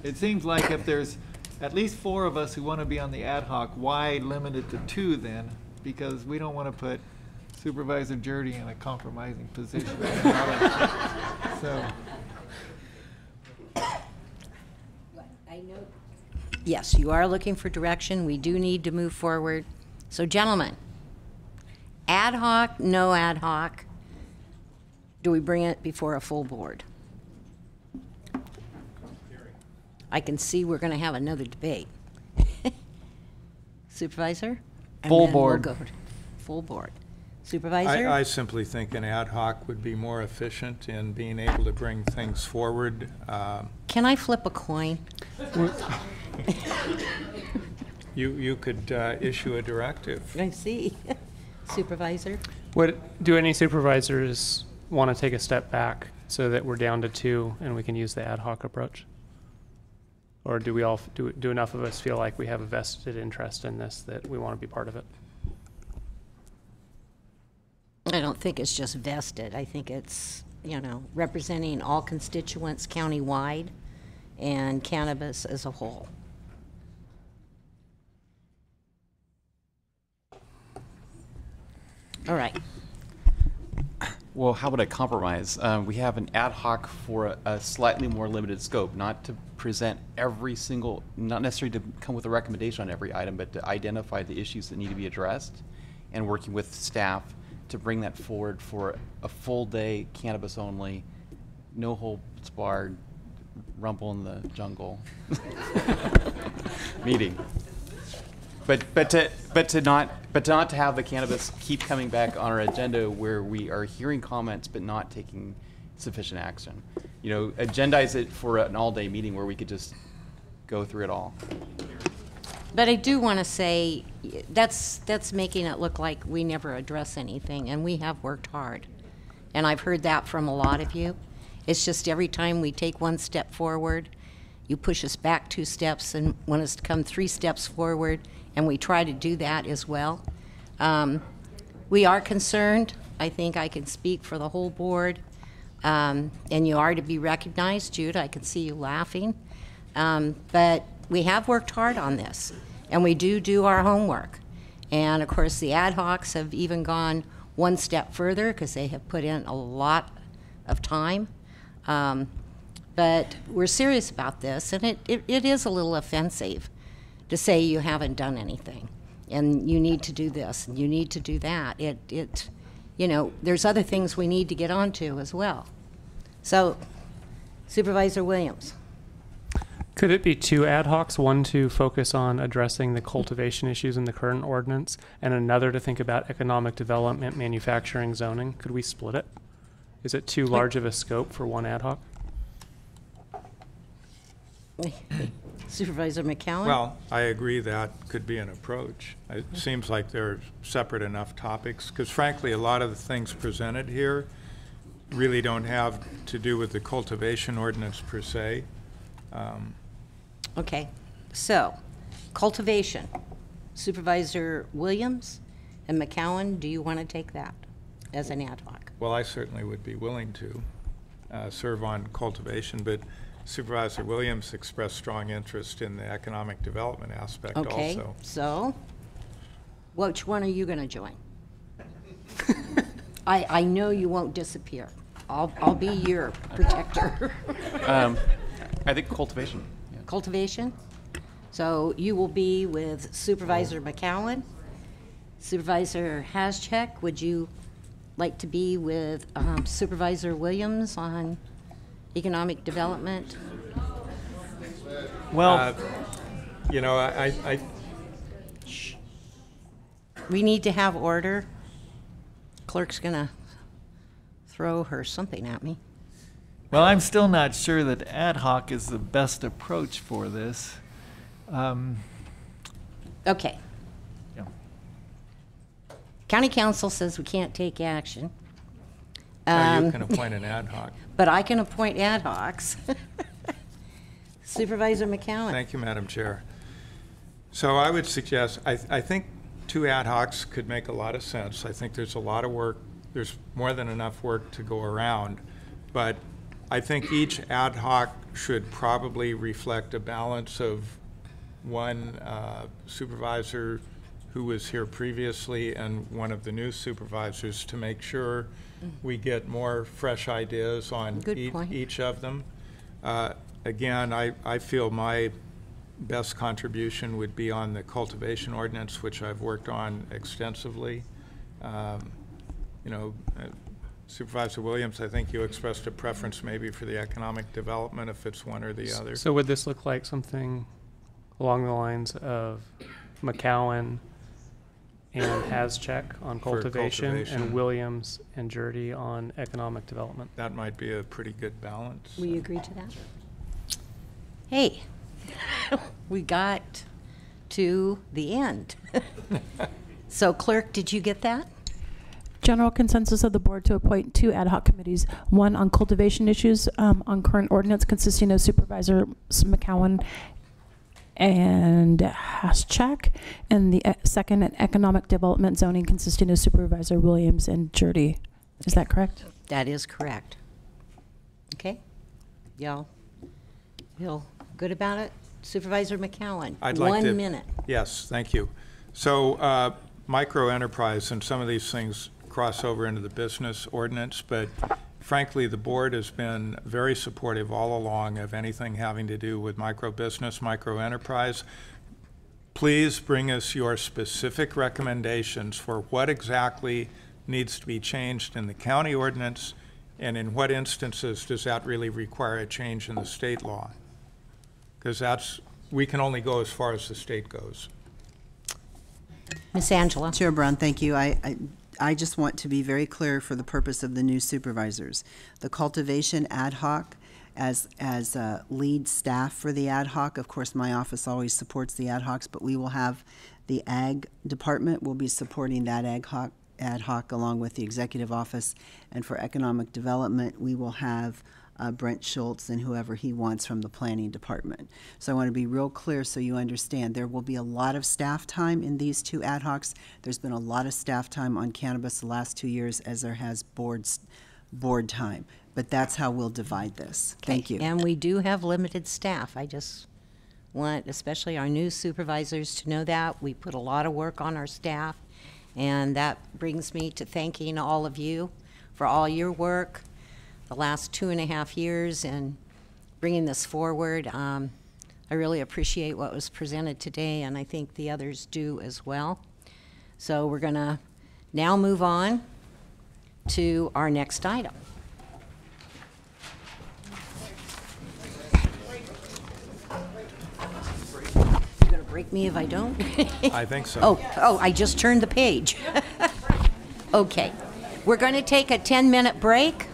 It seems like if there's at least 4 of us who want to be on the ad hoc, why limit it to 2 then? Because we don't want to put Supervisor Jurdy in a compromising position. So. Yes, you are looking for direction. We do need to move forward. So gentlemen, ad hoc, no ad hoc, do we bring it before a full board? I can see we're going to have another debate. Supervisor? And Full then we'll board. go to full board. Supervisor? I simply think an ad hoc would be more efficient in being able to bring things forward. Can I flip a coin? You could issue a directive. I see. Supervisor? Do any supervisors want to take a step back so that we're down to 2 and we can use the ad hoc approach? Or do we all do enough of us feel like we have a vested interest in this that we want to be part of it? I don't think it's just vested. I think it's, representing all constituents countywide and cannabis as a whole. All right. Well, how about a compromise? We have an ad hoc for a slightly more limited scope, not to present every single, not necessarily to come with a recommendation on every item, but to identify the issues that need to be addressed and working with staff to bring that forward for a full day, cannabis only, no holds barred, rumble in the jungle meeting. But to not to have the cannabis keep coming back on our agenda where we are hearing comments but not taking sufficient action. Agendize it for an all-day meeting where we could just go through it all. But I do want to say that's making it look like we never address anything, and we have worked hard. And I've heard that from a lot of you. It's just every time we take one step forward, you push us back 2 steps and want us to come 3 steps forward, and we try to do that as well. We are concerned. I think I can speak for the whole board, and you are to be recognized. Jude, I can see you laughing. But we have worked hard on this, and we do our homework. And of course, the ad hocs have even gone one step further because they have put in a lot of time. But we're serious about this, and it is a little offensive to say you haven't done anything, and you need to do this, and you need to do that. You know, there's other things we need to get onto as well. So, Supervisor Williams. Could it be two ad hocs, one to focus on addressing the cultivation issues in the current ordinance, and another to think about economic development, manufacturing, zoning? Could we split it? Is it too large of a scope for one ad hoc? Supervisor McCowan? Well, I agree that could be an approach. It seems like they're separate enough topics, because frankly, a lot of the things presented here really don't have to do with the cultivation ordinance per se. Okay, so cultivation, Supervisor Williams and McCowan, do you want to take that as an ad hoc? Well, I certainly would be willing to serve on cultivation, but Supervisor Williams expressed strong interest in the economic development aspect also. Okay, so which one are you going to join? I know you won't disappear. I'll be your protector. I think cultivation. Yeah. Cultivation? So you will be with Supervisor McCowan. Supervisor Haschek, would you like to be with Supervisor Williams on economic development? Well, you know, We need to have order. Clerk's gonna throw her something at me. Well, I'm still not sure that ad hoc is the best approach for this. Okay. Yeah. County Council says we can't take action. you can appoint an ad hoc. But I can appoint ad hocs. Supervisor McCowan. Thank you, Madam Chair. So I would suggest, I think two ad hocs could make a lot of sense. I think there's a lot of work, there's more than enough work to go around, but I think each ad hoc should probably reflect a balance of one supervisor who was here previously and one of the new supervisors to make sure we get more fresh ideas on each of them. Again, I feel my best contribution would be on the cultivation ordinance, which I've worked on extensively. You know, Supervisor Williams, I think you expressed a preference maybe for the economic development if it's one or the other. So would this look like something along the lines of McCowan and Haschek on cultivation, and Williams and Jurdy on economic development? That might be a pretty good balance. Will you agree to that? Hey, we got to the end. So clerk, did you get that? General consensus of the board to appoint two ad hoc committees, one on cultivation issues on current ordinance consisting of Supervisor McCowan and Haschek, and the second an economic development zoning consisting of Supervisor Williams and Jurdy. Is that correct? That is correct. Okay. Y'all feel good about it? Supervisor McCowan, I'd like 1 to, minute. Yes, thank you. So micro enterprise and some of these things cross over into the business ordinance, but frankly, the board has been very supportive all along of anything having to do with micro business, micro enterprise. Please bring us your specific recommendations for what exactly needs to be changed in the county ordinance, and in what instances does that really require a change in the state law? Because we can only go as far as the state goes. Ms. Angela. Chair Brown, thank you. I just want to be very clear for the purpose of the new supervisors. The cultivation ad hoc, as lead staff for the ad hoc, of course my office always supports the ad hocs, but we will have the ag department will be supporting that ad hoc along with the executive office. And for economic development, we will have Brent Schultz and whoever he wants from the planning department. So I want to be real clear so you understand. There will be a lot of staff time in these two ad hocs. There's been a lot of staff time on cannabis the last 2 years, as there has board time. But that's how we'll divide this. Thank you. And we do have limited staff. I just want, especially our new supervisors, to know that. We put a lot of work on our staff, and that brings me to thanking all of you for all your work the last 2.5 years and bringing this forward. I really appreciate what was presented today, and I think the others do as well. So we're going to now move on to our next item. You're going to break me if I don't? I think so. Oh, I just turned the page. Okay. We're going to take a 10-minute break.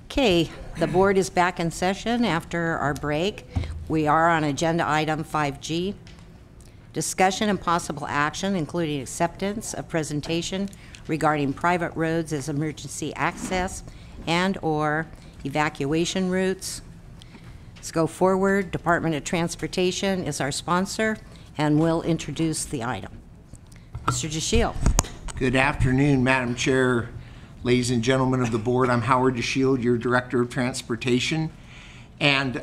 Okay, the board is back in session after our break. We are on agenda item 5G. Discussion and possible action, including acceptance of presentation regarding private roads as emergency access and/or evacuation routes. Let's go forward. Department of Transportation is our sponsor and will introduce the item. Mr. DeShiel. Good afternoon, Madam Chair, ladies and gentlemen of the board. I'm Howard DeShield, your Director of Transportation. And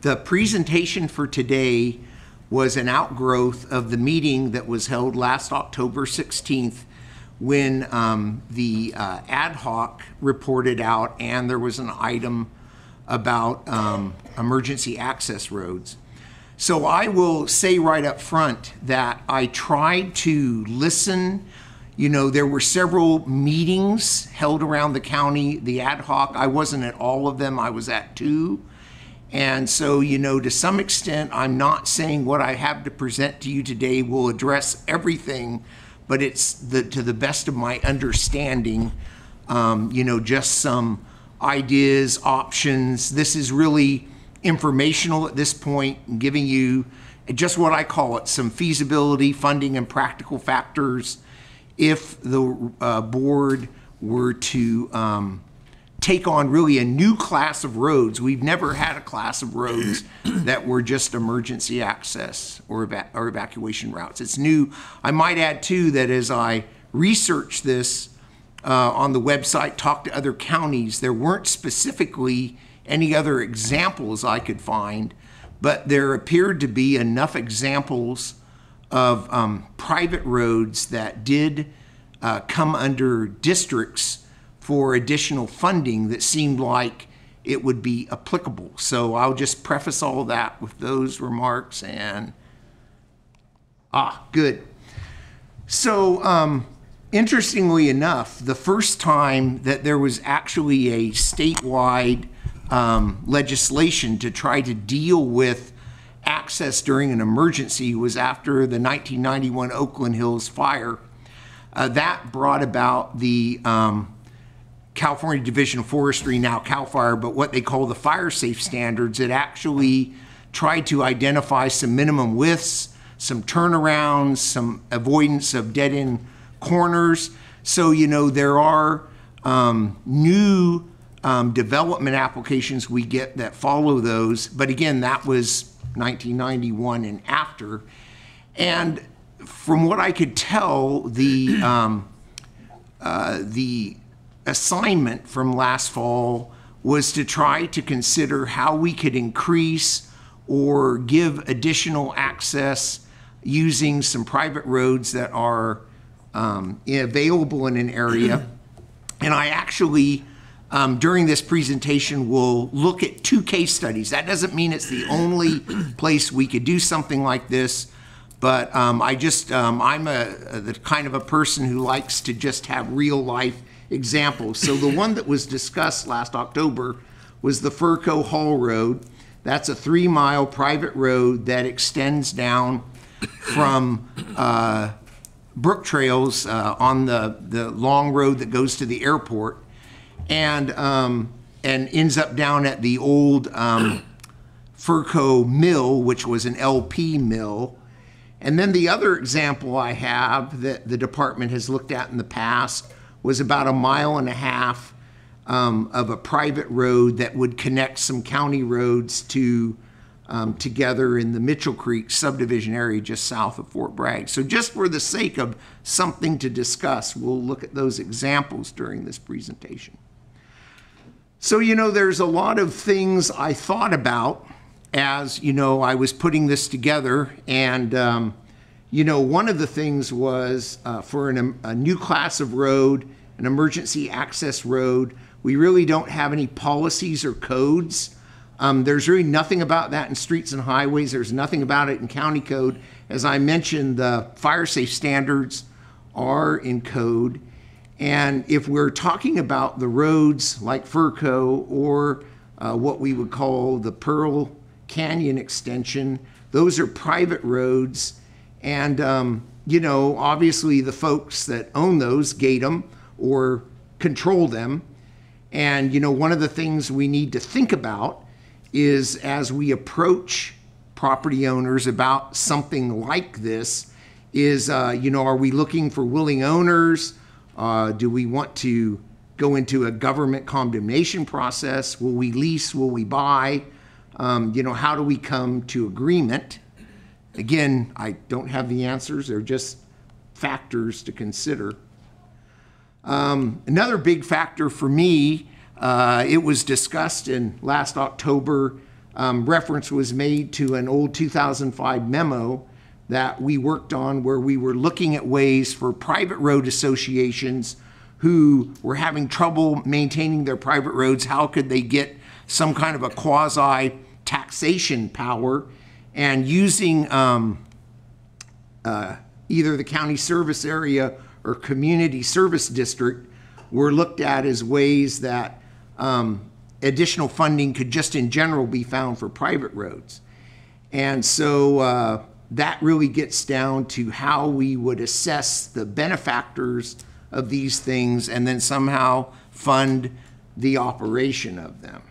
the presentation for today was an outgrowth of the meeting that was held last October 16th when the ad hoc reported out and there was an item about emergency access roads. So I will say right up front that I tried to listen. You know, there were several meetings held around the county, the ad hoc. I wasn't at all of them. I was at 2. And so, you know, to some extent, I'm not saying what I have to present to you today will address everything, but it's to the best of my understanding, you know, just some ideas, options. This is really informational at this point, giving you just what I call it, some feasibility, funding, and practical factors if the board were to take on really a new class of roads. We've never had a class of roads that were just emergency access or evacuation routes. It's new. I might add too that as I researched this on the website, talked to other counties, there weren't specifically any other examples I could find, but there appeared to be enough examples of private roads that did come under districts for additional funding that seemed like it would be applicable. So I'll just preface all that with those remarks and, good. So interestingly enough, the first time that there was actually a statewide legislation to try to deal with access during an emergency was after the 1991 Oakland Hills fire. That brought about the California Division of Forestry, now CAL FIRE, but what they call the fire safe standards. It actually tried to identify some minimum widths, some turnarounds, some avoidance of dead-end corners. So, you know, there are new development applications we get that follow those. But again, that was 1991 and after. And from what I could tell, the assignment from last fall was to try to consider how we could increase or give additional access using some private roads that are available in an area. And I actually, during this presentation, will look at 2 case studies. That doesn't mean it's the only place we could do something like this, but I'm the kind of a person who likes to just have real life examples. So the one that was discussed last October was the Furco Hall Road. That's a 3-mile private road that extends down from Brook Trails on the long road that goes to the airport, and ends up down at the old Furco Mill, which was an LP mill. And then the other example I have that the department has looked at in the past was about 1.5 miles of a private road that would connect some county roads to together in the Mitchell Creek subdivision area just south of Fort Bragg. So just for the sake of something to discuss, we'll look at those examples during this presentation. So, you know, there's a lot of things I thought about as, you know, I was putting this together. And, you know, one of the things was for a new class of road, an emergency access road, we really don't have any policies or codes. There's really nothing about that in streets and highways. There's nothing about it in county code. As I mentioned, the fire safe standards are in code. And if we're talking about the roads like Furco or what we would call the Pearl Canyon extension, those are private roads. And, you know, obviously the folks that own those gate them or control them. And, you know, one of the things we need to think about is as we approach property owners about something like this is, you know, are we looking for willing owners? Do we want to go into a government condemnation process? Will we lease? Will we buy? You know, how do we come to agreement? Again, I don't have the answers. They're just factors to consider. Another big factor for me, it was discussed in last October, reference was made to an old 2005 memo that we worked on where we were looking at ways for private road associations who were having trouble maintaining their private roads. How could they get some kind of a quasi taxation power, and using either the county service area or community service district were looked at as ways that additional funding could just in general be found for private roads. And so that really gets down to how we would assess the benefactors of these things and then somehow fund the operation of them.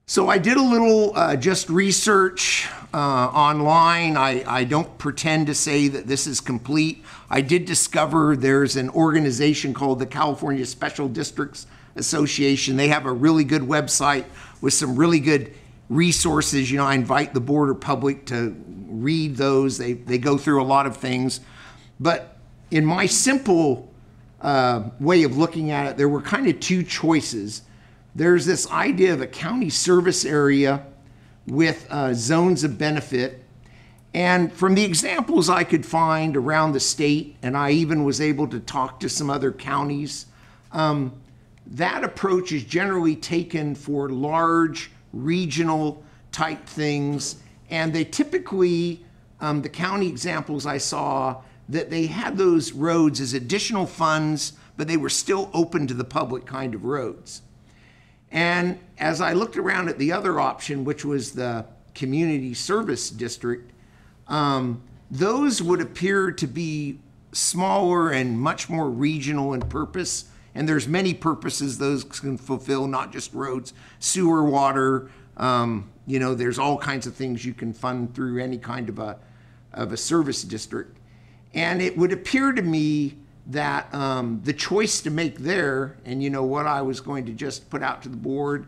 So I did a little just research online. I don't pretend to say that this is complete. I did discover there's an organization called the California Special Districts Association. They have a really good website with some really good resources. You know, I invite the board or public to read those. They go through a lot of things. But in my simple way of looking at it, there were kind of two choices. There's this idea of a county service area with zones of benefit. And from the examples I could find around the state, and I even was able to talk to some other counties, that approach is generally taken for large regional type things. And they typically, the county examples I saw, that they had those roads as additional funds, but they were still open to the public kind of roads. And as I looked around at the other option, which was the community service district, those would appear to be smaller and much more regional in purpose. And there's many purposes those can fulfill, not just roads, sewer, water. You know, there's all kinds of things you can fund through any kind of a service district. And it would appear to me that the choice to make there, and you know what I was going to just put out to the board,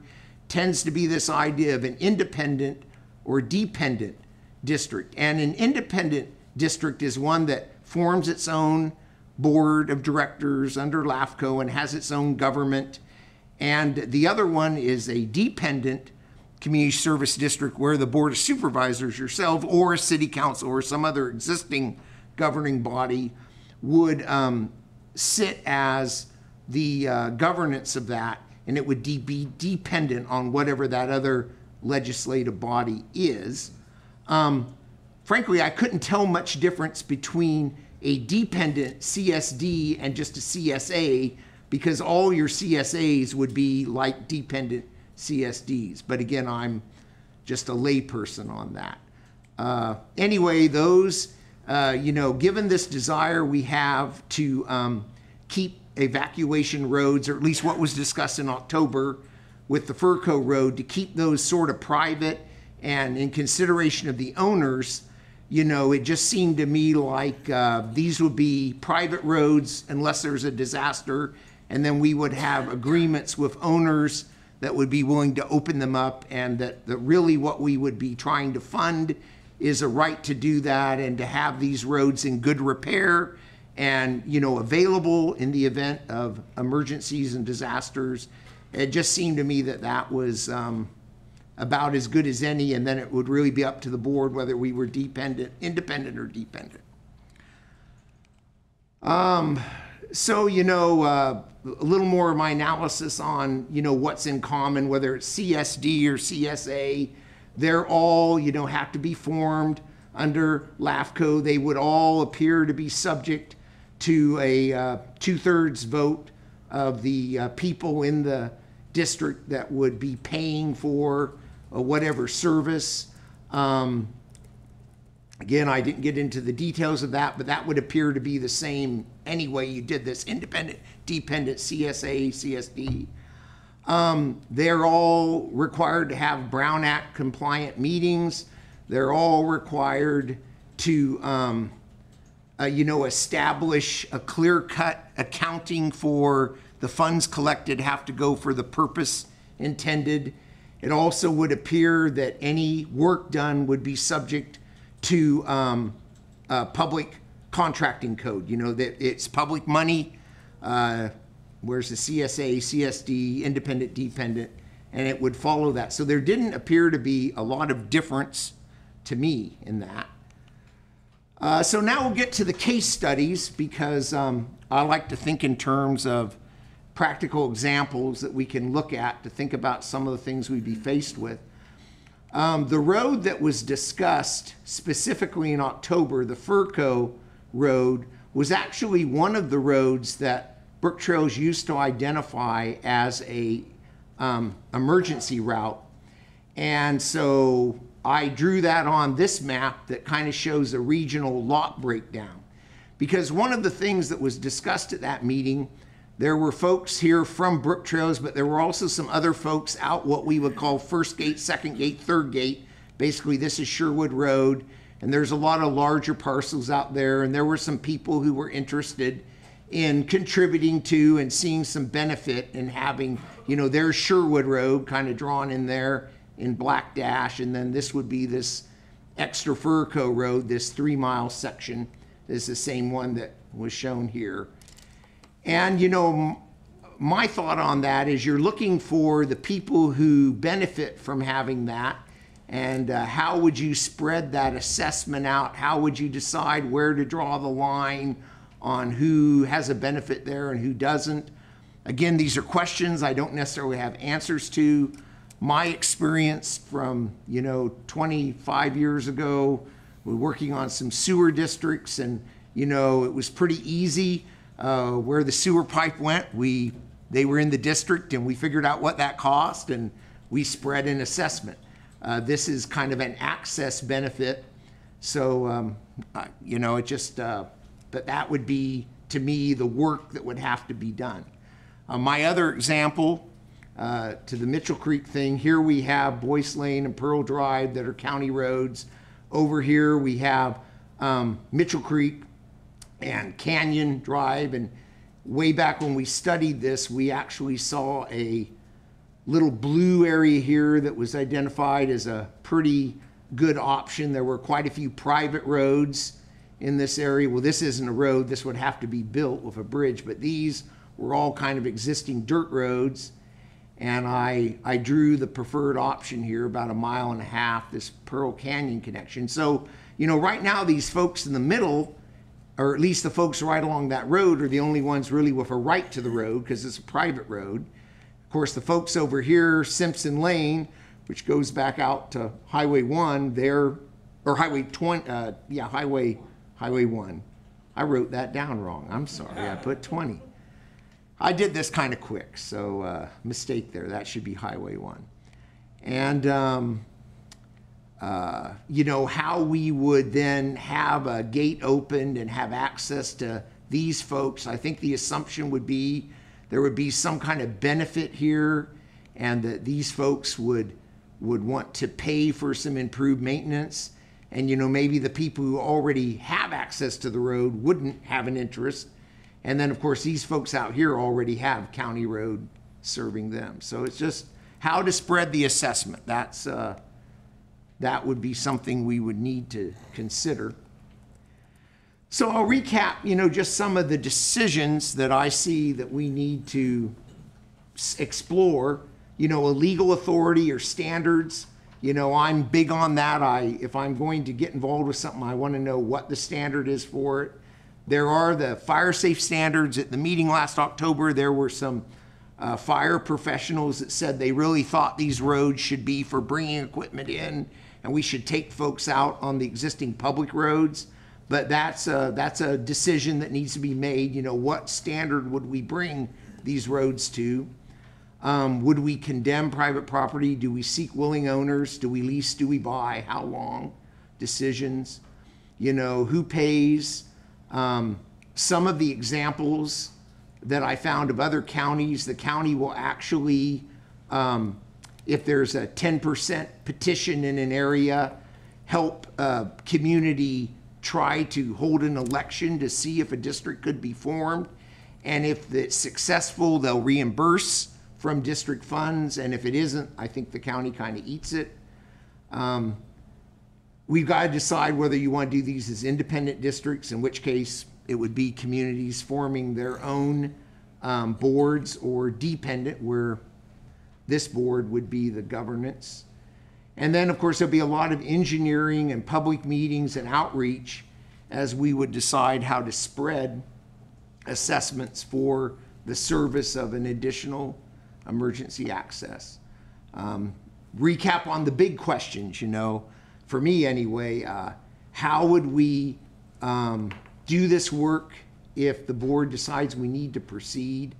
tends to be this idea of an independent or dependent district. And an independent district is one that forms its own board of directors under LAFCO and has its own government. And the other one is a dependent community service district where the board of supervisors yourself or a city council or some other existing governing body would sit as the governance of that, and it would be dependent on whatever that other legislative body is. Frankly, I couldn't tell much difference between a dependent CSD and just a CSA, because all your CSAs would be like dependent CSDs. But again, I'm just a layperson on that. Anyway, those, you know, given this desire we have to keep evacuation roads, or at least what was discussed in October with the Furco Road, to keep those sort of private and in consideration of the owners, you know, it just seemed to me like these would be private roads unless there's a disaster, and then we would have agreements with owners that would be willing to open them up, and that really what we would be trying to fund is a right to do that and to have these roads in good repair and, you know, available in the event of emergencies and disasters. It just seemed to me that that was about as good as any, and then it would really be up to the board whether we were independent or dependent. So, you know, a little more of my analysis on, you know, what's in common, whether it's CSD or CSA. They're all, you know, have to be formed under LAFCO. They would all appear to be subject to a 2/3 vote of the people in the district that would be paying for whatever service. Again, I didn't get into the details of that, but that would appear to be the same anyway you did this, independent, dependent, CSA, CSD. They're all required to have Brown Act compliant meetings. They're all required to, establish a clear-cut accounting for the funds collected have to go for the purpose intended. It also would appear that any work done would be subject to public contracting code. You know, that it's public money, where's the CSA, CSD, independent, dependent, and it would follow that. So there didn't appear to be a lot of difference to me in that. So now we'll get to the case studies, because I like to think in terms of practical examples that we can look at to think about some of the things we'd be faced with. The road that was discussed specifically in October, the Furco Road, was actually one of the roads that Brook Trails used to identify as a emergency route. And so I drew that on this map that kind of shows a regional lot breakdown. Because one of the things that was discussed at that meeting, there were folks here from Brook Trails, but there were also some other folks out what we would call first gate, second gate, third gate. Basically, this is Sherwood Road, and there's a lot of larger parcels out there, and there were some people who were interested in contributing to and seeing some benefit in having, you know, there's Sherwood Road kind of drawn in there in black dash, and then this would be this extra Furco Road, this 3-mile section is the same one that was shown here. And, you know, my thought on that is you're looking for the people who benefit from having that, and how would you spread that assessment out? How would you decide where to draw the line on who has a benefit there and who doesn't? Again, these are questions I don't necessarily have answers to. My experience from, 25 years ago, we're working on some sewer districts, and, it was pretty easy. Where the sewer pipe went, they were in the district, and we figured out what that cost, and we spread an assessment. This is kind of an access benefit. So, it just, that would be, to me, the work that would have to be done. My other example, to the Mitchell Creek thing, here we have Boyce Lane and Pearl Drive that are county roads. Over here we have Mitchell Creek and Canyon Drive, and way back when we studied this, we actually saw a little blue area here that was identified as a pretty good option. There were quite a few private roads in this area. Well, this isn't a road, this would have to be built with a bridge, but these were all kind of existing dirt roads, and I drew the preferred option here, about 1.5 miles, this Pearl Canyon connection. So, right now these folks in the middle, or at least the folks right along that road, are the only ones really with a right to the road because it's a private road. Of course, the folks over here, Simpson Lane, which goes back out to Highway 1, or Highway 20, Highway 1. I wrote that down wrong. I'm sorry, I put 20. I did this kind of quick, so mistake there. That should be Highway 1. And how we would then have a gate opened and have access to these folks. I think the assumption would be there would be some kind of benefit here, and that these folks would want to pay for some improved maintenance. And, maybe the people who already have access to the road wouldn't have an interest. And then, of course, these folks out here already have county road serving them. So it's just how to spread the assessment. That would be something we would need to consider. So I'll recap, just some of the decisions that I see that we need to explore. A legal authority or standards. I'm big on that. If I'm going to get involved with something, I want to know what the standard is for it. There are the fire safe standards. At the meeting last October, there were some fire professionals that said they really thought these roads should be for bringing equipment in, and we should take folks out on the existing public roads. But that's a decision that needs to be made. What standard would we bring these roads to? Would we condemn private property? Do we seek willing owners? Do we lease? Do we buy? How long? Decisions. who pays. Some of the examples that I found of other counties, the county will actually, if there's a 10% petition in an area, help a community try to hold an election to see if a district could be formed. And if it's successful, they'll reimburse from district funds. And if it isn't, I think the county kind of eats it. We've got to decide whether you want to do these as independent districts, in which case it would be communities forming their own boards, or dependent, where this board would be the governance. And then, of course, there'll be a lot of engineering and public meetings and outreach as we would decide how to spread assessments for the service of an additional emergency access. Recap on the big questions, for me anyway, how would we do this work if the board decides we need to proceed?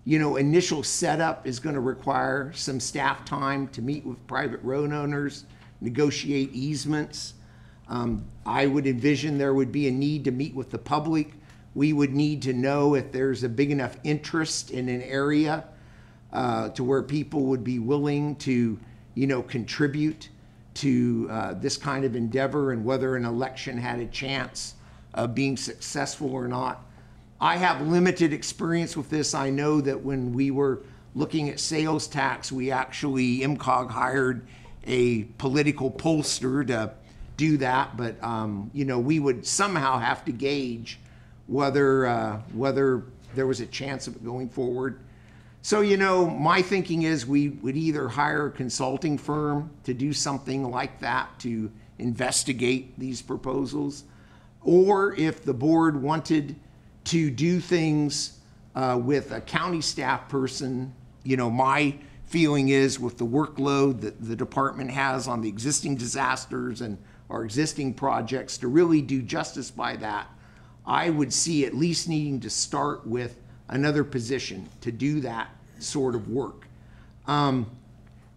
Initial setup is going to require some staff time to meet with private road owners, negotiate easements. I would envision there would be a need to meet with the public. We would need to know if there's a big enough interest in an area to where people would be willing to, contribute to this kind of endeavor, and whether an election had a chance of being successful or not. I have limited experience with this. I know that when we were looking at sales tax, we actually, MCOG hired a political pollster to do that, but we would somehow have to gauge whether there was a chance of it going forward. So, my thinking is we would either hire a consulting firm to do something like that to investigate these proposals, or if the board wanted to do things with a county staff person, my feeling is with the workload that the department has on the existing disasters and our existing projects, to really do justice by that, I would see at least needing to start with another position to do that sort of work.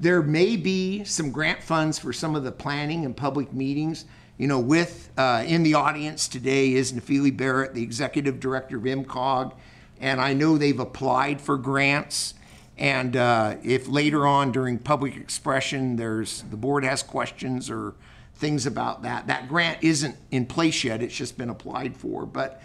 There may be some grant funds for some of the planning and public meetings. In the audience today is Nafili Barrett, the executive director of MCOG, and I know they've applied for grants. And if later on during public expression the board has questions or things about that grant isn't in place yet, it's just been applied for. But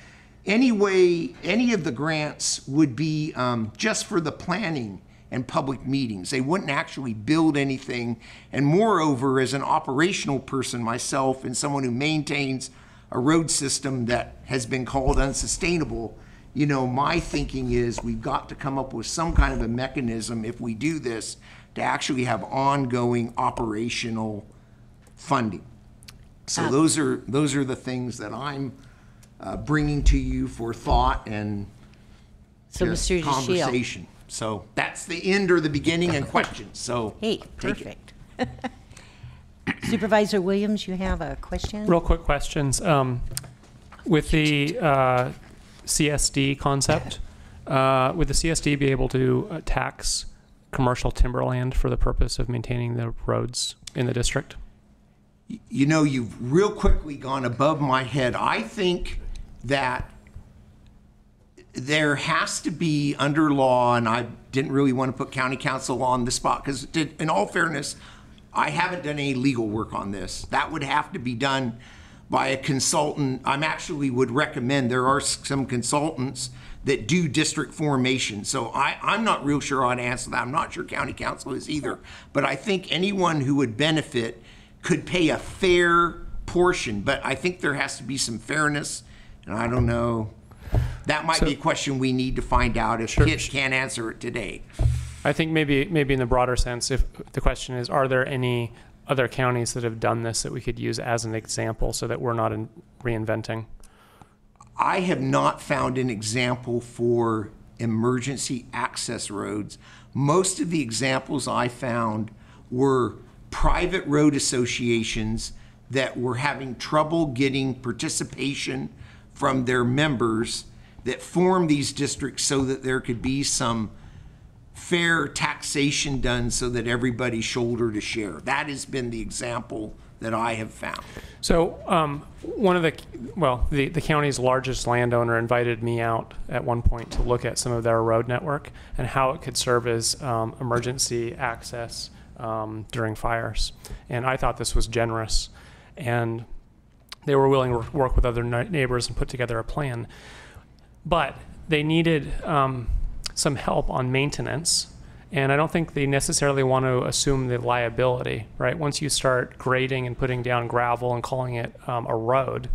anyway, any of the grants would be just for the planning and public meetings. They wouldn't actually build anything. And moreover, as an operational person myself and someone who maintains a road system that has been called unsustainable, my thinking is we've got to come up with some kind of a mechanism, if we do this, to actually have ongoing operational funding. So those are the things that I'm bringing to you for thought and conversation. So that's the end or the beginning and questions. So hey, perfect. Supervisor Williams, you have a question? Real quick questions. With the CSD concept, would the CSD be able to tax commercial timberland for the purpose of maintaining the roads in the district? You've real quickly gone above my head. I think that there has to be under law, and I didn't really want to put county council on the spot because, in all fairness, I haven't done any legal work on this. That would have to be done by a consultant. I actually would recommend, there are some consultants that do district formation. So I'm not real sure how to answer that. I'm not sure county council is either. But I think anyone who would benefit could pay a fair portion. But I think there has to be some fairness, and I don't know. That might be a question we need to find out if Kit can't answer it today. I think maybe in the broader sense, if the question is, are there any other counties that have done this that we could use as an example so that we're not reinventing? I have not found an example for emergency access roads. Most of the examples I found were private road associations that were having trouble getting participation from their members that formed these districts so that there could be some fair taxation done so that everybody shoulder to share. That has been the example that I have found. So one of the county's largest landowner invited me out at one point to look at some of their road network and how it could serve as emergency access during fires. And I thought this was generous. And they were willing to work with other neighbors and put together a plan. But they needed some help on maintenance. And I don't think they necessarily want to assume the liability, right? Once you start grading and putting down gravel and calling it a road,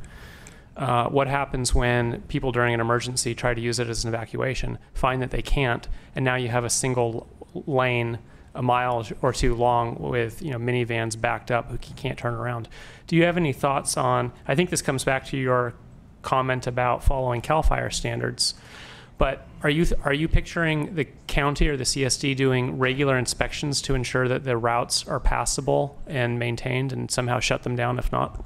what happens when people during an emergency try to use it as an evacuation, find that they can't, and now you have a single lane a mile or two long with minivans backed up who can't turn around. Do you have any thoughts on, I think this comes back to your comment about following CAL FIRE standards, but are you picturing the county or the CSD doing regular inspections to ensure that the routes are passable and maintained and somehow shut them down if not?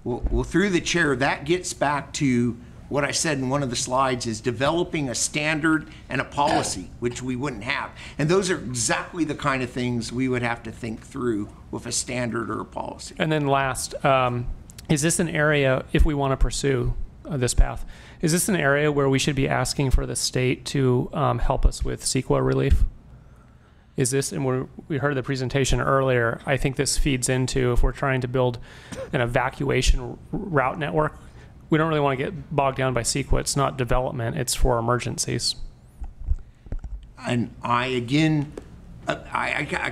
Well, through the chair, that gets back to what I said in one of the slides, is developing a standard and a policy, which we wouldn't have. And those are exactly the kind of things we would have to think through with a standard or a policy. And then last, is this an area, if we want to pursue this path, is this an area where we should be asking for the state to help us with CEQA relief? Is this, and we heard the presentation earlier, I think this feeds into, if we're trying to build an evacuation route network, we don't really want to get bogged down by CEQA. It's not development, it's for emergencies. And I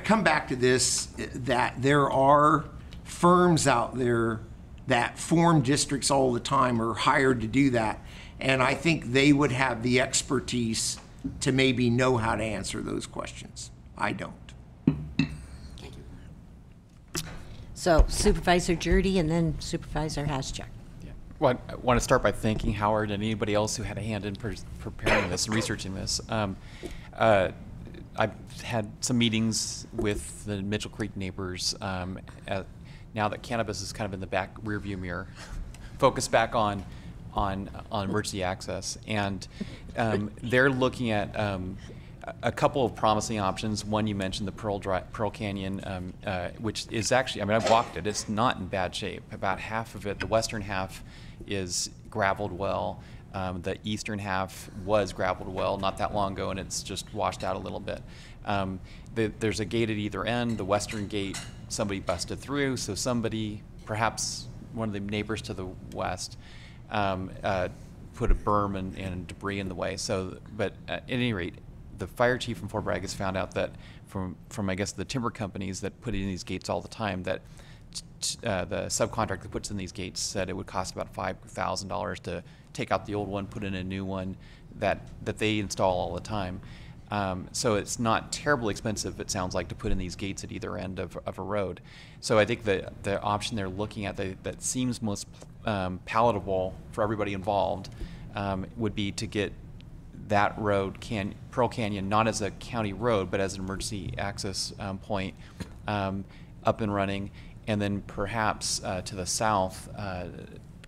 come back to this, that there are firms out there that form districts all the time or hired to do that. And I think they would have the expertise to maybe know how to answer those questions. I don't. So Supervisor Jurdy and then Supervisor Haschak. Well, I want to start by thanking Howard and anybody else who had a hand in preparing this and researching this. I've had some meetings with the Mitchell Creek neighbors now that cannabis is kind of in the back rearview mirror, focus back on emergency access. And they're looking at a couple of promising options. One, you mentioned the Pearl Canyon, which is actually, I mean, I've walked it. It's not in bad shape. About half of it, the western half, is graveled well. The eastern half was graveled well not that long ago, and it's just washed out a little bit. There's a gate at either end. The western gate, somebody busted through, so somebody, perhaps one of the neighbors to the west, put a berm and debris in the way. So, but at any rate, the fire chief from Fort Bragg has found out that from I guess the timber companies that put in these gates all the time, that the subcontractor that puts in these gates said it would cost about $5,000 to take out the old one, put in a new one that they install all the time. So it's not terribly expensive, it sounds like, to put in these gates at either end of a road. So I think the option they're looking at that seems most palatable for everybody involved would be to get that road, Pearl Canyon, not as a county road, but as an emergency access point, up and running, and then perhaps to the south,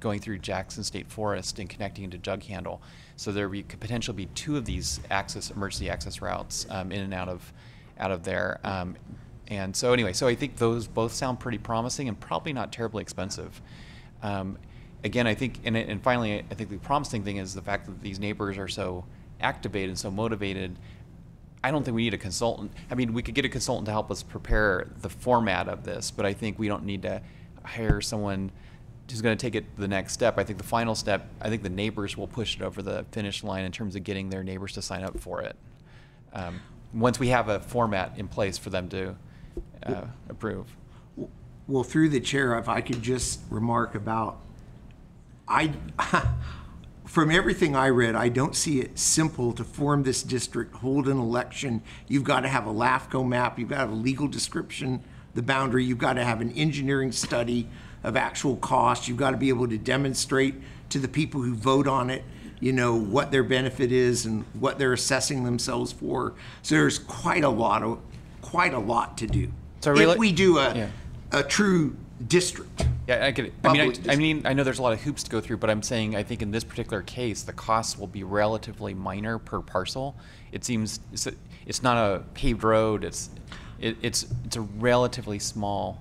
going through Jackson State Forest and connecting into Jug Handle. So there could potentially be two of these emergency access routes in and out of there. And so anyway, so I think those both sound pretty promising and probably not terribly expensive. Again, I think, and finally, I think the promising thing is the fact that these neighbors are so activated and so motivated. I don't think we need a consultant. I mean, we could get a consultant to help us prepare the format of this, but I think we don't need to hire someone who's going to take it to the next step. I think the final step, I think the neighbors will push it over the finish line in terms of getting their neighbors to sign up for it. Once we have a format in place for them to approve. Well, through the chair, if I could just remark about, from everything I read, I don't see it simple to form this district, hold an election. You've got to have a LAFCO map. You've got to have a legal description, the boundary. You've got to have an engineering study of actual cost. You've got to be able to demonstrate to the people who vote on it, you know, what their benefit is and what they're assessing themselves for. So there's quite a lot to do. So really, if we do a true district. Yeah, I get it. I mean, I know there's a lot of hoops to go through, but I'm saying I think in this particular case, the costs will be relatively minor per parcel. It seems it's not a paved road. It's a relatively small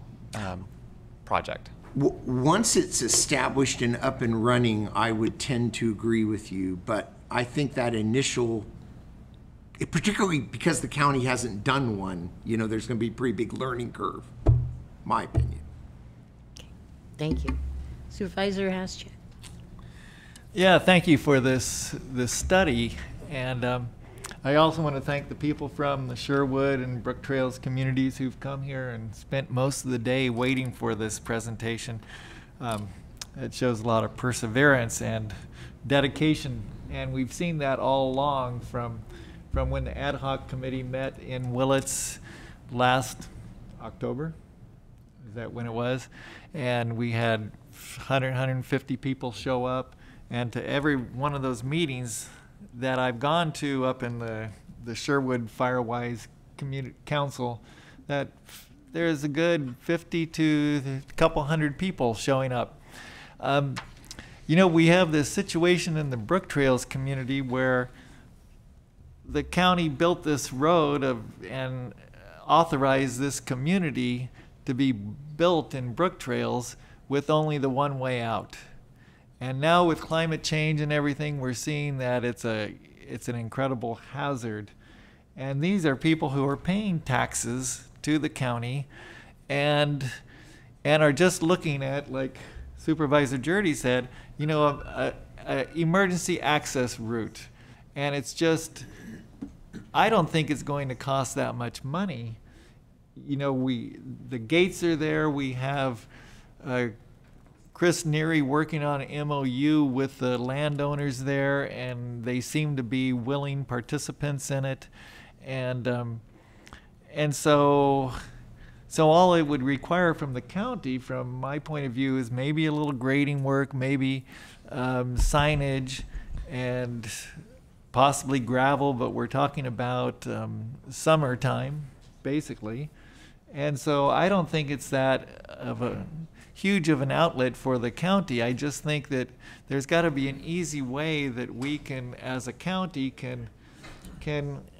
project. Once it's established and up and running, I would tend to agree with you, but I think that initial, particularly because the county hasn't done one, you know, there's going to be a pretty big learning curve, my opinion. Thank you. Supervisor Haschak. Yeah, thank you for this study, and I also want to thank the people from the Sherwood and Brook Trails communities who've come here and spent most of the day waiting for this presentation. It shows a lot of perseverance and dedication, and we've seen that all along from when the ad hoc committee met in Willits last October. Is that when it was? And we had 150 people show up, and to every one of those meetings that I've gone to up in the Sherwood Firewise Community Council, that there's a good 50 to a couple hundred people showing up. You know, we have this situation in the Brook Trails community where the county built this road and authorized this community to be built in Brook Trails with only the one way out. And now with climate change and everything, we're seeing that it's an incredible hazard. And these are people who are paying taxes to the county and are just looking at, like Supervisor Jurdy said, you know, a emergency access route. And it's just, I don't think it's going to cost that much money. You know, the gates are there. We have Chris Neary working on an MOU with the landowners there, and they seem to be willing participants in it. And so all it would require from the county, from my point of view, is maybe a little grading work, maybe signage, and possibly gravel, but we're talking about summertime, basically. And so I don't think it's that of a huge of an outlet for the county. I just think that there's got to be an easy way that we can, as a county, can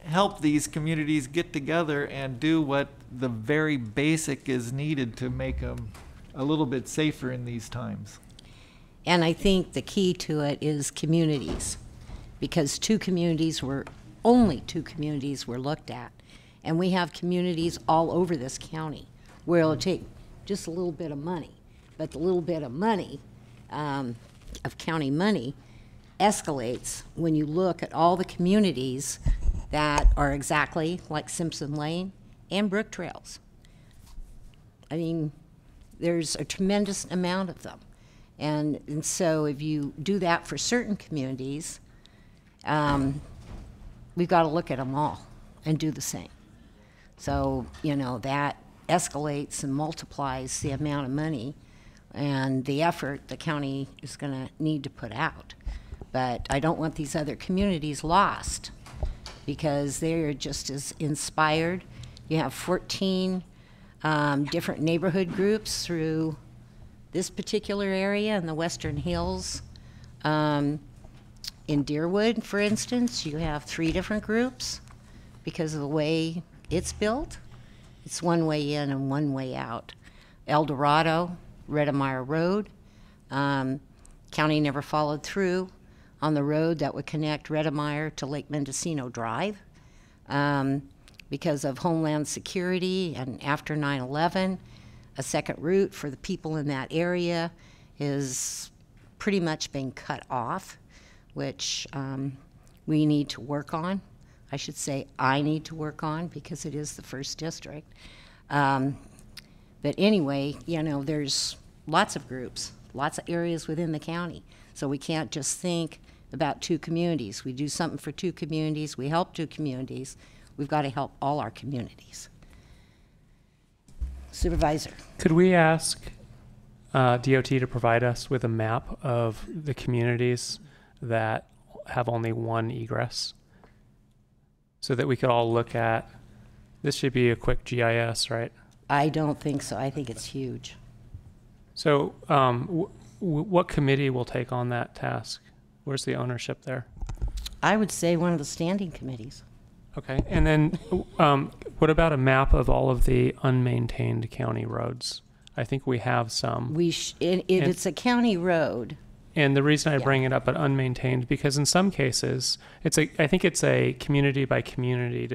help these communities get together and do what the very basic is needed to make them a little bit safer in these times. And I think the key to it is communities, because only two communities were looked at. And we have communities all over this county where it'll take just a little bit of money. But the little bit of money, of county money, escalates when you look at all the communities that are exactly like Simpson Lane and Brook Trails. I mean, there's a tremendous amount of them. And so if you do that for certain communities, we've got to look at them all and do the same. So, you know, that escalates and multiplies the amount of money and the effort the county is going to need to put out. But I don't want these other communities lost, because they're just as inspired. You have 14 different neighborhood groups through this particular area in the Western Hills. In Deerwood, for instance, you have 3 different groups because of the way it's built. It's one way in and one way out. El Dorado, Redemeyer Road. County never followed through on the road that would connect Redemeyer to Lake Mendocino Drive because of Homeland Security, and after 9/11, a second route for the people in that area is pretty much being cut off, which we need to work on. I should say I need to work on, because it is the first district. But anyway, you know, there's lots of groups, lots of areas within the county. So we can't just think about 2 communities. We do something for 2 communities, we help 2 communities. We've got to help all our communities. Supervisor. Could we ask DOT to provide us with a map of the communities that have only one egress, so that we could all look at? This should be a quick GIS, right? I don't think so. I think it's huge. So what committee will take on that task? Where's the ownership there? I would say one of the standing committees. Okay, and then what about a map of all of the unmaintained county roads? I think we have some. If And- it's a county road, And the reason I Yeah. bring it up, but unmaintained, because in some cases, I think it's a community by community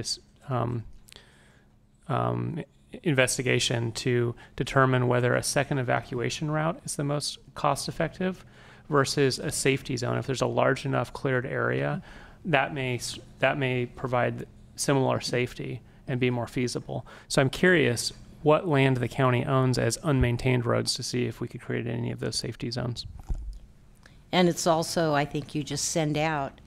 investigation to determine whether a second evacuation route is the most cost effective versus a safety zone. If there's a large enough cleared area, that may provide similar safety and be more feasible. So I'm curious what land the county owns as unmaintained roads to see if we could create any of those safety zones. and it's also, I think you just send out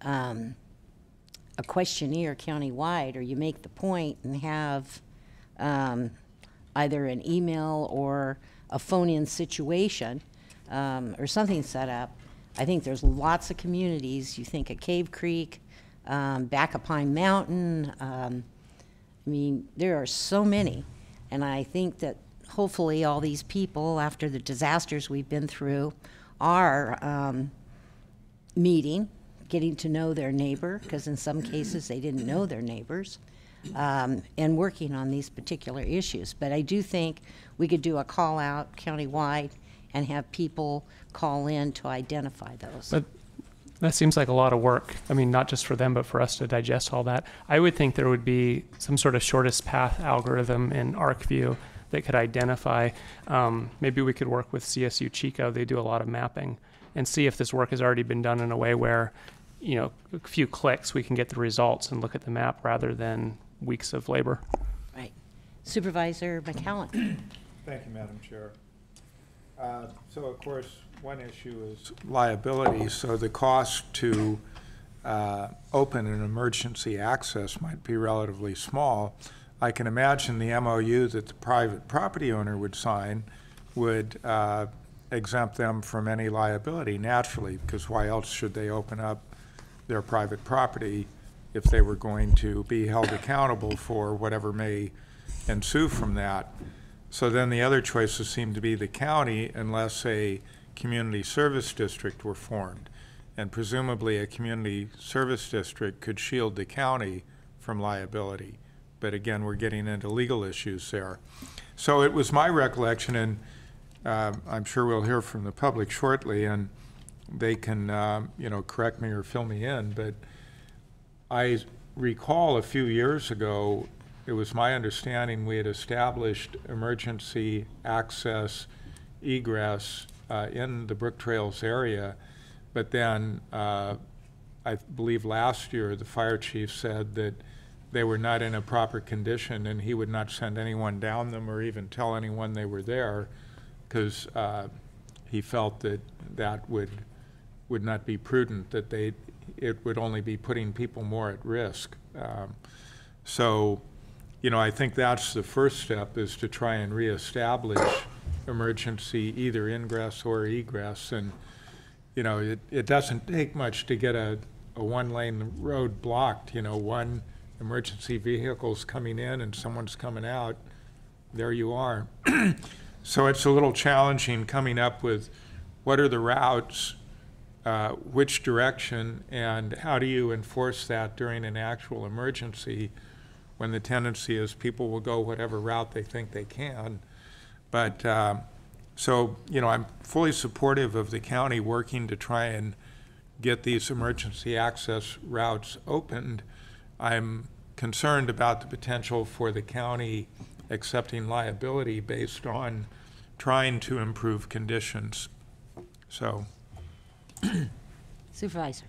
a questionnaire countywide, or you make the point and have either an email or a phone-in situation or something set up. I think there's lots of communities. You think of Cave Creek, back of Pine Mountain. I mean, there are so many. And I think that hopefully all these people, after the disasters we've been through, are meeting, getting to know their neighbor, because in some cases they didn't know their neighbors, and working on these particular issues. But I do think we could do a call out countywide and have people call in to identify those. But that seems like a lot of work. I mean, not just for them, but for us to digest all that. I would think there would be some sort of shortest path algorithm in ArcView that could identify. Maybe we could work with CSU Chico. They do a lot of mapping, and see if this work has already been done in a way where, you know, a few clicks we can get the results and look at the map rather than weeks of labor. Right. Supervisor McCallum. Thank you, Madam Chair. So, of course, one issue is liability. So the cost to open an emergency access might be relatively small. I can imagine the MOU that the private property owner would sign would exempt them from any liability naturally, because why else should they open up their private property if they were going to be held accountable for whatever may ensue from that? So then the other choices seem to be the county, unless a community service district were formed. And presumably a community service district could shield the county from liability. But again, we're getting into legal issues there. So it was my recollection, and I'm sure we'll hear from the public shortly, and they can correct me or fill me in, but I recall a few years ago, it was my understanding we had established emergency access egress in the Brook Trails area, but then I believe last year the fire chief said that they were not in a proper condition and he would not send anyone down them or even tell anyone they were there, because he felt that that would not be prudent, that it would only be putting people more at risk. So, I think that's the first step, is to try and reestablish emergency either ingress or egress. And, it doesn't take much to get a one-lane road blocked. One emergency vehicle's coming in and someone's coming out, there you are. So it's a little challenging coming up with what are the routes, which direction, and how do you enforce that during an actual emergency, when the tendency is people will go whatever route they think they can. But so, I'm fully supportive of the county working to try and get these emergency access routes opened. I'm concerned about the potential for the county accepting liability based on trying to improve conditions. So. Supervisor.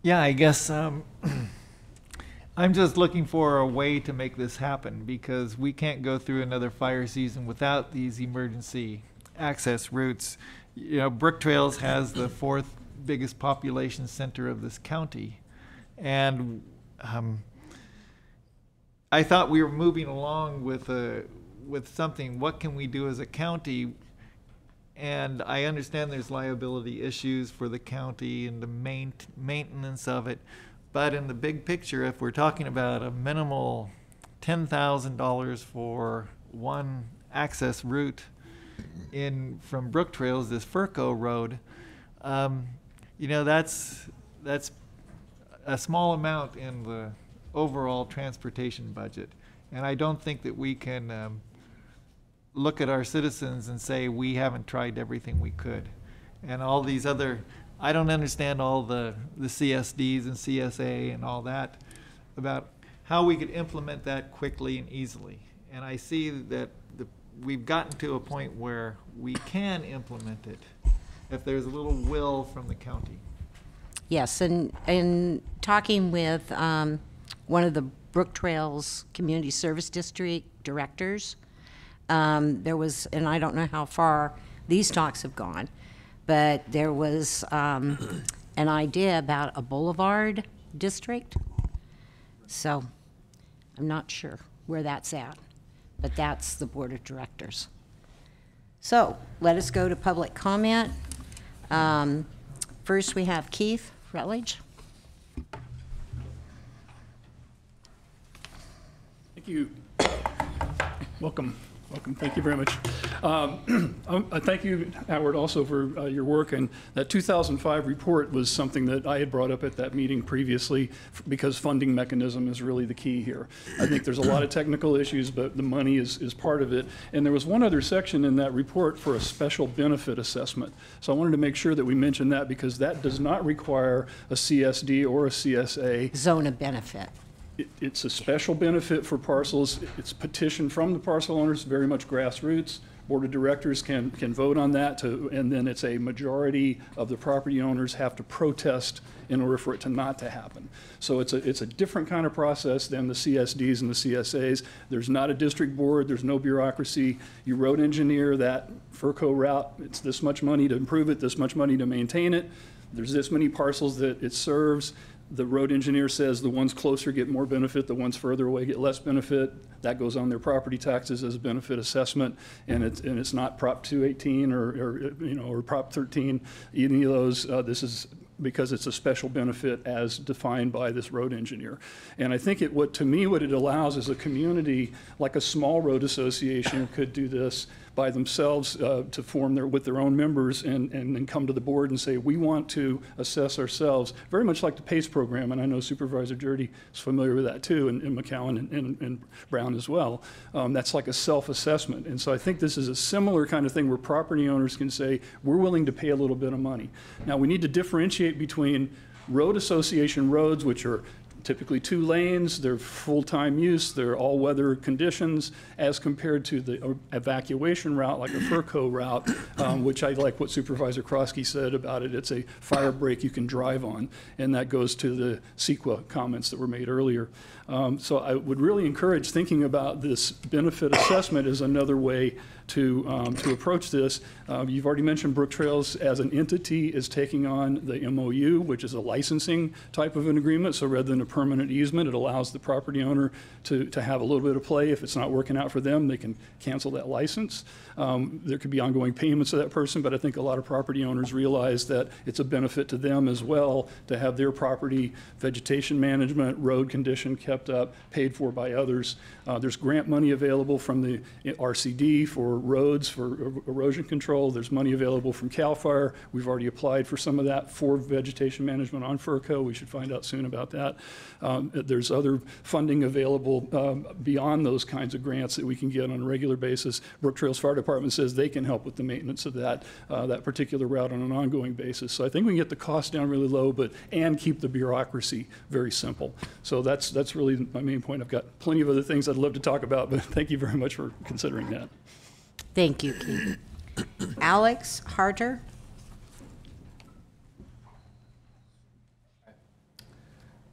Yeah, I guess I'm just looking for a way to make this happen, because we can't go through another fire season without these emergency access routes. Brook Trails has the 4th biggest population center of this county, and I thought we were moving along with something. What can we do as a county? And I understand there's liability issues for the county and the maintenance of it. But in the big picture, if we're talking about a minimal $10,000 for one access route from Brook Trails, this Furco Road, that's a small amount in the overall transportation budget. And I don't think that we can look at our citizens and say, we haven't tried everything we could. And all these other, I don't understand all the CSDs and CSA and all that about how we could implement that quickly and easily. And I see that we've gotten to a point where we can implement it if there's a little will from the county. Yes, and talking with one of the Brook Trails Community Service District directors, there was, and I don't know how far these talks have gone, but there was an idea about a boulevard district. So I'm not sure where that's at, but that's the board of directors. So let us go to public comment. First we have Keith Rutledge. Thank you. Welcome. Thank you very much. Thank you, Howard, also for your work. And that 2005 report was something that I had brought up at that meeting previously because funding mechanism is really the key here. I think there's a lot of technical issues, but the money is part of it. And there was one other section in that report for a special benefit assessment. So I wanted to make sure that we mention that because that does not require a CSD or a CSA. Zone of benefit. It's a special benefit for parcels. It's petitioned from the parcel owners, very much grassroots. Board of directors can vote on that, and then it's a majority of the property owners have to protest in order for it to not to happen. So it's a different kind of process than the CSDs and the CSAs. There's not a district board. There's no bureaucracy. You road engineer that FERCO route. It's this much money to improve it, this much money to maintain it. There's this many parcels that it serves. The road engineer says the ones closer get more benefit, the ones further away get less benefit. That goes on their property taxes as a benefit assessment, and it's not Prop 218 or Prop 13. Any of those. This is because it's a special benefit as defined by this road engineer. And I think what it allows is a community, like a small road association could do this by themselves to form with their own members and then come to the board and say, we want to assess ourselves, very much like the PACE program, and I know Supervisor Jurdy is familiar with that too, and McCowan and Brown as well. That's like a self-assessment. And so I think this is a similar kind of thing where property owners can say, we're willing to pay a little bit of money. Now we need to differentiate between road association roads, which are typically 2 lanes, they're full-time use, they're all-weather conditions, as compared to the evacuation route, like a FERCO route, which I like what Supervisor Krosky said about it. It's a fire break you can drive on, and that goes to the CEQA comments that were made earlier. So I would really encourage thinking about this benefit assessment as another way to approach this. You've already mentioned Brook Trails as an entity is taking on the MOU, which is a licensing type of an agreement. So rather than a permanent easement, it allows the property owner to have a little bit of play. If it's not working out for them, they can cancel that license. There could be ongoing payments to that person, but I think a lot of property owners realize that it's a benefit to them as well to have their property vegetation management, road condition kept up, paid for by others. There's grant money available from the RCD for roads, for erosion control. There's money available from CAL FIRE. We've already applied for some of that for vegetation management on FERCO. We should find out soon about that. There's other funding available beyond those kinds of grants that we can get on a regular basis. Brook Trails Fire Department says they can help with the maintenance of that particular route on an ongoing basis. So I think we can get the cost down really low, and keep the bureaucracy very simple. So that's really my main point. I've got plenty of other things I'd love to talk about, but thank you very much for considering that. Thank you, Keith. Alex Harter.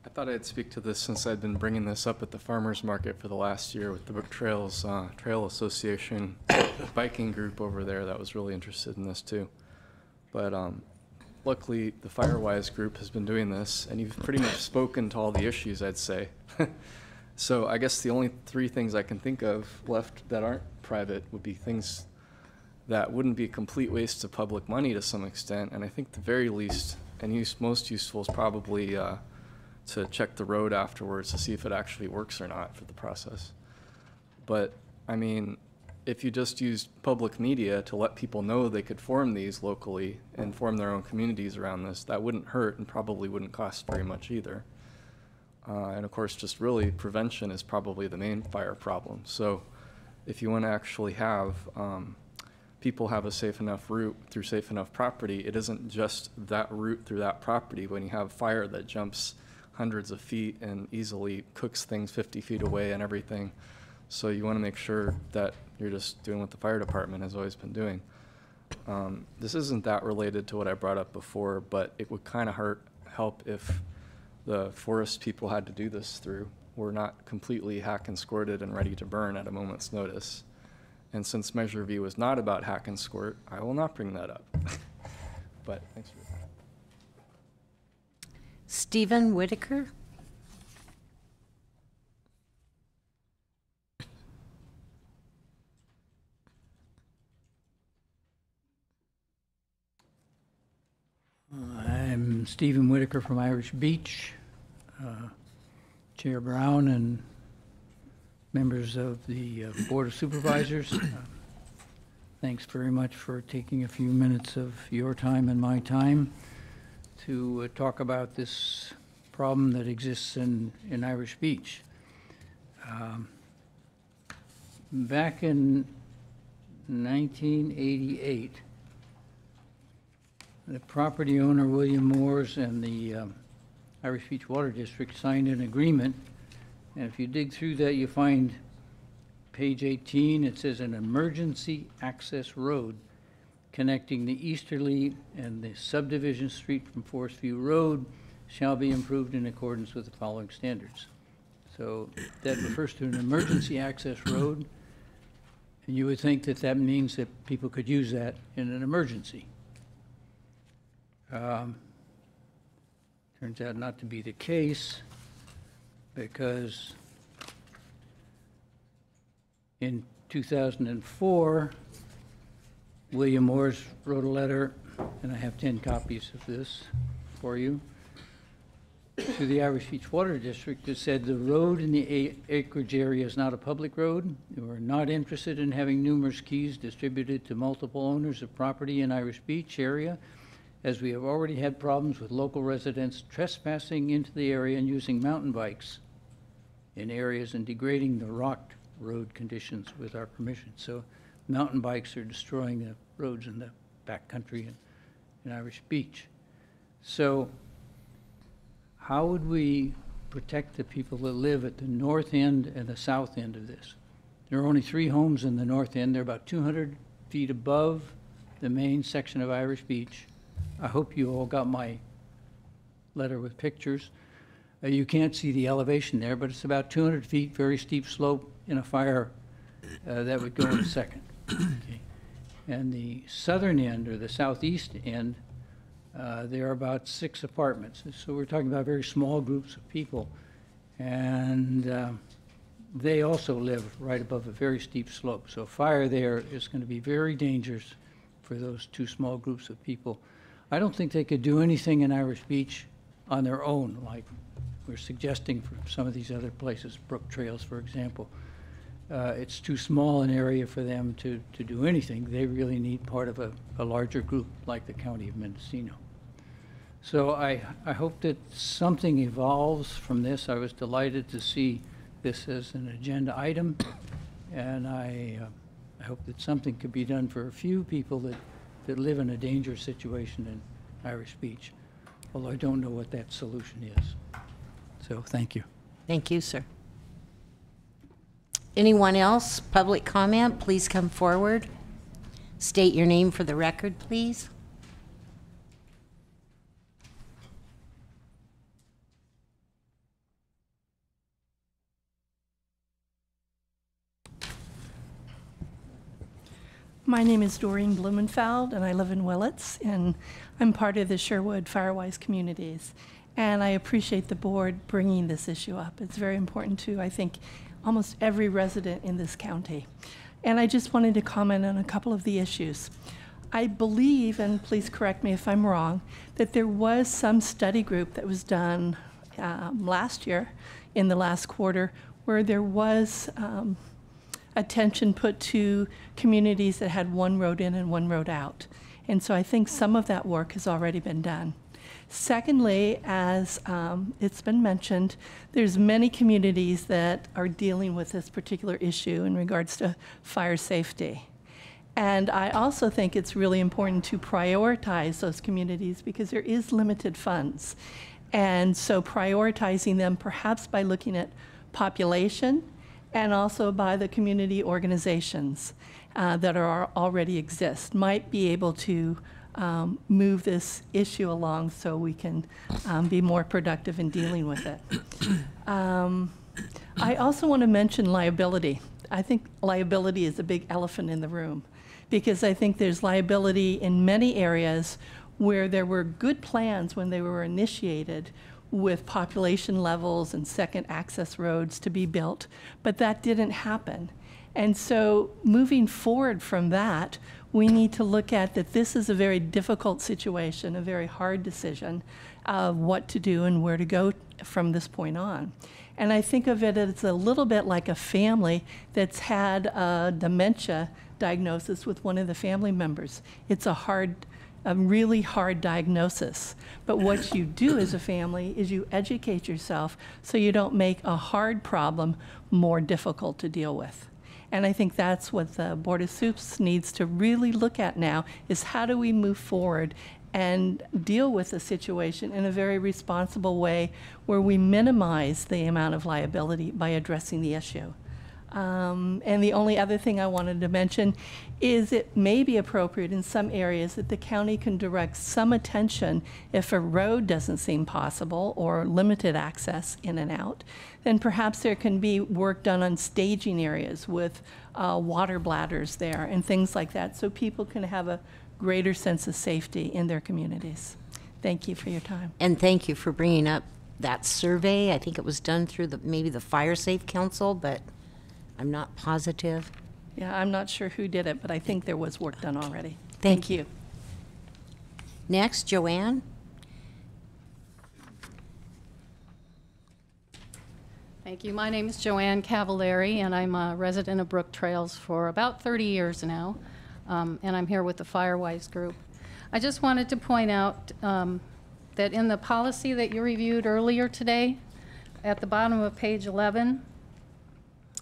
I thought I'd speak to this since I've been bringing this up at the farmers market for the last year with the Brook Trails Trail Association biking group over there that was really interested in this too. But luckily the Firewise group has been doing this, and you've pretty much spoken to all the issues, I'd say. So I guess the only 3 things I can think of left that aren't private would be things that wouldn't be a complete waste of public money to some extent, and I think the very least and most useful is probably to check the road afterwards to see if it actually works or not for the process. But I mean, if you just used public media to let people know they could form these locally and form their own communities around this, that wouldn't hurt and probably wouldn't cost very much either. And of course, just really prevention is probably the main fire problem. So if you want to actually have people have a safe enough route through safe enough property, it isn't just that route through that property. When you have fire that jumps hundreds of feet and easily cooks things 50 feet away and everything. So you want to make sure that you're just doing what the fire department has always been doing. This isn't that related to what I brought up before, but it would kind of help if the forest people had to do this through. We're not completely hack and squirted and ready to burn at a moment's notice. And since Measure V was not about hack and squirt, I will not bring that up. But thanks for your time. Stephen Whitaker. I'm Stephen Whitaker from Irish Beach. Chair Brown and members of the Board of Supervisors, thanks very much for taking a few minutes of your time and my time to talk about this problem that exists in Irish Beach. Back in 1988, the property owner, William Moores, and the Irish Beach Water District signed an agreement. And if you dig through that, you find page 18. It says an emergency access road connecting the easterly and the subdivision street from Forest View Road shall be improved in accordance with the following standards. So that refers to an emergency access road. And you would think that that means that people could use that in an emergency. Turns out not to be the case, because in 2004, William Moores wrote a letter, and I have 10 copies of this for you, to the Irish Beach Water District that said the road in the acreage area is not a public road. We're not interested in having numerous keys distributed to multiple owners of property in Irish Beach area, as we have already had problems with local residents trespassing into the area and using mountain bikes in areas and degrading the rock road conditions with our permission. So mountain bikes are destroying the roads in the backcountry in Irish Beach. So how would we protect the people that live at the north end and the south end of this? There are only 3 homes in the north end. They're about 200 feet above the main section of Irish Beach. I hope you all got my letter with pictures. You can't see the elevation there, but it's about 200 feet, very steep slope in a fire that would go in a second. Okay. And the southern end, or the southeast end, there are about 6 apartments. So we're talking about very small groups of people. And they also live right above a very steep slope. So fire there is going to be very dangerous for those 2 small groups of people. I don't think they could do anything in Irish Beach on their own, like we're suggesting for some of these other places, Brook Trails, for example. It's too small an area for them to do anything. They really need part of a larger group like the County of Mendocino. So I hope that something evolves from this. I was delighted to see this as an agenda item, and I hope that something could be done for a few people that live in a dangerous situation in Irish Beach, although I don't know what that solution is. So thank you. Thank you, sir. Anyone else? Public comment, please come forward. State your name for the record, please. My name is Doreen Blumenfeld, and I live in Willits, and I'm part of the Sherwood Firewise communities. And I appreciate the board bringing this issue up. It's very important to, I think, almost every resident in this county. And I just wanted to comment on a couple of the issues. I believe, and please correct me if I'm wrong, that there was some study group that was done last year, in the last quarter, where there was attention put to communities that had one road in and one road out. And so I think some of that work has already been done. Secondly, as it's been mentioned, there's many communities that are dealing with this particular issue in regards to fire safety. And I also think it's really important to prioritize those communities because there is limited funds. And so prioritizing them perhaps by looking at population and also by the community organizations that are already exist might be able to move this issue along so we can be more productive in dealing with it. I also want to mention liability. I think liability is a big elephant in the room because I think there's liability in many areas where there were good plans when they were initiated with population levels and second access roads to be built, but that didn't happen. And so moving forward from that, we need to look at that this is a very difficult situation, a very hard decision of what to do and where to go from this point on. And I think of it as a little bit like a family that's had a dementia diagnosis with one of the family members. It's a really hard diagnosis. But what you do as a family is you educate yourself so you don't make a hard problem more difficult to deal with. And I think that's what the Board of Supes needs to really look at now, is how do we move forward and deal with the situation in a very responsible way where we minimize the amount of liability by addressing the issue. And the only other thing I wanted to mention is it may be appropriate in some areas that the county can direct some attention if a road doesn't seem possible or limited access in and out, then perhaps there can be work done on staging areas with water bladders there and things like that so people can have a greater sense of safety in their communities. Thank you for your time. And thank you for bringing up that survey. I think it was done through maybe the Fire Safe Council, but I'm not positive. Yeah, I'm not sure who did it, but I think there was work done already. Thank you. Next, Joanne. Thank you. My name is Joanne Cavallari, and I'm a resident of Brook Trails for about 30 years now, and I'm here with the Firewise group. I just wanted to point out that in the policy that you reviewed earlier today, at the bottom of page 11,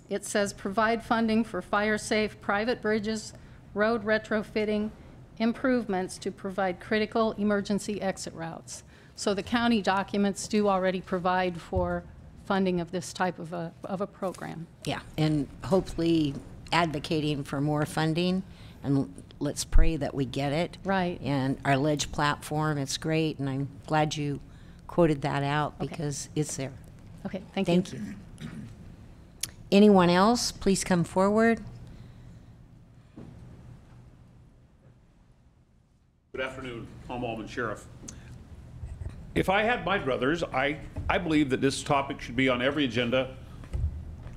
it says provide funding for fire-safe private bridges, road retrofitting, improvements to provide critical emergency exit routes. So the county documents do already provide for funding of this type of a program. Yeah, and hopefully advocating for more funding, and let's pray that we get it. Right. And our ledge platform, it's great, and I'm glad you quoted that out because it's there. Okay, thank you. Thank you. Anyone else, please come forward. Good afternoon, Tom Allman, Sheriff. If I had my druthers, I believe that this topic should be on every agenda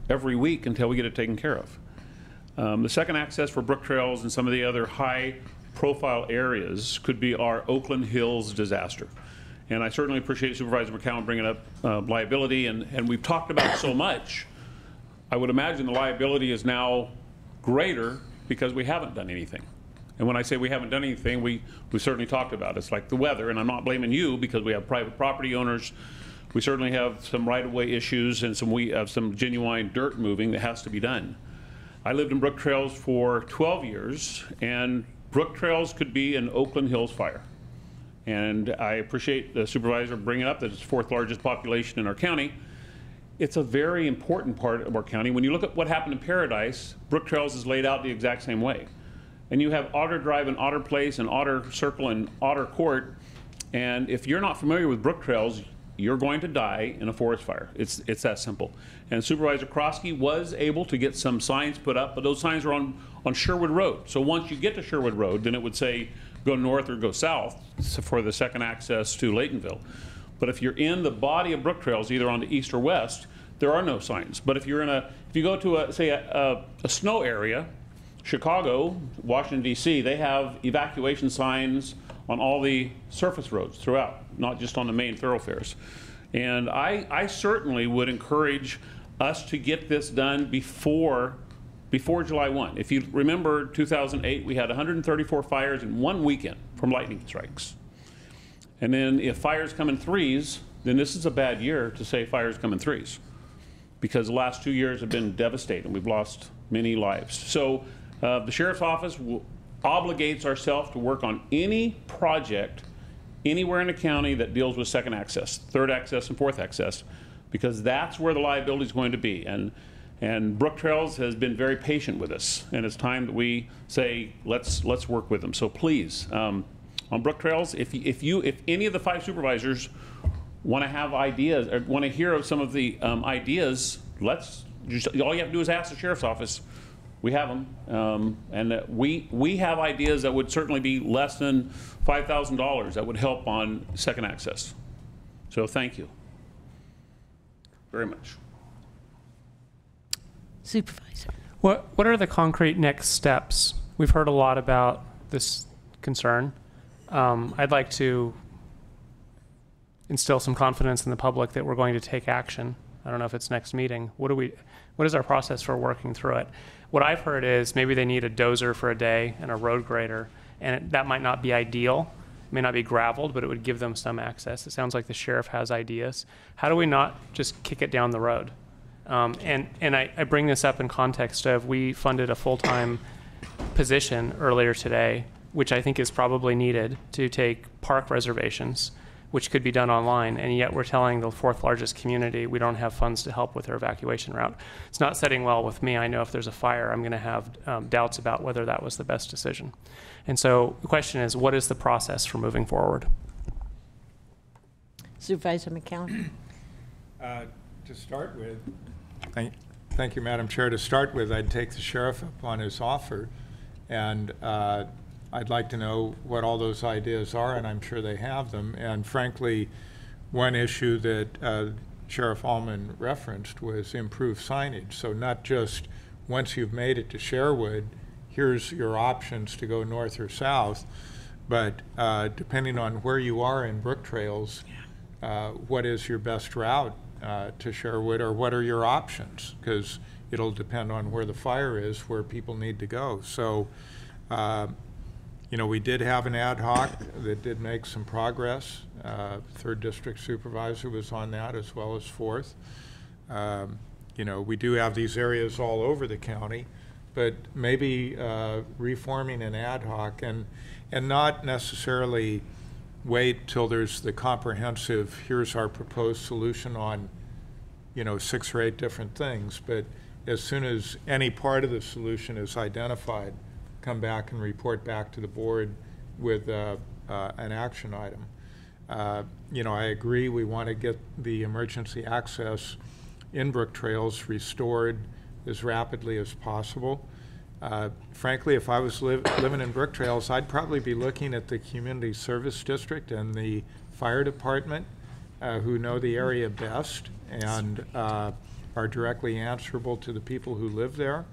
every week until we get it taken care of. The second access for Brook Trails and some of the other high-profile areas could be our Oakland Hills disaster. And I certainly appreciate Supervisor McCowan bringing up liability, and we've talked about so much. I would imagine the liability is now greater because we haven't done anything. And when I say we haven't done anything, we certainly talked about it. It's like the weather, and I'm not blaming you because we have private property owners. We certainly have some right-of-way issues and we have some genuine dirt moving that has to be done. I lived in Brook Trails for 12 years, and Brook Trails could be an Oakland Hills fire. And I appreciate the supervisor bringing up that it's the fourth largest population in our county. It's a very important part of our county. When you look at what happened in Paradise, Brook Trails is laid out the exact same way. And you have Otter Drive and Otter Place and Otter Circle and Otter Court. And if you're not familiar with Brook Trails, you're going to die in a forest fire. It's that simple. And Supervisor Krosky was able to get some signs put up, but those signs are on Sherwood Road. So once you get to Sherwood Road, then it would say go north or go south for the second access to Laytonville. But if you're in the body of Brook Trails, either on the east or west, there are no signs. But if you're if you go to say a snow area, Chicago, Washington D.C., they have evacuation signs on all the surface roads throughout, not just on the main thoroughfares. And I certainly would encourage us to get this done before July 1. If you remember 2008, we had 134 fires in one weekend from lightning strikes. And then if fires come in threes, then this is a bad year to say fires come in threes, because the last 2 years have been devastating. We've lost many lives. So the sheriff's office obligates ourselves to work on any project anywhere in the county that deals with second access, third access, and fourth access, because that's where the liability is going to be. And Brook Trails has been very patient with us, and it's time that we say, let's work with them. So please, on Brook Trails, if any of the 5 supervisors want to have ideas or want to hear of some of the ideas, all you have to do is ask the sheriff's office. We have them, and that we have ideas that would certainly be less than $5,000 that would help on second access. So thank you very much. Supervisor. What are the concrete next steps? We've heard a lot about this concern. I'd like to instill some confidence in the public that we're going to take action. I don't know if it's next meeting. What is our process for working through it? What I've heard is maybe they need a dozer for a day and a road grader, and that might not be ideal. It may not be gravelled, but it would give them some access. It sounds like the sheriff has ideas. How do we not just kick it down the road? And I bring this up in context of we funded a full-time position earlier today, which I think is probably needed to take park reservations, which could be done online, and yet we're telling the 4th largest community we don't have funds to help with their evacuation route. It's not setting well with me. I know if there's a fire, I'm going to have doubts about whether that was the best decision. And so the question is, what is the process for moving forward? Supervisor McCown. To start with, thank you, Madam Chair. To start with, I'd take the sheriff up on his offer, and I'd like to know what all those ideas are, and I'm sure they have them. And frankly, one issue that Sheriff Allman referenced was improved signage. So not just once you've made it to Sherwood, here's your options to go north or south, but depending on where you are in Brook Trails, what is your best route to Sherwood, or what are your options? Because it'll depend on where the fire is, where people need to go. So, you know, we did have an ad hoc that did make some progress. 3rd District Supervisor was on that, as well as 4th. You know, we do have these areas all over the county, but maybe reforming an ad hoc and not necessarily wait till there's the comprehensive, here's our proposed solution on, you know, 6 or 8 different things, but as soon as any part of the solution is identified, come back and report back to the board with an action item. You know, I agree we want to get the emergency access in Brook Trails restored as rapidly as possible. Frankly, if I was living in Brook Trails, I'd probably be looking at the Community Service District and the Fire Department, who know the area best and are directly answerable to the people who live there.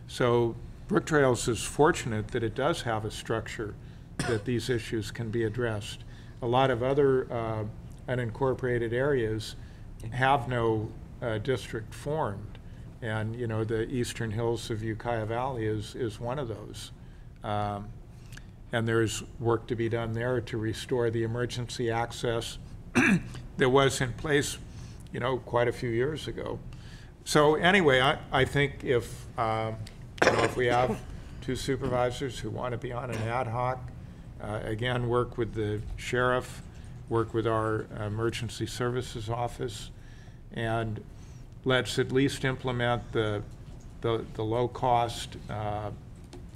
So Brook Trails is fortunate that it does have a structure that these issues can be addressed. A lot of other unincorporated areas have no district formed. And, you know, the eastern hills of Ukiah Valley is one of those. And there's work to be done there to restore the emergency access that was in place, you know, quite a few years ago. So anyway, I think if, you know, if we have 2 supervisors who want to be on an ad hoc, again, work with the sheriff, work with our emergency services office, and let's at least implement the low-cost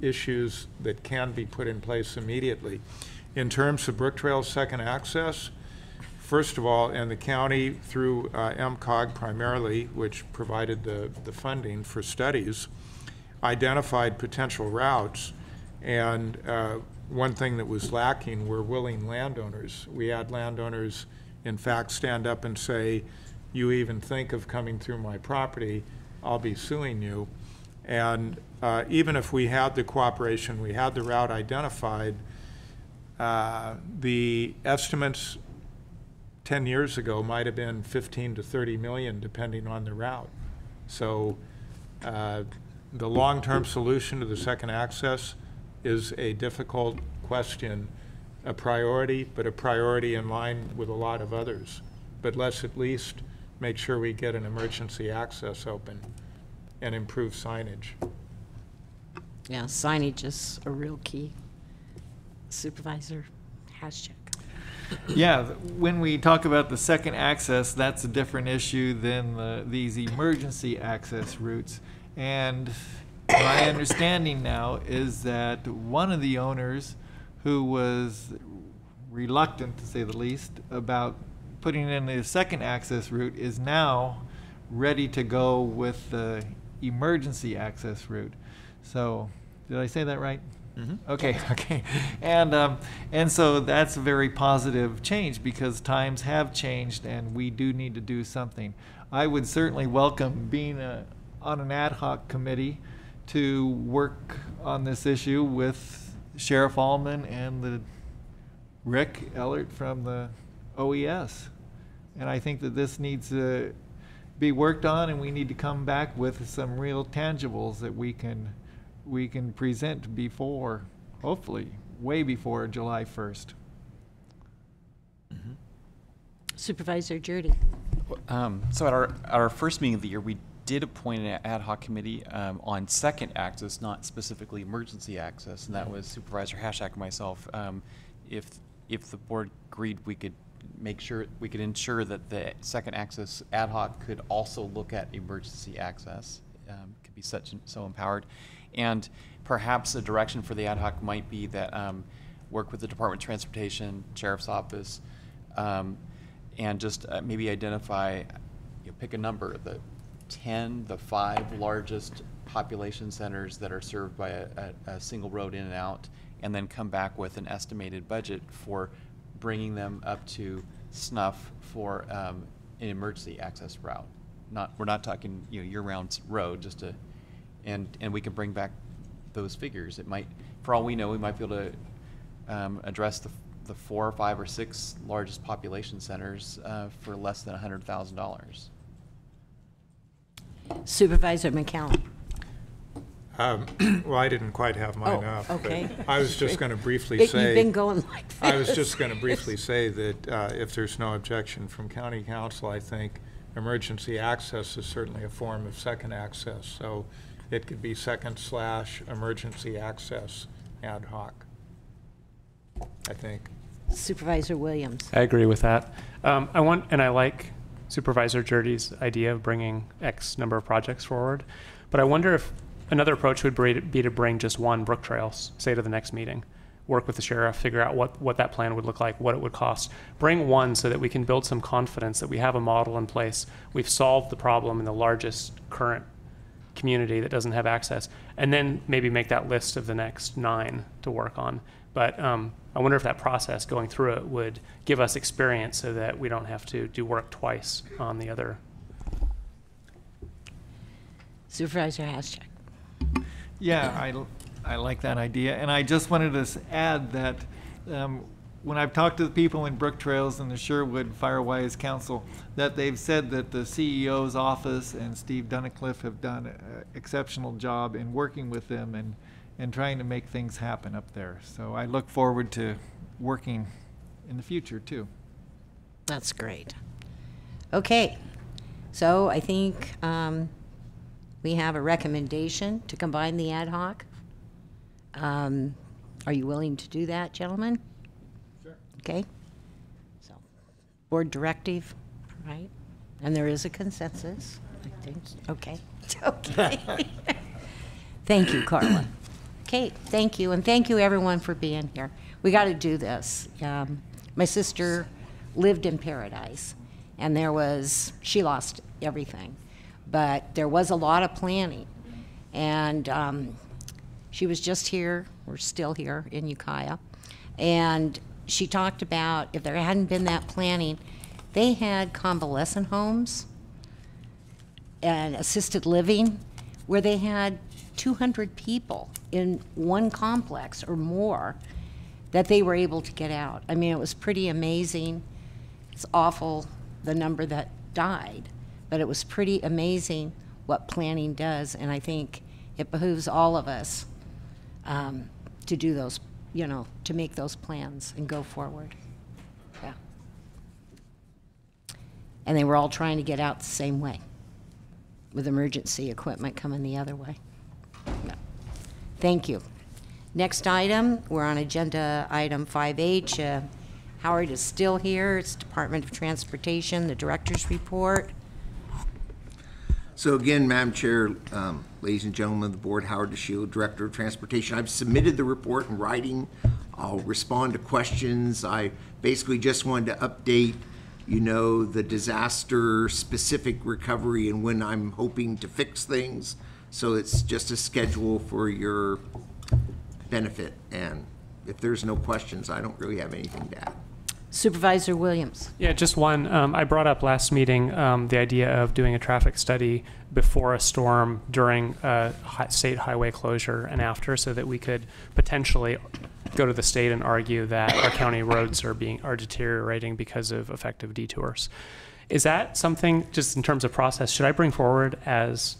issues that can be put in place immediately. In terms of Brook Trails second access, first of all, and the county through MCOG primarily, which provided the funding for studies, identified potential routes. And one thing that was lacking were willing landowners. We had landowners, in fact, stand up and say, you even think of coming through my property, I'll be suing you. And even if we had the cooperation, we had the route identified, the estimates 10 years ago might have been 15 to 30 million, depending on the route. So the long-term solution to the second access is a difficult question a priority, but a priority in line with a lot of others. But let's at least make sure we get an emergency access open and improve signage. Yeah, signage is a real key. Supervisor Haschek. Yeah, when we talk about the second access, that's a different issue than these emergency access routes. And my understanding now is that one of the owners who was reluctant, to say the least, about putting in the second access route is now ready to go with the emergency access route. So, did I say that right? Mm-hmm. Okay. And so that's a very positive change because times have changed and we do need to do something. I would certainly welcome being on an ad hoc committee to work on this issue with Sheriff Allman and the Rick Ellert from the OES. And I think that this needs to be worked on and we need to come back with some real tangibles that we can present before, hopefully, way before July 1st. Mm-hmm. Supervisor Jurdy. So at our first meeting of the year, we did appoint an ad hoc committee on second access, not specifically emergency access, and that was Supervisor Haschak and myself. If the board agreed, we could ensure that the second access ad hoc could also look at emergency access, could be so empowered. And perhaps a direction for the ad hoc might be that work with the Department of Transportation, Sheriff's Office, and just maybe identify, pick a number, the 5 largest population centers that are served by a single road in and out, and then come back with an estimated budget for bringing them up to snuff for an emergency access route. We're not talking year-round road, just a. And we can bring back those figures. It might, for all we know, we might be able to address the 4 or 5 or 6 largest population centers for less than $100,000. Supervisor McCallum. Well, I didn't quite have mine up. Okay. I was just going to briefly say. You've been going like this. I was just going to briefly say that if there's no objection from County Council, I think emergency access is certainly a form of second access. So it could be second/emergency access ad hoc, I think. Supervisor Williams. I agree with that. I like Supervisor Jurdy's idea of bringing X number of projects forward, but I wonder if another approach would be to bring just one Brook Trails, say, to the next meeting, work with the sheriff, figure out what that plan would look like, what it would cost. Bring one so that we can build some confidence that we have a model in place. We've solved the problem in the largest current community that doesn't have access, and then maybe make that list of the next 9 to work on. But I wonder if that process going through it would give us experience so that we don't have to do work twice on the other. Supervisor Haschak. Yeah, I like that idea, and I just wanted to add that when I've talked to the people in Brook Trails and the Sherwood Firewise Council, that they've said that the CEO's office and Steve Dunnicliffe have done an exceptional job in working with them and trying to make things happen up there. So I look forward to working in the future too. That's great. Okay, so I think we have a recommendation to combine the ad hoc. Are you willing to do that, gentlemen? Sure. Okay. So, board directive, right? And there is a consensus, I think. Okay. Okay. Thank you, Carla. Okay, thank you, and thank you everyone for being here. We got to do this. My sister lived in Paradise, and she lost everything, but there was a lot of planning, and she was just here, we're still here in Ukiah, and she talked about if there hadn't been that planning, they had convalescent homes and assisted living where they had 200 people in one complex or more that they were able to get out. I mean, it was pretty amazing. It's awful, the number that died, but it was pretty amazing what planning does, and I think it behooves all of us to do those you know, to make those plans and go forward. Yeah. And they were all trying to get out the same way, with emergency equipment coming the other way. Yeah. Thank you. Next item, we're on agenda item 5H. Howard is still here. It's Department of Transportation, the director's report. So again, Madam Chair, ladies and gentlemen of the board, Howard DeShield, Director of Transportation. I've submitted the report in writing. I'll respond to questions. I basically just wanted to update, you know, the disaster-specific recovery and when I'm hoping to fix things. So it's just a schedule for your benefit. And if there's no questions, I don't really have anything to add. Supervisor Williams. Yeah, just one. I brought up last meeting the idea of doing a traffic study before a storm, during a state highway closure, and after, so that we could potentially go to the state and argue that our county roads are deteriorating because of effective detours. Is that something, just in terms of process, should I bring forward as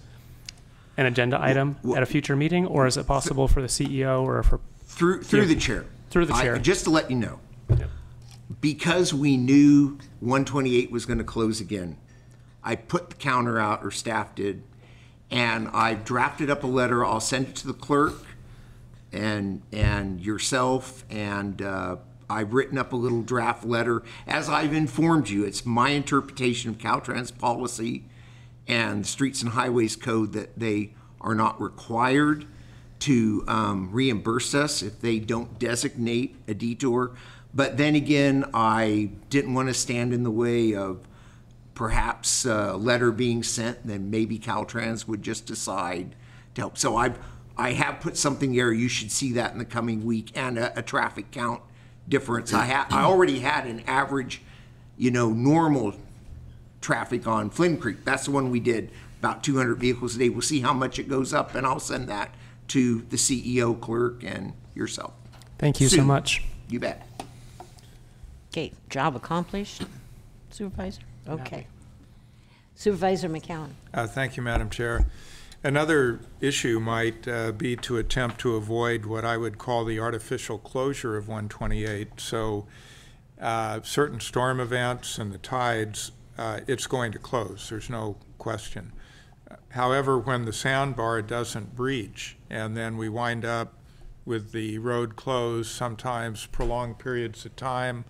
an agenda item at a future meeting, or is it possible for the CEO or for through the chair? Through the chair. Just to let you know. Yep. Because we knew 128 was going to close again, I put the counter out, or staff did, and I drafted up a letter. I'll send it to the clerk and yourself, and I've written up a little draft letter. As I've informed you, it's my interpretation of Caltrans policy and the Streets and Highways Code that they are not required to reimburse us if they don't designate a detour. But then again, I didn't want to stand in the way of perhaps a letter being sent, and then maybe Caltrans would just decide to help. So I have put something there. You should see that in the coming week, and a traffic count difference. I already had an average, you know, normal traffic on Flynn Creek. That's the one we did, about 200 vehicles a day. We'll see how much it goes up, and I'll send that to the CEO, clerk, and yourself. Thank you so much. You bet. Okay, job accomplished. Supervisor? Okay. Supervisor McCowan. Thank you, Madam Chair. Another issue might be to attempt to avoid what I would call the artificial closure of 128. So certain storm events and the tides, it's going to close. There's no question. However, when the sandbar doesn't breach, and then we wind up with the road closed, sometimes prolonged periods of time,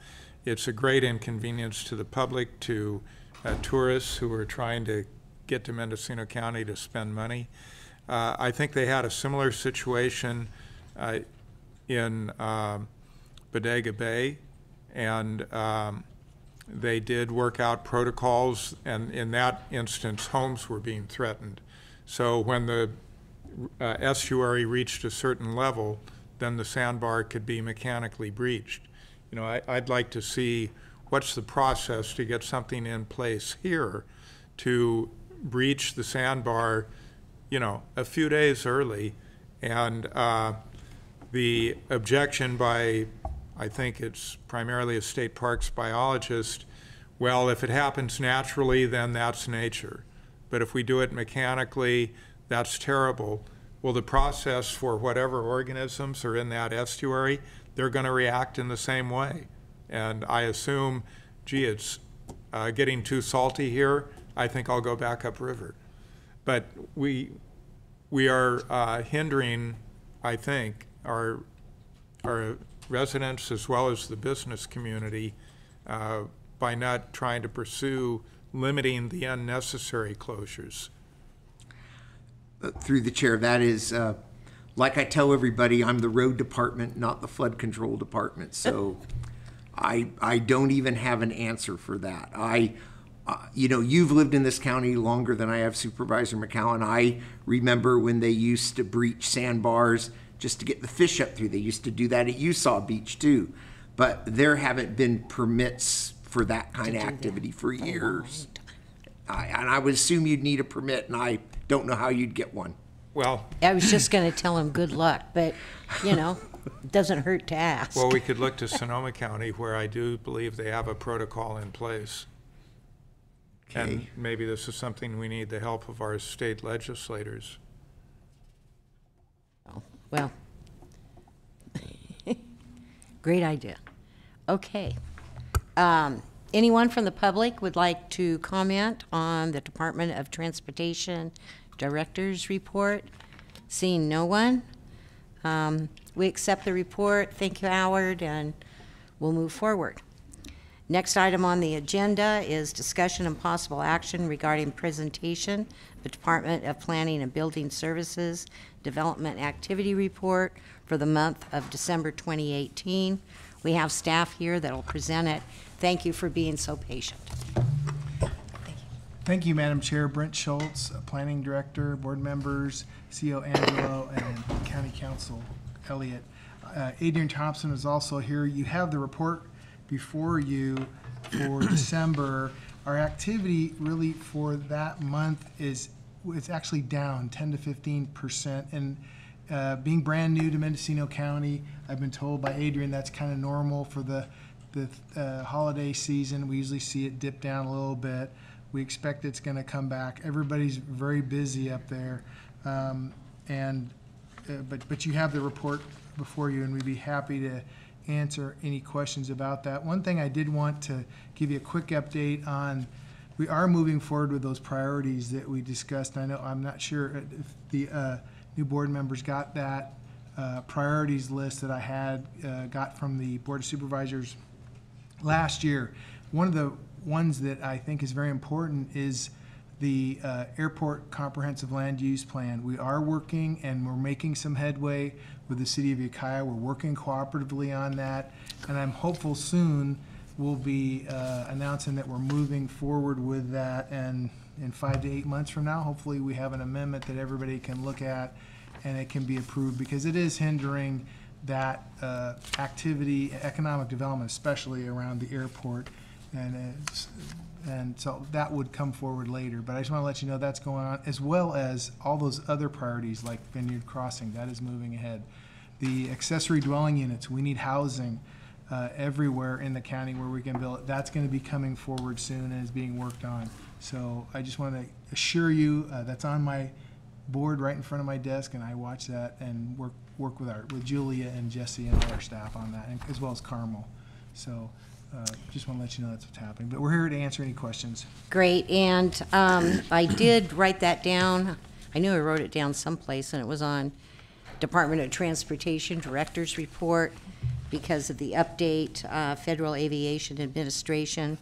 it's a great inconvenience to the public, to tourists who are trying to get to Mendocino County to spend money. I think they had a similar situation in Bodega Bay, and they did work out protocols, and in that instance, homes were being threatened. So when the estuary reached a certain level, then the sandbar could be mechanically breached. You know, I'd like to see what's the process to get something in place here to breach the sandbar, you know, a few days early. And the objection by, I think it's primarily a state parks biologist, well, if it happens naturally, then that's nature. But if we do it mechanically, that's terrible. Well, the process for whatever organisms are in that estuary, they're going to react in the same way. And I assume, gee, it's getting too salty here. I think I'll go back upriver. But we are hindering, I think, our residents as well as the business community by not trying to pursue limiting the unnecessary closures. Through the chair, that is, like I tell everybody, I'm the road department, not the flood control department. So I don't even have an answer for that. You know, you've lived in this county longer than I have, Supervisor McCowan. I remember when they used to breach sandbars just to get the fish up through. They used to do that at Usaw Beach too. But there haven't been permits for that kind of activity for years. And I would assume you'd need a permit, and I don't know how you'd get one. Well, I was just going to tell him good luck, but, you know, it doesn't hurt to ask. Well, we could look to Sonoma County, where I do believe they have a protocol in place. Okay. And maybe this is something we need the help of our state legislators. Well, Great idea. Okay. Anyone from the public would like to comment on the Department of Transportation Director's report? Seeing no one, we accept the report. Thank you, Howard, and we'll move forward. Next item on the agenda is discussion and possible action regarding presentation of the Department of Planning and Building Services Development Activity Report for the month of December 2018. We have staff here that will present it. Thank you for being so patient. Thank you, Madam Chair. Brent Schultz, Planning Director, board members, CEO Angelo, and County Council Elliott. Adrian Thompson is also here. You have the report before you for December. Our activity really for that month it's actually down 10 to 15%. And being brand new to Mendocino County, I've been told by Adrian that's kind of normal for the holiday season. We usually see it dip down a little bit. We expect it's going to come back. Everybody's very busy up there, but you have the report before you, and we'd be happy to answer any questions about that. One thing I did want to give you a quick update on, we are moving forward with those priorities that we discussed. I know I'm not sure if the new board members got that priorities list that I had got from the Board of Supervisors last year. One of the ones that I think is very important is the airport comprehensive land use plan. We are working and we're making some headway with the city of Ukiah. We're working cooperatively on that, and I'm hopeful soon we'll be announcing that we're moving forward with that, and in 5 to 8 months from now, hopefully we have an amendment that everybody can look at and it can be approved, because it is hindering that activity, economic development, especially around the airport. And so that would come forward later. But I just want to let you know that's going on, as well as all those other priorities like Vineyard Crossing. That is moving ahead. The accessory dwelling units, we need housing everywhere in the county where we can build it. That's going to be coming forward soon and is being worked on. So I just want to assure you that's on my board right in front of my desk, and I watch that and work with Julia and Jesse and all our staff on that, and as well as Carmel. So just want to let you know that's what's happening. But we're here to answer any questions. Great, and I did write that down. I knew I wrote it down someplace, and it was on Department of Transportation Director's Report because of the update, Federal Aviation Administration.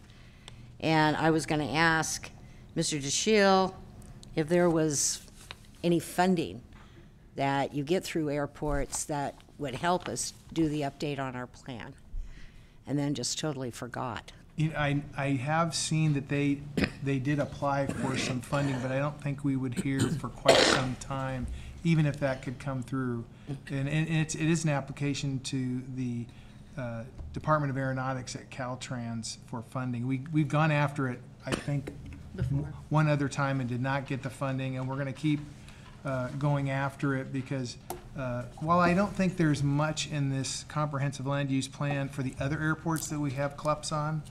And I was going to ask Mr. DeShiel if there was any funding that you get through airports that would help us do the update on our plan, and then just totally forgot. You know, I have seen that they did apply for some funding, but I don't think we would hear for quite some time, even if that could come through. And it is an application to the Department of Aeronautics at Caltrans for funding. We've gone after it, I think, before one other time and did not get the funding, and we're going to keep going after it because while I don't think there's much in this comprehensive land use plan for the other airports that we have CLUPs on,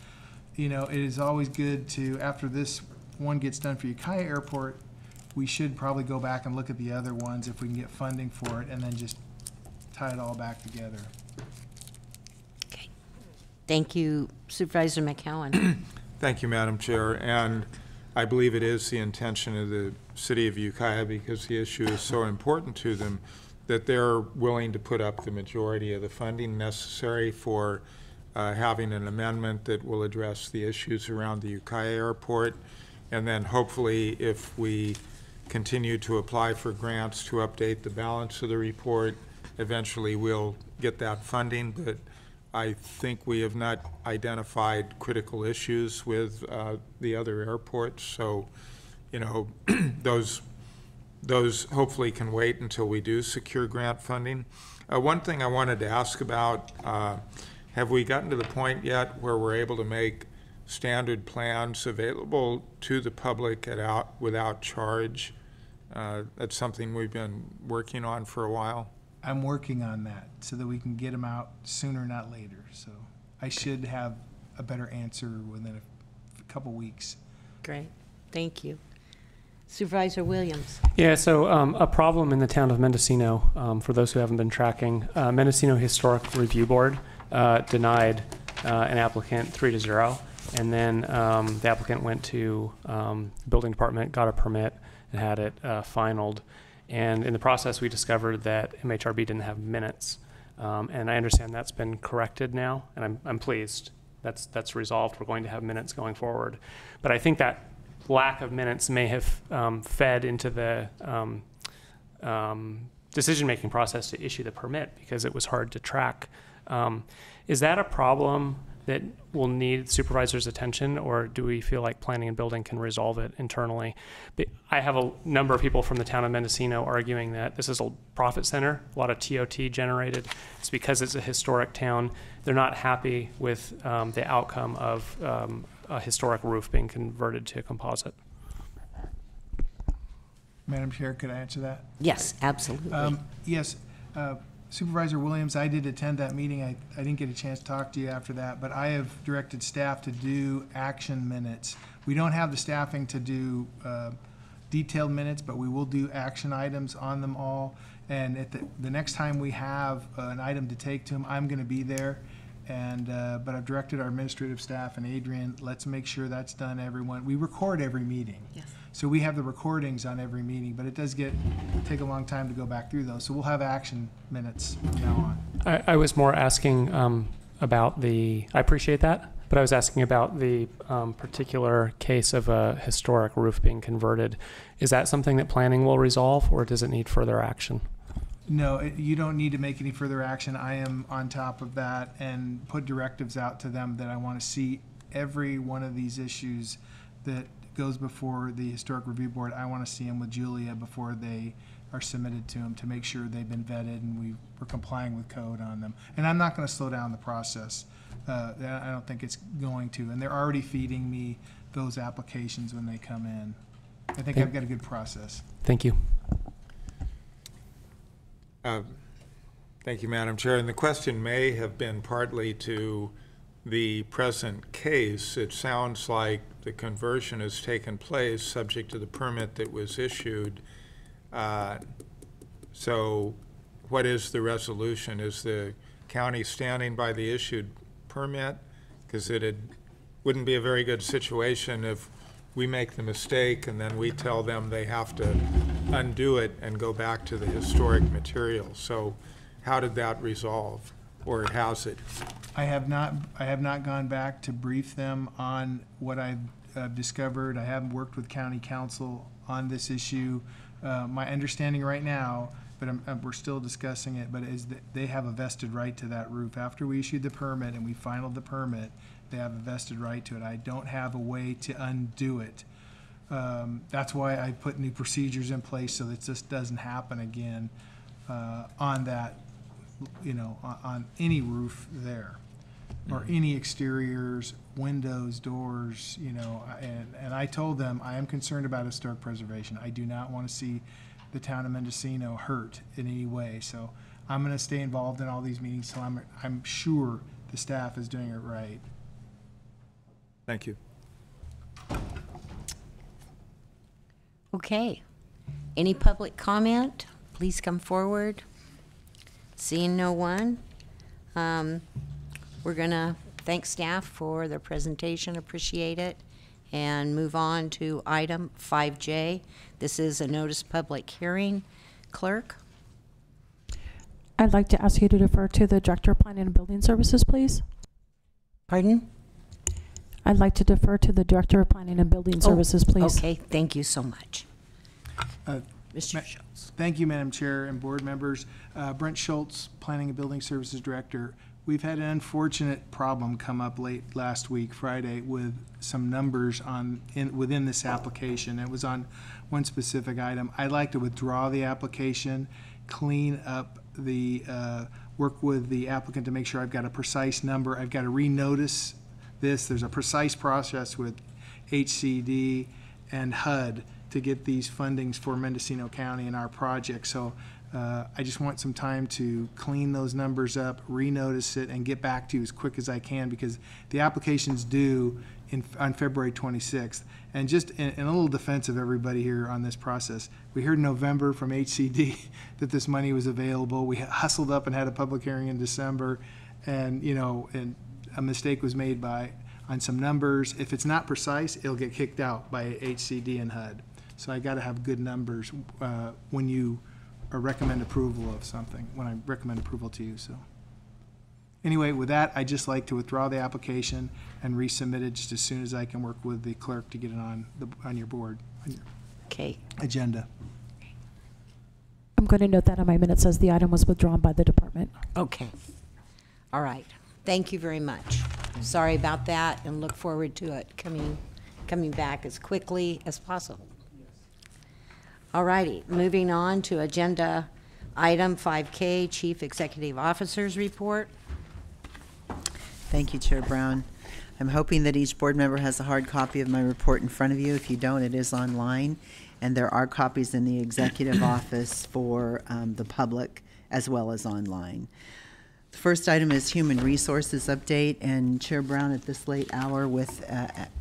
you know, it is always good to, after this one gets done for Ukiah Airport, we should probably go back and look at the other ones if we can get funding for it, and then just tie it all back together. Okay. Thank you, Supervisor McCowan. Thank you, Madam Chair. And I believe it is the intention of the city of Ukiah, because the issue is so important to them, that they're willing to put up the majority of the funding necessary for having an amendment that will address the issues around the Ukiah Airport. And then hopefully, if we continue to apply for grants to update the balance of the report, eventually we'll get that funding. But I think we have not identified critical issues with the other airports. So, you know, those hopefully can wait until we do secure grant funding. One thing I wanted to ask about, have we gotten to the point yet where we're able to make standard plans available to the public without charge? That's something we've been working on for a while. I'm working on that so that we can get them out sooner, not later. So I should have a better answer within a couple weeks. Great, thank you. Supervisor Williams. Yeah, so a problem in the town of Mendocino, for those who haven't been tracking, Mendocino Historic Review Board denied an applicant 3-0. And then the applicant went to the building department, got a permit, and had it finaled. And in the process, we discovered that MHRB didn't have minutes. And I understand that's been corrected now, and I'm pleased that's resolved. We're going to have minutes going forward. But I think that lack of minutes may have fed into the decision-making process to issue the permit because it was hard to track. Is that a problem that will need supervisors' attention, or do we feel like planning and building can resolve it internally? But I have a number of people from the town of Mendocino arguing that this is a profit center, a lot of TOT generated. It's because it's a historic town. They're not happy with the outcome of a historic roof being converted to composite. Madam Chair, could I answer that? Yes, absolutely. Yes. Supervisor Williams, I did attend that meeting. I didn't get a chance to talk to you after that, but I have directed staff to do action minutes. We don't have the staffing to do detailed minutes, but we will do action items on them all. And at the next time we have an item to take to them, I'm going to be there. And but I've directed our administrative staff and Adrian, let's make sure that's done, everyone. We record every meeting. Yes. So we have the recordings on every meeting, but it does take a long time to go back through those. So we'll have action minutes from now on. I was more asking about I appreciate that, but I was asking about the particular case of a historic roof being converted. Is that something that planning will resolve, or does it need further action? No, you don't need to make any further action. I am on top of that and put directives out to them that I want to see every one of these issues that goes before the Historic Review Board. I want to see them with Julia before they are submitted to them to make sure they've been vetted and we're complying with code on them. And I'm not going to slow down the process. I don't think it's going to. And they're already feeding me those applications when they come in. I think I've got a good process. Thank you. Thank you, Madam Chair. And the question may have been partly to the present case. It sounds like the conversion has taken place subject to the permit that was issued. So what is the resolution? Is the county standing by the issued permit? Because wouldn't be a very good situation if we make the mistake and then we tell them they have to undo it and go back to the historic material. So how did that resolve, or has it? I have not gone back to brief them on what I've discovered. I haven't worked with county council on this issue. My understanding right now, but we're still discussing it, but is that they have a vested right to that roof. After we issued the permit and we finalized the permit, they have a vested right to it. I don't have a way to undo it. That's why I put new procedures in place so that this doesn't happen again on that, on any roof there, or any exteriors, windows, doors, and I told them I am concerned about historic preservation. I do not want to see the town of Mendocino hurt in any way. So I'm going to stay involved in all these meetings till I'm sure the staff is doing it right. Thank you. Okay. Any public comment? Please come forward. Seeing no one, we're going to thank staff for their presentation, appreciate it, and move on to item 5J. This is a notice public hearing. Clerk? I'd like to ask you to defer to the Director of Planning and Building Services, please. Pardon? I'd like to defer to the Director of Planning and Building Services, please. Okay, thank you so much. Mr. Schultz. Thank you, Madam Chair and board members. Brent Schultz, Planning and Building Services Director. We've had an unfortunate problem come up late last week, Friday, with some numbers within this application. It was on one specific item. I'd like to withdraw the application, clean up the, work with the applicant to make sure I've got a precise number. I've got to renotice this. There's a precise process with HCD and HUD to get these fundings for Mendocino County and our project. So I just want some time to clean those numbers up, renotice it, and get back to you as quick as I can, because the application's due on February 26th. And just in a little defense of everybody here on this process, we heard in November from HCD that this money was available. We hustled up and had a public hearing in December, and, you know, and a mistake was made on some numbers. If it's not precise, it'll get kicked out by HCD and HUD. So I gotta have good numbers when you recommend approval of something, when I recommend approval to you, so. Anyway, with that, I'd just like to withdraw the application and resubmit it just as soon as I can work with the clerk to get it on your board, on your Okay. agenda. I'm going to note that on my minutes as the item was withdrawn by the department. Okay. All right. Thank you very much. Sorry about that, and look forward to it coming back as quickly as possible. All righty. Moving on to agenda item 5K, Chief Executive Officer's Report. Thank you, Chair Brown. I'm hoping that each board member has a hard copy of my report in front of you. If you don't, it is online, and there are copies in the executive office for the public as well as online. The first item is Human Resources Update, and Chair Brown, at this late hour with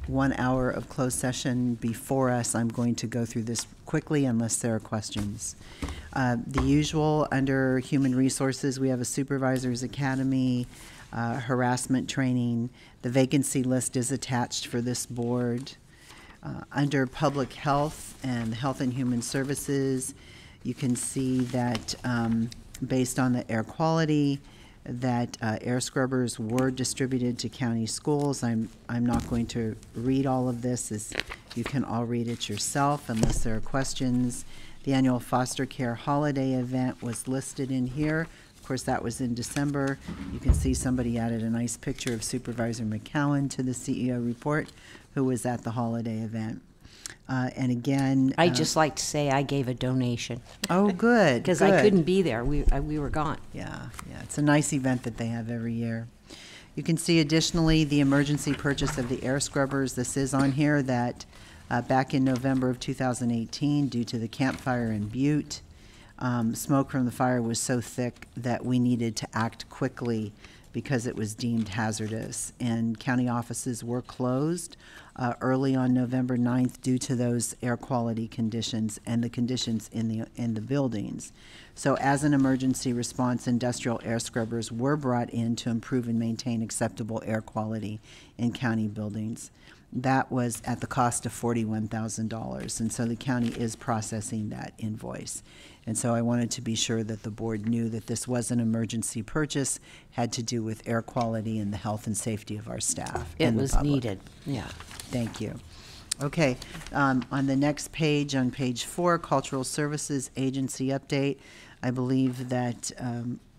1 hour of closed session before us, I'm going to go through this quickly unless there are questions. The usual under Human Resources, we have a Supervisors Academy, harassment training. The vacancy list is attached for this board. Under Public Health and Health and Human Services, you can see that based on the air quality, that air scrubbers were distributed to county schools. I'm not going to read all of this, as you can all read it yourself unless there are questions. The annual foster care holiday event was listed in here. Of course, that was in December. You can see somebody added a nice picture of Supervisor McCowan to the CEO report, who was at the holiday event. And again, I'd just like to say I gave a donation. Oh, good. Because I couldn't be there. We were gone. Yeah, it's a nice event that they have every year. You can see additionally the emergency purchase of the air scrubbers. This is on here that back in November of 2018, due to the campfire in Butte, smoke from the fire was so thick that we needed to act quickly because it was deemed hazardous. And county offices were closed early on November 9th due to those air quality conditions and the conditions in the buildings. So as an emergency response, industrial air scrubbers were brought in to improve and maintain acceptable air quality in county buildings. That was at the cost of $41,000, and so the county is processing that invoice. And so I wanted to be sure that the board knew that this was an emergency purchase, had to do with air quality and the health and safety of our staff. It and the was public. needed. Yeah. Thank you. Okay, on the next page, on page 4, Cultural Services Agency Update, I believe that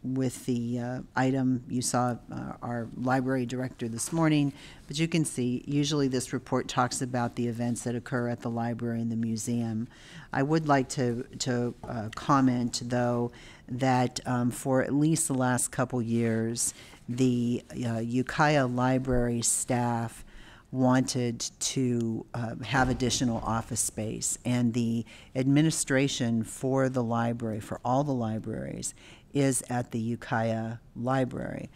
with the item, you saw our library director this morning, but you can see usually this report talks about the events that occur at the library and the museum. I would like to comment, though, that for at least the last couple years, the Ukiah Library staff wanted to have additional office space, and the administration for the library, for all the libraries, is at the Ukiah Library.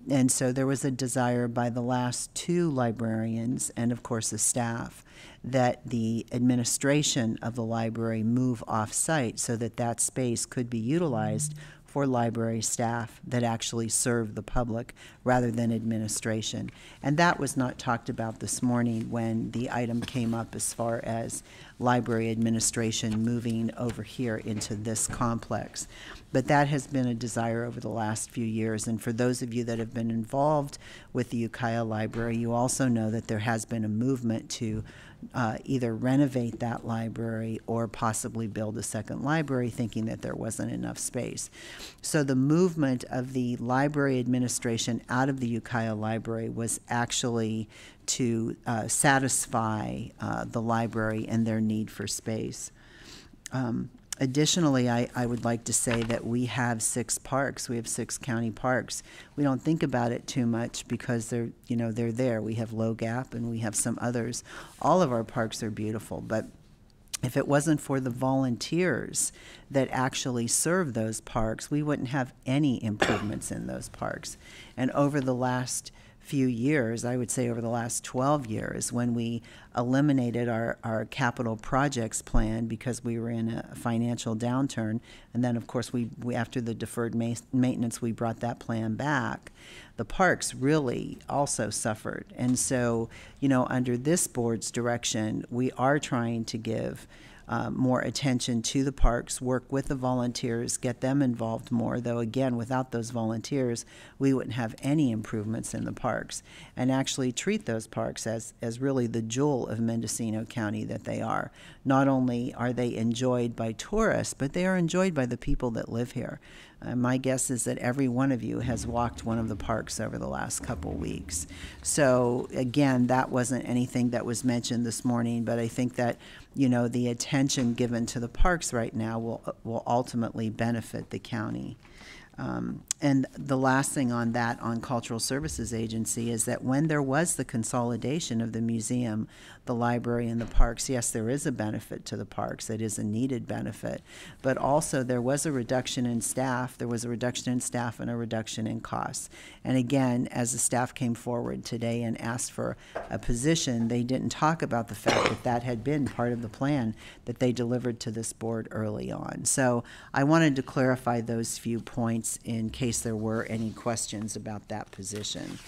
And so there was a desire by the last 2 librarians, and of course the staff, that the administration of the library move off-site so that that space could be utilized for library staff that actually serve the public rather than administration. And that was not talked about this morning when the item came up as far as library administration moving over here into this complex. But that has been a desire over the last few years. And for those of you that have been involved with the Ukiah Library, you also know that there has been a movement to either renovate that library or possibly build a second library, thinking that there wasn't enough space. So the movement of the library administration out of the Ukiah Library was actually to satisfy the library and their need for space. Additionally, I would like to say that we have 6 parks. We have 6 county parks. We don't think about it too much because they're there. We have Low Gap and we have some others. All of our parks are beautiful, but if it wasn't for the volunteers that actually serve those parks, we wouldn't have any improvements in those parks. And over the last few years, I would say over the last 12 years, when we eliminated our capital projects plan because we were in a financial downturn, and then of course we after the deferred maintenance, we brought that plan back. the parks really also suffered. And so, under this board's direction, we are trying to give more attention to the parks, work with the volunteers, get them involved more, though again, without those volunteers, we wouldn't have any improvements in the parks, and actually treat those parks as really the jewel of Mendocino County that they are. Not only are they enjoyed by tourists, but they are enjoyed by the people that live here. My guess is that every one of you has walked one of the parks over the last couple weeks. So again, that wasn't anything that was mentioned this morning, but I think that, the attention given to the parks right now will ultimately benefit the county. And the last thing on that, on Cultural Services Agency, is that when there was the consolidation of the museum, the library, and the parks, yes, there is a benefit to the parks. It is a needed benefit. But also there was a reduction in staff. There was a reduction in staff and a reduction in costs. And again, as the staff came forward today and asked for a position, they didn't talk about the fact that that had been part of the plan that they delivered to this board early on. So I wanted to clarify those few points in case there were any questions about that position.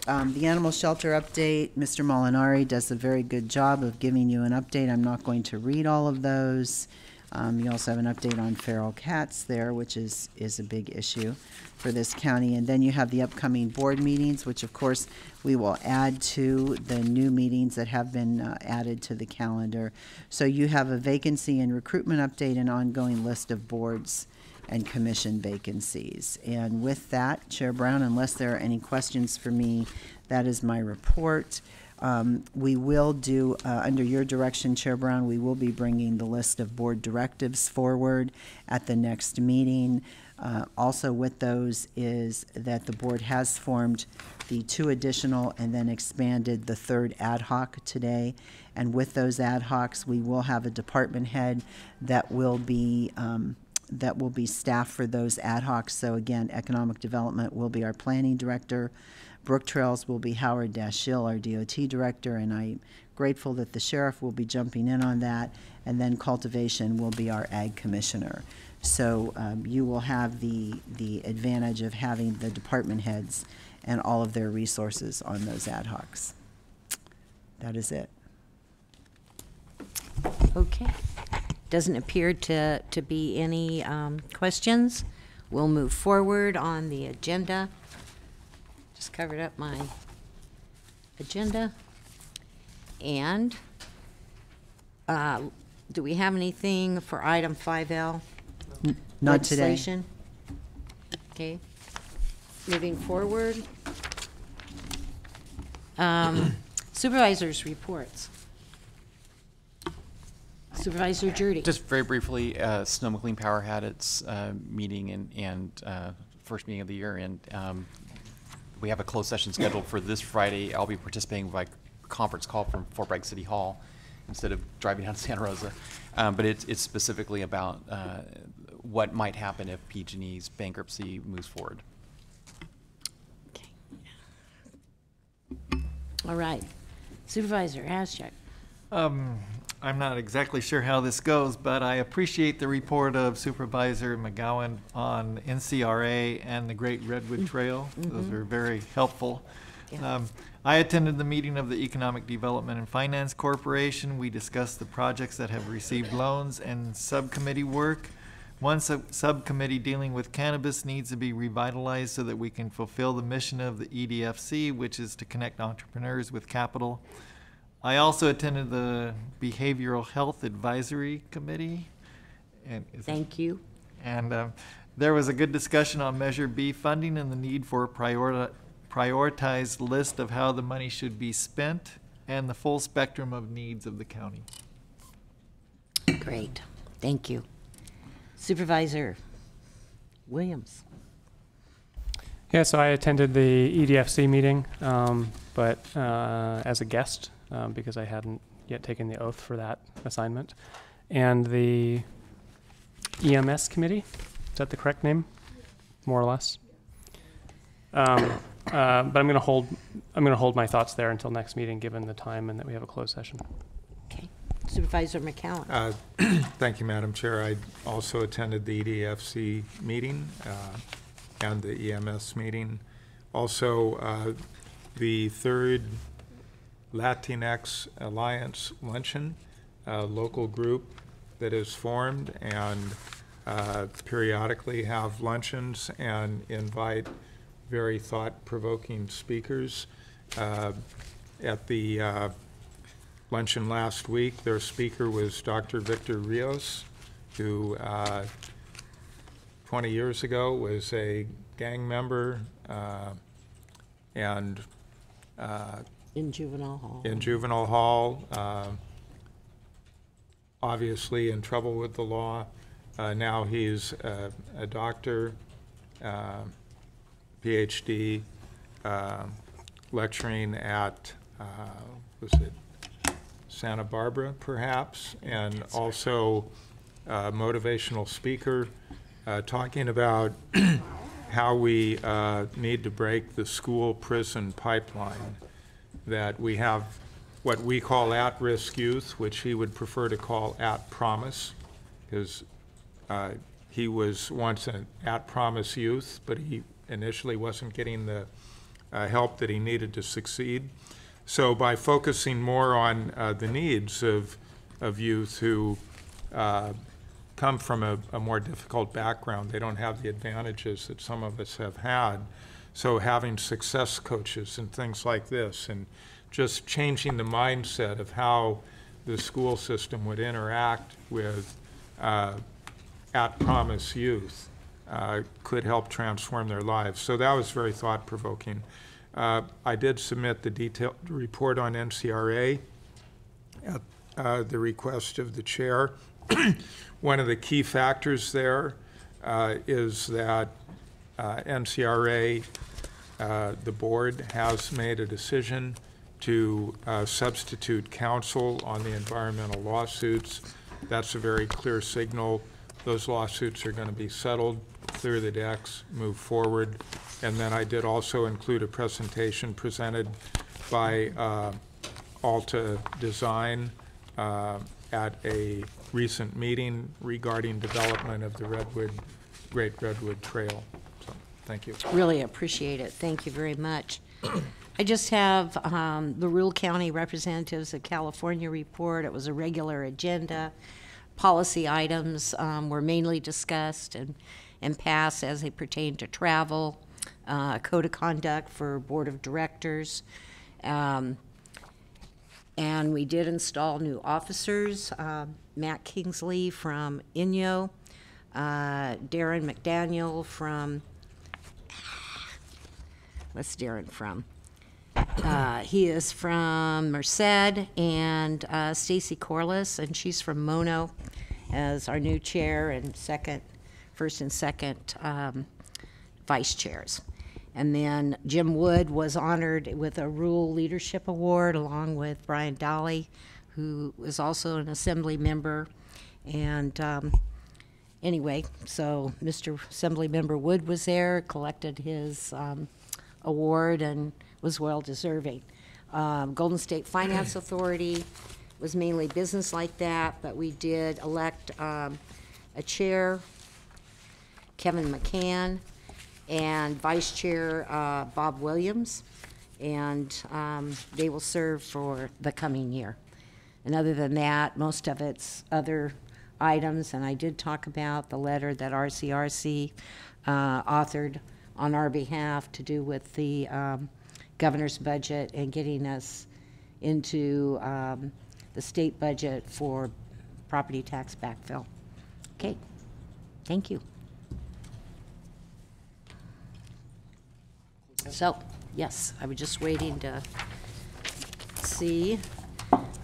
The animal shelter update, Mr. Molinari does a very good job of giving you an update. I'm not going to read all of those. You also have an update on feral cats there, which is a big issue for this county. And then you have the upcoming board meetings, which of course we will add to the new meetings that have been added to the calendar. So you have a vacancy and recruitment update and ongoing list of boards and commission vacancies. And with that, Chair Brown, unless there are any questions for me, that is my report. We will do, under your direction, Chair Brown, we will be bringing the list of board directives forward at the next meeting. Also with those is that the board has formed the 2 additional and then expanded the 3rd ad hoc today. And with those ad hocs, we will have a department head that will be staffed for those ad hocs. So again, economic development will be our planning director. Brook Trails will be Howard Dashiell, our DOT director, and I'm grateful that the sheriff will be jumping in on that. And then cultivation will be our ag commissioner. So you will have the advantage of having the department heads and all of their resources on those ad hocs. That is it. Okay. Doesn't appear to be any questions. We'll move forward on the agenda. Just covered up my agenda. And do we have anything for item 5L? Not today. Legislation? Okay. Moving forward. Supervisors' reports. Supervisor Judy. Just very briefly, Sonoma Clean Power had its meeting and first meeting of the year, and we have a closed session scheduled for this Friday. I'll be participating by conference call from Fort Bragg City Hall instead of driving down to Santa Rosa. But it's specifically about what might happen if PG&E's bankruptcy moves forward. Okay. All right. Supervisor Haschak. I'm not exactly sure how this goes, but I appreciate the report of Supervisor McGowan on NCRA and the Great Redwood Trail. Those are very helpful. Yeah. I attended the meeting of the Economic Development and Finance Corporation. We discussed the projects that have received loans and subcommittee work. One subcommittee dealing with cannabis needs to be revitalized so that we can fulfill the mission of the EDFC, which is to connect entrepreneurs with capital. I also attended the Behavioral Health Advisory Committee. And Thank you. And there was a good discussion on Measure B funding and the need for a prioritized list of how the money should be spent and the full spectrum of needs of the county. Great. Thank you. Supervisor Williams. Yeah, so I attended the EDFC meeting, but as a guest, because I hadn't yet taken the oath for that assignment. And the EMS committee, is that the correct name? More or less? But I'm going to hold my thoughts there until next meeting, given the time and that we have a closed session. Okay. Supervisor McCowan. Thank you, Madam Chair. I also attended the EDFC meeting and the EMS meeting. Also, the third Latinx Alliance Luncheon, a local group that is formed and periodically have luncheons and invite very thought-provoking speakers. At the luncheon last week, their speaker was Dr. Victor Rios, who 20 years ago was a gang member and in juvenile hall. In juvenile hall, obviously in trouble with the law. Now he's a doctor, PhD, lecturing at, was it Santa Barbara, perhaps, and also a motivational speaker, talking about how we need to break the school-prison pipeline, that we have what we call at-risk youth, which he would prefer to call at-promise, because he was once an at-promise youth, but he initially wasn't getting the help that he needed to succeed. So by focusing more on the needs of youth who come from a more difficult background, they don't have the advantages that some of us have had. So having success coaches and things like this, and just changing the mindset of how the school system would interact with at-promise youth could help transform their lives. So that was very thought-provoking. I did submit the detailed report on NCRA at the request of the chair. One of the key factors there is that NCRA, the board, has made a decision to substitute counsel on the environmental lawsuits. That's a very clear signal. Those lawsuits are going to be settled, clear the decks, move forward. And then I did also include a presentation presented by Alta Design at a recent meeting regarding development of the Great Redwood Trail. So, thank you. Really appreciate it. Thank you very much. I just have the Rural County Representatives of California report. It was a regular agenda. Policy items were mainly discussed and passed as they pertain to travel, code of conduct for board of directors. And we did install new officers, Matt Kingsley from Inyo, Darren McDaniel from, what's Darren from? He is from Merced, and Stacy Corliss, and she's from Mono, as our new chair and first and second vice chairs. And then Jim Wood was honored with a Rural Leadership Award, along with Brian Dolly, who was also an assembly member. And anyway, so Mr. Assemblymember Wood was there, collected his award, and was well deserving. Golden State Finance Authority was mainly business like that, but we did elect a chair, Kevin McCann, and vice chair Bob Williams, and they will serve for the coming year. And other than that, most of it's other items, and I did talk about the letter that RCRC authored on our behalf to do with the governor's budget and getting us into the state budget for property tax backfill. Okay, thank you. So, yes, I was just waiting to see.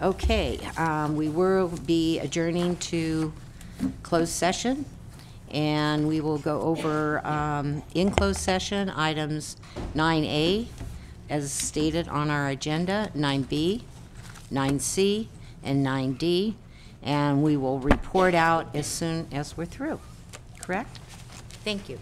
Okay, we will be adjourning to closed session, and we will go over in closed session items 9A as stated on our agenda, 9B, 9C, and 9D, and we will report out as soon as we're through. Correct? Thank you.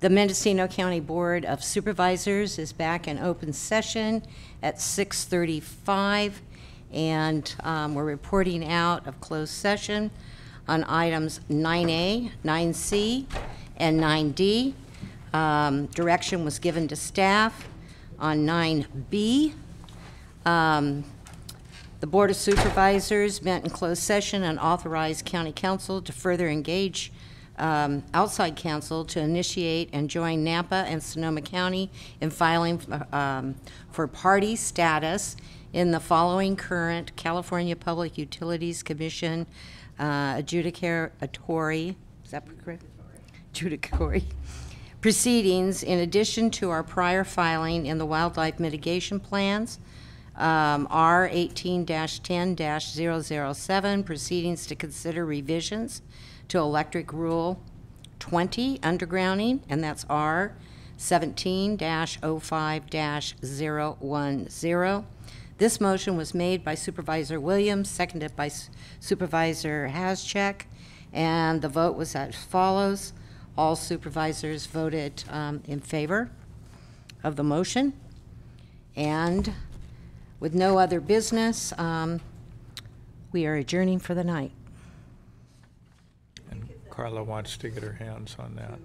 The Mendocino County Board of Supervisors is back in open session at 6:35, and we're reporting out of closed session on items 9A, 9C, and 9D. Direction was given to staff on 9B. The Board of Supervisors met in closed session and authorized County Council to further engage outside counsel to initiate and join Napa and Sonoma County in filing for party status in the following current California Public Utilities Commission adjudicatory, is that correct? Adjudicatory proceedings, in addition to our prior filing in the wildlife mitigation plans, R 18-10-007, proceedings to consider revisions to Electric Rule 20, undergrounding, and that's R 17-05-010. This motion was made by Supervisor Williams, seconded by Supervisor Haschek, and the vote was as follows. All supervisors voted in favor of the motion. And with no other business, we are adjourning for the night. And Carla wants to get her hands on that.